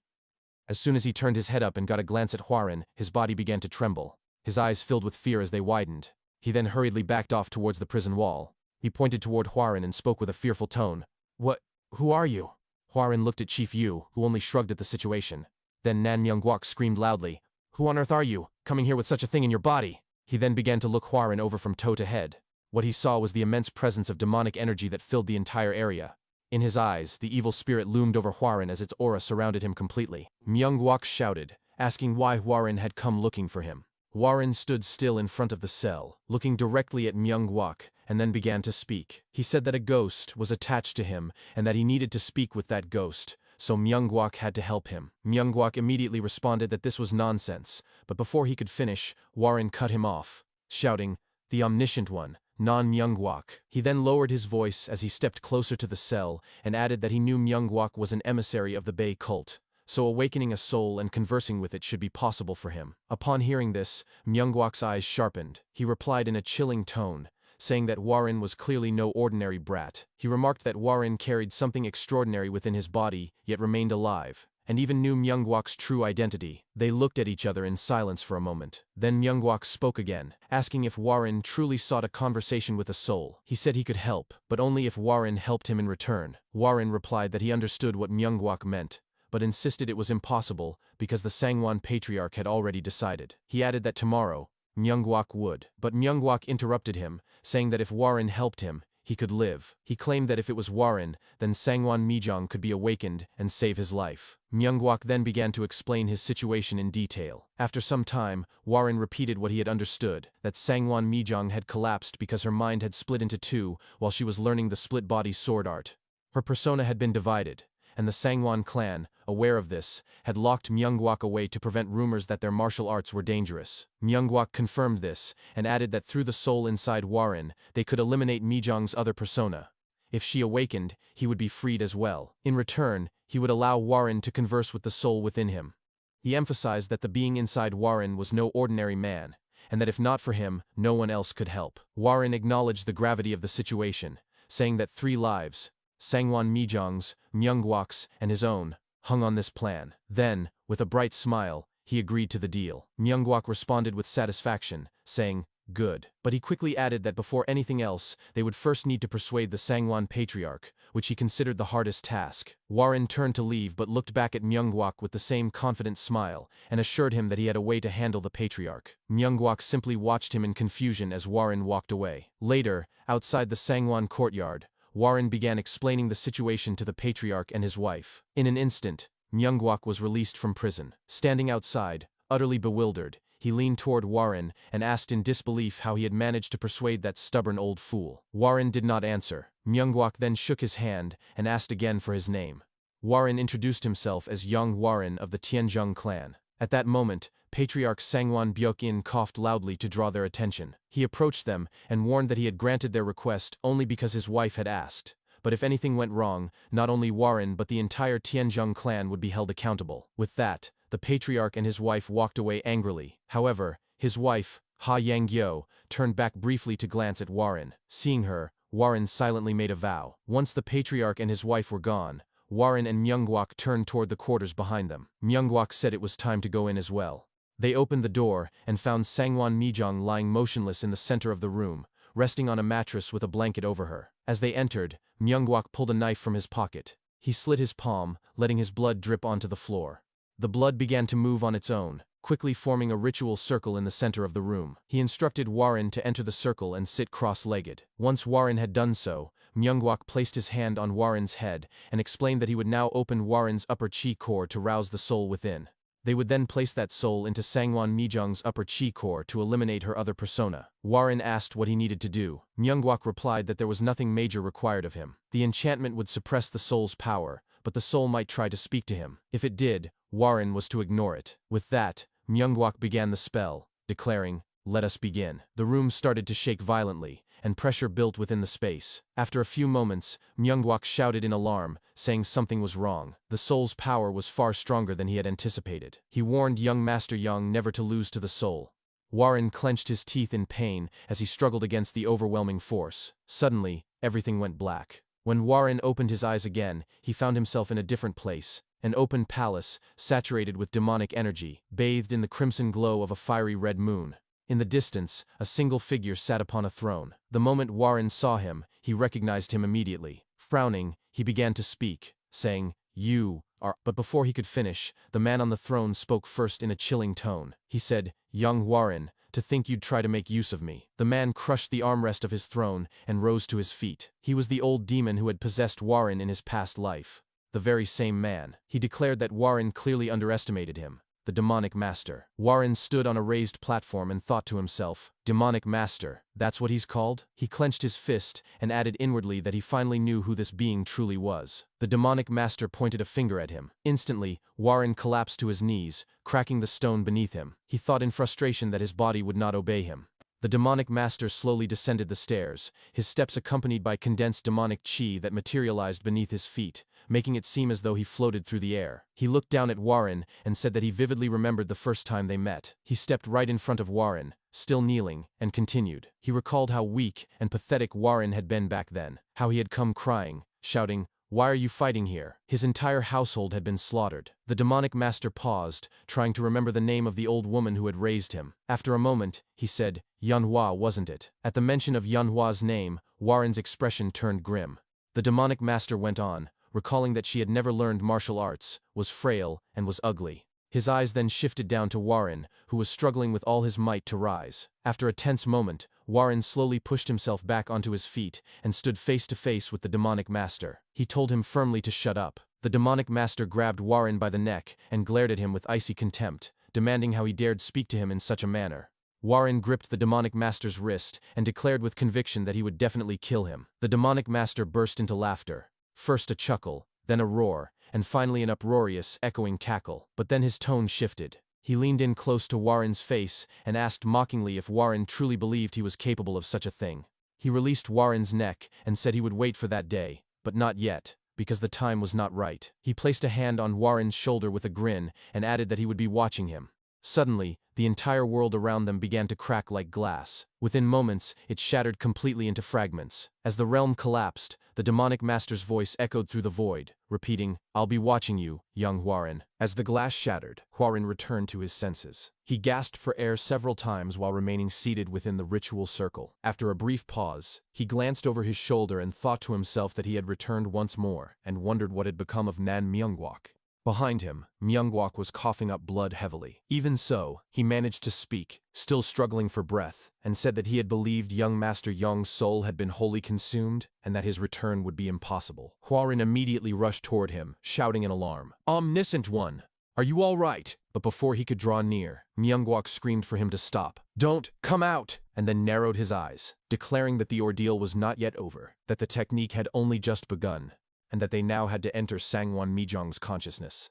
As soon as he turned his head up and got a glance at Huaran, his body began to tremble. His eyes filled with fear as they widened. He then hurriedly backed off towards the prison wall. He pointed toward Huaran and spoke with a fearful tone. Who are you?" Huaran looked at Chief Yu, who only shrugged at the situation. Then Nan Myungguak screamed loudly, "Who on earth are you, coming here with such a thing in your body?" He then began to look Huaran over from toe to head. What he saw was the immense presence of demonic energy that filled the entire area. In his eyes, the evil spirit loomed over Huaren as its aura surrounded him completely. Myung-wok shouted, asking why Huaren had come looking for him. Huaren stood still in front of the cell, looking directly at Myung-wok, and then began to speak. He said that a ghost was attached to him and that he needed to speak with that ghost, so Myung-wok had to help him. Myung-wok immediately responded that this was nonsense, but before he could finish, Huaren cut him off, shouting, "The omniscient one, non-Myung-wok." He then lowered his voice as he stepped closer to the cell and added that he knew Myung-wok was an emissary of the Bei cult, so awakening a soul and conversing with it should be possible for him. Upon hearing this, Myung-wok's eyes sharpened. He replied in a chilling tone, saying that Huaren was clearly no ordinary brat. He remarked that Huaren carried something extraordinary within his body, yet remained alive, and even knew Myung-wok's true identity. They looked at each other in silence for a moment. Then Myung-wok spoke again, asking if Huaren truly sought a conversation with a soul. He said he could help, but only if Huaren helped him in return. Huaren replied that he understood what Myung-wok meant, but insisted it was impossible because the Sangwon patriarch had already decided. He added that tomorrow, Myung-wok would. But Myung-wok interrupted him, saying that if Huaren helped him, he could live. He claimed that if it was Huaren, then Sangwon Mijong could be awakened and save his life. Myung-wok then began to explain his situation in detail. After some time, Huaren repeated what he had understood, that Sangwon Mijong had collapsed because her mind had split into two while she was learning the split-body sword art. Her persona had been divided, and the Sangwon clan, aware of this, had locked Myung-wok away to prevent rumors that their martial arts were dangerous. Myung-wok confirmed this, and added that through the soul inside Huaren, they could eliminate Mijong's other persona. If she awakened, he would be freed as well. In return, he would allow Huaren to converse with the soul within him. He emphasized that the being inside Huaren was no ordinary man, and that if not for him, no one else could help. Huaren acknowledged the gravity of the situation, saying that 3 lives, Sangwon Mijong's, Myung-wok's, and his own, hung on this plan. Then, with a bright smile, he agreed to the deal. Myung-wok responded with satisfaction, saying, "Good." But he quickly added that before anything else, they would first need to persuade the Sangwon patriarch, which he considered the hardest task. Huaren turned to leave but looked back at Myung-wok with the same confident smile, and assured him that he had a way to handle the patriarch. Myung-wok simply watched him in confusion as Huaren walked away. Later, outside the Sangwon courtyard, Huaren began explaining the situation to the patriarch and his wife. In an instant, Myung-wok was released from prison. Standing outside, utterly bewildered, he leaned toward Huaren and asked in disbelief how he had managed to persuade that stubborn old fool. Huaren did not answer. Myung-wok then shook his hand and asked again for his name. Huaren introduced himself as Yong Huaren of the Tianzhong clan. At that moment, Patriarch Sangwon Byuk-in coughed loudly to draw their attention. He approached them and warned that he had granted their request only because his wife had asked. But if anything went wrong, not only Huaren but the entire Tianzhong clan would be held accountable. With that, the patriarch and his wife walked away angrily. However, his wife, Ha Yang-gyo, turned back briefly to glance at Huaren. Seeing her, Huaren silently made a vow. Once the patriarch and his wife were gone, Huaren and Myung-wok turned toward the quarters behind them. Myung-wok said it was time to go in as well. They opened the door and found Sangwon Mijong lying motionless in the center of the room, resting on a mattress with a blanket over her. As they entered, Myung-wok pulled a knife from his pocket. He slit his palm, letting his blood drip onto the floor. The blood began to move on its own, quickly forming a ritual circle in the center of the room. He instructed Huaren to enter the circle and sit cross-legged. Once Huaren had done so, Myung-wok placed his hand on Huaren's head and explained that he would now open Huaren's upper chi core to rouse the soul within. They would then place that soul into Sangwon Mijong's upper chi core to eliminate her other persona. Huaren asked what he needed to do. Myung-wok replied that there was nothing major required of him. The enchantment would suppress the soul's power, but the soul might try to speak to him. If it did, Huaren was to ignore it. With that, Myung-wok began the spell, declaring, "Let us begin." The room started to shake violently, and pressure built within the space. After a few moments, Myung-wok shouted in alarm, saying something was wrong. The soul's power was far stronger than he had anticipated. He warned young Master Yong never to lose to the soul. Huaren clenched his teeth in pain as he struggled against the overwhelming force. Suddenly, everything went black. When Huaren opened his eyes again, he found himself in a different place. An open palace, saturated with demonic energy, bathed in the crimson glow of a fiery red moon. In the distance, a single figure sat upon a throne. The moment Huaren saw him, he recognized him immediately. Frowning, he began to speak, saying, "You are..." But before he could finish, the man on the throne spoke first in a chilling tone. He said, "Young Huaren, To think you'd try to make use of me." The man crushed the armrest of his throne and rose to his feet. He was the old demon who had possessed Warren in his past life. The very same man. He declared that Warren clearly underestimated him. The demonic master. Warren stood on a raised platform and thought to himself, demonic master, that's what he's called? He clenched his fist and added inwardly that he finally knew who this being truly was. The demonic master pointed a finger at him. Instantly, Warren collapsed to his knees, cracking the stone beneath him. He thought in frustration that his body would not obey him. The demonic master slowly descended the stairs, his steps accompanied by condensed demonic chi that materialized beneath his feet, making it seem as though he floated through the air. He looked down at Warren and said that he vividly remembered the first time they met. He stepped right in front of Warren, still kneeling, and continued. He recalled how weak and pathetic Warren had been back then, how he had come crying, shouting, "Why are you fighting here?" His entire household had been slaughtered. The demonic master paused, trying to remember the name of the old woman who had raised him. After a moment, he said, "Yanhua, wasn't it?" At the mention of Yanhua's name, Warren's expression turned grim. The demonic master went on, recalling that she had never learned martial arts, was frail, and was ugly. His eyes then shifted down to Warren, who was struggling with all his might to rise. After a tense moment, Warren slowly pushed himself back onto his feet and stood face to face with the demonic master. He told him firmly to shut up. The demonic master grabbed Warren by the neck and glared at him with icy contempt, demanding how he dared speak to him in such a manner. Warren gripped the demonic master's wrist and declared with conviction that he would definitely kill him. The demonic master burst into laughter. First a chuckle, then a roar, and finally an uproarious, echoing cackle. But then his tone shifted. He leaned in close to Warren's face and asked mockingly if Warren truly believed he was capable of such a thing. He released Warren's neck and said he would wait for that day, but not yet, because the time was not right. He placed a hand on Warren's shoulder with a grin and added that he would be watching him. Suddenly, the entire world around them began to crack like glass. Within moments, it shattered completely into fragments. As the realm collapsed, the demonic master's voice echoed through the void, repeating, "I'll be watching you, young Warren." As the glass shattered, Warren returned to his senses. He gasped for air several times while remaining seated within the ritual circle. After a brief pause, he glanced over his shoulder and thought to himself that he had returned once more, and wondered what had become of Nan Myungwak. Behind him, Myungwak was coughing up blood heavily. Even so, he managed to speak, still struggling for breath, and said that he had believed young Master Yong's soul had been wholly consumed, and that his return would be impossible. Huarin immediately rushed toward him, shouting in alarm, "Omniscient One! Are you all right?" But before he could draw near, Myungwak screamed for him to stop. "Don't! Come out!" and then narrowed his eyes, declaring that the ordeal was not yet over, that the technique had only just begun, and that they now had to enter Sangwon Mijong's consciousness.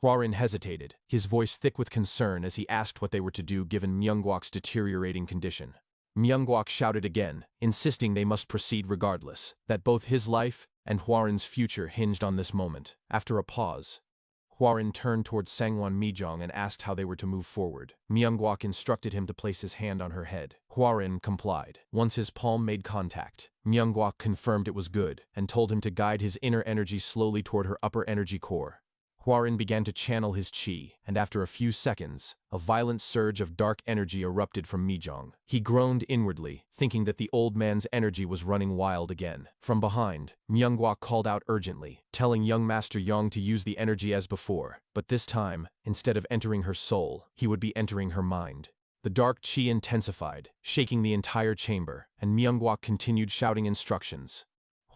Huarin hesitated, his voice thick with concern as he asked what they were to do given Myungwak's deteriorating condition. Myungwak shouted again, insisting they must proceed regardless, that both his life and Huarin's future hinged on this moment. After a pause, Huarin turned towards Sangwon Mijong and asked how they were to move forward. Myungwak instructed him to place his hand on her head. Huarin complied. Once his palm made contact, Myungwak confirmed it was good and told him to guide his inner energy slowly toward her upper energy core. Huarin began to channel his chi, and after a few seconds, a violent surge of dark energy erupted from Mijong. He groaned inwardly, thinking that the old man's energy was running wild again. From behind, Myungwak called out urgently, telling young Master Yong to use the energy as before, but this time, instead of entering her soul, he would be entering her mind. The dark chi intensified, shaking the entire chamber, and Myungwak continued shouting instructions.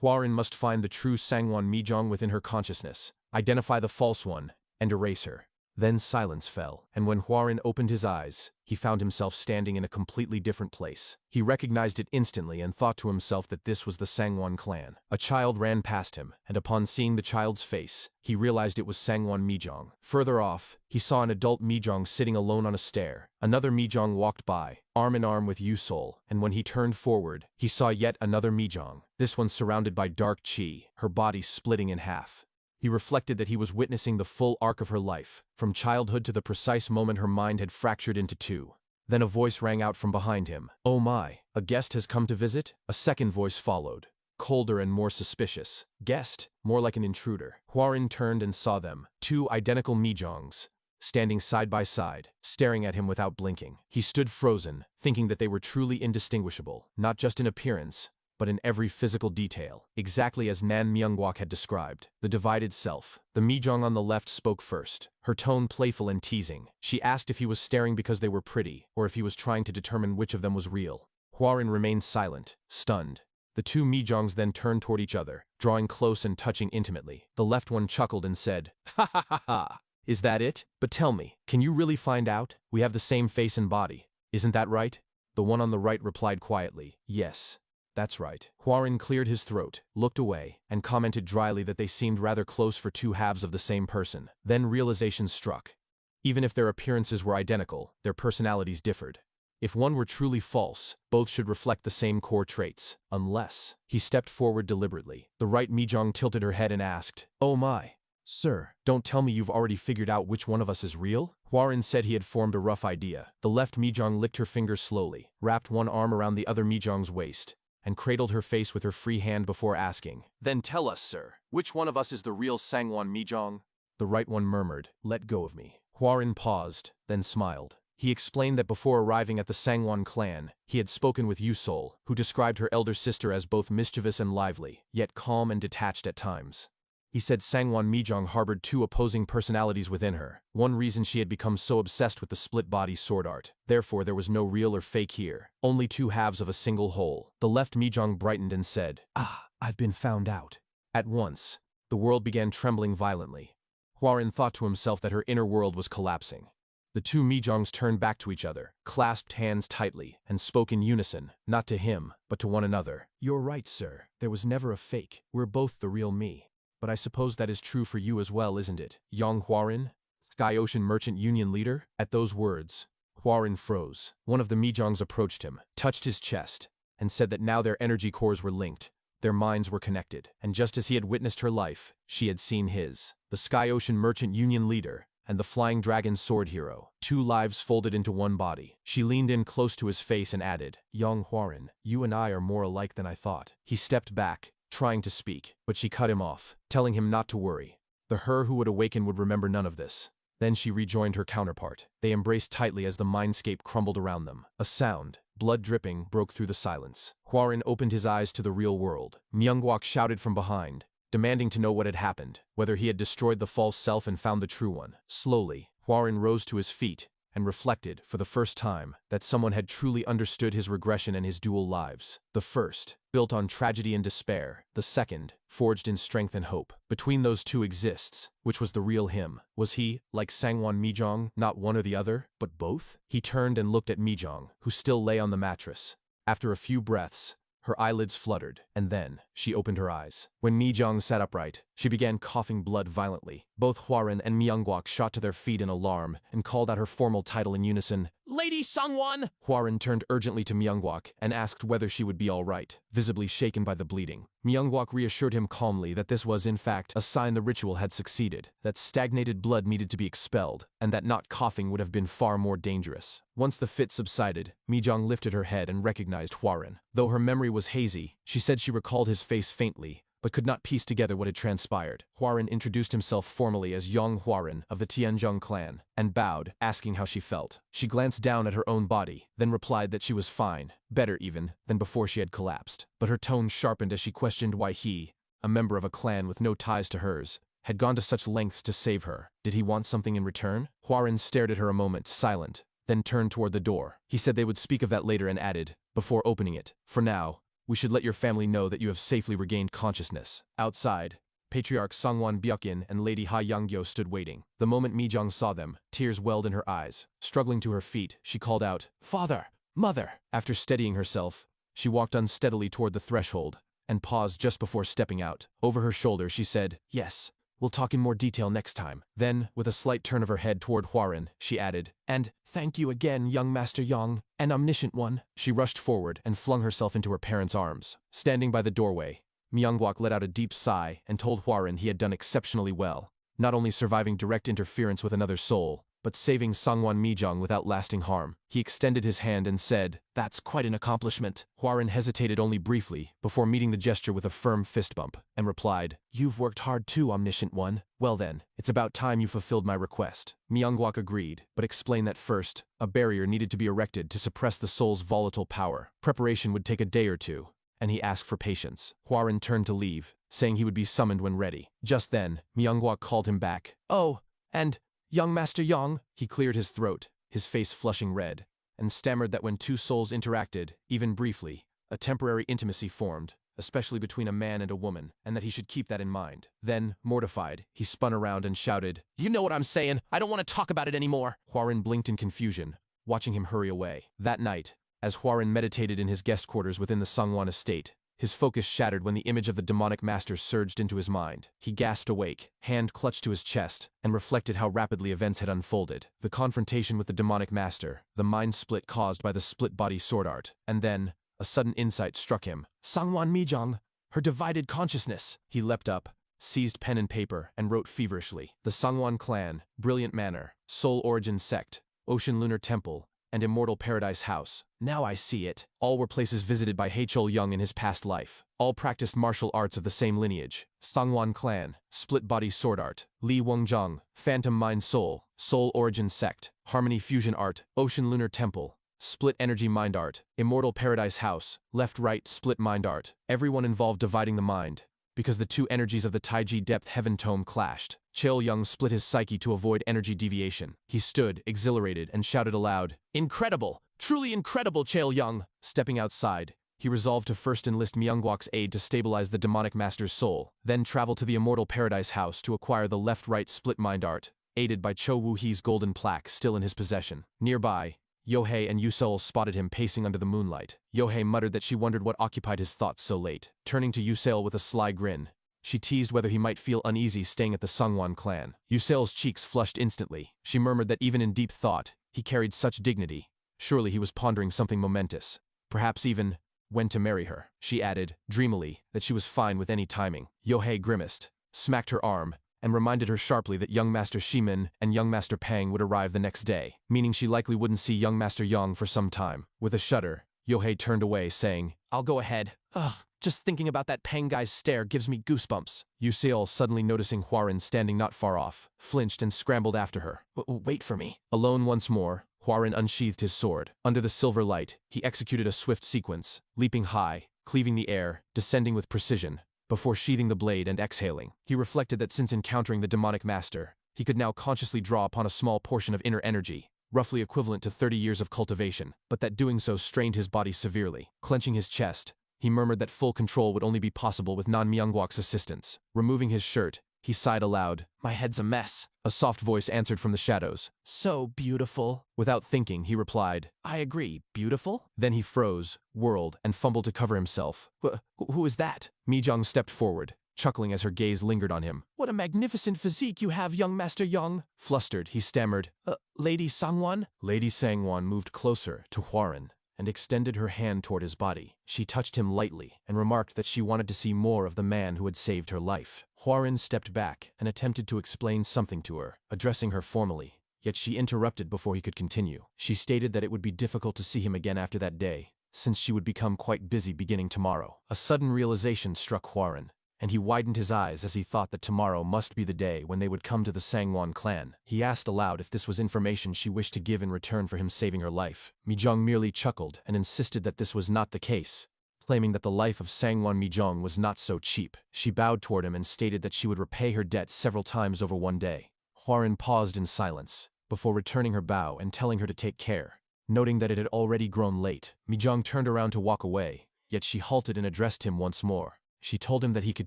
Huarin must find the true Sangwon Mijong within her consciousness, identify the false one, and erase her. Then silence fell, and when Huarin opened his eyes, he found himself standing in a completely different place. He recognized it instantly and thought to himself that this was the Sangwon clan. A child ran past him, and upon seeing the child's face, he realized it was Sangwon Mijong. Further off, he saw an adult Mijong sitting alone on a stair. Another Mijong walked by, arm in arm with Yusol, and when he turned forward, he saw yet another Mijong, this one surrounded by dark chi, her body splitting in half. He reflected that he was witnessing the full arc of her life, from childhood to the precise moment her mind had fractured into two. Then a voice rang out from behind him. "Oh my, a guest has come to visit?" A second voice followed, colder and more suspicious. Guest, more like an intruder. Huarin turned and saw them, two identical Mijongs, standing side by side, staring at him without blinking. He stood frozen, thinking that they were truly indistinguishable, not just in appearance, but in every physical detail, exactly as Nan Myungwak had described. The divided self. The Mijong on the left spoke first, her tone playful and teasing. She asked if he was staring because they were pretty, or if he was trying to determine which of them was real. Hwarin remained silent, stunned. The two Mijongs then turned toward each other, drawing close and touching intimately. The left one chuckled and said, "Ha ha ha ha! Is that it? But tell me, can you really find out? We have the same face and body. Isn't that right?" The one on the right replied quietly, "Yes, that's right." Hwarin cleared his throat, looked away, and commented dryly that they seemed rather close for two halves of the same person. Then realization struck. Even if their appearances were identical, their personalities differed. If one were truly false, both should reflect the same core traits. Unless. He stepped forward deliberately. The right Mijong tilted her head and asked, "Oh my. Sir, don't tell me you've already figured out which one of us is real?" Hwarin said he had formed a rough idea. The left Mijong licked her fingers slowly, wrapped one arm around the other Mijong's waist, and cradled her face with her free hand before asking, "Then tell us, sir, which one of us is the real Sangwon Mijong?" The right one murmured, "Let go of me." Hwarin paused, then smiled. He explained that before arriving at the Sangwon clan, he had spoken with Yusol, who described her elder sister as both mischievous and lively, yet calm and detached at times. He said Sangwon Mijong harbored two opposing personalities within her, one reason she had become so obsessed with the split-body sword art. Therefore there was no real or fake here, only two halves of a single whole. The left Mijong brightened and said, "Ah, I've been found out." At once, the world began trembling violently. Hwarin thought to himself that her inner world was collapsing. The two Mijongs turned back to each other, clasped hands tightly, and spoke in unison, not to him, but to one another. "You're right, sir. There was never a fake. We're both the real me. But I suppose that is true for you as well, isn't it, Yong Hwarin, Sky Ocean Merchant Union leader?" At those words, Hwarin froze. One of the Mijongs approached him, touched his chest, and said that now their energy cores were linked. Their minds were connected, and just as he had witnessed her life, she had seen his. The Sky Ocean Merchant Union leader, and the Flying Dragon sword hero, two lives folded into one body. She leaned in close to his face and added, "Yong Hwarin, you and I are more alike than I thought." He stepped back, trying to speak, but she cut him off, telling him not to worry. The her who would awaken would remember none of this. Then she rejoined her counterpart. They embraced tightly as the mindscape crumbled around them. A sound, blood dripping, broke through the silence. Hwarin opened his eyes to the real world. Myungwak shouted from behind, demanding to know what had happened, whether he had destroyed the false self and found the true one. Slowly, Hwarin rose to his feet and reflected, for the first time, that someone had truly understood his regression and his dual lives. The first, built on tragedy and despair. The second, forged in strength and hope. Between those two exists, which was the real him? Was he, like Sangwon Mijong, not one or the other, but both? He turned and looked at Mijong, who still lay on the mattress. After a few breaths, her eyelids fluttered, and then she opened her eyes. When Mijong sat upright, she began coughing blood violently. Both Hwarin and Myungwak shot to their feet in alarm and called out her formal title in unison, "Lady Sangwon!" Hwarin turned urgently to Myungwak and asked whether she would be all right, visibly shaken by the bleeding. Myungwak reassured him calmly that this was, in fact, a sign the ritual had succeeded, that stagnated blood needed to be expelled, and that not coughing would have been far more dangerous. Once the fit subsided, Mijong lifted her head and recognized Hwarin. Though her memory was hazy, she said she recalled his face faintly, but could not piece together what had transpired. Hwarin introduced himself formally as Yong Hwarin of the Tianzhong clan, and bowed, asking how she felt. She glanced down at her own body, then replied that she was fine, better even, than before she had collapsed. But her tone sharpened as she questioned why he, a member of a clan with no ties to hers, had gone to such lengths to save her. Did he want something in return? Hwarin stared at her a moment, silent, then turned toward the door. He said they would speak of that later and added, before opening it, "For now, we should let your family know that you have safely regained consciousness." Outside, Patriarch Sangwon Byukin and Lady Ha Yanggyo stood waiting. The moment Mijong saw them, tears welled in her eyes. Struggling to her feet, she called out, "Father! Mother!" After steadying herself, she walked unsteadily toward the threshold, and paused just before stepping out. Over her shoulder she said, "Yes, we'll talk in more detail next time." Then, with a slight turn of her head toward Hwarin, she added, "And thank you again, young Master Yong, an omniscient one." She rushed forward and flung herself into her parents' arms. Standing by the doorway, Myungwak let out a deep sigh and told Hwarin he had done exceptionally well, not only surviving direct interference with another soul, but saving Sangwon Mijong without lasting harm. He extended his hand and said, "That's quite an accomplishment." Hwarin hesitated only briefly, before meeting the gesture with a firm fist bump, and replied, "You've worked hard too, omniscient one. Well then, it's about time you fulfilled my request." Myungwak agreed, but explained that first, a barrier needed to be erected to suppress the soul's volatile power. Preparation would take a day or two, and he asked for patience. Huaren turned to leave, saying he would be summoned when ready. Just then, Myungwak called him back. "Oh, and, young Master Yong," he cleared his throat, his face flushing red, and stammered that when two souls interacted, even briefly, a temporary intimacy formed, especially between a man and a woman, and that he should keep that in mind. Then, mortified, he spun around and shouted, "You know what I'm saying! I don't want to talk about it anymore!" Huaren blinked in confusion, watching him hurry away. That night, as Huaren meditated in his guest quarters within the Sangwon estate, his focus shattered when the image of the demonic master surged into his mind. He gasped awake, hand clutched to his chest, and reflected how rapidly events had unfolded. The confrontation with the demonic master, the mind split caused by the split-body sword art, and then, a sudden insight struck him. Sangwon Mijong, her divided consciousness. He leapt up, seized pen and paper, and wrote feverishly. The Sangwon clan, Brilliant Manor, Soul Origin Sect, Ocean Lunar Temple, and Immortal Paradise House. Now I see it. All were places visited by Hechol Young in his past life. All practiced martial arts of the same lineage. Sangwon Clan, Split Body Sword Art, Li Wengzhang, Phantom Mind Soul, Soul Origin Sect, Harmony Fusion Art, Ocean Lunar Temple, Split Energy Mind Art, Immortal Paradise House, Left-Right Split Mind Art. Everyone involved dividing the mind, because the two energies of the Taiji Depth Heaven Tome clashed. Cheol Young split his psyche to avoid energy deviation. He stood, exhilarated, and shouted aloud, "Incredible! Truly incredible, Cheol Young!" Stepping outside, he resolved to first enlist Myungwak's aid to stabilize the demonic master's soul, then travel to the Immortal Paradise House to acquire the left-right split mind art, aided by Cho Woo-hee's golden plaque still in his possession. Nearby, Yohei and Yuseol spotted him pacing under the moonlight. Yohei muttered that she wondered what occupied his thoughts so late. Turning to Yuseol with a sly grin, she teased whether he might feel uneasy staying at the Sangwon clan. Yuseol's cheeks flushed instantly. She murmured that even in deep thought, he carried such dignity. Surely he was pondering something momentous. Perhaps even, when to marry her. She added, dreamily, that she was fine with any timing. Yohei grimaced, smacked her arm, and reminded her sharply that young Master Shimin and young Master Pang would arrive the next day, meaning she likely wouldn't see young Master Yong for some time. With a shudder, Yohei turned away, saying, "I'll go ahead. Ugh, just thinking about that Pang guy's stare gives me goosebumps." Yuseol, suddenly noticing Huaren standing not far off, flinched and scrambled after her. "Wait for me." Alone once more, Huaren unsheathed his sword. Under the silver light, he executed a swift sequence, leaping high, cleaving the air, descending with precision, before sheathing the blade and exhaling. He reflected that since encountering the demonic master, he could now consciously draw upon a small portion of inner energy, roughly equivalent to 30 years of cultivation, but that doing so strained his body severely. Clenching his chest, he murmured that full control would only be possible with non-Myungwak's assistance. Removing his shirt, he sighed aloud. "My head's a mess." A soft voice answered from the shadows. "So beautiful." Without thinking, he replied, "I agree, beautiful?" Then he froze, whirled, and fumbled to cover himself. Who is that?" Mijong stepped forward, chuckling as her gaze lingered on him. "What a magnificent physique you have, young Master Yong." Flustered, he stammered, Lady Sangwon?" Lady Sangwon moved closer to Huaren and extended her hand toward his body. She touched him lightly and remarked that she wanted to see more of the man who had saved her life. Huaren stepped back and attempted to explain something to her, addressing her formally, yet she interrupted before he could continue. She stated that it would be difficult to see him again after that day, since she would become quite busy beginning tomorrow. A sudden realization struck Huaren, and he widened his eyes as he thought that tomorrow must be the day when they would come to the Sangwon clan. He asked aloud if this was information she wished to give in return for him saving her life. Mijong merely chuckled and insisted that this was not the case, claiming that the life of Sangwon Mijong was not so cheap. She bowed toward him and stated that she would repay her debt several times over one day. Huaren paused in silence, before returning her bow and telling her to take care. Noting that it had already grown late, Mijong turned around to walk away, yet she halted and addressed him once more. She told him that he could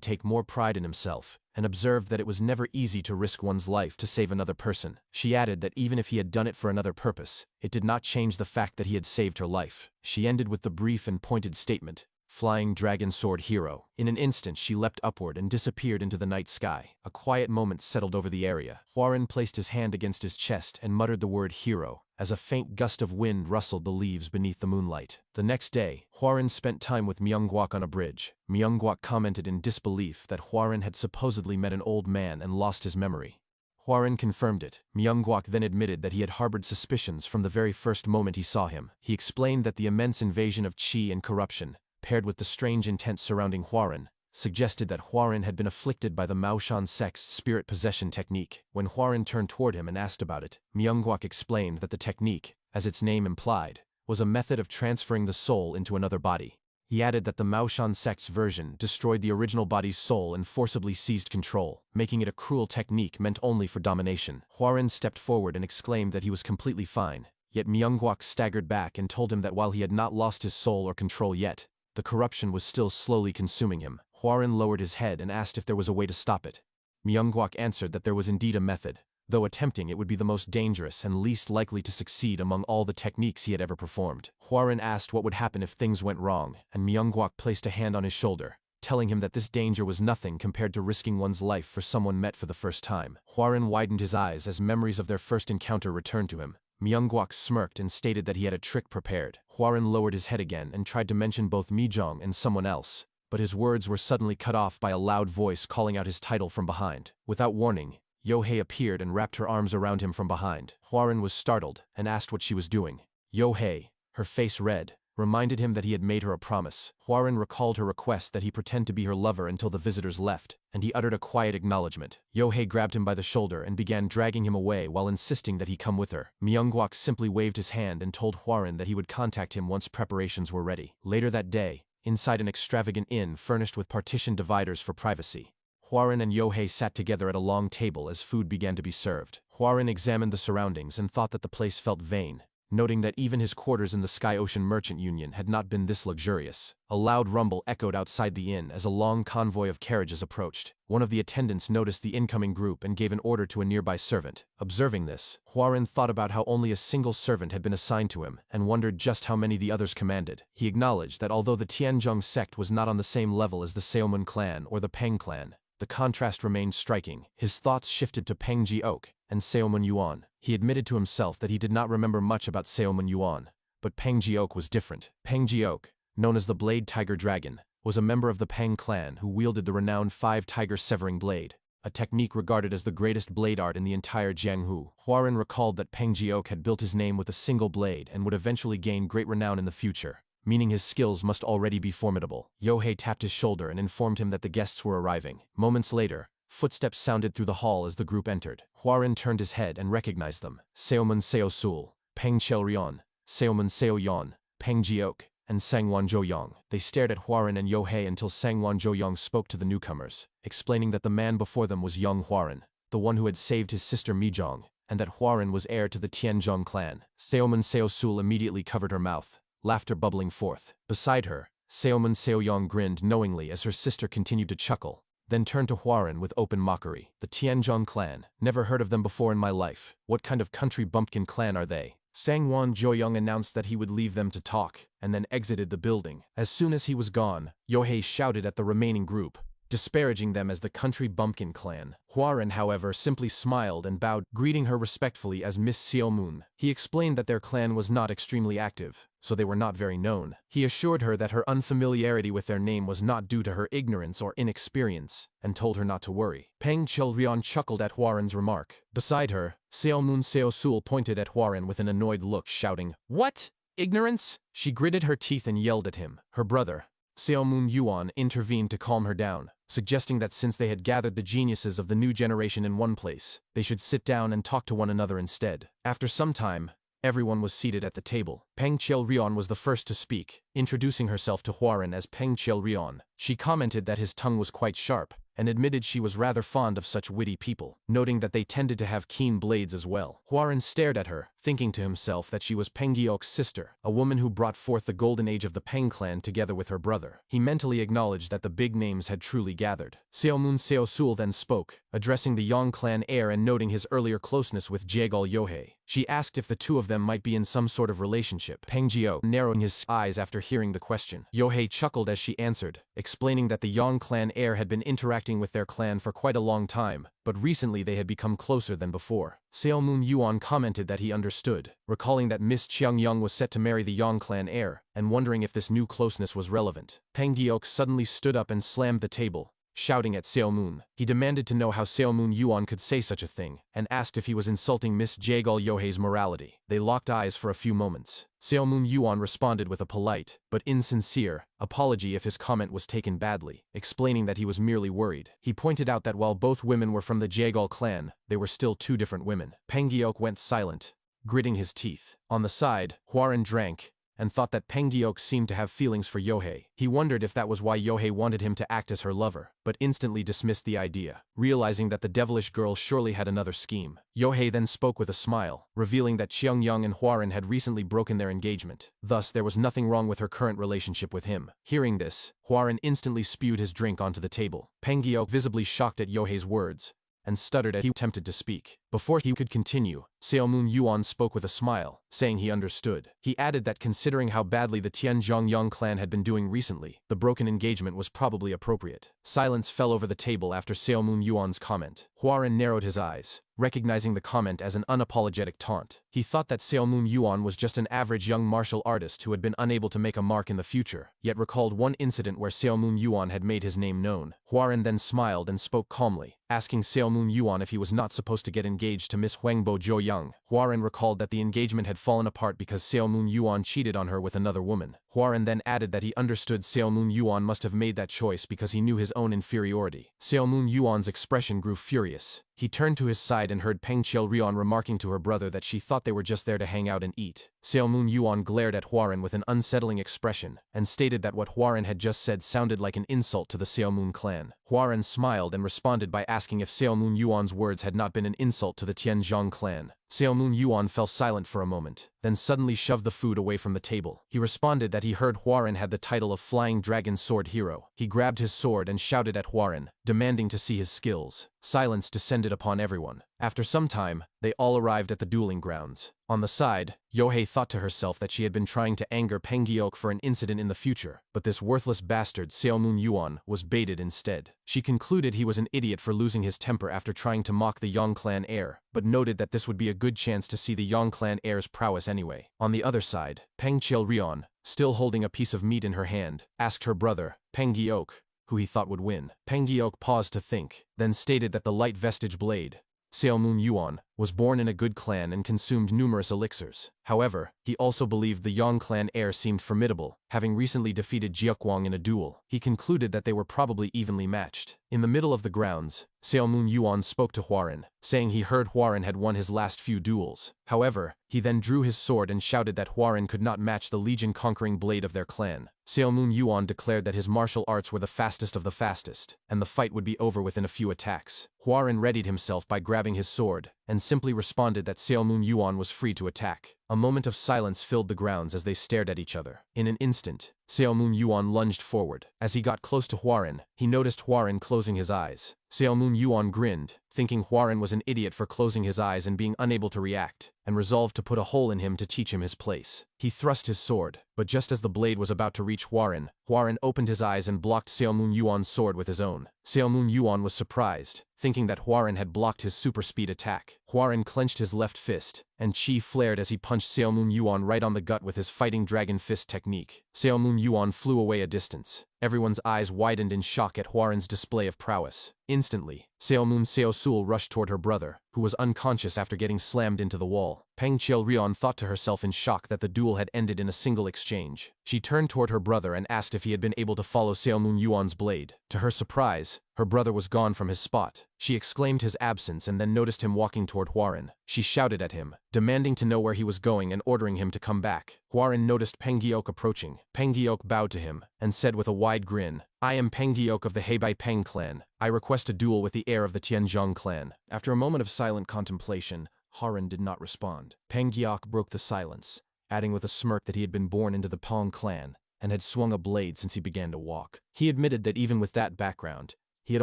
take more pride in himself, and observed that it was never easy to risk one's life to save another person. She added that even if he had done it for another purpose, it did not change the fact that he had saved her life. She ended with the brief and pointed statement, "Flying Dragon Sword Hero." In an instant she leapt upward and disappeared into the night sky. A quiet moment settled over the area. Huaren placed his hand against his chest and muttered the word hero, as a faint gust of wind rustled the leaves beneath the moonlight. The next day, Huaren spent time with Myungwak on a bridge. Myungwak commented in disbelief that Huaren had supposedly met an old man and lost his memory. Huaren confirmed it. Myungwak then admitted that he had harbored suspicions from the very first moment he saw him. He explained that the immense invasion of qi and corruption, paired with the strange intent surrounding Huaren, suggested that Huaren had been afflicted by the Maoshan sect's spirit possession technique. When Huaren turned toward him and asked about it, Myungwak explained that the technique, as its name implied, was a method of transferring the soul into another body. He added that the Maoshan sect's version destroyed the original body's soul and forcibly seized control, making it a cruel technique meant only for domination. Huaren stepped forward and exclaimed that he was completely fine, yet Myungguok staggered back and told him that while he had not lost his soul or control yet, the corruption was still slowly consuming him. Huaren lowered his head and asked if there was a way to stop it. Myungguok answered that there was indeed a method, though attempting it would be the most dangerous and least likely to succeed among all the techniques he had ever performed. Huaren asked what would happen if things went wrong, and Myungguok placed a hand on his shoulder, telling him that this danger was nothing compared to risking one's life for someone met for the first time. Huaren widened his eyes as memories of their first encounter returned to him. Myungguok smirked and stated that he had a trick prepared. Huaren lowered his head again and tried to mention both Mijong and someone else, but his words were suddenly cut off by a loud voice calling out his title from behind. Without warning, Yohei appeared and wrapped her arms around him from behind. Huaren was startled and asked what she was doing. Yohei, her face red, reminded him that he had made her a promise. Huaren recalled her request that he pretend to be her lover until the visitors left, and he uttered a quiet acknowledgement. Yohei grabbed him by the shoulder and began dragging him away while insisting that he come with her. Myungguok simply waved his hand and told Huaren that he would contact him once preparations were ready. Later that day, inside an extravagant inn furnished with partition dividers for privacy, Huaren and Yohei sat together at a long table as food began to be served. Huaren examined the surroundings and thought that the place felt vain, noting that even his quarters in the Sky Ocean Merchant Union had not been this luxurious. A loud rumble echoed outside the inn as a long convoy of carriages approached. One of the attendants noticed the incoming group and gave an order to a nearby servant. Observing this, Huaren thought about how only a single servant had been assigned to him and wondered just how many the others commanded. He acknowledged that although the Tianzhong sect was not on the same level as the Seomun clan or the Peng clan, the contrast remained striking. His thoughts shifted to Peng Ji-ok and Seomun Yuan. He admitted to himself that he did not remember much about Seomun Yuan, but Peng Ji-ok was different. Peng Ji-ok, known as the Blade Tiger Dragon, was a member of the Peng clan who wielded the renowned five-tiger severing blade, a technique regarded as the greatest blade art in the entire Jianghu. Huaren recalled that Peng Ji-ok had built his name with a single blade and would eventually gain great renown in the future, meaning his skills must already be formidable. Yohei tapped his shoulder and informed him that the guests were arriving. Moments later, footsteps sounded through the hall as the group entered. Huaren turned his head and recognized them. Seomun Seo Sul, Peng Chelrion, Seomun Seo Yon, Peng Ji-ok, and Sangwon Zhou-yang. They stared at Huaren and Yohei until Sangwon Zhou-yang spoke to the newcomers, explaining that the man before them was young Huaren, the one who had saved his sister Mijong, and that Huaren was heir to the Tianzhong clan. Seomun Seo Sul immediately covered her mouth, laughter bubbling forth. Beside her, Seomun Seo-yang grinned knowingly as her sister continued to chuckle, then turned to Huaren with open mockery. The Tianzhong clan, never heard of them before in my life. What kind of country bumpkin clan are they? Sangwon Zhou-yang announced that he would leave them to talk, and then exited the building. As soon as he was gone, Yohei shouted at the remaining group, disparaging them as the country bumpkin clan. Huaren, however, simply smiled and bowed, greeting her respectfully as Miss Seomun. He explained that their clan was not extremely active, so they were not very known. He assured her that her unfamiliarity with their name was not due to her ignorance or inexperience, and told her not to worry. Peng Chelrion chuckled at Huaren's remark. Beside her, Seomun Seo Sul pointed at Huaren with an annoyed look, shouting, "What? Ignorance?" She gritted her teeth and yelled at him. Her brother, Seomun Yuan, intervened to calm her down, suggesting that since they had gathered the geniuses of the new generation in one place, they should sit down and talk to one another instead. After some time, everyone was seated at the table. Peng Chelrion was the first to speak, introducing herself to Huaren as Peng Chelrion. She commented that his tongue was quite sharp, and admitted she was rather fond of such witty people, noting that they tended to have keen blades as well. Huaren stared at her, thinking to himself that she was Peng Giok's sister, a woman who brought forth the golden age of the Peng clan together with her brother. He mentally acknowledged that the big names had truly gathered. Seomun Seo Sul then spoke, addressing the Yong clan heir and noting his earlier closeness with Jaegal Yohei. She asked if the two of them might be in some sort of relationship. Peng Gio narrowing his eyes after hearing the question. Yohei chuckled as she answered, explaining that the Yong clan heir had been interacting with their clan for quite a long time, but recently they had become closer than before. Seomun Yuan commented that he understood, recalling that Miss Chiang Young was set to marry the Yong clan heir, and wondering if this new closeness was relevant. Peng Giok suddenly stood up and slammed the table, shouting at Seomun. He demanded to know how Seomun Yuan could say such a thing, and asked if he was insulting Miss Jaegal Yohei's morality. They locked eyes for a few moments. Seomun Yuan responded with a polite, but insincere, apology if his comment was taken badly, explaining that he was merely worried. He pointed out that while both women were from the Jaegal clan, they were still two different women. Peng Giok went silent, gritting his teeth. On the side, Huaren drank, and thought that Peng Giok seemed to have feelings for Yohei. He wondered if that was why Yohei wanted him to act as her lover, but instantly dismissed the idea, realizing that the devilish girl surely had another scheme. Yohei then spoke with a smile, revealing that Xiangyang and Huaren had recently broken their engagement. Thus, there was nothing wrong with her current relationship with him. Hearing this, Huaren instantly spewed his drink onto the table. Peng Giok, visibly shocked at Yohei's words, and stuttered as he attempted to speak. Before he could continue, Seomoon Yuan spoke with a smile, saying he understood. He added that considering how badly the Tianzhongyang clan had been doing recently, the broken engagement was probably appropriate. Silence fell over the table after Seomoon Yuan's comment. Huaren narrowed his eyes, recognizing the comment as an unapologetic taunt. He thought that Seomoon Yuan was just an average young martial artist who had been unable to make a mark in the future, yet recalled one incident where Seomoon Yuan had made his name known. Huaren then smiled and spoke calmly, asking Seomoon Yuan if he was not supposed to get engaged to Miss Huangbo Zhou-yang. Huaren recalled that the engagement had fallen apart because Seomoon Yuan cheated on her with another woman. Huaren then added that he understood Seomoon Yuan must have made that choice because he knew his own inferiority. Seomoon Yuan's expression grew furious. He turned to his side and heard Peng Qiu-rion remarking to her brother that she thought they were just there to hang out and eat. Seomoon Yuan glared at Huaren with an unsettling expression, and stated that what Huaren had just said sounded like an insult to the Seomoon clan. Huaren smiled and responded by asking if Seomoon Yuan's words had not been an insult to the Tianzhong clan. Seomoon Yuan fell silent for a moment, then suddenly shoved the food away from the table. He responded that he heard Huaren had the title of Flying Dragon Sword Hero. He grabbed his sword and shouted at Huaren, demanding to see his skills. Silence descended upon everyone. After some time, they all arrived at the dueling grounds. On the side, Yohei thought to herself that she had been trying to anger Peng Giok for an incident in the future, but this worthless bastard Seomoon Yuan was baited instead. She concluded he was an idiot for losing his temper after trying to mock the Yong clan heir, but noted that this would be a good chance to see the Yong clan heir's prowess anyway. On the other side, Peng Qiu-rion, still holding a piece of meat in her hand, asked her brother, Peng Giok, who he thought would win. Peng Giok paused to think, then stated that the light vestige blade, Seomoon Yuan, was born in a good clan and consumed numerous elixirs. However, he also believed the Yong clan heir seemed formidable, having recently defeated Jiukwang in a duel. He concluded that they were probably evenly matched. In the middle of the grounds, Seomoon Yuan spoke to Huaren, saying he heard Huaren had won his last few duels. However, he then drew his sword and shouted that Huaren could not match the legion-conquering blade of their clan. Seomoon Yuan declared that his martial arts were the fastest of the fastest, and the fight would be over within a few attacks. Huaren readied himself by grabbing his sword, and simply responded that Seomoon Yuan was free to attack. A moment of silence filled the grounds as they stared at each other. In an instant, Seomoon Yuan lunged forward. As he got close to Huaren, he noticed Huaren closing his eyes. Seomoon Yuan grinned, thinking Huaren was an idiot for closing his eyes and being unable to react, and resolved to put a hole in him to teach him his place. He thrust his sword, but just as the blade was about to reach Huaren, Huaren opened his eyes and blocked Seomoon Yuan's sword with his own. Seomoon Yuan was surprised, thinking that Huaren had blocked his super speed attack. Huaren clenched his left fist, and chi flared as he punched Seomoon Yuan right on the gut with his fighting dragon fist technique. Seomoon Yuan flew away a distance. Everyone's eyes widened in shock at Huaren's display of prowess. Instantly, Seomoon Seosul rushed toward her brother, who was unconscious after getting slammed into the wall. Peng Qiu-rion thought to herself in shock that the duel had ended in a single exchange. She turned toward her brother and asked if he had been able to follow Seomoon Yuan's blade. To her surprise, her brother was gone from his spot. She exclaimed his absence and then noticed him walking toward Huaren. She shouted at him, demanding to know where he was going and ordering him to come back. Huaren noticed Peng Giok approaching. Peng Giok bowed to him, and said with a wide grin, "I am Peng Giok of the Heibai Peng clan. I request a duel with the heir of the Tianzhong clan." After a moment of silent contemplation, Huaren did not respond. Peng Giok broke the silence, adding with a smirk that he had been born into the Peng clan, and had swung a blade since he began to walk. He admitted that even with that background, he had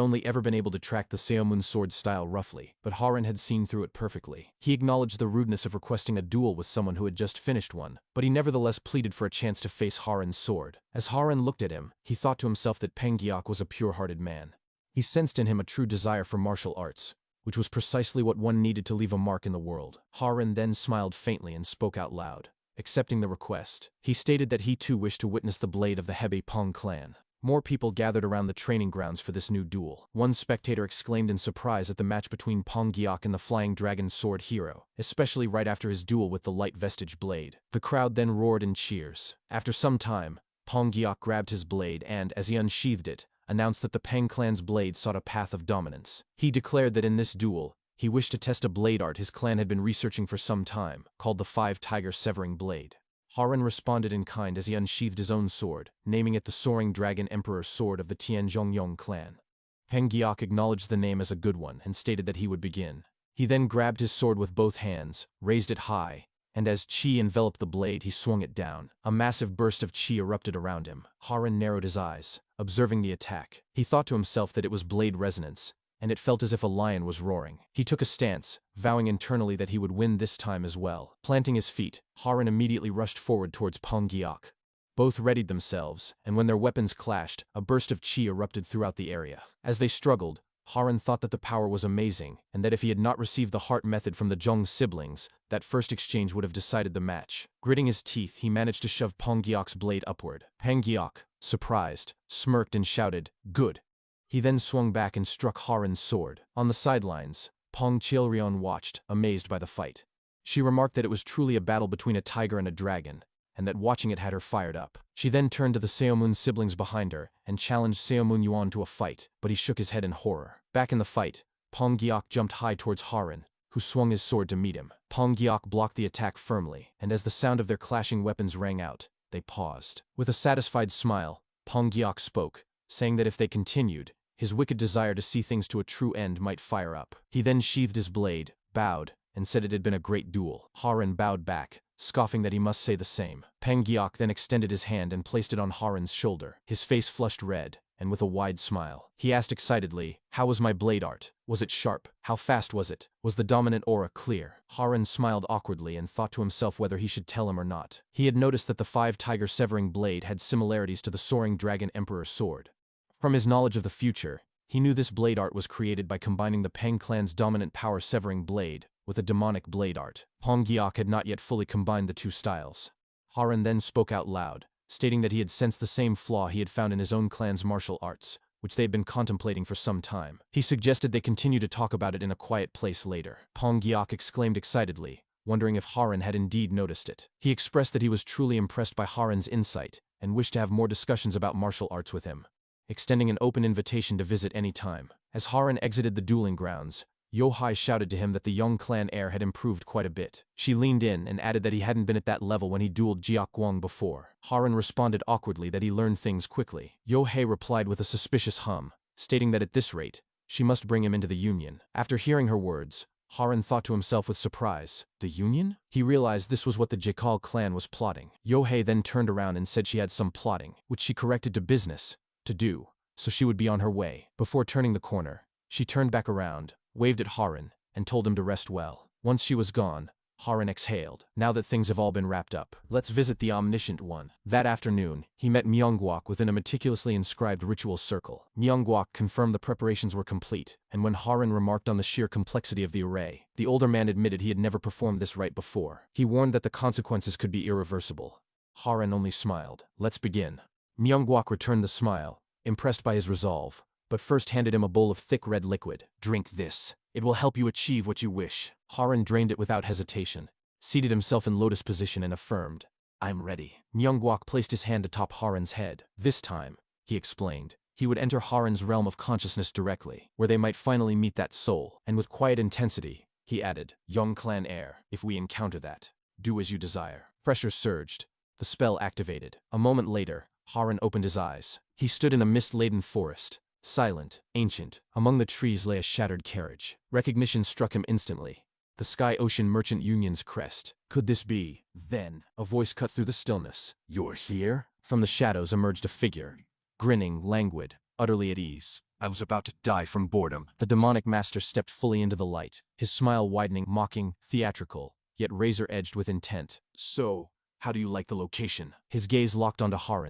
only ever been able to track the Seomoon sword style roughly, but Huaren had seen through it perfectly. He acknowledged the rudeness of requesting a duel with someone who had just finished one, but he nevertheless pleaded for a chance to face Huaren's sword. As Huaren looked at him, he thought to himself that Peng Giok was a pure-hearted man. He sensed in him a true desire for martial arts, which was precisely what one needed to leave a mark in the world. Huaren then smiled faintly and spoke out loud, accepting the request. He stated that he too wished to witness the blade of the Hebei Peng clan. More people gathered around the training grounds for this new duel. One spectator exclaimed in surprise at the match between Peng Giok and the Flying Dragon Sword Hero, especially right after his duel with the light vestige blade. The crowd then roared in cheers. After some time, Peng Giok grabbed his blade and, as he unsheathed it, announced that the Peng clan's blade sought a path of dominance. He declared that in this duel, he wished to test a blade art his clan had been researching for some time, called the Five Tiger Severing Blade. Haran responded in kind as he unsheathed his own sword, naming it the Soaring Dragon Emperor Sword of the Tianzhongyong clan. Peng Giok acknowledged the name as a good one and stated that he would begin. He then grabbed his sword with both hands, raised it high, and as qi enveloped the blade he swung it down. A massive burst of qi erupted around him. Haran narrowed his eyes, observing the attack. He thought to himself that it was blade resonance, and it felt as if a lion was roaring. He took a stance, vowing internally that he would win this time as well. Planting his feet, Haran immediately rushed forward towards Peng Giok. Both readied themselves, and when their weapons clashed, a burst of qi erupted throughout the area. As they struggled, Haran thought that the power was amazing, and that if he had not received the heart method from the Zhong siblings, that first exchange would have decided the match. Gritting his teeth, he managed to shove Peng Giok's blade upward. Peng Giok, surprised, smirked and shouted, "Good." He then swung back and struck Haran's sword. On the sidelines, Peng Chilrion watched, amazed by the fight. She remarked that it was truly a battle between a tiger and a dragon, and that watching it had her fired up. She then turned to the Seomun siblings behind her and challenged Seomun Yuan to a fight, but he shook his head in horror. Back in the fight, Peng Giok jumped high towards Haran, who swung his sword to meet him. Peng Giok blocked the attack firmly, and as the sound of their clashing weapons rang out, they paused. With a satisfied smile, Peng Giok spoke, saying that if they continued, his wicked desire to see things to a true end might fire up. He then sheathed his blade, bowed, and said it had been a great duel. Haran bowed back, scoffing that he must say the same. Peng Giok then extended his hand and placed it on Haran's shoulder. His face flushed red, and with a wide smile, he asked excitedly, "How was my blade art? Was it sharp? How fast was it? Was the dominant aura clear?" Haran smiled awkwardly and thought to himself whether he should tell him or not. He had noticed that the 5-tiger severing blade had similarities to the Soaring Dragon Emperor sword. From his knowledge of the future, he knew this blade art was created by combining the Peng clan's dominant power severing blade with a demonic blade art. Peng Giok had not yet fully combined the two styles. Haran then spoke out loud, stating that he had sensed the same flaw he had found in his own clan's martial arts, which they had been contemplating for some time. He suggested they continue to talk about it in a quiet place later. Peng Giok exclaimed excitedly, wondering if Haran had indeed noticed it. He expressed that he was truly impressed by Haran's insight and wished to have more discussions about martial arts with him, extending an open invitation to visit any time. As Haran exited the dueling grounds, Yohai shouted to him that the Yong clan heir had improved quite a bit. She leaned in and added that he hadn't been at that level when he dueled Jiak Guang before. Haran responded awkwardly that he learned things quickly. Yohei replied with a suspicious hum, stating that at this rate, she must bring him into the union. After hearing her words, Haran thought to himself with surprise, "The union?" He realized this was what the Jikal clan was plotting. Yohei then turned around and said she had some plotting, which she corrected to business, to do, so she would be on her way. Before turning the corner, she turned back around, waved at Haran, and told him to rest well. Once she was gone, Haran exhaled. Now that things have all been wrapped up, let's visit the Omniscient One. That afternoon, he met Myeongguak within a meticulously inscribed ritual circle. Myeongguak confirmed the preparations were complete, and when Haran remarked on the sheer complexity of the array, the older man admitted he had never performed this rite before. He warned that the consequences could be irreversible. Haran only smiled. "Let's begin." Myeongguak returned the smile, impressed by his resolve, but first handed him a bowl of thick red liquid. "Drink this. It will help you achieve what you wish." Haran drained it without hesitation, seated himself in lotus position and affirmed, "I'm ready." Myeongguak placed his hand atop Haran's head. This time, he explained, he would enter Haran's realm of consciousness directly, where they might finally meet that soul, and with quiet intensity, he added, "Yong clan heir, if we encounter that, do as you desire." Pressure surged. The spell activated. A moment later, Haran opened his eyes. He stood in a mist-laden forest, silent, ancient. Among the trees lay a shattered carriage. Recognition struck him instantly. The Sky Ocean Merchant Union's crest. Could this be? Then, a voice cut through the stillness. "You're here?" From the shadows emerged a figure, grinning, languid, utterly at ease. "I was about to die from boredom." The demonic master stepped fully into the light, his smile widening, mocking, theatrical, yet razor-edged with intent. "So, how do you like the location?" His gaze locked onto Haran.